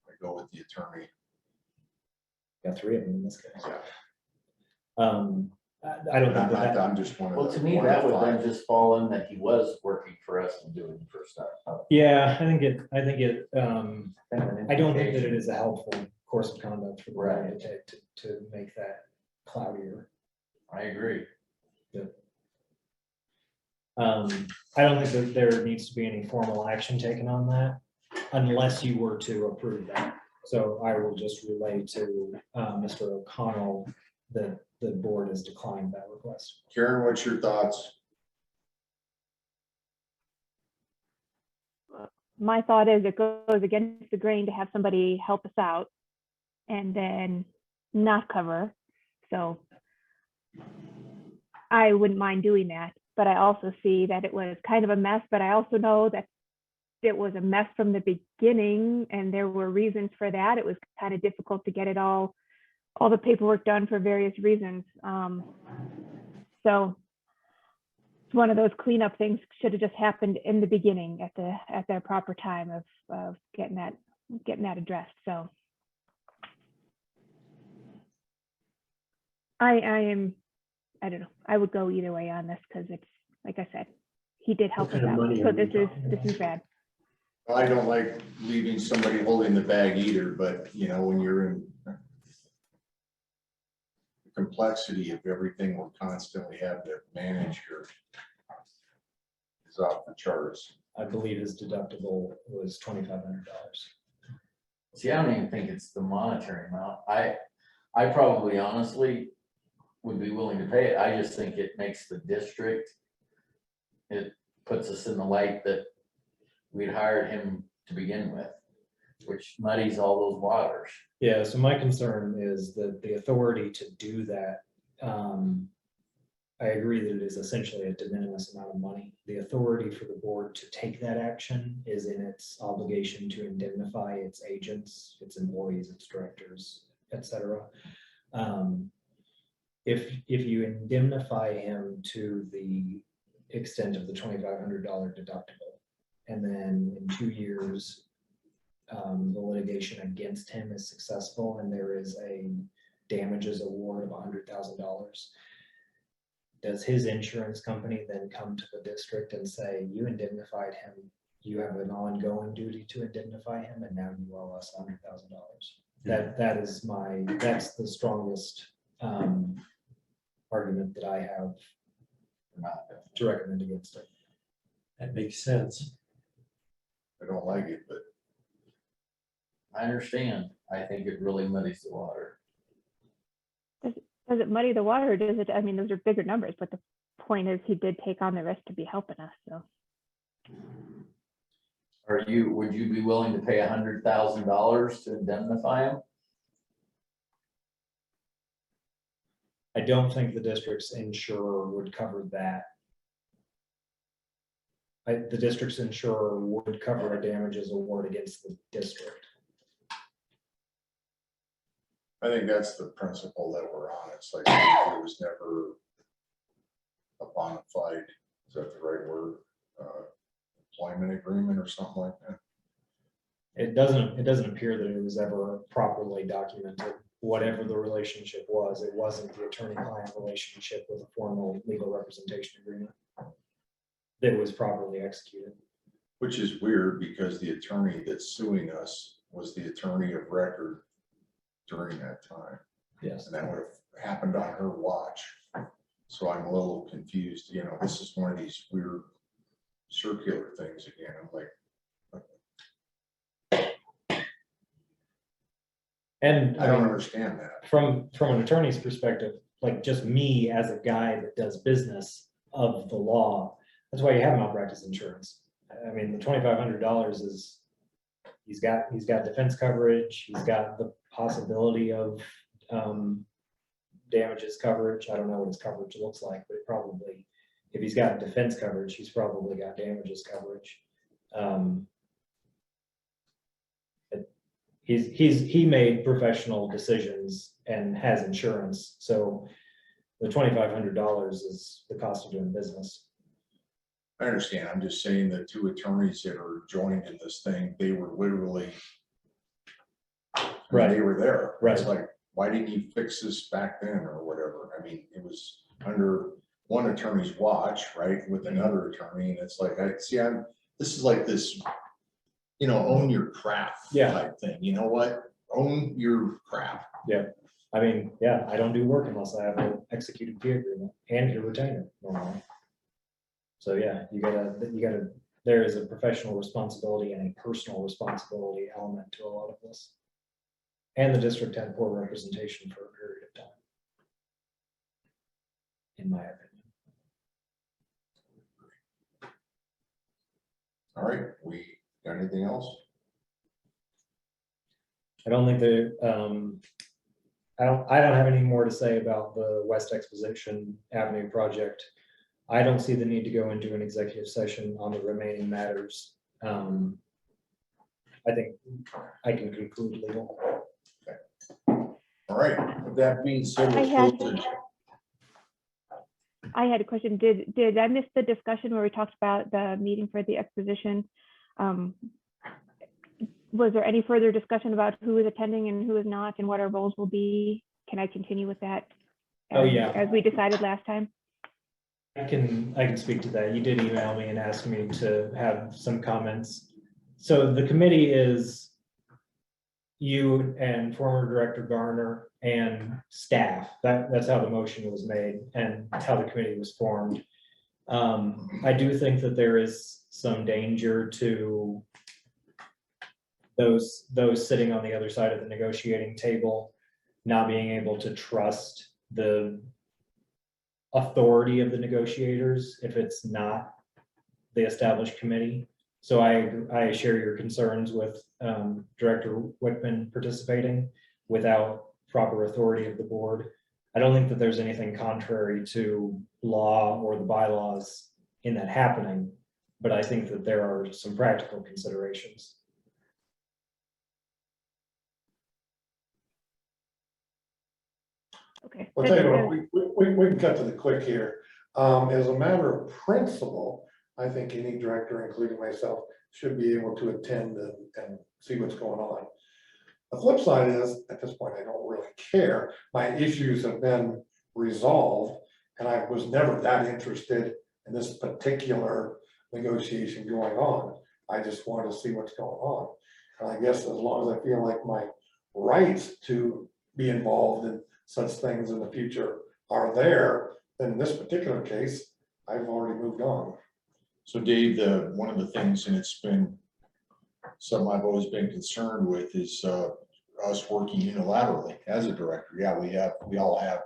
I go with the attorney. Got three of them in this case. Yeah. I don't think that. I'm just one of Well, the- to me, one of that the would then five. just fall in that he was working for us and doing for stuff. Yeah, I think it, I don't think that it is a helpful course of conduct for the board to take to make that cloudier. I agree. I don't think that there needs to be any formal action taken on that unless you were to approve that. So I will just relay to Mr. O'Connell that the board has declined that request. Karen, what's your thoughts? My thought is it goes against the grain to have somebody help us out and then not cover. So I wouldn't mind doing that. but I also see that it was kind of a mess, but I also know that it was a mess from the beginning and there were reasons for that. It was kind of difficult to get it all the paperwork done for various reasons. So it's one of those cleanup things, should have just happened in the beginning at the proper time of getting that addressed. So I don't know, I would go either way on this, because it's, like I said, he did help us What kind of out. money So are we this talking is bad. I don't like leaving somebody holding the bag either, but you know, when you're in the complexity of everything we're constantly have to manage here is off the charts. I believe his deductible was $2,500. See, I don't even think it's the monetary amount. I probably honestly would be willing to pay it. I just think it makes the district, it puts us in the light that we'd hired him to begin with, which muddies all those waters. Yeah, so my concern is that the authority to do that, I agree that it is essentially a de minimis amount of money. The authority for the board to take that action is in its obligation to indemnify its agents, its employees, its directors, etc. If you indemnify him to the extent of the $2,500 deductible, and then in 2 years, the litigation against him is successful and there is a damages award of $100,000, does his insurance company then come to the district and say, you indemnified him, you have an ongoing duty to indemnify him, and now you owe us $100,000? That's the strongest argument that I have to recommend against it. That makes sense. I don't like it, but I understand. I think it really muddies the water. Does it muddy the water, or does it, I mean, those are bigger numbers, but the point is he did take on the risk to be helping us, so. Would you be willing to pay $100,000 to indemnify him? I don't think the district's insurer would cover that. The district's insurer would cover a damages award against the district. I think that's the principle that we're on. It's like there was never a bona fide, is that the right word? Employment agreement or something like that. It doesn't appear that it was ever properly documented. Whatever the relationship was, it wasn't the attorney-client relationship with a formal legal representation agreement that was properly executed. Which is weird, because the attorney that's suing us was the attorney of record during that time. Yes. And that would have happened on her watch. So I'm a little confused, you know, this is one of these weird circular things again. I'm like, And I don't understand that. From an attorney's perspective, like just me as a guy that does business of the law, that's why you have malpractice insurance. I mean, the $2,500 is, he's got defense coverage, he's got the possibility of damages coverage. I don't know what his coverage looks like, but it probably, if he's got defense coverage, he's probably got damages coverage. He made professional decisions and has insurance, so the $2,500 is the cost of doing business. I understand. I'm just saying the two attorneys that are joined in this thing, they were literally, Right. They were there. Right. It's like, why didn't you fix this back then or whatever? I mean, it was under one attorney's watch, right, with another attorney, and it's like, this is like this, you know, own your crap type thing. You know what? Own your crap. Yeah. I mean, yeah, I don't do work unless I have an executed fee agreement and your retainer normally. So yeah, you gotta, there is a professional responsibility and a personal responsibility element to a lot of this. And the district had poor representation for a period of time, in my opinion. All right, we got anything else? I don't think that, I don't have any more to say about the West Exposition Avenue project. I don't see the need to go into an executive session on the remaining matters. I think I can conclude legal. All right, with that being said, I we'll had- close the- I had a question. Did I miss the discussion where we talked about the meeting for the exposition? Was there any further discussion about who is attending and who is not and what our roles will be? Can I continue with that? Oh, yeah. As we decided last time? I can speak to that. You did email me and ask me to have some comments. So the committee is you and former Director Garner and staff. That's how the motion was made and how the committee was formed. I do think that there is some danger to those sitting on the other side of the negotiating table not being able to trust the authority of the negotiators if it's not the established committee. So I share your concerns with Director Wickman participating without proper authority of the board. I don't think that there's anything contrary to law or the bylaws in that happening, but I think that there are some practical considerations. Okay. Well, tell you what, we can cut to the quick here. As a matter of principle, I think any director, including myself, should be able to attend and see what's going on. The flip side is, at this point, I don't really care. My issues have been resolved, and I was never that interested in this particular negotiation going on. I just wanted to see what's going on. And I guess as long as I feel like my rights to be involved in such things in the future are there, then in this particular case, I've already moved on. So Dave, one of the things, and it's been something I've always been concerned with, is us working unilaterally as a director. Yeah, we all have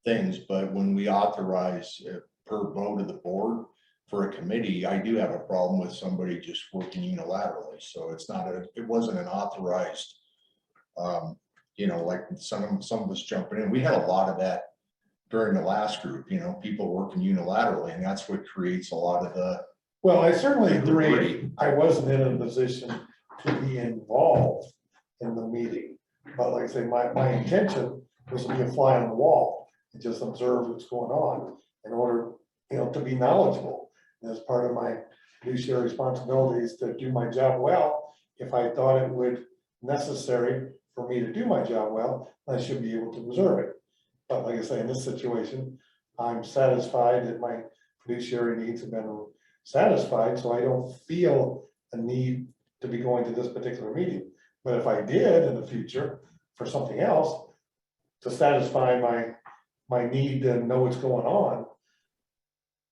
things, but when we authorize per vote of the board for a committee, I do have a problem with somebody just working unilaterally. So it wasn't an authorized, like some of us jumping in. We had a lot of that during the last group, people working unilaterally, and that's what creates a lot of the. Well, I certainly agree. I wasn't in a position to be involved in the meeting. But like I say, my intention was to be a fly on the wall and just observe what's going on in order, to be knowledgeable. And as part of my fiduciary responsibilities to do my job well, if I thought it would necessary for me to do my job well, I should be able to observe it. But like I say, in this situation, I'm satisfied that my fiduciary needs have been satisfied, so I don't feel a need to be going to this particular meeting. But if I did in the future for something else to satisfy my need to know what's going on.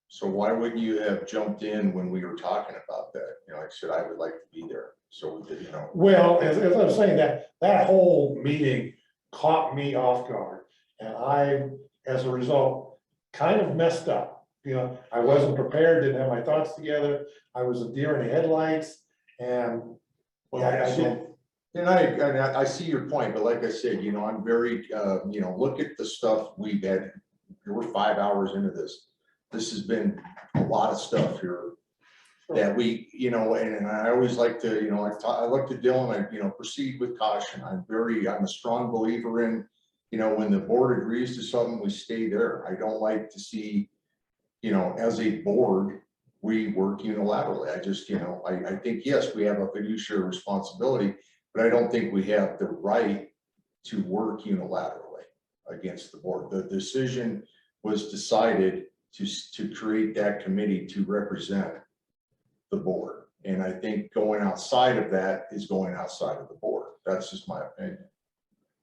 So why wouldn't you have jumped in when we were talking about that? Like I said, I would like to be there. So we could, Well, as I was saying, that whole meeting caught me off guard. And I, as a result, kind of messed up. I wasn't prepared, didn't have my thoughts together. I was a deer in the headlights, and I see your point, but like I said, I'm very, look at the stuff we've had. We're 5 hours into this. This has been a lot of stuff here that we, and I always like to, I look to Dylan, proceed with caution. I'm a strong believer in, when the board agrees to something, we stay there. I don't like to see, as a board, we work unilaterally. I just, I think, yes, we have a fiduciary responsibility, but I don't think we have the right to work unilaterally against the board. The decision was decided to create that committee to represent the board. And I think going outside of that is going outside of the board. That's just my opinion.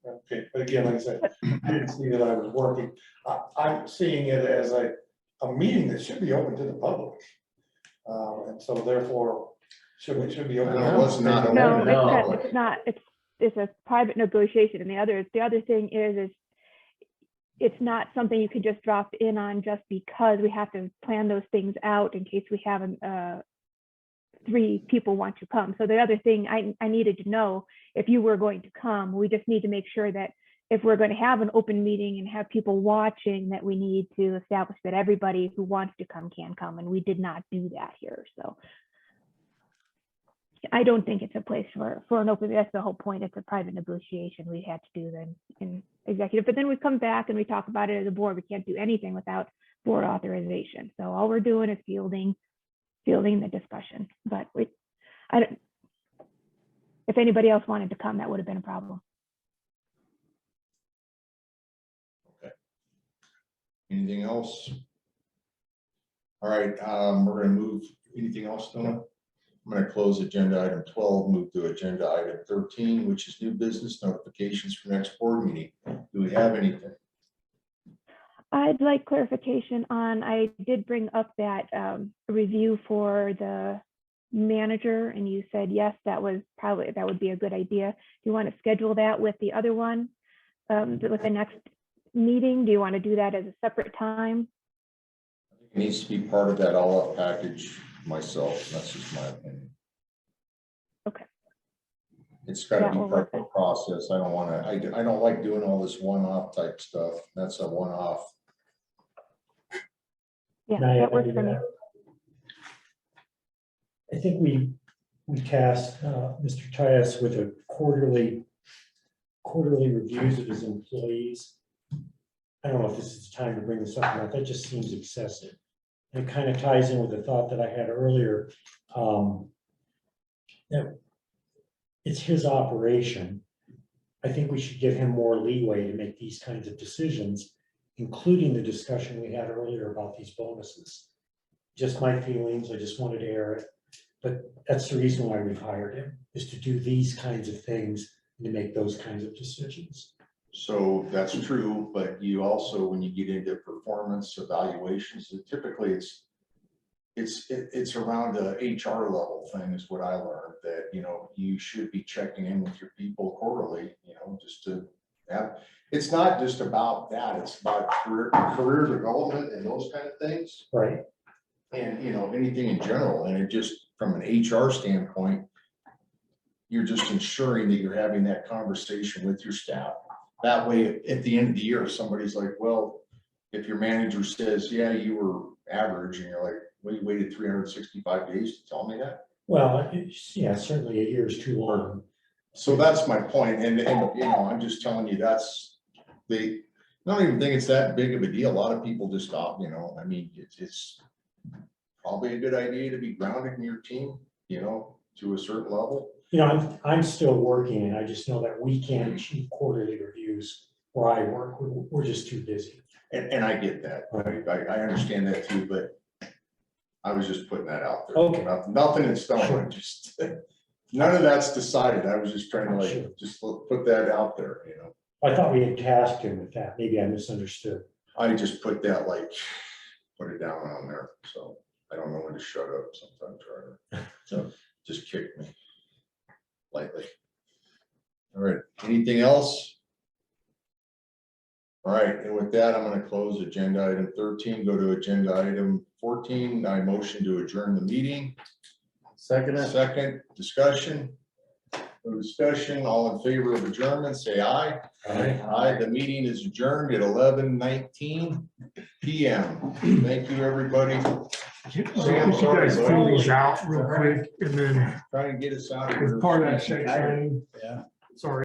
Okay, but again, like I said, I didn't see that I was working. I'm seeing it as a meeting that should be open to the public. And so therefore, should be open. No, it was not open. No, it's not. It's a private negotiation. And the other thing is it's not something you can just drop in on just because. We have to plan those things out in case we have 3 people want to come. So the other thing I needed to know, if you were going to come, we just need to make sure that if we're going to have an open meeting and have people watching, that we need to establish that everybody who wants to come can come, and we did not do that here. So I don't think it's a place for an open, that's the whole point. It's a private negotiation. We had to do then in executive, but then we come back and we talk about it as a board. We can't do anything without board authorization. So all we're doing is fielding the discussion, but if anybody else wanted to come, that would have been a problem. Anything else? All right, we're gonna move, anything else, Donna? I'm gonna close agenda item 12, move to agenda item 13, which is new business notifications for next board meeting. Do we have anything? I'd like clarification on, I did bring up that review for the manager, and you said, yes, that would be a good idea. Do you want to schedule that with the other one, with the next meeting? Do you want to do that as a separate time? It needs to be part of that all-up package myself. That's just my opinion. Okay. It's got to That be will part work of the process. I don't want to, I don't like doing all this one-off type stuff. That's a one-off. Yeah, Can I that works add for to me. that? I think we tasked Mr. Tyus with a quarterly reviews of his employees. I don't know if this is time to bring this up or not. That just seems excessive. It kind of ties in with the thought that I had earlier. That it's his operation. I think we should give him more leeway to make these kinds of decisions, including the discussion we had earlier about these bonuses. Just my feelings, I just wanted to air it. But that's the reason why we've hired him, is to do these kinds of things and to make those kinds of decisions. So that's true, but you also, when you get into performance evaluations, typically it's around the HR level thing is what I learned, that, you know, you should be checking in with your people quarterly, you know, just to have, it's not just about that, it's about career development and those kind of things. Right. And, you know, anything in general, and it just, from an HR standpoint, you're just ensuring that you're having that conversation with your staff. That way, at the end of the year, if somebody's like, well, if your manager says, yeah, you were average, and you're like, well, you waited 365 days to tell me that? Well, yeah, certainly a year is too long. So that's my point, and you know, I'm just telling you, that's, I don't even think it's that big of a deal. A lot of people just stop, you know, I mean, it's probably a good idea to be grounded in your team, you know, to a certain level. You know, I'm still working, and I just know that we can't achieve quarterly reviews where I work. We're just too busy. And I get that, I understand that too, but I was just putting that out there. Okay. Nothing in stone, Sure. just, none of that's decided. I was just trying to like, Sure. just put that out there, you know. I thought we had tasked him with that. Maybe I misunderstood. I just put that like, put it down on there, so I don't know when to shut up sometimes, right? So just kick me lightly. All right, anything else? All right, and with that, I'm going to close agenda item 13, go to agenda item 14. I motion to adjourn the meeting. Second, discussion. No discussion, all in favor of adjournment, say aye. Aye. Aye, the meeting is adjourned at 11:19 p.m. Thank you, everybody. You guys fill these out real quick and then Try and get us out of here. as part of that check signing. Yeah. Sorry.